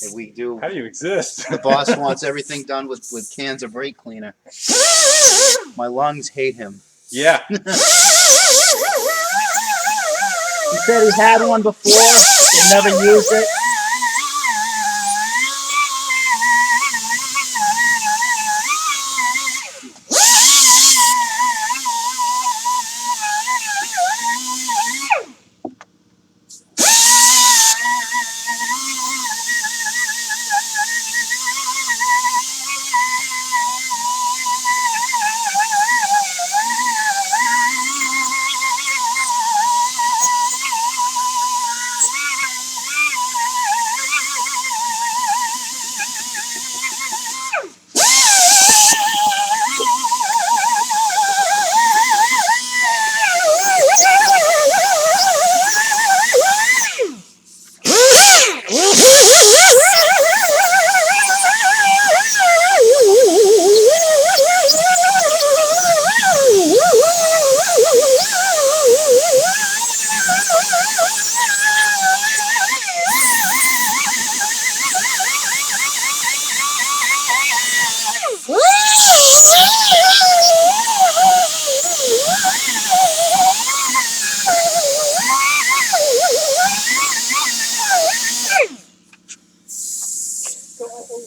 And we do. How do you exist? The boss wants everything done with cans of brake cleaner. My lungs hate him. Yeah. He said he had one before. He never used it.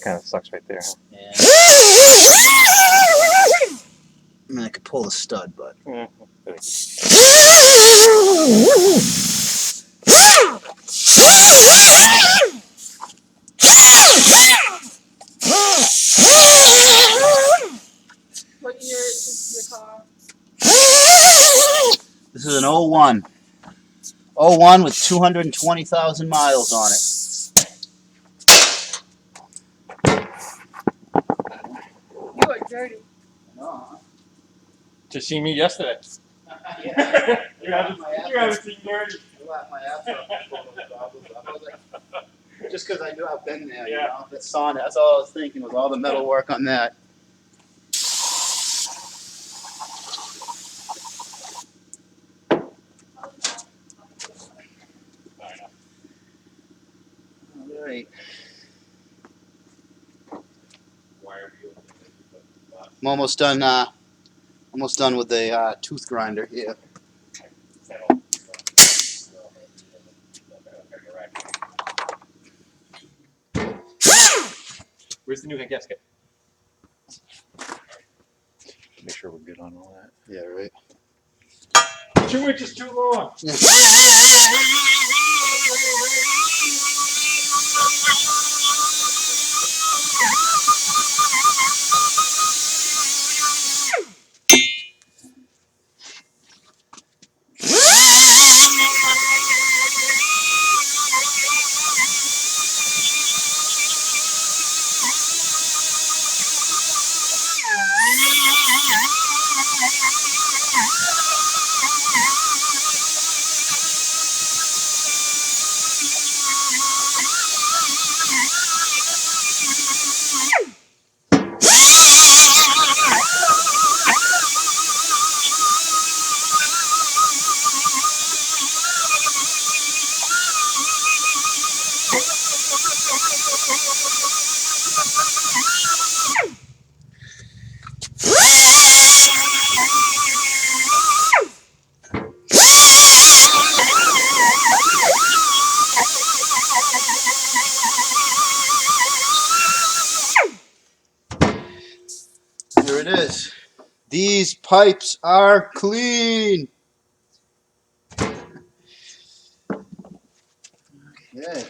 Kind of sucks right there. Huh? Yeah. I mean, I could pull the stud, but. Yeah. What year is your car? This is an 01. 01 with 220,000 miles on it. You are dirty. No, Just seen me yesterday. yeah. You haven't seen dirty. I laughed my ass off before those goggles up. I was like, just because I knew I've been there, you Yeah. know. That sauna, that's all I was thinking was all the metal work on that. All right. I'm almost done. Almost done with the tooth grinder here. Where's the new head gasket? Make sure we're good on all that. Yeah, right. 2 inches too long. Yeah. Here it is. These pipes are clean. Okay.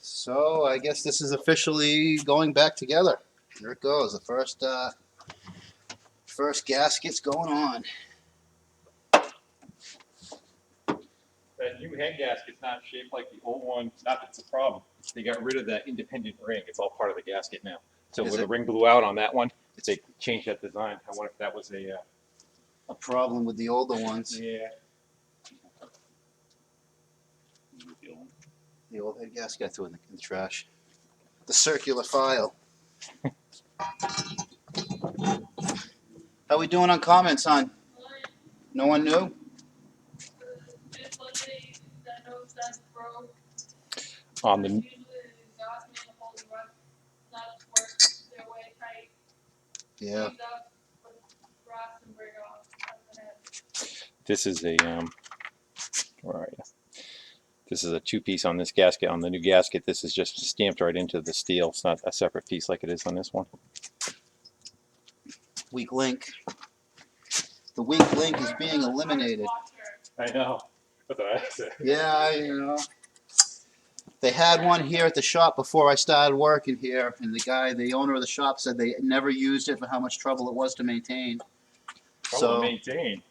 So I guess this is officially going back together. There it goes. The first gasket's going on. that new head gasket's not shaped like the old one. Not that it's a problem. They got rid of that independent ring. It's all part of the gasket now. So Is where the it? ring blew out on that one, they changed that design. I wonder if that was A problem with the older ones. yeah. The old head gasket I threw in the trash. The circular file. How we doing on comments, hon? No one knew? This one lady that knows that's broke. On the Usually the exhaust manifold nuts work their way tight. Yeah. Squeeze up, put rust and break off. That's the head. this is a where are you? This is a two-piece on this gasket. On the new gasket, this is just stamped right into the steel. It's not a separate piece like it is on this one. Weak link. The weak link is being eliminated. I know. That's what I said. Yeah, you know. They had one here at the shop before I started working here, and the owner of the shop said they never used it for how much trouble it was to maintain. Trouble to So maintain.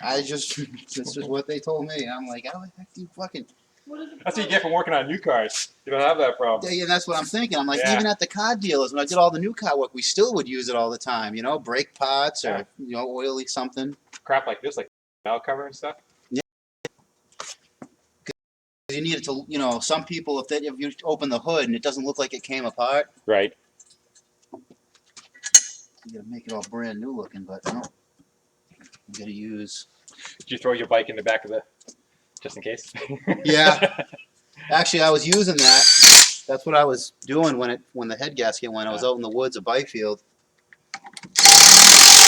I just, this is what they told me. I'm like, how the heck do you fucking? What is it? That's what you get from working on new cars. You don't have that problem. Yeah, that's what I'm thinking. I'm like, Yeah. even at the car dealers, when I did all the new car work, we still would use it all the time. You know, brake parts or oily something. Crap like this, like valve cover and stuff. You need it to, some people, if you open the hood and it doesn't look like it came apart, Right. you gotta make it all brand new looking. But no, you gotta use. Did you throw your bike in the back of the, just in case? Yeah. Actually, I was using that. That's what I was doing when the head gasket went. I was out in the woods at Byfield.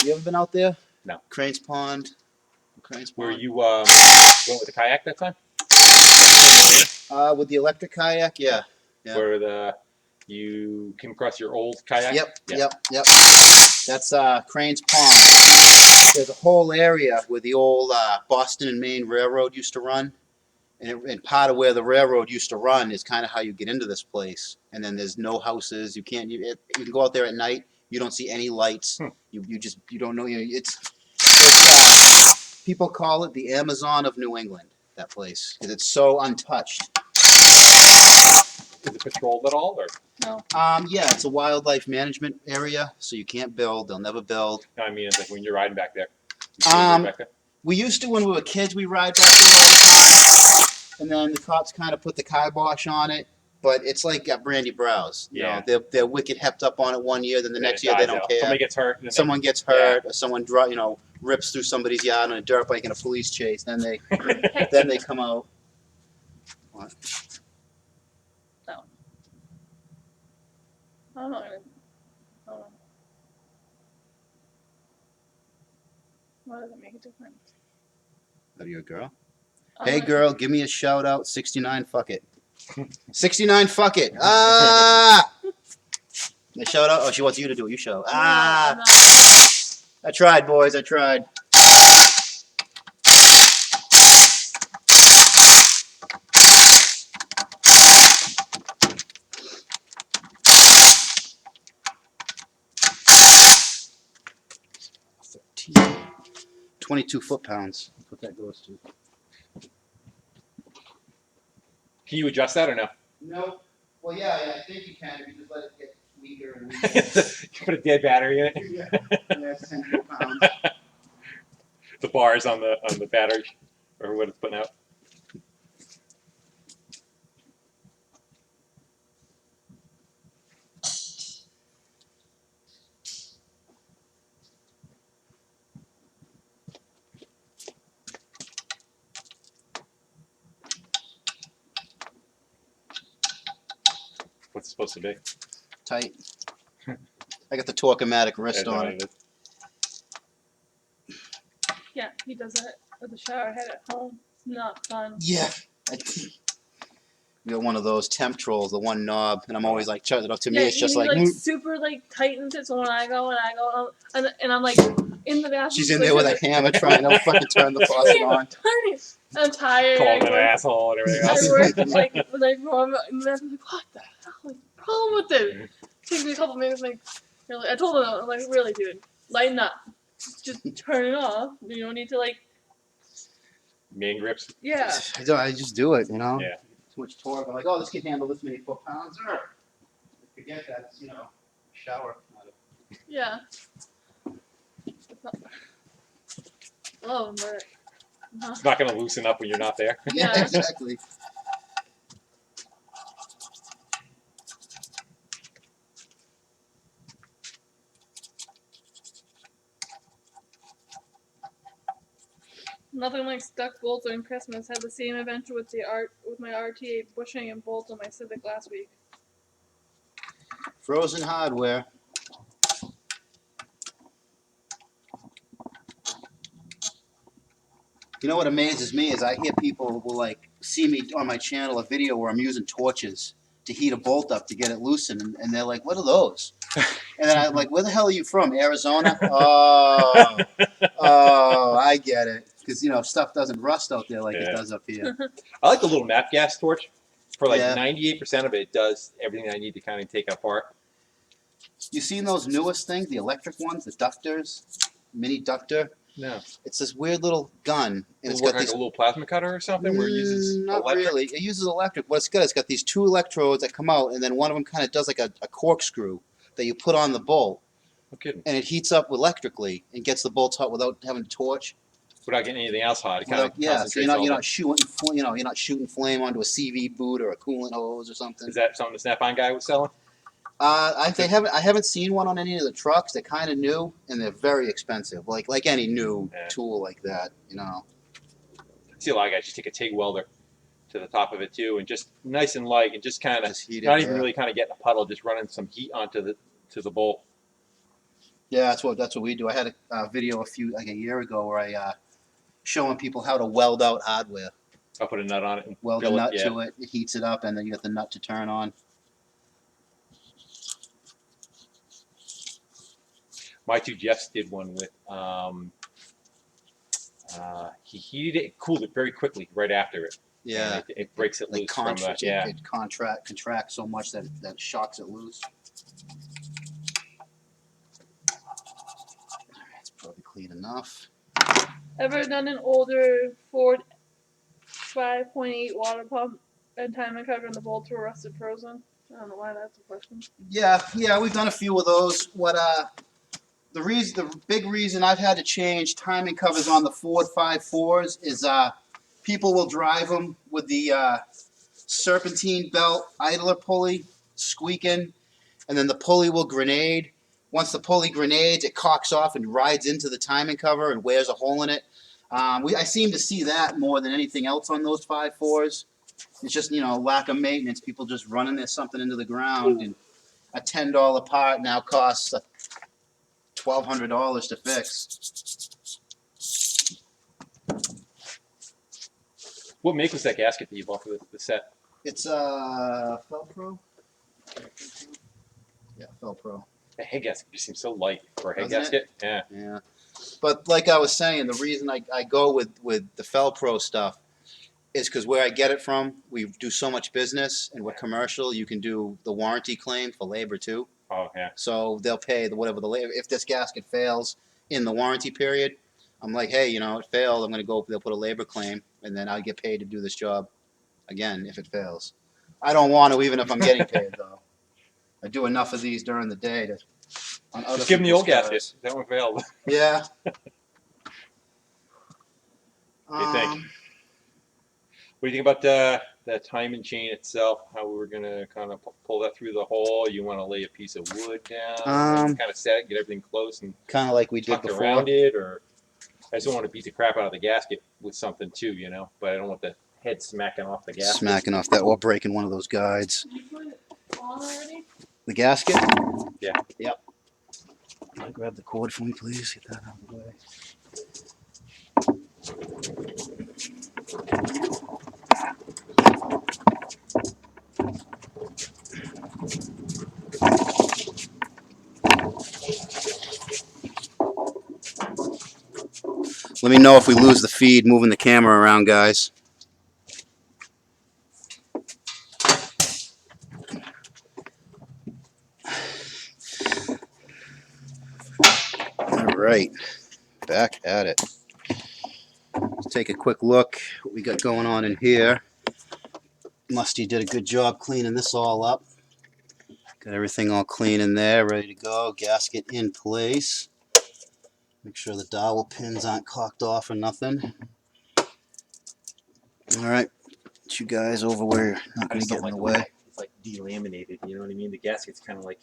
You ever been out there? No. Cranes Pond. Where you went with the kayak that time? With the electric kayak, yeah. Yeah. Where you came across your old kayak? Yep. That's Cranes Pond. There's a whole area where the old Boston and Maine Railroad used to run. And part of where the railroad used to run is kind of how you get into this place. And then there's no houses. You can go out there at night. You don't see any lights. You don't know. People call it the Amazon of New England. That place because it's so untouched. Is it patrolled at all, or? No. Yeah, it's a wildlife management area, so you can't build. They'll never build. No, I mean, it's like when you're riding back there. We used to when we were kids. We ride back there all the time, and then the cops kind of put the kibosh on it. But it's like Brandy Browse. You know, they're wicked hepped up on it one year, then the next year they don't care. Somebody gets hurt. Someone gets hurt, or someone rips through somebody's yard on a dirt bike in a police chase. Then they come out. What? No. I'm not gonna. Hold on. Why does it make a difference? Are you a girl? Hey girl, give me a shout out. 69, fuck it. 69, fuck it. Ah! A shout out. Oh, she wants you to do it. You show. Ah! I tried, boys. I tried. $13. 22 foot-pounds. That's what that goes to. Can you adjust that or no? Nope. Well, yeah, I think you can if you just let it get weaker and weaker. You put a dead battery in it. Yeah, 10 foot-pounds. The bars on the battery, or what it's putting out. What's it supposed to be? Tight. I got the Torque-O-Matic wrist Yeah, on it. Yeah, he does it with the shower head at home. It's not fun. Yeah. We got one of those temp trolls, the one knob, and I'm always like, to me, it's just he like super tightens it. So when I go and I'm like in the bathroom. she's in there with a hammer trying to fucking turn the faucet on. I'm tired. Called an asshole and everything else. I work when I go in the bathroom, like, what the hell is the problem with it? Takes me a couple minutes, like, really. I told him, I'm like, really, dude, lighten up. Just turn it off. You don't need to Man grips. Yeah. I just do it, you know. Yeah. Too much torque. I'm like, oh, this can handle this many foot-pounds. Forget that. It's, shower. Yeah. Oh, but. It's not going to loosen up when you're not there. Yeah, Yeah. exactly. Nothing like stuck bolts on Christmas. Had the same adventure with my RTA bushing and bolts on my Civic last week. Frozen hardware. You know what amazes me is I hear people will like see me on my channel a video where I'm using torches to heat a bolt up to get it loosened, and they're like, "What are those?" And then I'm like, "Where the hell are you from? Arizona?" Oh, I get it. Because stuff doesn't rust out there like it Yeah. does up here. I like the little nap gas torch. For like Yeah. 98% of it, it does everything I need to kind of take apart. You seen those newest things, the electric ones, the ductors, mini ductor? No. It's this weird little gun, and Does it's it work got like these. a little plasma cutter or something where it uses Not electric? really. It uses electric. What's good? It's got these two electrodes that come out, and then one of them kind of does like a corkscrew that you put on the bolt, No kidding. and it heats up electrically and gets the bolts hot without having to torch. Without getting anything else hot, it kind of Yeah, so concentrates you're all not shooting flame onto a CV boot or a coolant hose or something. Is that something the Snap-on guy was selling? I haven't seen one on any of the trucks. They're kind of new and they're very expensive. Like any new tool like that, I See a lot of guys just take a TIG welder to the top of it too, and just nice and light, and just kind of Just heat it, not even yeah. really kind of getting a puddle, just running some heat onto the bolt. Yeah, that's what we do. I had a video a year ago where I showing people how to weld out hardware. I'll put a nut on it and Weld a drill nut it. to it, it heats it up, and then you got the nut to turn on. My two Jeffs did one with he heated it, cooled it very quickly right after it. Yeah, And it breaks it like loose from the it contracts so much that it shocks it loose. It's probably clean enough. Ever done an older Ford 5.8 water pump and time and cover and the bolts were rusted frozen? I don't know why that's a question. Yeah, we've done a few of those. The big reason I've had to change timing covers on the Ford 5.4s is people will drive them with the serpentine belt idler pulley squeaking, and then the pulley will grenade. Once the pulley grenades, it cocks off and rides into the timing cover and wears a hole in it. I seem to see that more than anything else on those 5.4s. It's just lack of maintenance. People just running something into the ground, and a $10 part now costs $1,200 to fix. What make was that gasket that you bought for the set? It's Felpro. Yeah, Felpro. The head gasket just seems so light for a head Doesn't gasket. Yeah. Yeah, but like I was saying, the reason I go with the Felpro stuff is because where I get it from, we do so much business, and we're commercial. You can do the warranty claim for labor too. Oh yeah. So they'll pay whatever the labor. If this gasket fails in the warranty period, I'm like, hey, it failed. I'm going to go. They'll put a labor claim, and then I get paid to do this job again if it fails. I don't want to, even if I'm getting paid though. I do enough of these during the day to. Just give them the old gasket. That one failed. Yeah. What do you think? What do you think about the timing chain itself? How we were gonna kind of pull that through the hole? You want to lay a piece of wood down, and kind of set it, get everything close, and Kind of like we did tucked before. around it, or I just don't want to beat the crap out of the gasket with something too, But I don't want the head smacking off the gasket. Smacking off that or breaking one of those guides. Did you put it on already? The gasket? Yeah. Yep. Can I grab the cord for me, please? Get that out of the way. Let me know if we lose the feed moving the camera around, guys. All right, back at it. take a quick look what we got going on in here. Musty did a good job cleaning this all up. Got everything all clean in there, ready to go. Gasket in place. Make sure the dowel pins aren't cocked off or nothing. All right, put you guys over where you're not I going to just get don't in the like way. it's like delaminated. You know what I mean? The gasket's kind of like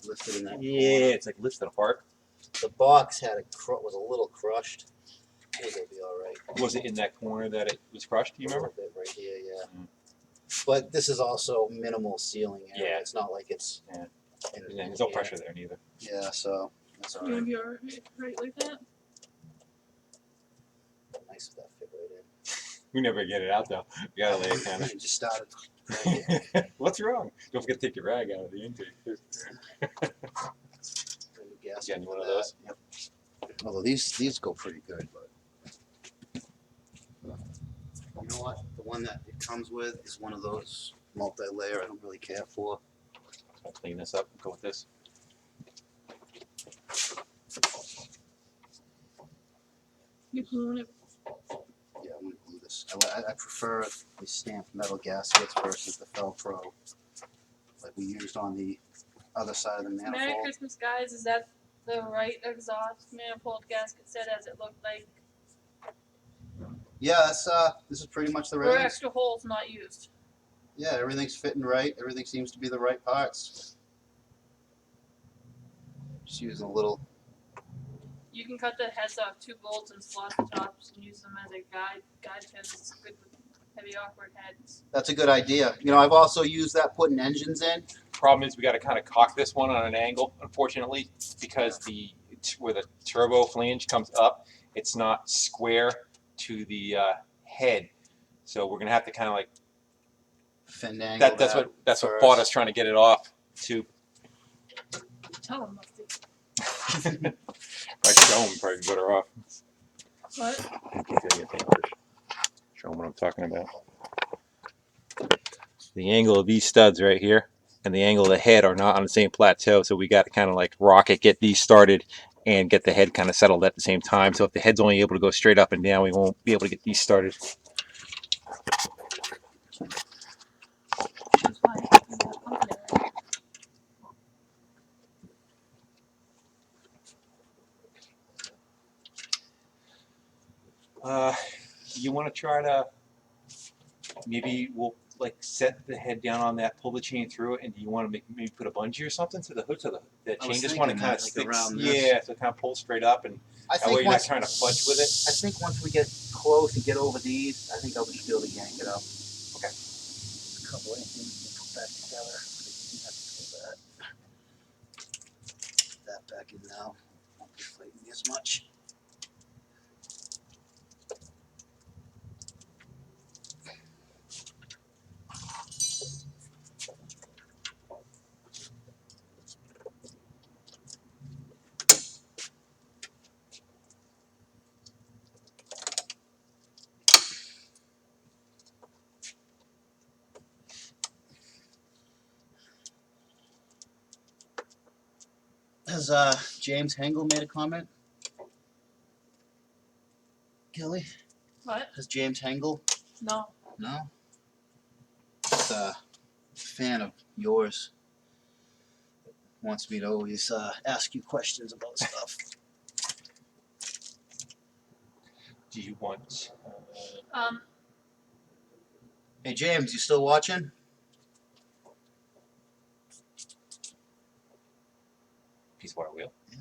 Lifted in that yeah, corner. it's like lifted apart. The box was a little crushed. I think it'll be all right. Was it in that corner that it was crushed? Do you A remember? little bit right here, yeah. Mm. But this is also minimal sealing area. Yeah. It's not like it's. Yeah. In Yeah, there's no pressure there neither. Yeah, so that's all You right. gonna be alright like that? Nice if that fit right We never get it out though. We gotta lay it in. kind It just started. of. What's wrong? Don't forget to take your rag out of the intake. Getting one of those? Yep. Although these go pretty good, but you know what? The one that it comes with is one of those multi-layer. I don't really care for. I'll clean this up and go with this. You gluing it? Yeah, I'm gonna glue this. I prefer the stamped metal gaskets versus the Velcro like we used on the other side of the Merry manifold. Christmas, guys. Is that the right exhaust manifold gasket set as it looked like? Yeah, that's this is pretty much the Or right. extra holes not used? Yeah, everything's fitting right. Everything seems to be the right parts. Just using a little. You can cut the heads off 2 bolts and slot the tops and use them as a guide pins. It's good with heavy awkward heads. That's a good idea. You know, I've also used that putting engines in. Problem is we got to kind of cock this one on an angle, unfortunately, because where the turbo flange comes up, it's not square to the head. So we're gonna have to kind of like Fin angle. that's what first. fought us trying to get it off too. Tell them, Musty. If I show him, probably better off. What? Show him what I'm talking about. The angle of these studs right here and the angle of the head are not on the same plateau, so we got to kind of like rock it, get these started, and get the head kind of settled at the same time. So if the head's only able to go straight up and down, we won't be able to get these started. That's fine. You want to try to maybe we'll like set the head down on that, pull the chain through it, and do you want to maybe put a bungee or something to the hood so the chain just want to kind of stick around this. Yeah, so it kind of pull straight up, and I that way think you're not once trying to fudge with it. I think once we get close and get over these, I think I'll just be able to yank it up. Okay. A couple of things to put that together. You have to pull that back in now. Won't be fighting me as much. Has James Hengel made a comment? Kelly? What? Has James Hengel? No. No? He's a fan of yours. Wants me to always ask you questions about stuff. Do you want? Hey James, you still watching? Piece of wire wheel. Yeah.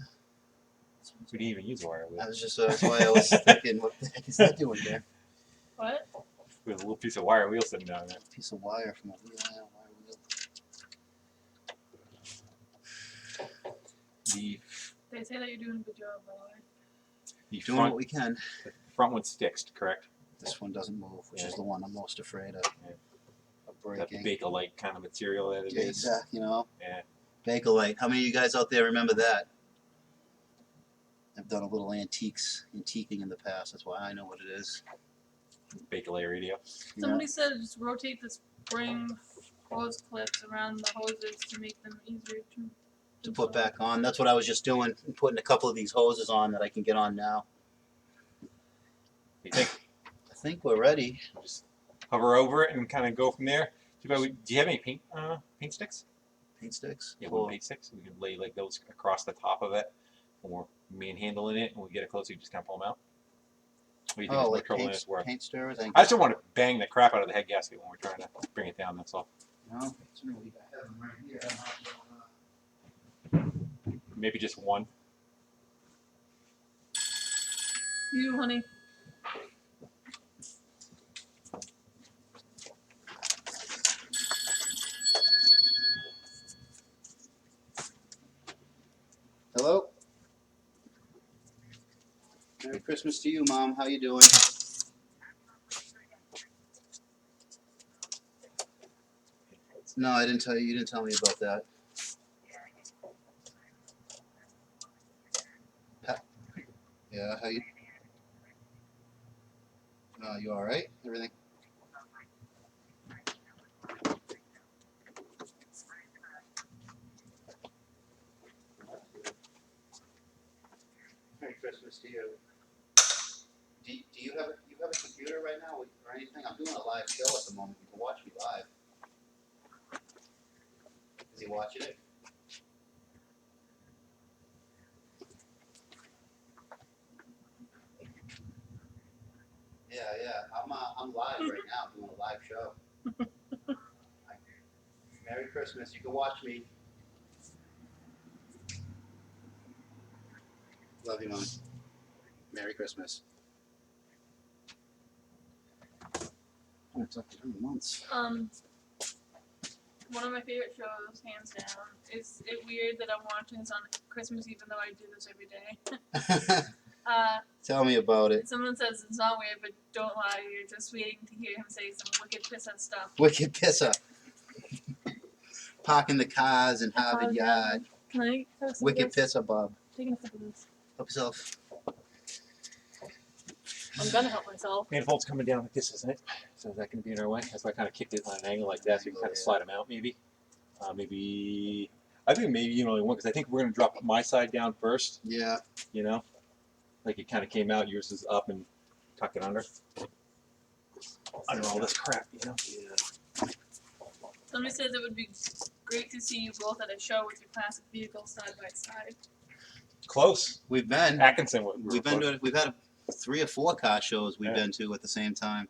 We didn't even use a wire wheel. I was just that's why I was thinking, what the heck is that doing there? What? We have a little piece of wire wheel sitting down there. Piece of wire from a wire wheel. The They say that you're doing a good job, by the way. Doing what we can. front one's fixed, correct? This one doesn't move, which is the one I'm most afraid of. Yeah. Of That breaking. Bakelite kind of material that it Yeah, is. exactly, you know. Yeah. Bakelite. How many of you guys out there remember that? I've done a little antiquing in the past. That's why I know what it is. Bakelite radio. Somebody said just rotate the spring hose clips around the hoses to make them easier To put back on. That's what I was just doing. Putting a couple of these hoses on that I can get on now. You think? think we're ready. Just hover over it and kind of go from there. Do you have any paint sticks? Paint sticks? Yeah, paint sticks. We can lay like those across the top of it when we're manhandling it, and we get it closer. You just kind of pull them out. What do you think is more trouble than it's worth? Paint stirrers? I just don't want to bang the crap out of the head gasket when we're trying to bring it down. That's all. No, it's really, I have them right here. Maybe just one. You, honey. Hello? Merry Christmas to you, Mom. How you doing? No, I didn't tell you. You didn't tell me about that. Yeah, how you? You all right? Everything? Merry Christmas to you. Do you have a computer right now or anything? I'm doing a live show at the moment. You can watch me live. Is he watching it? Yeah. I'm live right now doing a live show. Merry Christmas. You can watch me. Love you, Mom. Merry Christmas. Oh, it's up to 2 months. One of my favorite shows, hands down. Is it weird that I'm watching this on Christmas even though I do this every day? Tell me about it. Someone says it's not weird, but don't lie. You're just waiting to hear him say some wicked pissa stuff. Wicked pisser. Parking the cars in Harvard Yard. Can I have some Wicked of this? pisser, Bob. Taking a sip of this. Help yourself. I'm gonna help myself. Manifold's coming down like this, isn't it? So is that going to be in our way? That's why I kind of kicked it on an angle like that, so you can kind of slide them out, maybe. I think maybe you only one, because I think we're going to drop my side down first. Yeah. You know, like it kind of came out. Yours is up and tuck it under all this crap. You know. Yeah. Somebody says it would be great to see you both at a show with your classic vehicles side by side. Close. We've been. Atkinson. We've had 3 or 4 car shows we've been to at the same time.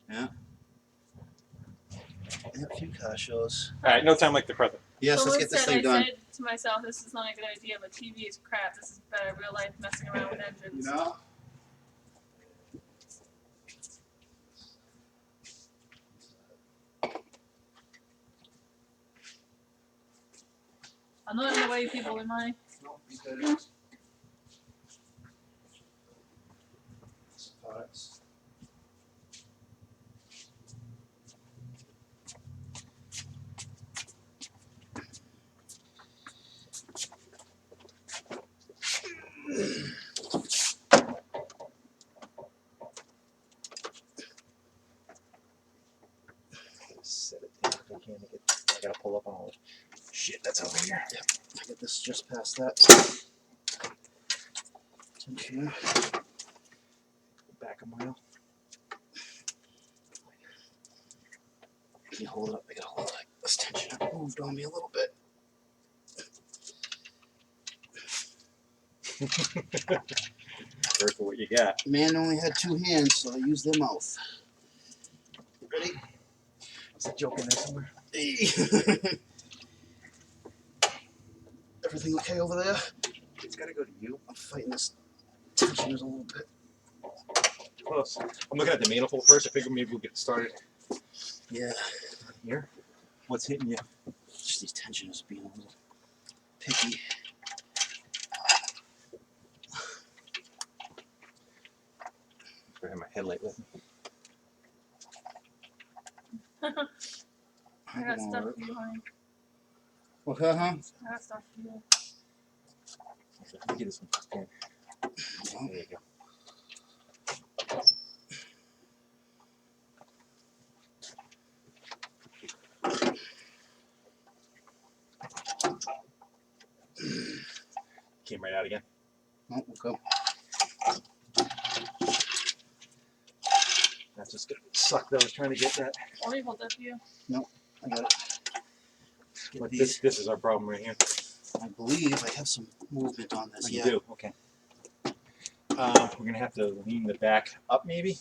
Yeah. Yeah, a few car shows. All right, no time like the present. Yes, Someone let's get this said, thing done. I said to myself, this is not a good idea, but TV is crap. This is better. Real life messing around with engines. You know? I'm not in the way, people, am I? No, you good. Parts. Set it down if I can. I gotta pull up on all this shit that's over here. Yep. I get this just past that. Tensioner. Back a mile. Can you hold it up? I gotta hold it like this tensioner moved on me a little bit. First for what you got. Man only had 2 hands, so I used their mouth. Ready? Is that joke in there somewhere? Hey. Everything okay over there? It's gotta go to you. I'm fighting this tensioners a little bit. Close. I'm looking at the manifold first. I figure maybe we'll get started Yeah. here. What's hitting you? Just these tensioners being a little picky. I have my headlight with me. I got stuff for you, honey. Well, I got stuff for you. Let me get this one. There you go. Came right out again. Oh, we'll go. suck though, trying to get that. Let me hold that for you. I got it. Get But these. this is our problem right here. I believe I have some movement on this. Oh, you Yeah. do? Okay. We're gonna have to lean the back up maybe.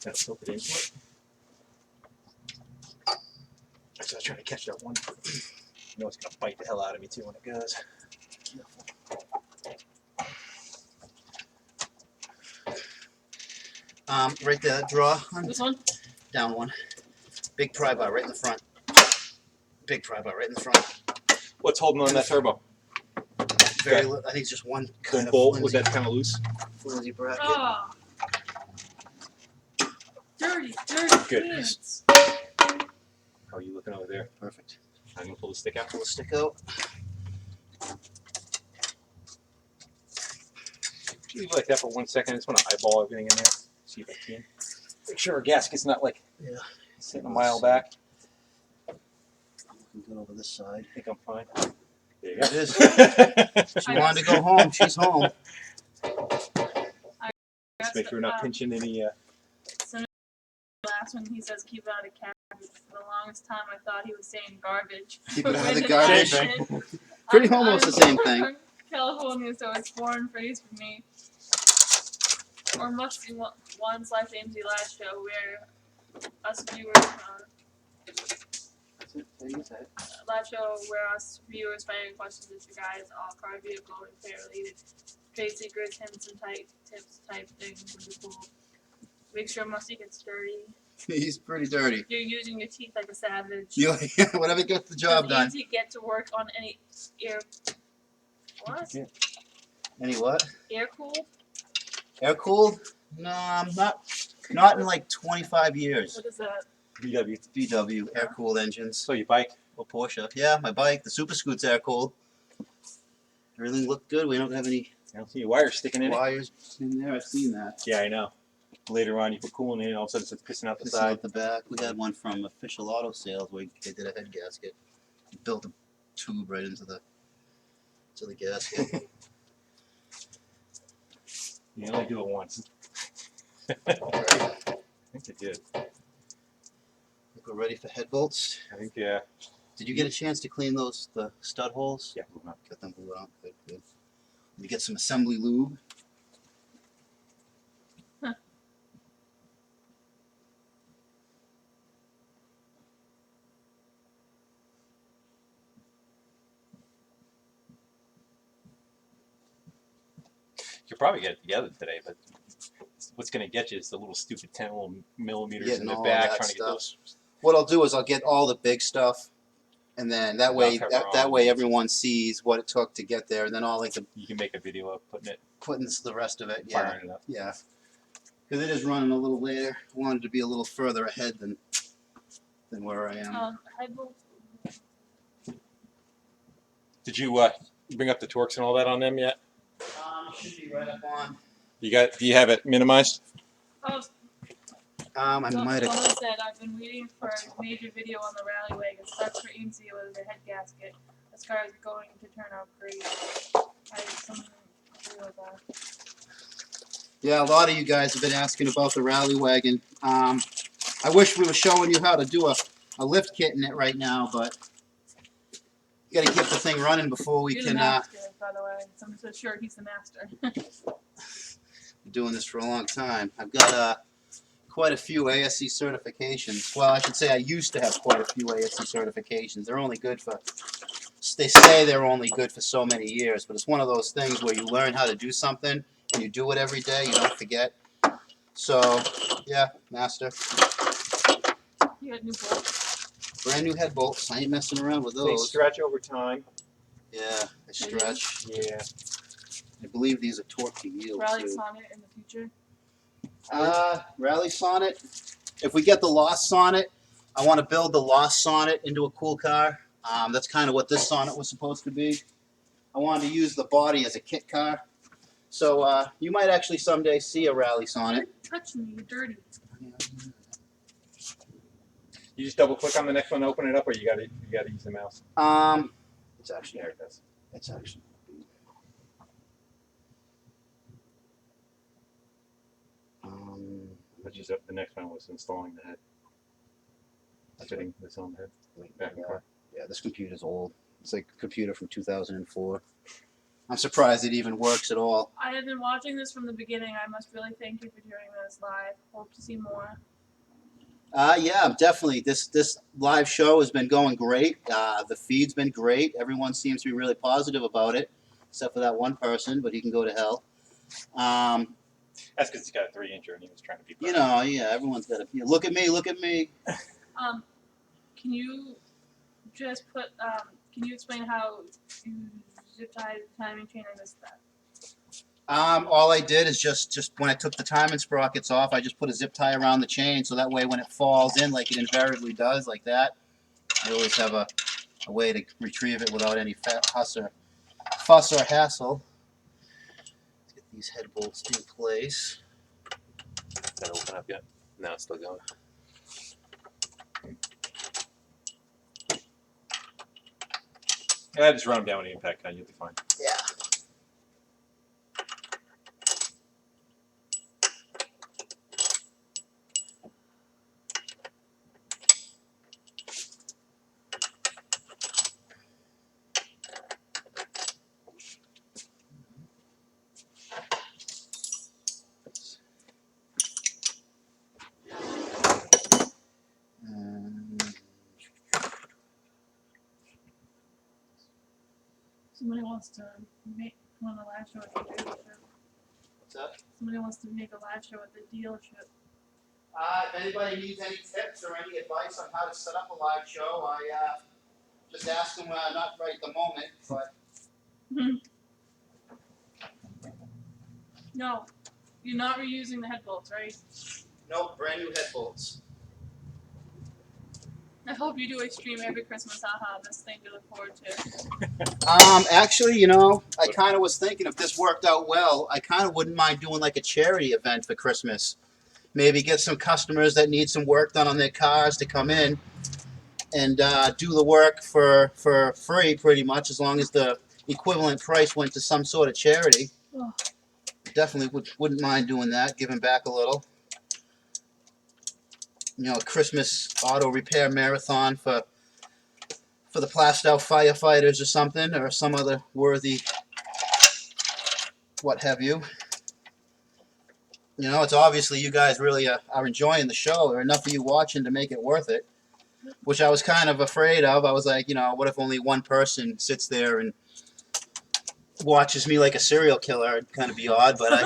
That's tilt it into it. So I was trying to catch that one. You know it's gonna bite the hell out of me too when it goes. Right there, that draw. This one? Down one. Big pry bar right in the front. Big pry bar right in the front. What's holding on that turbo? Very. I think it's just one The kind of bolt was that kind of loose? flimsy bracket. Oh. Dirty Good. hands. Oh, you looking over there? Perfect. I'm gonna pull the stick out. Pull the stick out. Leave it like that for 1 second. I just want to eyeball everything in there. See if I can. Make sure our gasket's not like sitting a mile back. I'm looking good over this side. I think I'm fine. There you It go. is. She wanted to go home. She's home. Just make sure we're not pinching any. So last one he says keep it out of cabbage. For the longest time I thought he was saying garbage. Keep it out of the With an garbage. accent. Pretty almost the same thing. I'm from California, so it's foreign phrase for me. Or must be one / Amesie live show where us viewers live show where us viewers firing questions at you guys, all car vehicle repair related, trade secrets, hints and tips type things would be cool. Make sure Musty gets dirty. He's pretty dirty. You're using your teeth like a savage. You, whatever gets the job done. Does Amesie get to work on any what? Any what? Air cooled? Air cooled? No, I'm not in like 25 years. What is that? VW. VW air cooled engines. So your bike? Or Porsche. Yeah, my bike, the Super Scoot's air cooled. Everything looked good. We don't have any I don't see a wire sticking in it. wires in there. I've seen that. Yeah, I know. Later on, you put coolant in it, all of a sudden it's pissing out the Pissing side. out the back. We had one from Official Auto Sales where they did a head gasket. Built a tube right into the gasket. You only do it once. I think it did. Think we're ready for head bolts. I think, yeah. Did you get a chance to clean the stud holes? Yeah. Got them glued on. Good, good. Let me get some assembly lube. You could probably get it together today, but what's going to get you is the little stupid 10 little millimeters Getting in the all back that trying to get stuff. those. What I'll do is I'll get all the big stuff, and then that way cover that all. way everyone sees what it took to get there, and then all like the You can make a video of putting the rest of it. Yeah, firing it up. yeah. Because it is running a little later. I wanted to be a little further ahead than where I am. Head bolts. Did you bring up the torques and all that on them yet? Should be right up on. Do you have it minimized? Oh, I might have. someone said I've been waiting for a major video on the RallyWagon. Starts for Amesie with the head gasket. This car is going to turn out great. I have something to do with that. Yeah, a lot of you guys have been asking about the RallyWagon. I wish we were showing you how to do a lift kit in it right now, but you got to get the thing running before we You're can. the master, by the way. I'm so sure he's the master. Been doing this for a long time. I've got quite a few ASC certifications. Well, I should say I used to have quite a few ASC certifications. They're only good for. They say they're only good for so many years, but it's one of those things where you learn how to do something and you do it every day. You don't forget. So, yeah, master. You got new bolts. Brand new head bolts. I ain't messing around with They those. stretch over time. Yeah, they stretch. Yeah. I believe these are torque to yield Rally too. Sonnet in the future. Rally Sonnet. If we get the Lost Sonnet, I want to build the Lost Sonnet into a cool car. That's kind of what this Sonnet was supposed to be. I wanted to use the body as a kit car. So you might actually someday see a Rally Sonnet. You're touching me. You're dirty. You just double click on the next one to open it up, or you gotta use the mouse. It's actually There it does. It's actually. which is the next one was installing the head. Fitting this on the head. Back in car. Yeah, this computer's old. It's like a computer from 2004. I'm surprised it even works at all. I have been watching this from the beginning. I must really thank you for doing this live. Hope to see more. Yeah, definitely. This live show has been going great. The feed's been great. Everyone seems to be really positive about it, except for that one person, but he can go to hell. That's because he's got a 3-incher and he was trying to be. You know, yeah, everyone's got to look at me, look at me. Can you just put? Can you explain how you zip tie the timing chain on this stuff? All I did is just when I took the timing sprockets off, I just put a zip tie around the chain, so that way when it falls in, like it invariably does, like that, I always have a way to retrieve it without any fuss or hassle. Let's get these head bolts in place. That open up yet? No, it's still going. Yeah, just run them down with the impact gun. You'll be fine. Yeah. Somebody wants to make on a live show at the dealership. What's up? Somebody wants to make a live show at the dealership. If anybody needs any tips or any advice on how to set up a live show, I just ask them. Not right at the moment, but No, you're not reusing the head bolts, right? nope, brand new head bolts. I hope you do a stream every Christmas. I'll have this thing to look forward to. Actually, you know, I kind of was thinking if this worked out well, I kind of wouldn't mind doing like a charity event for Christmas. Maybe get some customers that need some work done on their cars to come in and do the work for free, pretty much, as long as the equivalent price went to some sort of charity. Oh. Definitely wouldn't mind doing that, giving back a little. You know, a Christmas auto repair marathon for the Plastow firefighters or something, or some other worthy what have you. You know, it's obviously you guys really are enjoying the show. There are enough of you watching to make it worth it, which I was kind of afraid of. I was like, you know, what if only one person sits there and watches me like a serial killer? It'd kind of be odd, but I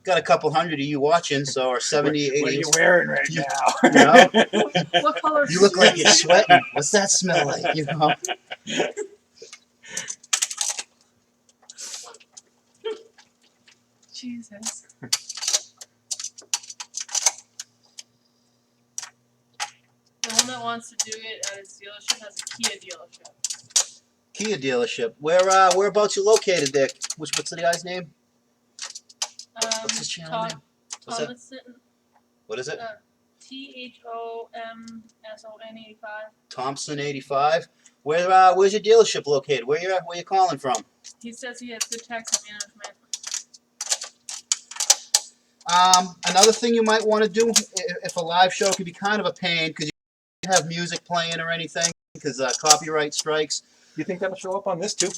got a couple hundred of you watching, so or 70, 80. What are you wearing right now? You know? What color? You look like you're sweating. What's that smell like? You know? Jesus. The one that wants to do it at his dealership has a Kia dealership. Kia dealership. Whereabouts you located there? What's the guy's name? What's his channel name? What's that? Thomason. What is it? THOMSON85. Thompson 85. Where's your dealership located? Where you calling from? He says he has good tax management. Another thing you might want to do if a live show can be kind of a pain because you don't have music playing or anything because copyright strikes. You think that'll show up on this too?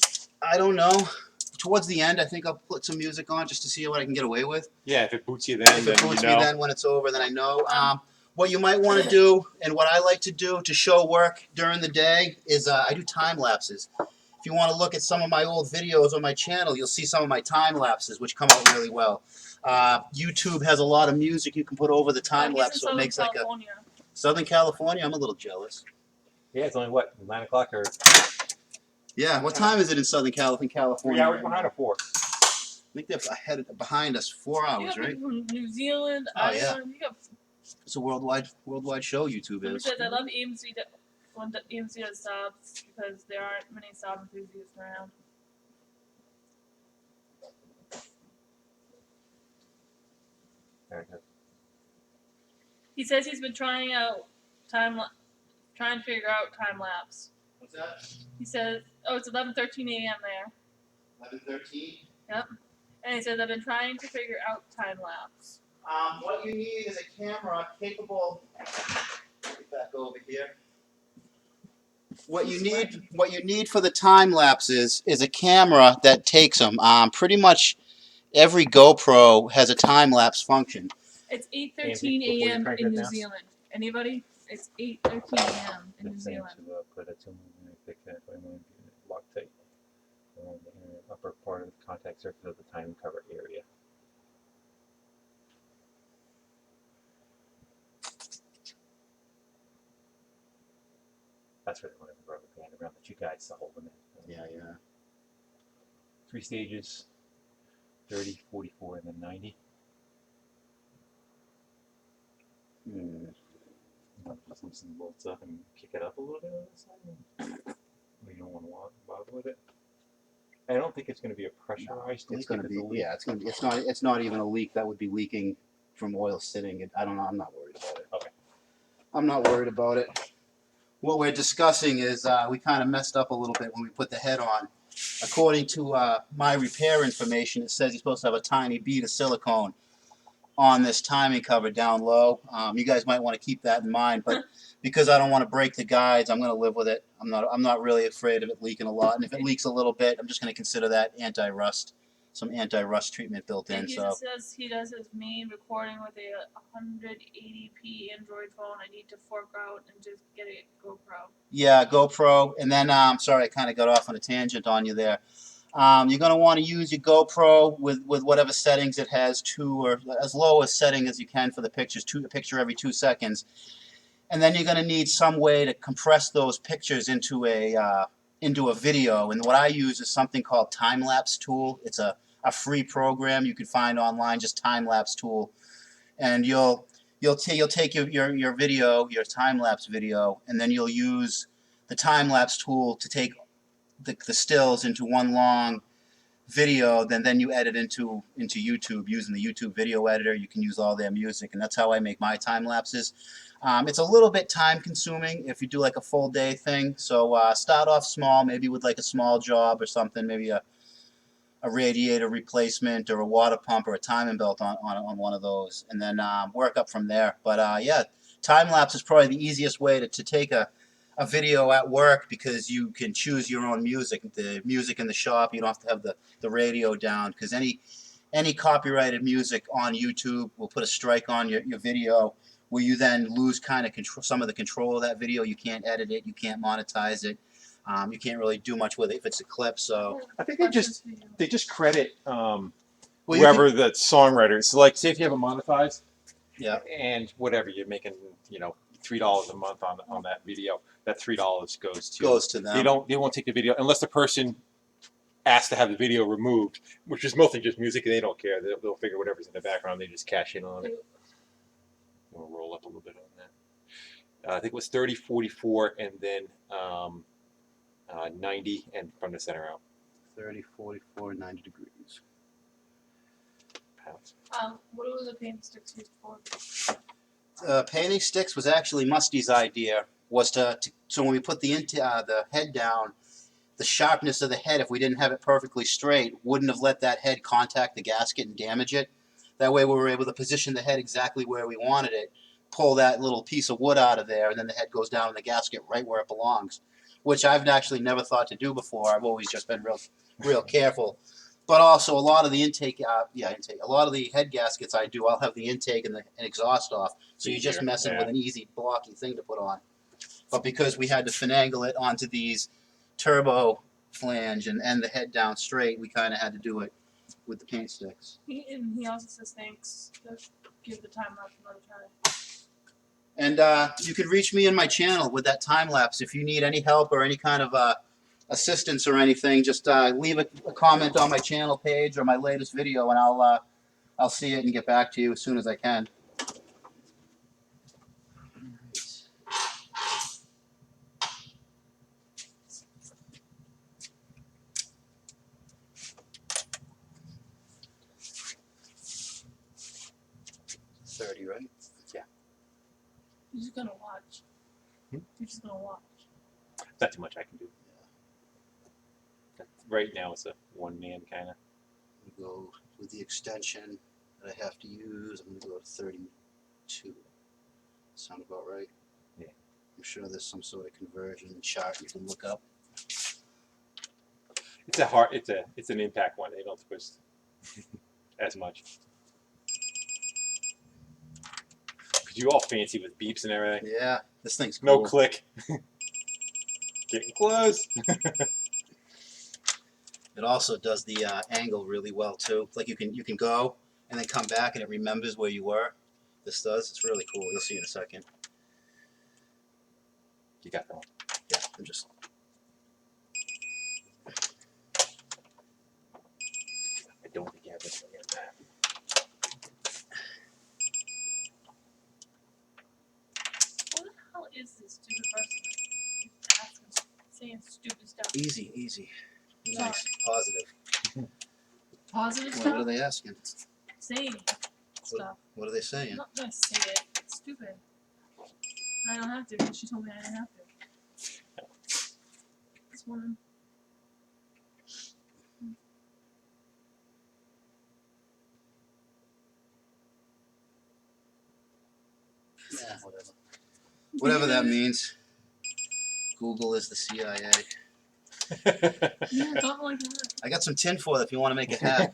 I don't know. Towards the end, I think I'll put some music on just to see what I can get away with. Yeah, if it boots you then, If it boots me, then when it's over, then I know. What you might want to do, and what I like to do to show work during the day, is I do time lapses. If you want to look at some of my old videos on my channel, you'll see some of my time lapses, which come out really well. YouTube has a lot of music you can put over the time lapse, so it makes like a Southern California. I'm a little jealous. Yeah, it's only what, 9 o'clock or Yeah, what time is it in Southern California? 3 hours behind or 4? I think they're behind us 4 hours, you got right? people from New Zealand, Oh, Ireland. yeah. You got. It's a worldwide show. YouTube Somebody is. says I love Amesie. When Amesie does Saabs because there aren't many Saab enthusiasts around. Very good. He says he's been trying to figure out time lapse. What's that? He says, oh, it's 11:13 a.m. there. 11:13. Yep. And he says I've been trying to figure out time lapse. What you need is a camera capable. Get back over here. What you need for the time lapses is a camera that takes them. Pretty much every GoPro has a time lapse function. It's Andy, 8:13 before you a.m. crank in that New down. Zealand. Anybody? It's 8:13 a.m. in New Zealand. Put a 2 mm thick Loctite around the inner upper part of the contact surface of the time cover area. That's really one of the rubber band around that you guys to hold them in. Yeah, yeah. 3 stages, 30, 44, and then 90. Just loosen the bolts up and kick it up a little bit on this side. You don't want to bother with it. I don't think it's going to be a pressurized. It's going to be. Yeah, it's going to be. It's not. It's not even a leak. That would be leaking from oil sitting. I don't know. I'm not worried about it. Okay. I'm not worried about it. What we're discussing is we kind of messed up a little bit when we put the head on. According to my repair information, it says you're supposed to have a tiny bead of silicone on this timing cover down low. You guys might want to keep that in mind, but because I don't want to break the guides, I'm going to live with it. I'm not really afraid of it leaking a lot, and if it leaks a little bit, I'm just going to consider that anti-rust, some anti-rust treatment built in. He So just says he does his main recording with a 180p Android phone. I need to fork out and just get a GoPro. yeah, GoPro, and then sorry, I kind of got off on a tangent on you there. You're going to want to use your GoPro with whatever settings it has, or as low a setting as you can for the pictures, a picture every 2 seconds. And then you're going to need some way to compress those pictures into a video. And what I use is something called Time Lapse Tool. It's a free program you can find online, just Time Lapse Tool. And you'll take your video, your time lapse video, and then you'll use the time lapse tool to take the stills into one long video, then you edit into YouTube using the YouTube video editor. You can use all their music, and that's how I make my time lapses. It's a little bit time consuming if you do like a full day thing, so start off small, maybe with like a small job or something, maybe a radiator replacement or a water pump or a timing belt on one of those, and then work up from there. But yeah, time lapse is probably the easiest way to take a video at work, because you can choose your own music. The music in the shop, you don't have to have the radio down, because any copyrighted music on YouTube will put a strike on your video, where you then lose kind of some of the control of that video. You can't edit it, you can't monetize it, you can't really do much with it if it's a clip. So I think they just credit well, whoever the songwriter is. So like, say if you have a monetized, yeah, and whatever you're making, $3 a month on that video, that $3 goes to them. They won't take the video unless the person asks to have the video removed, which is mostly just music, and they don't care. They'll figure whatever's in the background, they just cash in on it. We'll roll up a little bit on that. I think it was 30, 44, and then 90, and from the center out. 30, 44, 90 degrees. Pounds. What were the paint sticks used for? Painting sticks was actually Musty's idea. Was so when we put the head down, the sharpness of the head, if we didn't have it perfectly straight, wouldn't have let that head contact the gasket and damage it. That way we were able to position the head exactly where we wanted it, pull that little piece of wood out of there, and then the head goes down in the gasket right where it belongs, which I've actually never thought to do before. I've always just been real careful. But also a lot of the a lot of the head gaskets I do, I'll have the intake and the exhaust off, so you're just messing with an easy blocky thing to put on. But because we had to finagle it onto these turbo flange and end the head down straight, we kind of had to do it with the paint sticks. He also says thanks to give the time lapse another try. And you can reach me in my channel with that time lapse if you need any help or any kind of assistance or anything. Just leave a comment on my channel page or my latest video, and I'll see it and get back to you as soon as I can. Right? Yeah. You're just gonna watch. You're just gonna watch. Not too much I can do. Right now it's a one-man kind of. We go with the extension. that I have to use. I'm going to go to 32. Sound about right? Yeah. I'm sure there's some sort of conversion chart you can look up. It's an impact one. They don't twist as much. Cause you all fancy with beeps and everything. Yeah, this thing's cool. No click. Getting close. It also does the angle really well too. Like you can go and then come back and it remembers where you were. This does. It's really cool. You'll see in a second. You got that one. Yeah, I'm just. I don't think you have this one yet. What the hell is this stupid person that keeps asking, saying stupid stuff? Easy, easy. Nice, Sorry. positive. Positive What stuff? are they asking? Saying stuff. What are they saying? I'm not gonna say it. It's stupid. I don't have to because she told me I didn't have to. This woman. Yeah, whatever. Whatever that means. Google is the CIA. Yeah, something like that. I got some tinfoil if you want to make a hat.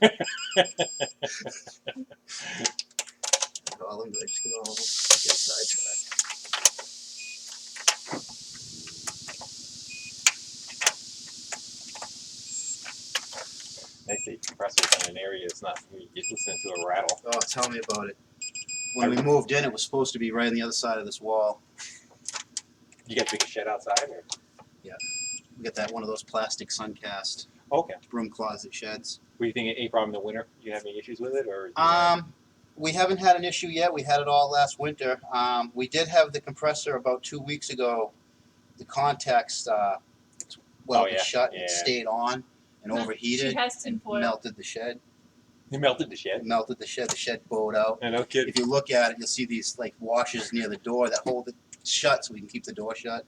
All of them? Did I just get all of them? Get sidetracked. They say compressors in an area it's not you listen to a rattle. Oh, tell me about it. When we moved in, it was supposed to be right on the other side of this wall. You got to make a shed outside or? We got that one of those plastic suncast Okay. broom closet sheds. What do you think? Any problem in the winter? You have any issues with it or? We haven't had an issue yet. We had it all last winter. We did have the compressor about 2 weeks ago. The contacts, yeah, shut. yeah. It stayed on and No, overheated. she has and tinfoil. melted the shed. You melted the It shed. melted the shed. The shed bowed out. I no kidding. If you look at it, you'll see these like washers near the door that hold it shut so we can keep the door shut.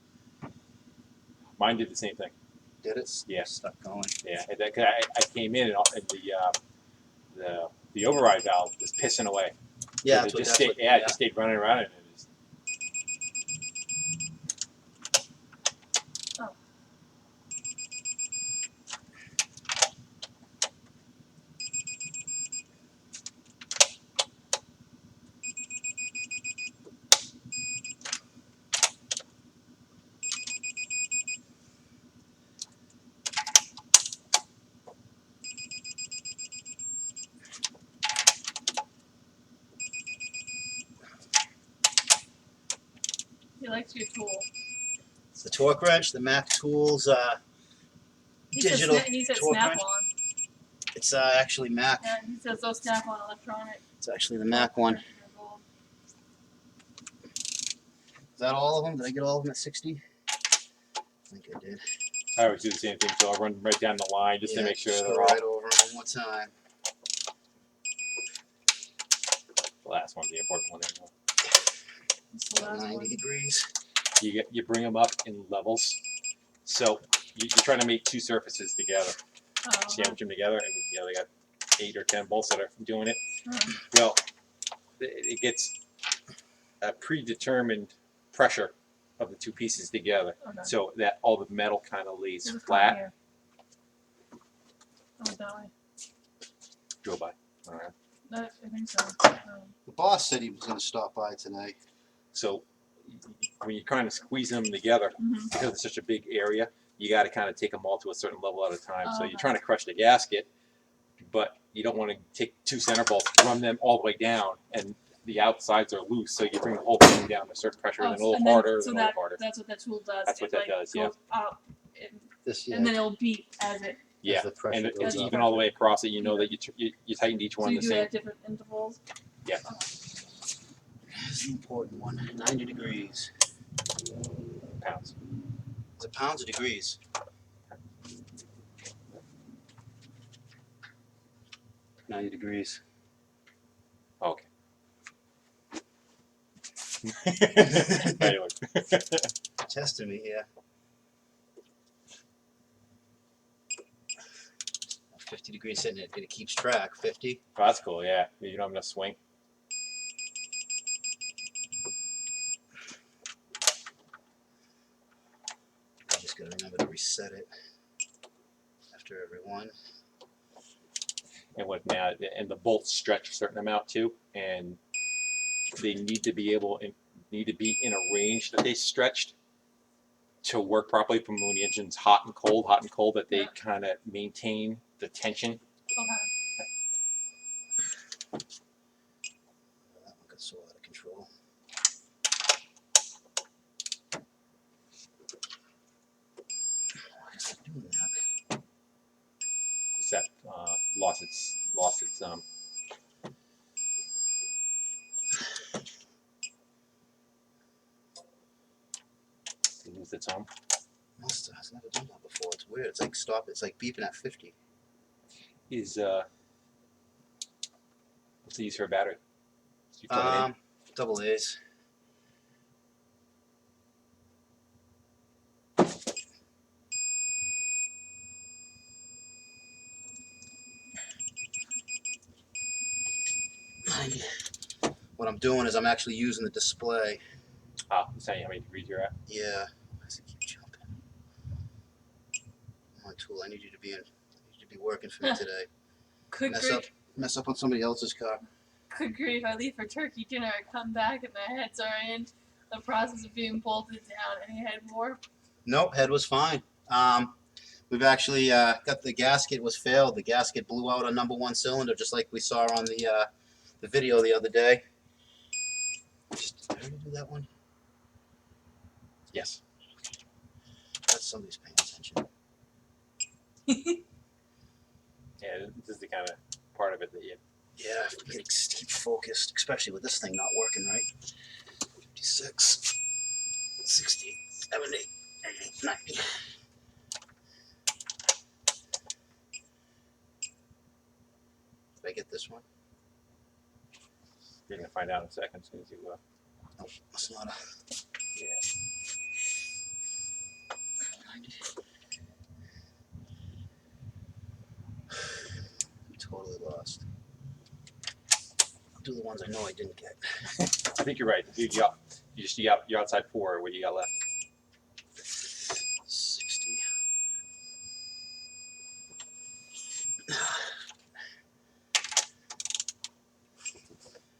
Mine did the same thing. Did it? Yeah. Stuck going. Yeah, and that, 'cause I came in and the override valve was pissing away. Yeah, it just stayed running around and it was, He likes your tool. It's the torque wrench, the Mac Tools He digital said, he said torque snap wrench. on. It's actually Mac. Yeah, he says those snap on electronic. It's actually the Mac one. Is that all of them? Did I get all of them at 60? I think I did. I always do the same thing, so I'll run right down the line just to make sure just they're go all right over them one more time. the last one's the important one anyway. It's the last 90 one. degrees. You bring them up in levels, so you're trying to make two surfaces together, sandwich them together, and they got 8 or 10 bolts that are doing it. Well, it gets a predetermined pressure of the two pieces together, Okay. so that all the metal kind of lays There's a flat. here. Oh, that way. Go by. All right. I think so. The boss said he was going to stop by today. So when you're trying to squeeze them together, Mhm. because it's such a big area, you got to kind of take them all to a certain level at a time. So Okay. you're trying to crush the gasket, but you don't want to take 2 center bolts, run them all the way down, and the outsides are loose. So you bring the whole thing down to a certain pressure, then a little harder, so then a little harder. that's what that tool does. That's what it, that like, does, yeah. Goes up, This, and then it'll beep as it. Yeah, the pressure and goes it's up. even all the way across it. You know that you tightened each So one you the do same. it at different intervals. Yeah. It's the important one. 90 degrees. Pounds. Is it pounds or degrees? $90. Okay. Anyway. Testing me here. 50 degrees hitting it, and it keeps track. 50. Oh, that's cool. Yeah, you don't have enough swing. I just gotta remember to reset it after every one. And what now? And the bolts stretch a certain amount too, and they need to be in a range that they stretched to work properly from when the engine's hot and cold, that they kind of maintain the tension. Okay. That one got so out of control. Why is it doing that? It's that lost its lose its arm. Must have. It's never done that before. It's weird. It's like stop. It's like beeping at 50. Is what's the use for a battery? So you plug it in. Double A's. What I'm doing is I'm actually using the display. Ah, it's telling you how many degrees you're at. Yeah. Why does it keep jumping? Come on, tool. I need you to be working for me today. Good grief. Mess up on somebody else's car. Good grief. I leave for turkey dinner. I come back and my head's already in the process of being bolted down. Any head warp? Nope, head was fine. We've actually got the gasket was failed. The gasket blew out on number one cylinder, just like we saw on the video the other day. Did I already do that one? Yes. That's somebody's paying attention. Yeah, this is the kind of part of it that you. Yeah, I gotta keep focused, especially with this thing not working right. 56, 60, 70, 80, 90. Did I get this one? You're gonna find out in a second as soon as you. Nope, that's not a. Yeah. 90. I'm totally lost. I'll do the ones I know I didn't get. I think you're right. Dude, you're outside 4. What do you got left? 60.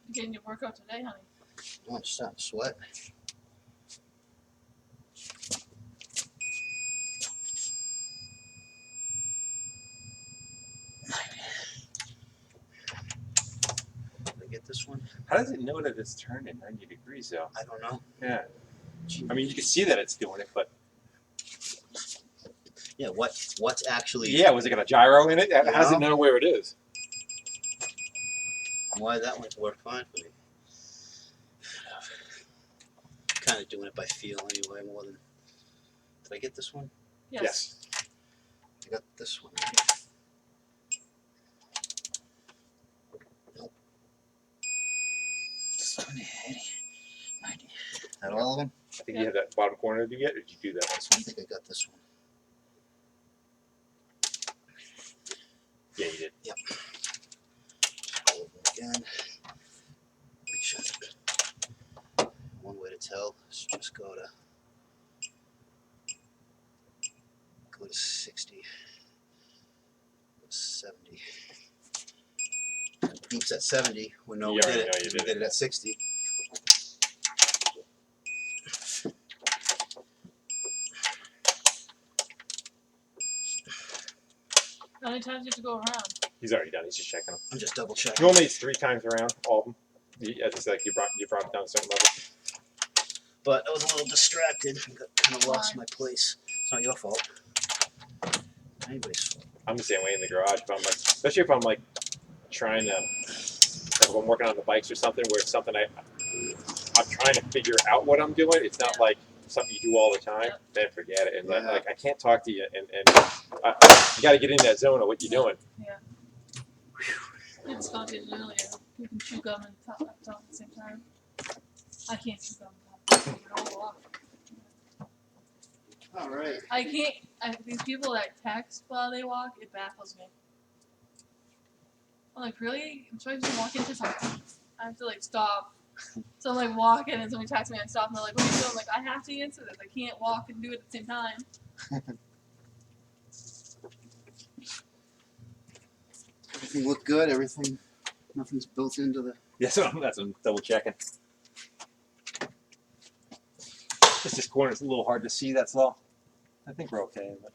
You getting your workout today, honey? Oh, I'm starting to sweat. Did I get this one? How does it know that it's turned at 90 degrees though? I don't know. Yeah. I mean, you can see that it's doing it, but Yeah, what's actually? yeah, was it got a gyro in it? How does it No. know where it is? Why that one worked fine for me. Kind of doing it by feel anyway, more than. Did I get this one? Yes. I got this one. Nope. 70, 80, 90. That all of them? I think you had that bottom corner. Did you get? Or did you do that one? I think I got this one. Yeah, you did. Yep. All of them again. Make sure. One way to tell is just go to 60, go to 70. Beeps at 70. We know we You did already it. know you We did did it at 60. How many times do you have to go around? He's already done. He's just checking them. I'm just double checking. Normally it's 3 times around, all of them. It's like you brought it down to a certain level. But I was a little distracted. Kind of lost my place. It's not your fault. Anybody's fault. I'm the same way in the garage, but I'm like, especially if I'm like trying to, if I'm working on the bikes or something, where it's something I'm trying to figure out what I'm doing. It's not like something you do all the time. Then forget it. And like I can't talk to you, and you got to get in that zone of what you're doing. Yeah. It's Scott did it earlier. You can chew gum and talk at the same time. I can't chew gum. All right. I can't. These people that text while they walk, it baffles me. I'm like, really? I'm trying to walk into something. I have to like stop. So I'm like walking and somebody texts me and I stop and they're like, what are you doing? I'm like, I have to answer this. I can't walk and do it at the same time. Everything looked good. Everything, nothing's built into the. Yeah, so that's I'm double checking. This corner's a little hard to see. That's all. I think we're okay. But...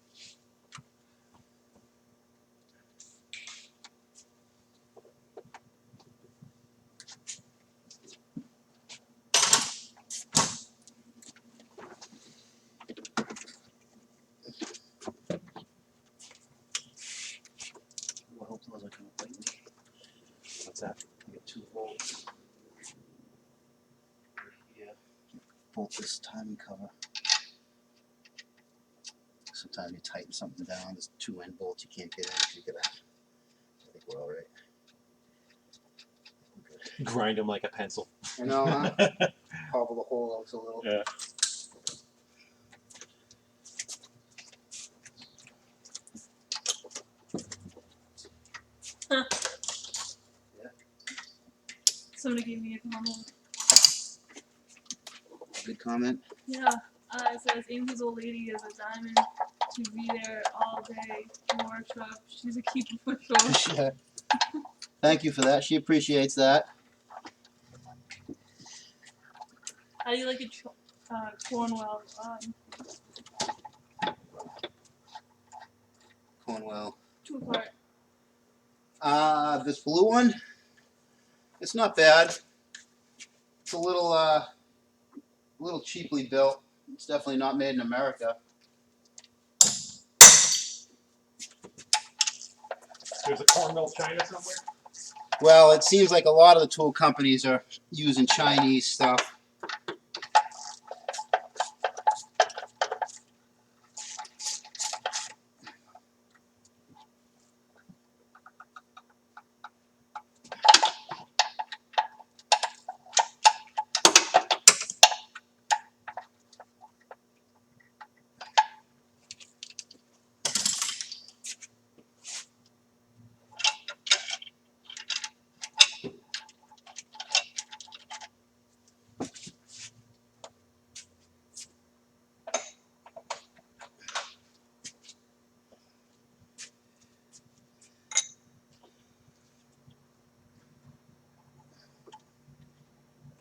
I hope those are going to bite me. What's that? I get 2 holes. Yeah. Bolt this timing cover. Sometimes you tighten something down. There's 2 end bolts you can't get in. You get out. I think we're all right. We're good. Grind them like a pencil. I know, huh? Hobble the hole out a little. Yeah. Somebody gave me a comment. Good comment. Yeah, it says Amy's old lady is a diamond to be there all day in the workshop. She's a keeper for sure. Thank you for that. She appreciates that. How do you like it, Cornwell? Cornwell. 2-part. This blue one, it's not bad. It's a little cheaply built. It's definitely not made in America. There's a corn mill China somewhere. Well, it seems like a lot of the tool companies are using Chinese stuff.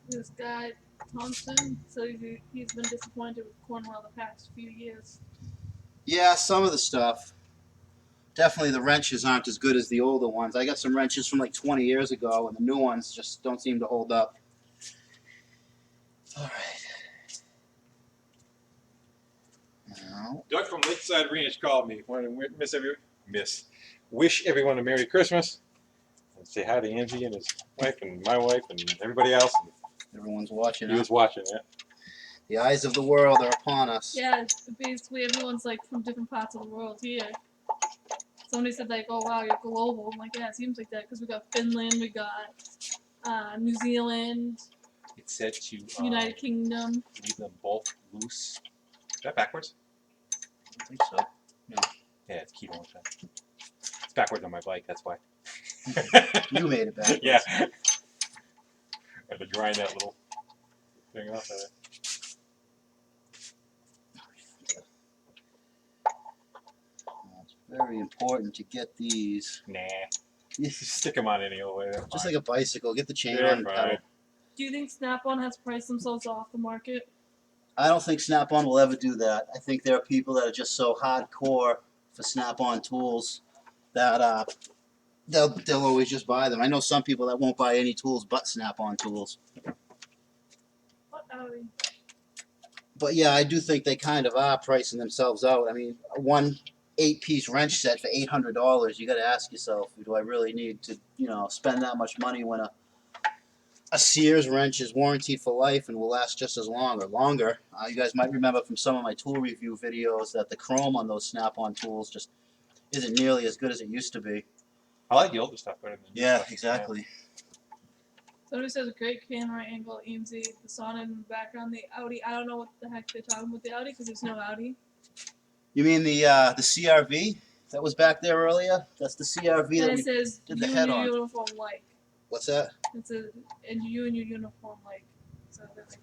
This guy, Thompson, so he's been disappointed with Cornwell the past few years. Yeah, some of the stuff. Definitely the wrenches aren't as good as the older ones. I got some wrenches from like 20 years ago, and the new ones just don't seem to hold up. All right. Now, Doug from Lakeside Ranch called me. Wanted to wish everyone a Merry Christmas and say hi to Angie and his wife and my wife and everybody else. everyone's watching. He was watching, yeah. The eyes of the world are upon us. Yeah, basically everyone's like from different parts of the world here. Somebody said like, "Oh wow, you're global." I'm like, "Yeah, it seems like that because we got Finland, we got New Zealand, It said to United Kingdom." leave them both loose. Is that backwards? I think so. Yeah, it's key one time. It's backwards on my bike, that's why. You made it backwards. Yeah. I had to grind that little thing off of it. It's very important to get these. Nah. Just stick them on any old way. They're Just fine. like a bicycle. Get the chain They're on the pedal. fine. Do you think Snap-on has priced themselves off the market? I don't think Snap-on will ever do that. I think there are people that are just so hardcore for Snap-on tools that they'll always just buy them. I know some people that won't buy any tools but Snap-on tools. What are we? But yeah, I do think they kind of are pricing themselves out. I mean, one 8-piece wrench set for $800. You got to ask yourself, do I really need to, spend that much money when a Sears wrench is warranted for life and will last just as long or longer? You guys might remember from some of my tool review videos that the chrome on those Snap-on tools just isn't nearly as good as it used to be. I like the older stuff better than the new Yeah, stuff. exactly. Somebody says a great camera angle, Amesie, the Sonnet in the background, the Audi. I don't know what the heck they're talking about the Audi because there's no Audi. You mean the CRV? that was back there earlier. That's the CRV And that it we says did you the and head your on. uniform like. What's that? It says and you and your uniform like. So they're like.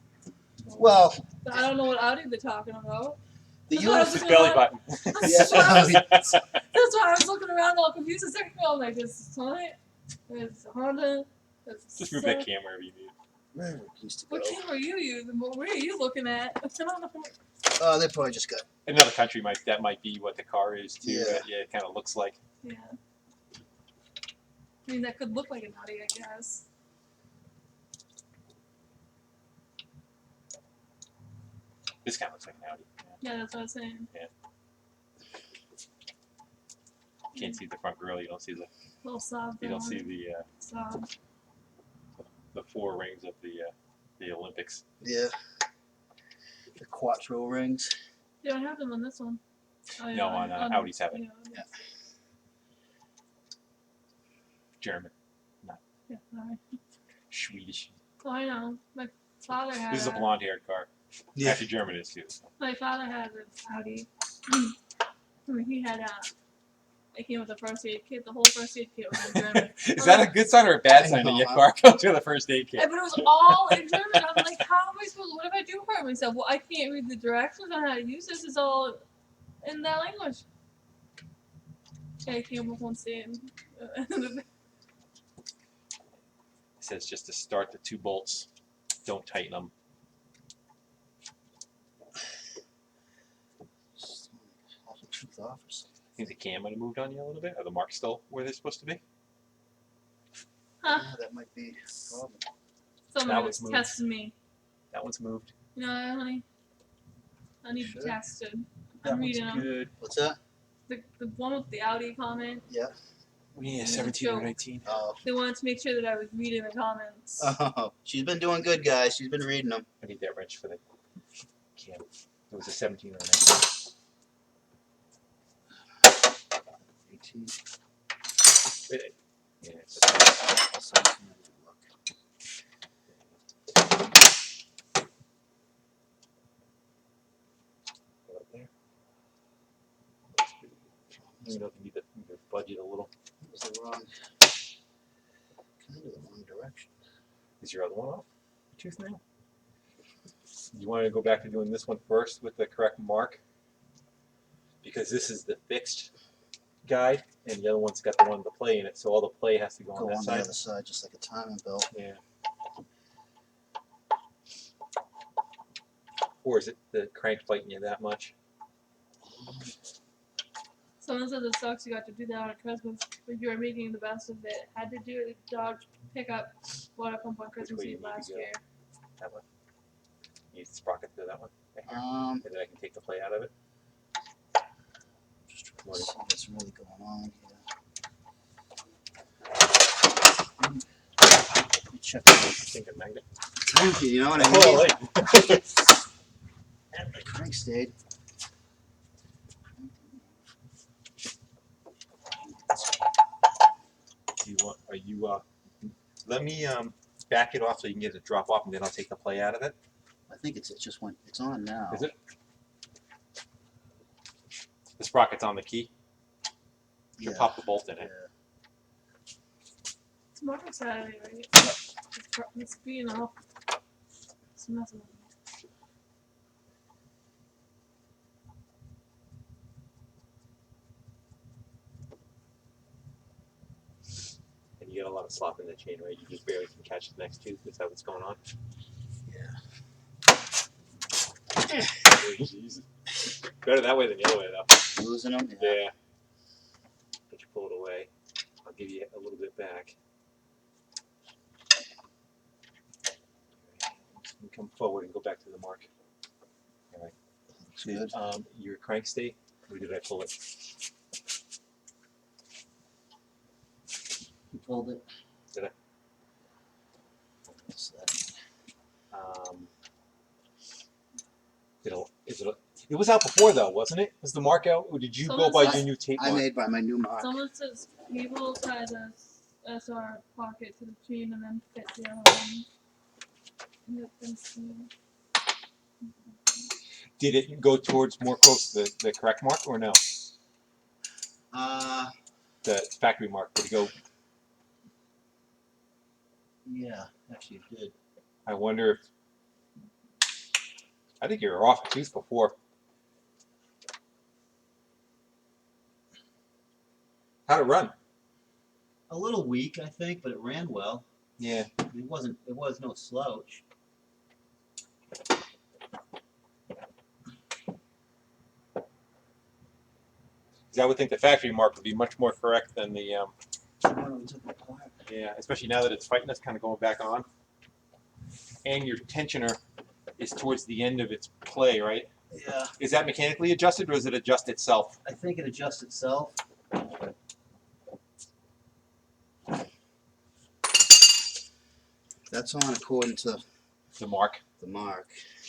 Well, But I don't know what Audi they're talking about. the That's what I was His looking belly around- button. That's why I was, that's why I was looking around all confused a second ago. I'm like, there's Sonic, there's Honda, there's Just move that camera if you need. where it used to go. What camera are you using? Where are you looking at? I don't know. Oh, they probably just got. Another country that might be what the car is too. Yeah. Yeah, it kind of looks like. Yeah. I mean, that could look like an Audi, I guess. This kind of looks like an Audi. Yeah, that's what I was saying. You can't see the front grille. You don't see the. Little Saab. You don't see the Saab. the 4 rings of the Olympics. Yeah. The Quattro rings. You don't have them on this one. Oh, yeah, No, on Audis have it. Yeah. German, Yeah, sorry. Swedish. Oh, I know. My father had. This is a blonde-haired car. Yeah. Actually, German is too. So. My father had an Audi. I mean, he had it came with a first aid kit. The whole first aid kit was in German. Is that a good sign or a bad sign that your car comes with a first aid kit? But it was all in German. I'm like, how am I supposed? What if I do hurt myself? Well, I can't read the directions on how to use this. It's all in that language. Yeah, I came with one stand. It says just to start the 2 bolts. Don't tighten them. Truth off or something. I think the cam might have moved on you a little bit. Are the marks still where they're supposed to be? Huh? Yeah, that might be a problem. That Someone was was moved. testing me. That one's moved. You know, honey, I need to Sure. be tested. That I'm one's reading them. good. What's that? The one with the Audi comment. Yeah. Yeah, It's a 17 or joke. 19. Oh. They wanted to make sure that I was reading the comments. Oh, she's been doing good, guys. She's been reading them. I need that wrench for the cam. It was a 17 or 19. 18. Yeah, it's right there. You know, if you need to budget a little. It was the wrong, kind of the wrong direction. Is your other one off? Tooth now? You want to go back to doing this one first with the correct mark? Because this is the fixed guide, and the other one's got the one with the play in it, so all the play has to go on Go that on side. the other side, just like a timing belt. Yeah. Or is it the crank fighting you that much? Someone said it sucks you got to do that on Christmas, but you were making the best of it. Had to do it at Dodge pickup, brought up on Christmas way you Eve need to last go? year. That one? You sprocket to that one? Right here? And then I can take the play out of it? Just trying to see what's really going on here. Let me check. Think of magnet? Thank you. You know what I mean? Holy! And the crank stayed. Do you want, are you, let me, back it off so you can get it to drop off, and then I'll take the play out of it. I think it just went. It's on now. Is it? The sprocket's on the key. You Yeah. pop the bolt in Yeah. it. It's Marco Saturday, right? It's being off. It's messing with me. And you got a lot of slop in the chain, right? You just barely can catch the next tooth. Is that what's going on? Yeah. Oh, Jesus. Better that way than the other way, though. Losing them. Yeah. But you pull it away. I'll give you a little bit back. You can come forward and go back to the mark. All right. Looks good. Your crank state, where did I pull it? You pulled it. Did I? What's that? It was out before though, wasn't it? Was the mark out, or did you go Someone by said- your new tape I mark? made by my new mark. Someone says cable ties a SR pocket to the chain and then fit the other one. Yep, that's Did it go towards more close to the correct mark or no? The factory mark. Did it go? Yeah, actually it did. I wonder if. I think you were off a tooth before. How'd it run? A little weak, I think, but it ran well. Yeah. It was no slouch. Because I would think the factory mark would be much more correct than the. When we took it apart. Yeah, especially now that it's fighting us, kind of going back on. And your tensioner is towards the end of its play, right? Yeah, Is that mechanically adjusted, or does it adjust itself? I think it adjusts itself. That's on according to The mark. the mark.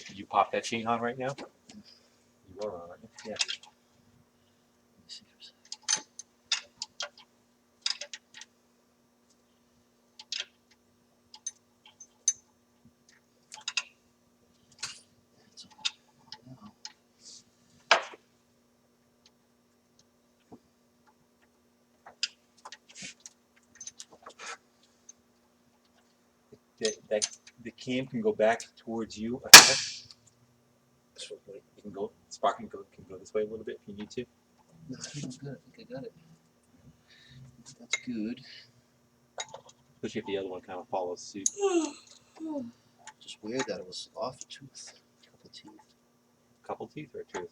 Did you pop that chain on right now? You were on, aren't you? Yeah. Let me see for a second. It's on now. That the cam can go back towards you. So you can go. Spark can go this way a little bit if you need to. No, I think I'm good. I think I got it. That's good. Especially if the other one kind of follows suit. Just weird that it was off a tooth. A couple teeth. Couple teeth or a tooth?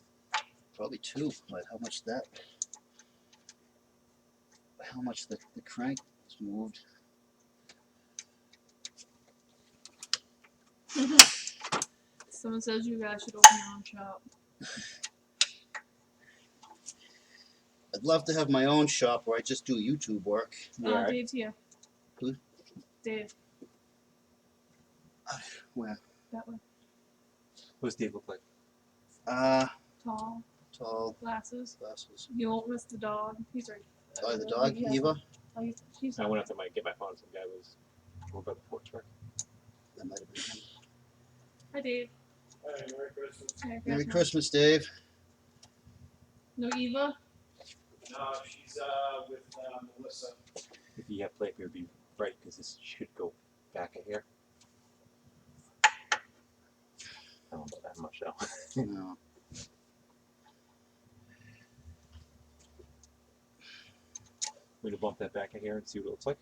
Probably two. Like how much the crank was moved. Someone says you guys should open your own shop. I'd love to have my own shop where I just do YouTube work. Yeah. Dave's here. Who? Dave. Where? That way. What does Dave look like? Tall. Tall Glasses. glasses. You won't miss the dog. He's right. Oh, the dog, He has- Eva? Oh, he's I went up to get my phone. Some guy was over by the porch, right? That might have been him. Hi, Dave. Hey, Merry Christmas. Merry Christmas, Dave. No Eva? No, she's with Melissa. If you have play, it would be right because this should go back a hair. I don't know that much though. No. We're gonna bump that back a hair and see what it looks like.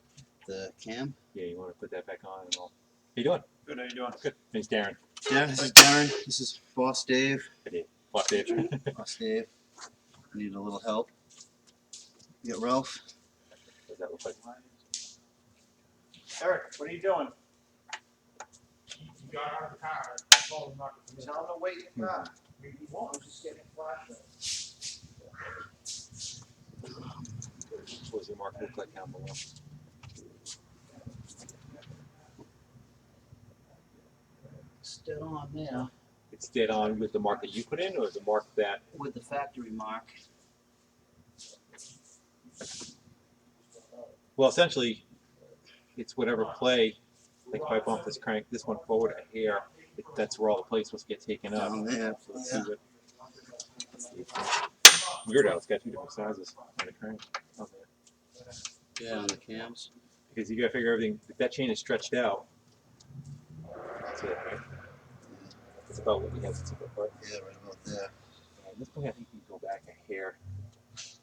The cam? Yeah, you want to put that back on and all. How you doing? Good, how you doing? Good. Name's Darren. Yeah, this is Darren. This is Boss Dave. Hey, Dave. What, Dave? Boss Dave. Need a little help. You got Ralph? What does that look like? Eric, what are you doing? He got out of the car. I told him not to come in. Tell him to wait in the car. He won't, I'm just getting a flashlight. What does your mark look like down below? It's dead on there. It's dead on with the mark that you put in, or the mark that? With the factory mark. Well, essentially, it's whatever play. Like if I bump this crank, this one forward a hair, that's where all the play's supposed to get taken up. Down there. So let's see what. Weird how it's got two different sizes on the crank. Okay. Yeah, on the cams. Because you gotta figure everything. If that chain is stretched out, that's it, right? It's about what we have to take apart. Yeah, right about there. And this point, I think you can go back a hair.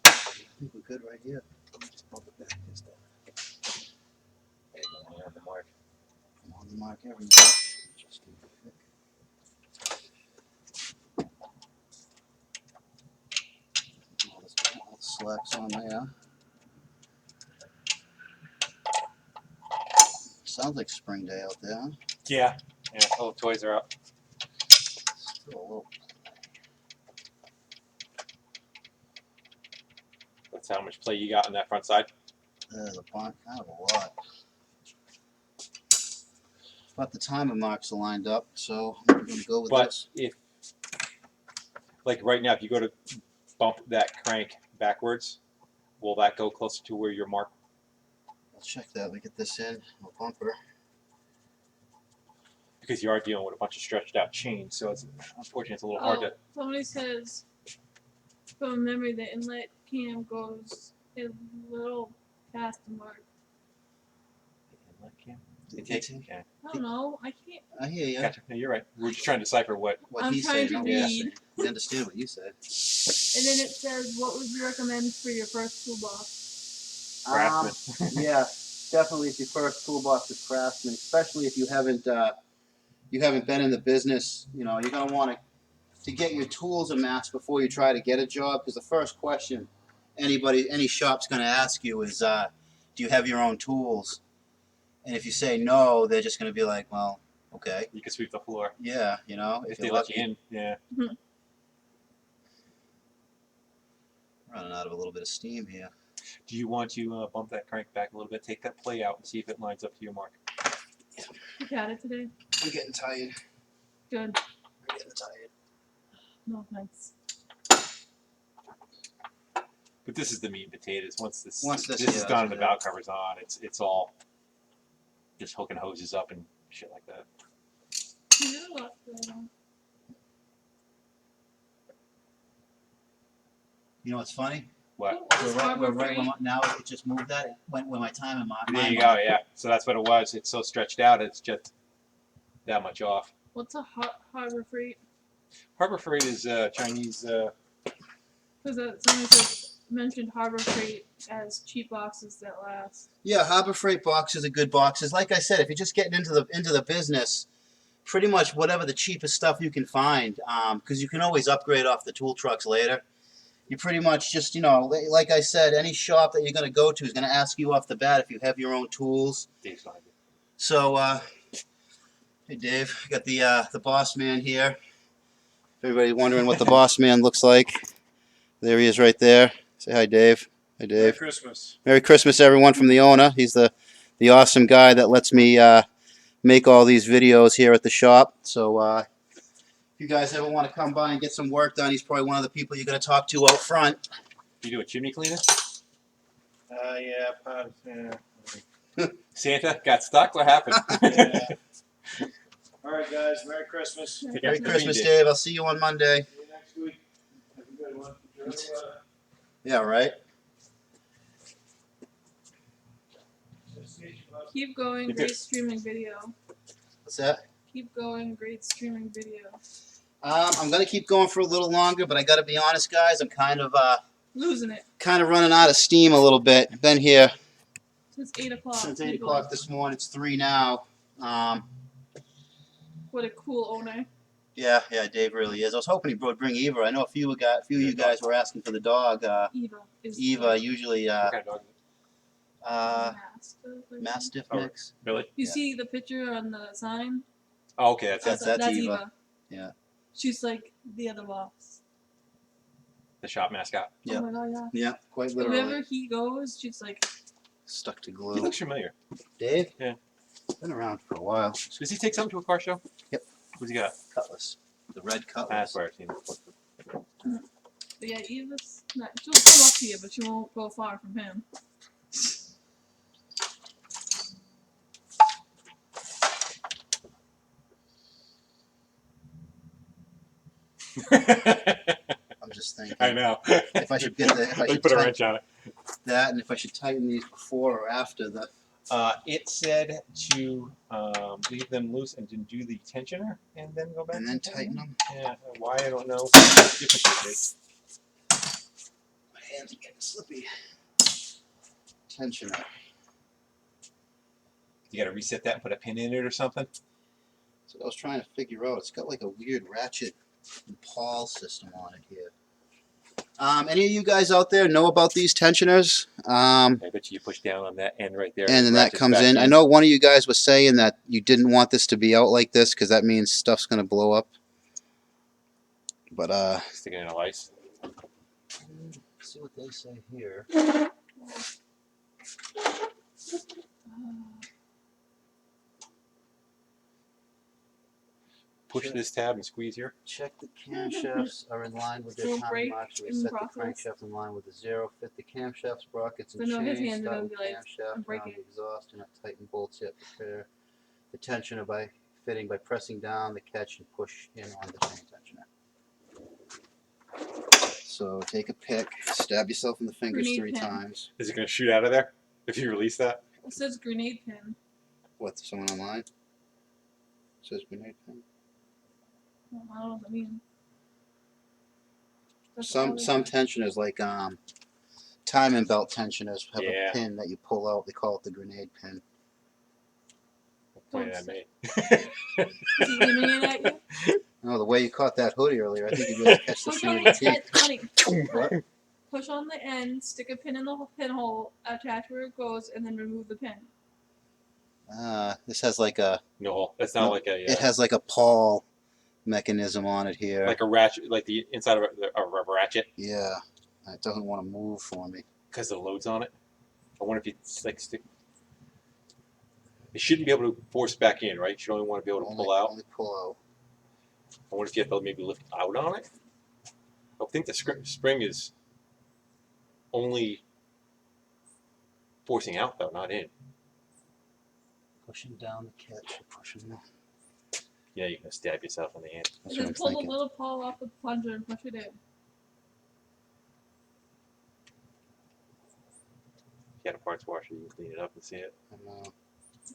I think we're good right here. Just bump it back just there you go, on the mark. I'm on the mark everywhere. Just keep it thick. All the slacks on there. Sounds like spring day out there, huh? Yeah. Yeah. Oh, toys are up. Still a little. That's how much play you got on that front side. The barn, kind of a lot. But the timer marks are lined up, so I'm going to go with But this. if, like right now, if you go to bump that crank backwards, will that go closer to where your mark? I'll check that. Let me get this in. A bumper. Because you are dealing with a bunch of stretched out chains, so it's unfortunately it's a little hard to. Somebody says, from memory, the inlet cam goes a little past the mark. It takes. Yeah. I don't know. I can't. I hear you. Gotcha. No, you're right. We're just trying to decipher what. What I'm he's trying saying, to not what you're read. saying. We understand what you said. And then it says, what would you recommend for your first toolbox? Craftsman. Yeah, definitely. If your first toolbox is Craftsman, especially if you haven't been in the business, you know, you're gonna want to get your tools amassed before you try to get a job. Because the first question any shop's gonna ask you is, do you have your own tools? And if you say no, they're just gonna be like, well, okay, You can sweep the floor yeah, you know, if if they you're let lucky. you in. Yeah. Running out of a little bit of steam here. Do you want to bump that crank back a little bit? Take that play out and see if it lines up to your mark. Look at it today. I'm getting tired. Good. I'm getting tired. No thanks. But this is the meat and potatoes. Once this yeah, is done and the yeah. valve cover's on, it's all just hooking hoses up and shit like that. You did a lot going on. You know what's funny? What? We're right now. It just moved that. It went with my time in my There you go. Yeah. So that's what it was. It's so stretched out. It's just that much off. What's a Harbor Freight? Harbor Freight is Chinese. Because somebody said, mentioned Harbor Freight as cheap boxes that last. Yeah, Harbor Freight boxes are good boxes. Like I said, if you're just getting into the business, pretty much whatever the cheapest stuff you can find, because you can always upgrade off the tool trucks later. You pretty much just, you know, like I said, any shop that you're going to go to is going to ask you off the bat if you have your own tools. Dave's behind you. So, hey Dave, I got the boss man here. If everybody wondering what the boss man looks like, there he is right there. Say hi, Dave. Hi, Dave. Merry Christmas. Merry Christmas, everyone, from the owner. He's the awesome guy that lets me make all these videos here at the shop. So if you guys ever want to come by and get some work done, he's probably one of the people you're going to talk to out front. You do a chimney cleaner? Yeah, part of, yeah. Santa got stuck? What happened? Yeah. All right, guys. Merry Christmas. Take Merry care. Christmas, Dave. I'll see you on Monday. See you next week. Have a good one. Enjoy the weather. Yeah, right? Keep going, You great too. streaming video. What's that? Keep going, great streaming video. I'm going to keep going for a little longer, but I got to be honest, guys. I'm kind of Losing it. running out of steam a little bit. I've been here Since 8 o'clock. since 8 people. o'clock this morning. It's 3 now. What a cool owner. Yeah, Dave really is. I was hoping he would bring Eva. I know a few of you guys were asking for the dog. Eva is Eva, usually What kind of dog is it? Mastiff Oh, mix. Really? You Yeah. see the picture on the sign? Oh, okay. That's it. That's Eva. Yeah. She's like the other boss. The shop mascot. Yeah. Oh my god, yeah. Yeah, quite literally. Wherever he goes, she's like, Stuck to He glue. looks familiar. Dave? Yeah. Been around for a while. Does he take something to a car show? Yep. What's he got? Cutlass. The red cutlass. That's where I've seen it. but yeah, Eva's not, she'll come up to you, but she won't go far from him. I'm just thinking. I know. If I should get the, if I Let me should put a tighten wrench on it. that, and if I should tighten these before or after the. It said to leave them loose and to do the tensioner and then go back. And then tighten them. Yeah. Why I don't know. Different. My hands are getting slippy. Tensioner. You got to reset that and put a pin in it or something. So I was trying to figure out. It's got like a weird ratchet and pawl system on it here. Any of you guys out there know about these tensioners? I bet you push down on that end right there. And then that ratchets comes back in. I know one of you guys was saying that you didn't want this to be out like this because that means stuff's going to blow up. But Stick it in a lice. see what they say here. Push this tab and squeeze here. Check the camshafts are in line with their Don't time break march. in the Set the process. crankshaft in line with the zero. Fit the camshaft sprockets and So no, his chains. hands are Start gonna with be like, camshaft I'm breaking. around the exhaust. Do not tighten bolts yet. Prepare the tensioner by fitting by pressing down the catch and push in on the chain tensioner. So take a pick, stab yourself in the fingers Grenade 3 pin. times. Is it gonna shoot out of there if you release that? It says grenade pin. What, someone online? Says grenade pin. I don't know what that means. That's Some all some they- tensioners like timing belt tensioners have Yeah. a pin that you pull out. They call it the grenade pin. Pointed at me. Is he aiming it at you? No, the way you caught that hoodie earlier, I think you really catch the Push seat on of the your teeth. head, honey. What? Push on the end, stick a pin in the pinhole, attach where it goes, and then remove the pin. This has like a No, that's not like a. it has like a pawl mechanism on it here. like a ratchet, like the inside of a ratchet, Yeah, it doesn't want to move for me. because the load's on it. I wonder if you like stick. It shouldn't be able to force back in, right? You should only want to be able to pull out. Only pull out. I wonder if you have to maybe lift out on it. I think the spring is only forcing out though, not in. Pushing down the catch. Pushing down. Yeah, you're gonna stab yourself in the hand. That's what I'm Just pull the thinking. little paw off the plunger and push it in. If you had a parts washer, you can clean it up and see it. I know.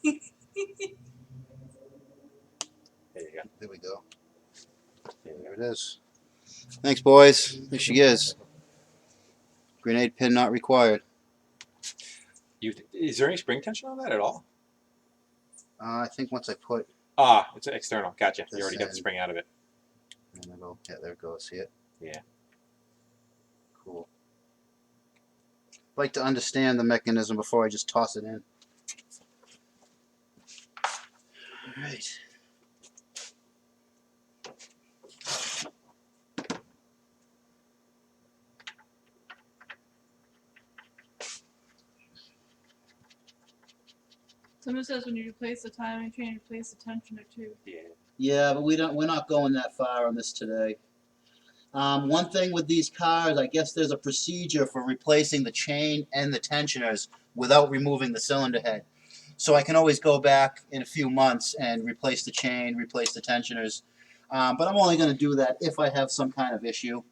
There you go. There we go. There you There go. it is. Thanks, boys. There she is. Grenade pin not required. Is there any spring tension on that at all? I think once I put, Ah, it's external. Gotcha. You This already got the end. spring out of it. and I go, yeah, there it goes. See it? Yeah. Cool. Like to understand the mechanism before I just toss it in. All right. Someone says when you replace the timing chain, replace the tensioner too. Yeah. Yeah, but we're not going that far on this today. One thing with these cars, I guess there's a procedure for replacing the chain and the tensioners without removing the cylinder head. So I can always go back in a few months and replace the chain, replace the tensioners. But I'm only going to do that if I have some kind of issue.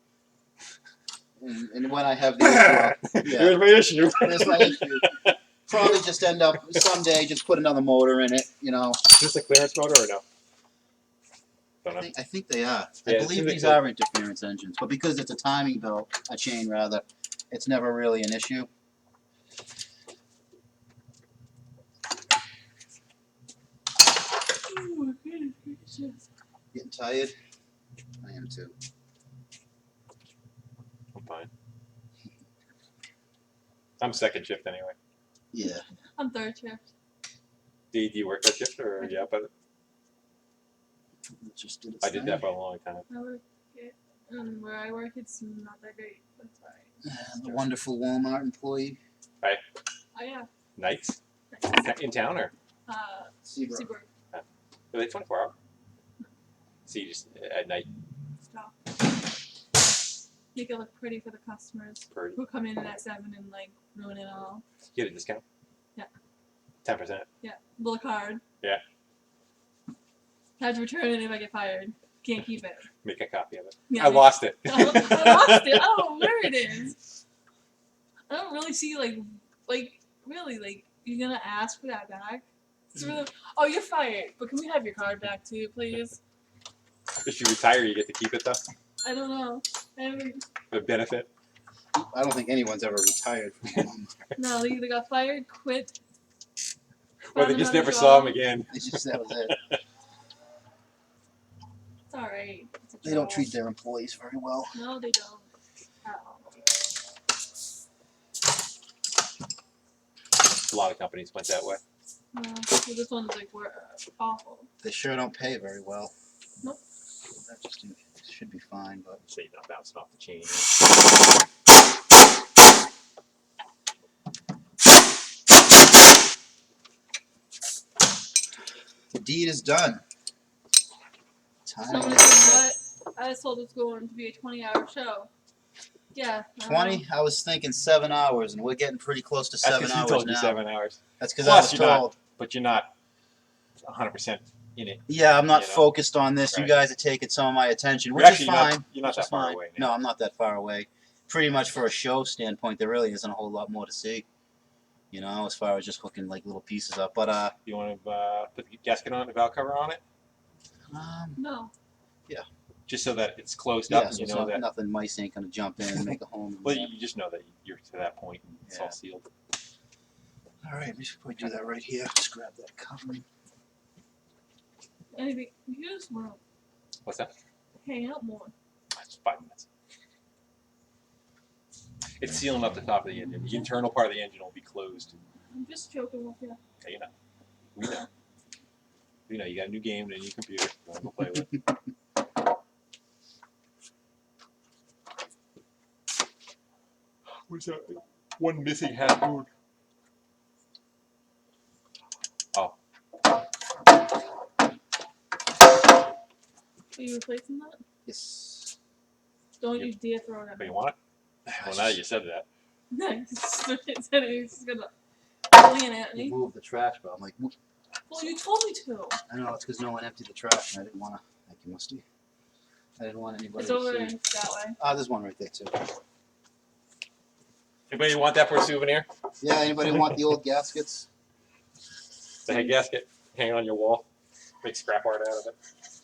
And when I have the issue, yeah, Here's my issue. there's my issue. Probably just end up someday just put another motor in it, you know. Is this a clearance motor or no? Don't know. I think they are. Yeah, I it believe seems like these they- are interference engines, but because it's a timing belt, a chain rather, it's never really an issue. Oh my goodness. Getting tired? I am too. I'm fine. I'm second shift anyway. Yeah. I'm third shift. Do you work that shift or yeah? But It just did its I did thing. that for a long time. I work it, and where I work, it's not that great. That's alright. The wonderful Walmart employee. Oh yeah. Nights in town or Seabrook. Seabrook. are they 24 hour? So you just at night Stop. Make it look pretty for the customers pretty. who come in at 7 and like ruin it all. Get a discount. Yeah. 10%. Yeah. Little card. Yeah. Had to return it if I get fired. Can't keep it. Make a copy of it. Yeah, I lost it. I lost it. I don't know where it is. I don't really see like really like you're gonna ask for that back. It's really, oh, you're fired, but can we have your card back too, please? If you retire, you get to keep it though. I don't know. I haven't, The benefit. I don't think anyone's ever retired from Walmart. no, they either got fired, quit. Or found they just another never saw him job. again. It's just that was it. It's alright. It's a They don't job. treat their employees very well. No, they don't. At all. A lot of companies went that way. No, so this one's like we're awful. They sure don't pay very well. Nope. That just should be fine, but So you're not bouncing off the chain. the deed is done. Time. Someone said, what? I was told it's going to be a 20-hour show. Yeah. I don't know. 20? I was thinking 7 hours, and we're getting pretty close to That's 7 because he hours told now. you 7 hours. That's because I Plus, was you're not- told. But you're not 100% in it. Yeah, I'm not You know? focused on this. You Right. guys are taking some of my attention, You're which is actually fine. you're not Which that is far fine. away. No, I'm not that far away. Pretty much for a show standpoint, there really isn't a whole lot more to see. You know, as far as just hooking like little pieces up. But You want to put the gasket on, the valve cover on it, No. just so that it's closed yeah, up, and so you it's know not, that. nothing mice ain't gonna jump in and make a home. Well, you just know that you're to that point, and it's Yeah. all sealed. All right, we should probably do that right here. Just grab that cover. Anything. You just want What's that? to hang out more. That's 5 minutes. It's sealing up the top of the engine. The internal part of the engine will be closed. I'm just joking with you. Okay, you know. We know. We know. You got a new game and a new computer. You want to go play with. What's that? One missing half moon. Oh, Are you replacing that? Yes. Don't Yep. you dare throw it at but me. you want it? Well, now that you said that. Nice. He's just gonna fling it at me. Move the trash, but I'm like, Well, you told me to. I know it's because no one emptied the trash, and I didn't want to. Thank you, Musty. I didn't want anybody It's to over see. there that way. There's one right there too. Anybody want that for a souvenir? Yeah, anybody want the old gaskets? The head gasket hanging on your wall. Make scrap art out of it.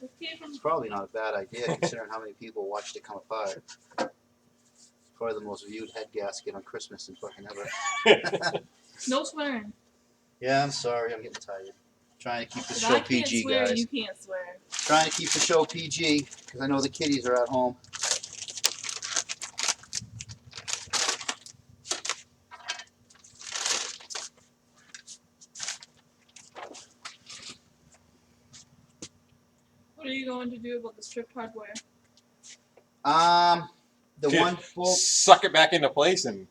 It came from It's probably not a bad idea considering how many people watched it come apart. Probably the most viewed head gasket on Christmas in fucking ever. no swearing. Yeah, I'm sorry, I'm getting tired. Trying to keep the If show I can't PG, swear, guys. you can't swear. Trying to keep the show PG because I know the kiddies are at home. What are you going to do about the stripped hardware? The Dude, one bolt. Suck it back into place and.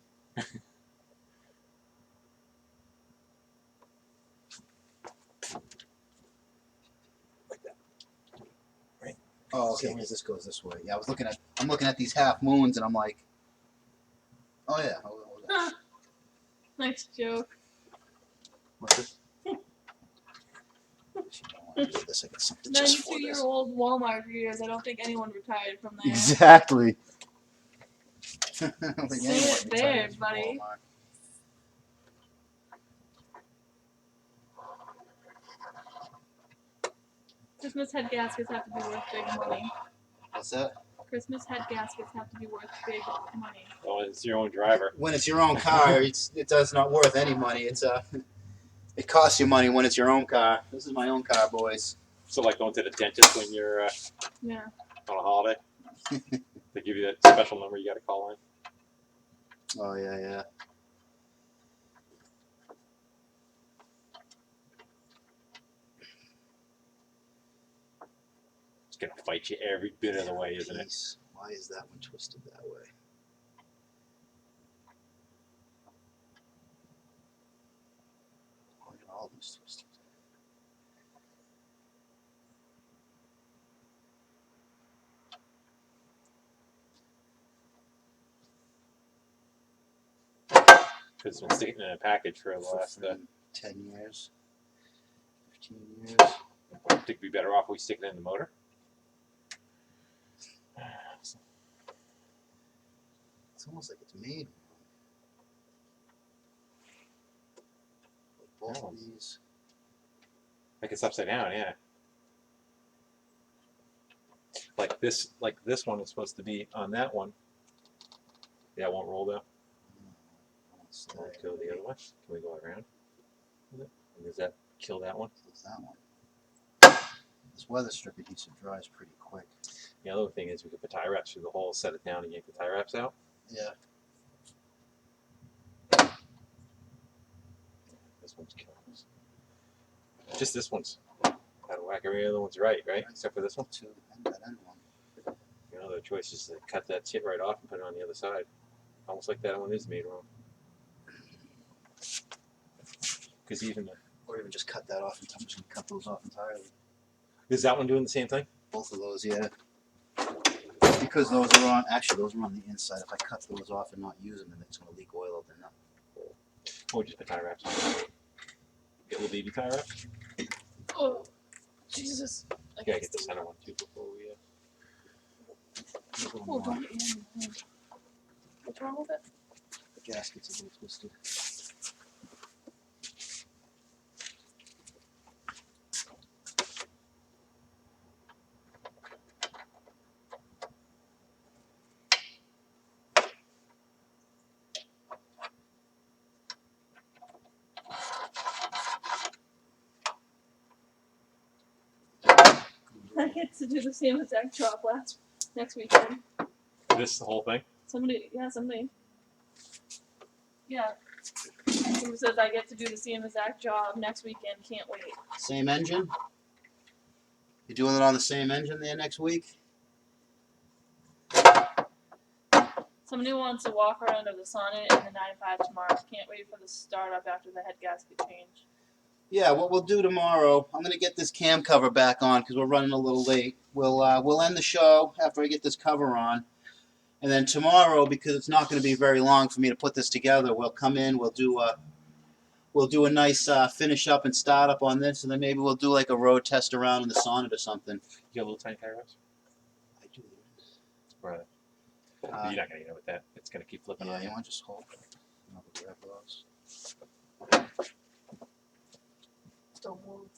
Oh, okay, because this goes this way. Yeah, I'm looking at these half moons, and I'm like, oh yeah. Hold on. Nice joke. What's this? Actually, I don't want to do this. I got something just for this. 92-year-old Walmart years. I don't think anyone retired from there. Exactly. I don't think Say anyone it there, retires from buddy. Walmart. Christmas head gaskets have to be worth big money. What's that? Christmas head gaskets have to be worth big money. Oh, it's your own driver. When it's your own car, it does not worth any money. It costs you money when it's your own car. This is my own car, boys. So, like going to the dentist when you're Yeah. on a holiday. They give you that special number you got to call in. Oh yeah. It's gonna fight you every bit of the way, isn't it? Jeez, why is that one twisted that way? Look at all these twisted. Because it's been sticking in a package for the last. 10 years, 15 years. I think we'd be better off if we stick it in the motor. It's almost like it's made. Like both of these. Like it's upside down, yeah. Like this one is supposed to be on that one. Yeah, it won't roll though. Will it go the other way? Can we go around? And does that kill that one? It's that one. This weather strip adhesive dries pretty quick. The other thing is we could put tie wraps through the hole, set it down, and yank the tie wraps out. Yeah. This one's killing us. Just this one's out of whack. Every other one's right? Except for this one. Two and that end one. The other choice is to cut that shit right off and put it on the other side. Almost like that one is made wrong. Because Or even just cut that off and I'm just gonna cut those off entirely. is that one doing the same thing? Both of those, yeah. Because those are on the inside. If I cut those off and not use them, then it's gonna leak oil out there. Or just put tie wraps on. Get little baby tie wraps. Oh, Jesus. just. I Gotta guess get the center one too before we. Oh, don't hit your hand. What's wrong with it? The gasket's a little twisted. I get to do the same exact job next weekend. This the whole thing. Somebody. Yeah, somebody. Yeah. Who says I get to do the same exact job next weekend? Can't wait. Same engine? You doing it on the same engine there next week? Somebody wants to walk around of the Sonnet and the 9.5 tomorrow. Can't wait for the startup after the head gasket change. Yeah, what we'll do tomorrow, I'm going to get this cam cover back on because we're running a little late. We'll end the show after I get this cover on. And then tomorrow, because it's not going to be very long for me to put this together, we'll come in, we'll do a nice finish up and start up on this, and then maybe we'll do like a road test around in the Sonnet or something. You got a little tiny tire rods? I do. Right. You're not gonna get it with that. It's gonna keep flipping Yeah, on you you. want to just hold? I'll grab those. Don't move.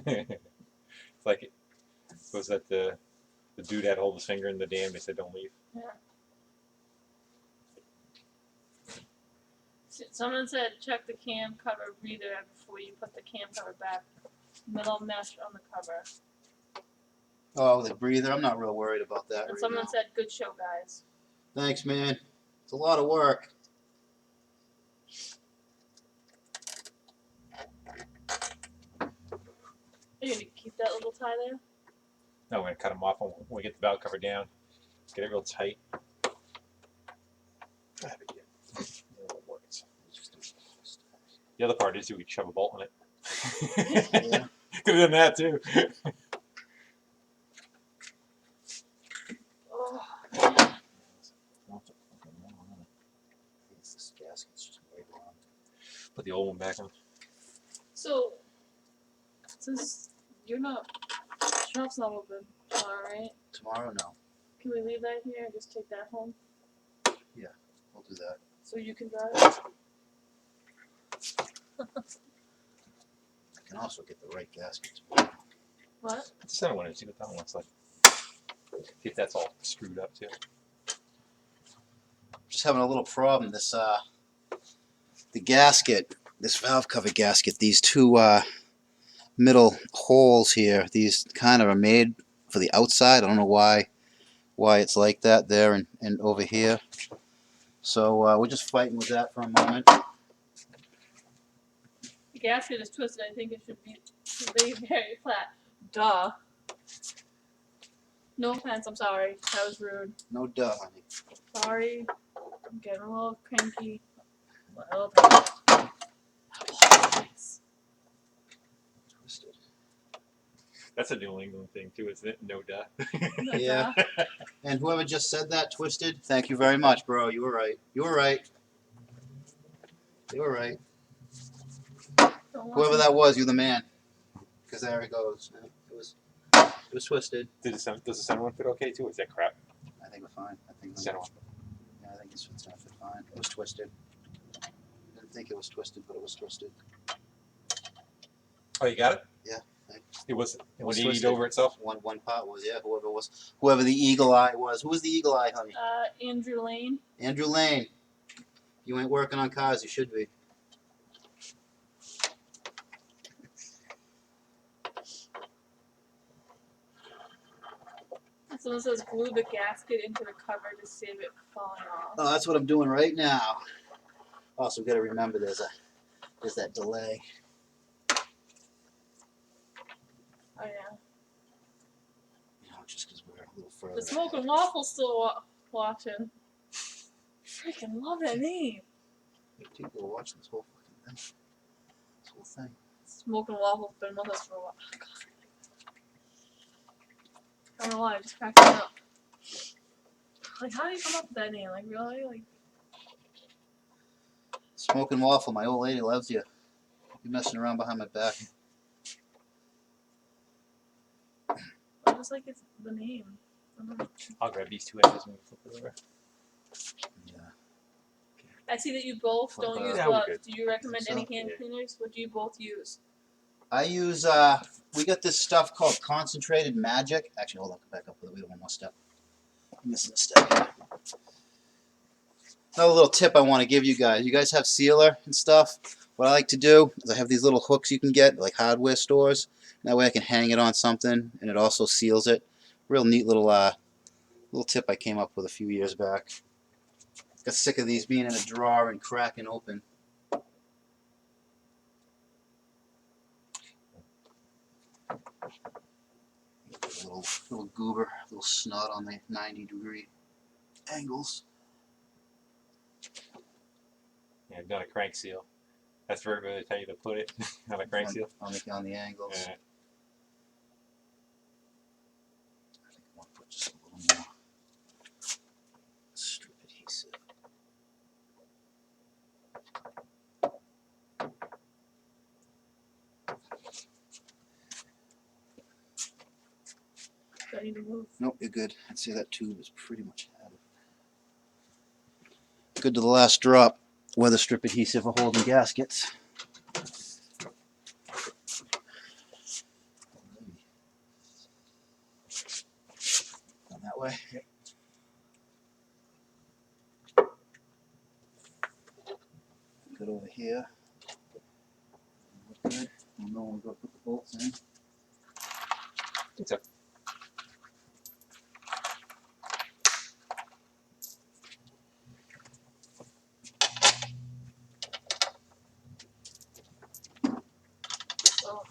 It's like, was that the dude had to hold his finger in the dam? They said don't leave. Yeah. Someone said check the cam cover breather before you put the cam cover back. Middle mesh on the cover. Oh, the breather. I'm not real worried about that And right someone now. said good show, guys. Thanks, man. It's a lot of work. Are you gonna keep that little tie there? No, we're gonna cut them off when we get the valve cover down. Get it real tight. The other part is you could shove a bolt in it. Yeah. Could have done that too. Oh. This gasket's just way wrong. Put the old one back on. So, since you're not, shop's not open tomorrow, right? Tomorrow, no. Can we leave that here and just take that home We'll do that. so you can drive? I can also get the right gasket tomorrow. What? Put the center one in, see what that one looks like. See if that's all screwed up too. Just having a little problem. This the gasket, this valve cover gasket, these two middle holes here, these kind of are made for the outside. I don't know why it's like that there and over here. So we're just fighting with that for a moment. The gasket is twisted. I think it should be very flat. Duh. No offense. I'm sorry. That was rude. No duh, honey. Sorry. I'm getting a little cranky. Well, I apologize. Twisted. That's a New England thing too, isn't it? No duh. Yeah. And whoever just said that, twisted, thank you very much, bro. You were right. You were right. You were right. Whoever that was, you're the man. Because there it goes. It was twisted. Does the center one fit okay too? Or is that crap? I think we're fine. I think The center one. Yeah, I think it's gonna fit fine. It was twisted. I didn't think it was twisted, but it was twisted. Oh, you got it? Yeah. It was. It was Did it eat twisted. over itself? One part was, yeah, whoever the eagle eye was. Who was the eagle eye, honey? Andrew Lane. Andrew Lane. You ain't working on cars, you should be. Someone says glue the gasket into the cover to save it falling off. Oh, that's what I'm doing right now. Also, got to remember there's that delay. Oh yeah. You know, just because we're a little further. The Smoke and Waffle's still watching. Freaking love that name. People are watching this whole fucking thing. This whole thing. Smoke and Waffle's been with us for a while. Oh, God. I don't know why, I just cracked me up. Like, how do you come up with that name? Like, really? Like, Smoking waffle, my old lady loves you. You're messing around behind my back. just like it's the name. I don't know. I'll grab these two edges and flip it over. I see that you both Flip don't it use Yeah, we're gloves. good. Do you recommend So? any hand cleaners? What do you both use? I use, we got this stuff called Concentrated Magic. Actually, hold on, come back up with it. We have one more step. I'm missing a step here. Another little tip I want to give you guys. You guys have sealer and stuff. What I like to do is I have these little hooks you can get, like hardware stores. That way I can hang it on something, and it also seals it. Real neat little little tip I came up with a few years back. Got sick of these being in a drawer and cracking open. Little goober, little snot on the 90-degree angles. Yeah, I've done a crank seal. That's where they tell you to put it on a crank seal. On the angles. Yeah. I think I want to put just a little more strip adhesive. Do I need to move? Nope, you're good. I'd say that tube is pretty much had it. Good to the last drop. Weather strip adhesive for holding gaskets. Down that way. Yep. Good over here. Look good. We'll know when we go put the bolts in. It's a Oh,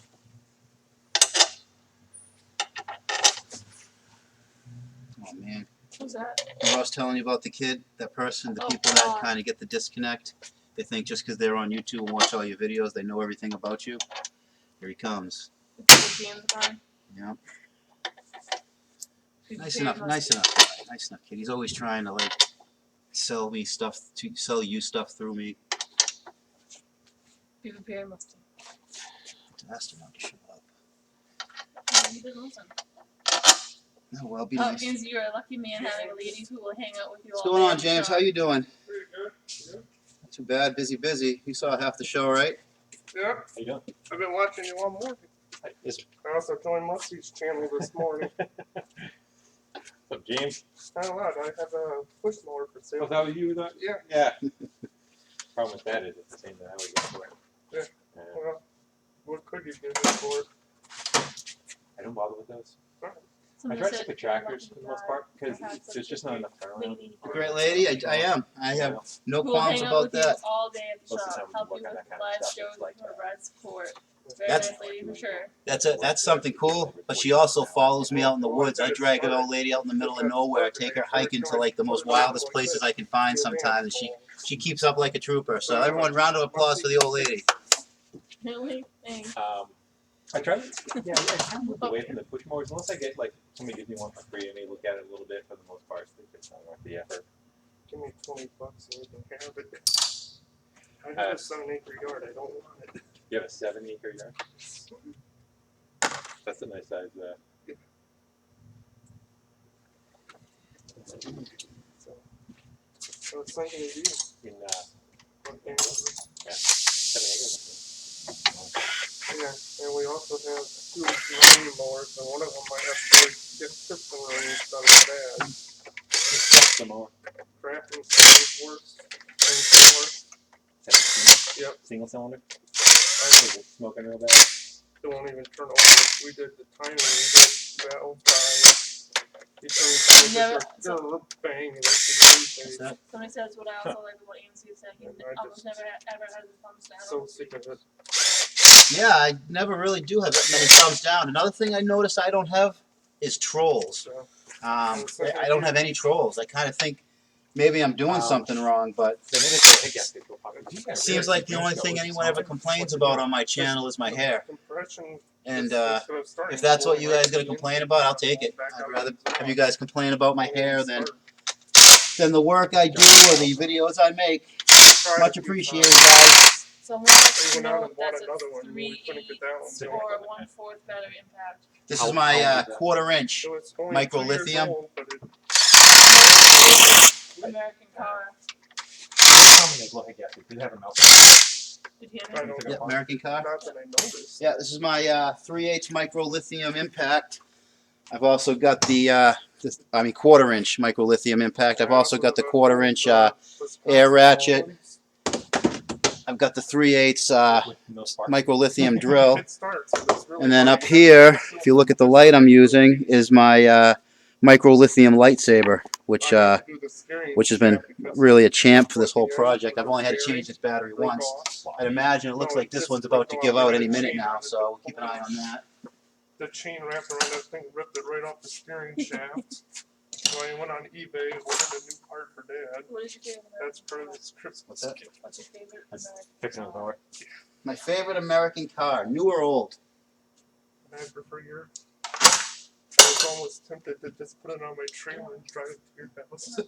Oh man. who's that? Remember I was telling you about the kid, that person, the Oh, people that God. kind of get the disconnect. They think just because they're on YouTube and watch all your videos, they know everything about you. Here he comes. It's James Bond. Yeah. He's Nice very enough, musty. nice enough, nice enough kid. He's always trying to like sell me stuff, to sell you stuff through me. He's very musty. Asked him not to shut up. No, he doesn't listen. No, well, be Oh, nice. means you're a lucky man having a lady who will hang out with you What's all going day. on, James? How you doing? Pretty good. Not too bad. Busy. You saw half the show, right? Yeah, how you doing? I've been watching you all morning. Yes. I also joined Musty's channel this morning. What's up, James? I don't know, I have a push mower for sale. Was that what you thought? Yeah, Yeah. Problem with that is it's the same that I would get for it. Yeah. well, what could you give me for it? I don't bother with those. I Somebody try to said stick with you're a tractors lucky for the most guy part to because have such there's a just not great enough turnaround. lady A great lady. I am. I have no who will qualms hang out about with you that. all day at the Most of the shop, time we help work you on with that kind of live stuff. shows, It's like, and provide support. Very That's- nice lady for sure. That's something cool. But she also follows me out in the woods. I drag an old lady out in the middle of nowhere. I take her hiking to like the most wildest places I can find sometimes, and she keeps up like a trooper. So everyone, round of applause for the old lady. Really? Thanks. I try to, yeah, I kind of move away from the push mowers unless I get like somebody gives me one for free and they look at it a little bit. For the most part, it's not worth the effort. Give me $20 and we can have it. I have a 7-acre yard, I don't want it. You have a 7-acre yard. That's a nice size. So, I was thinking of you. In One thing. 7 acres. Yeah, and we also have 2 lawn mowers, and one of them might have to get piston rings done with that. Just the mower. Crafting something's worse than more. Yep. Single cylinder. I Is it smoking real bad? It won't even turn over. We did the timing, we did valve guys. He turns Never- bang, and What's it's that? Somebody says what I also like about Amesie is that he I almost just- never ever has his thumbs down. so sick of it. Yeah, I never really do have that many thumbs down. Another thing I noticed I don't have is trolls. So, I don't have any trolls. I kind of think maybe I'm doing something wrong, but The minute the Headgasket go pop in, it seems like the only thing anyone ever complains about on my channel is my hair. compression. And is gonna start if that's what you guys going gonna complain about, I'll take it. I'd rather have you guys complain about my hair than the work I do or the videos I make. Much appreciated, guys. Someone wants to We went out know and if bought that's another a one when we couldn't get that one. 3/8 or a 1/4 battery impact. This How- is my how old is that? 1/4 inch So it's only micro 2 years lithium. old, but it, American car. How many blow Headgasket? Did it have a mouth? Did he I don't Yeah, know. American car. Not that I noticed. Yeah, this is my 3/8 micro lithium impact. I've also got the 1/4 inch micro lithium impact. I've also got the 1/4 inch air ratchet. I've got the 3/8 With no spark? micro lithium drill. It starts, so it's really And then hard up to here, get if you look at the light I'm using, is my micro lithium lightsaber, which I had to do the steering which has been shaft because really a champ for this whole working project. with I've only had to bearing change this battery broke once. off. I'd imagine it looks No, like it this just one's about to ripped give off out right any at the minute chain now, on it. so we'll keep an eye on that. The chain wrapped around that thing, ripped it right off the steering shaft. So I went on eBay and ordered a new part for Dad. What is your favorite That's American for this car? Christmas What's that? gift. What's your favorite That's American fixing the car? mower. My favorite American car, new or old? And I prefer your. I was almost tempted to just put it on my trailer and drive it to your house.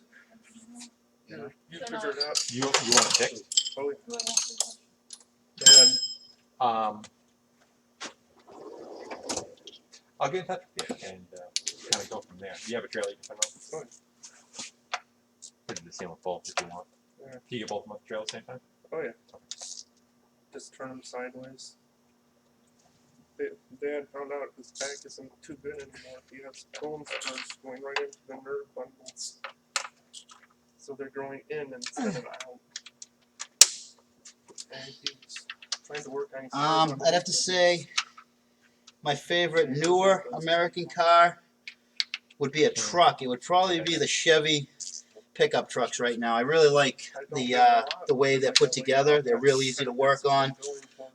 You figure it out. You want to check? Oh, Who else? yeah. And I'll get in touch with you and kind of go from there. You have a trailer you can put on? Put it in the same with both if you want. Yeah. Can you get both of them on the trailer at the same time? Oh yeah. Just turn them sideways. Dad found out his back isn't too good anymore. He has bone spurs going right into the nerve bundles. So they're growing in instead of out. And he's trying to work on his I'd have to say my favorite newer American car would be a truck. It would probably be the Chevy pickup trucks right now. I really like the way they're put together. They're real easy to work on.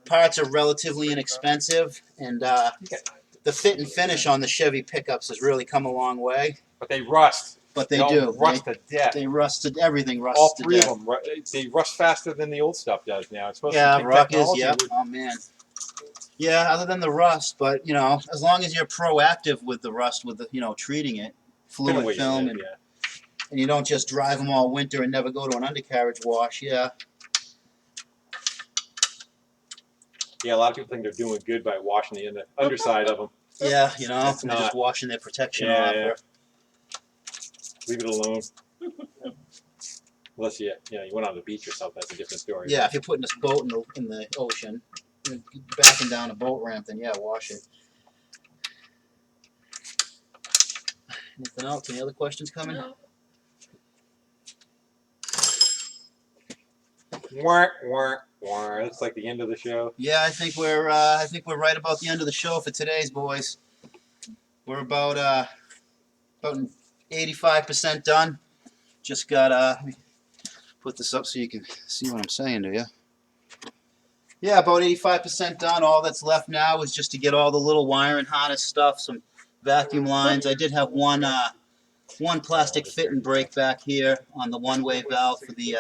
Parts are relatively inexpensive, and the fit and finish on the Chevy pickups has really come a long way. But they rust. But they all do. Rust to death. They rusted. Everything rusts All to three death. of them, they rust faster than the old stuff does now. It's supposed Yeah, to take Ruckus. technology. Yep. Oh man. Yeah. Other than the rust, but you know, as long as you're proactive with the rust, with the treating it, fluid film, and you don't just drive them all winter and never go to an undercarriage wash. Yeah. Yeah, a lot of people think they're doing good by washing the underside of them. Yeah, you know, It's they're not. just washing their protection Yeah, off. yeah. Or, Leave it alone. Unless you went on the beach or something, that's a different story. yeah, if you're putting this boat in the ocean, backing down a boat ramp, then yeah, wash it. Anything else? Any other questions coming? No. Wah, wah, wah. That's like the end of the show. Yeah, I think we're right about the end of the show for today's boys. We're about 85% done. Just got let me put this up so you can see what I'm saying to you. Yeah, about 85% done. All that's left now is just to get all the little wiring harness stuff, some vacuum lines. I did have one plastic fit and break back here on the one-way valve for the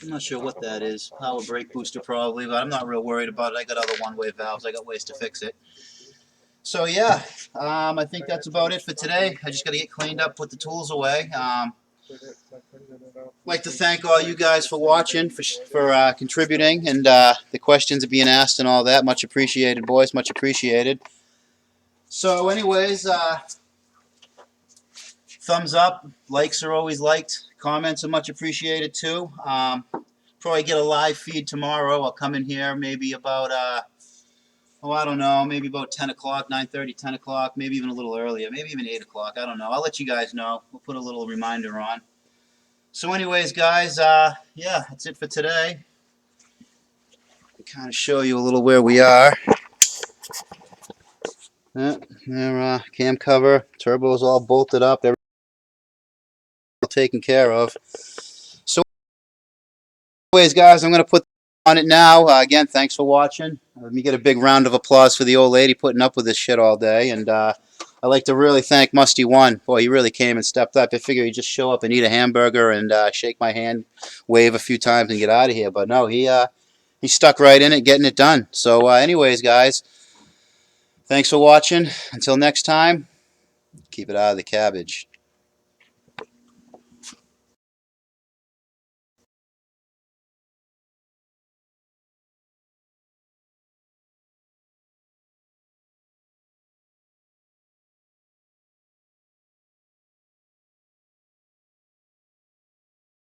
I'm not sure what that is. Power brake booster probably, but I'm not real worried about it. I got other one-way valves. I got ways to fix it. So yeah, I think that's about it for today. I just got to get cleaned up, put the tools away. Like to thank all you guys for watching, for contributing, and the questions are being asked and all that. Much appreciated, boys. Much appreciated. So anyways, thumbs up. Likes are always liked. Comments are much appreciated too. Probably get a live feed tomorrow. I'll come in here maybe about, I don't know, maybe about 10 o'clock, 9:30, 10 o'clock, maybe even a little earlier, maybe even 8 o'clock. I don't know. I'll let you guys know. We'll put a little reminder on. So anyways, guys, yeah, that's it for today. To kind of show you a little where we are. Yeah, there, cam cover, turbo's all bolted up, everything all taken care of. So anyways, guys, I'm going to put on it now. Again, thanks for watching. Let me get a big round of applause for the old lady putting up with this shit all day. And I'd like to really thank Musty One. Boy, he really came and stepped up. I figured he'd just show up and eat a hamburger and shake my hand, wave a few times, and get out of here. But no, he stuck right in it, getting it done. So anyways, guys, thanks for watching. Until next time, keep it out of the cabbage.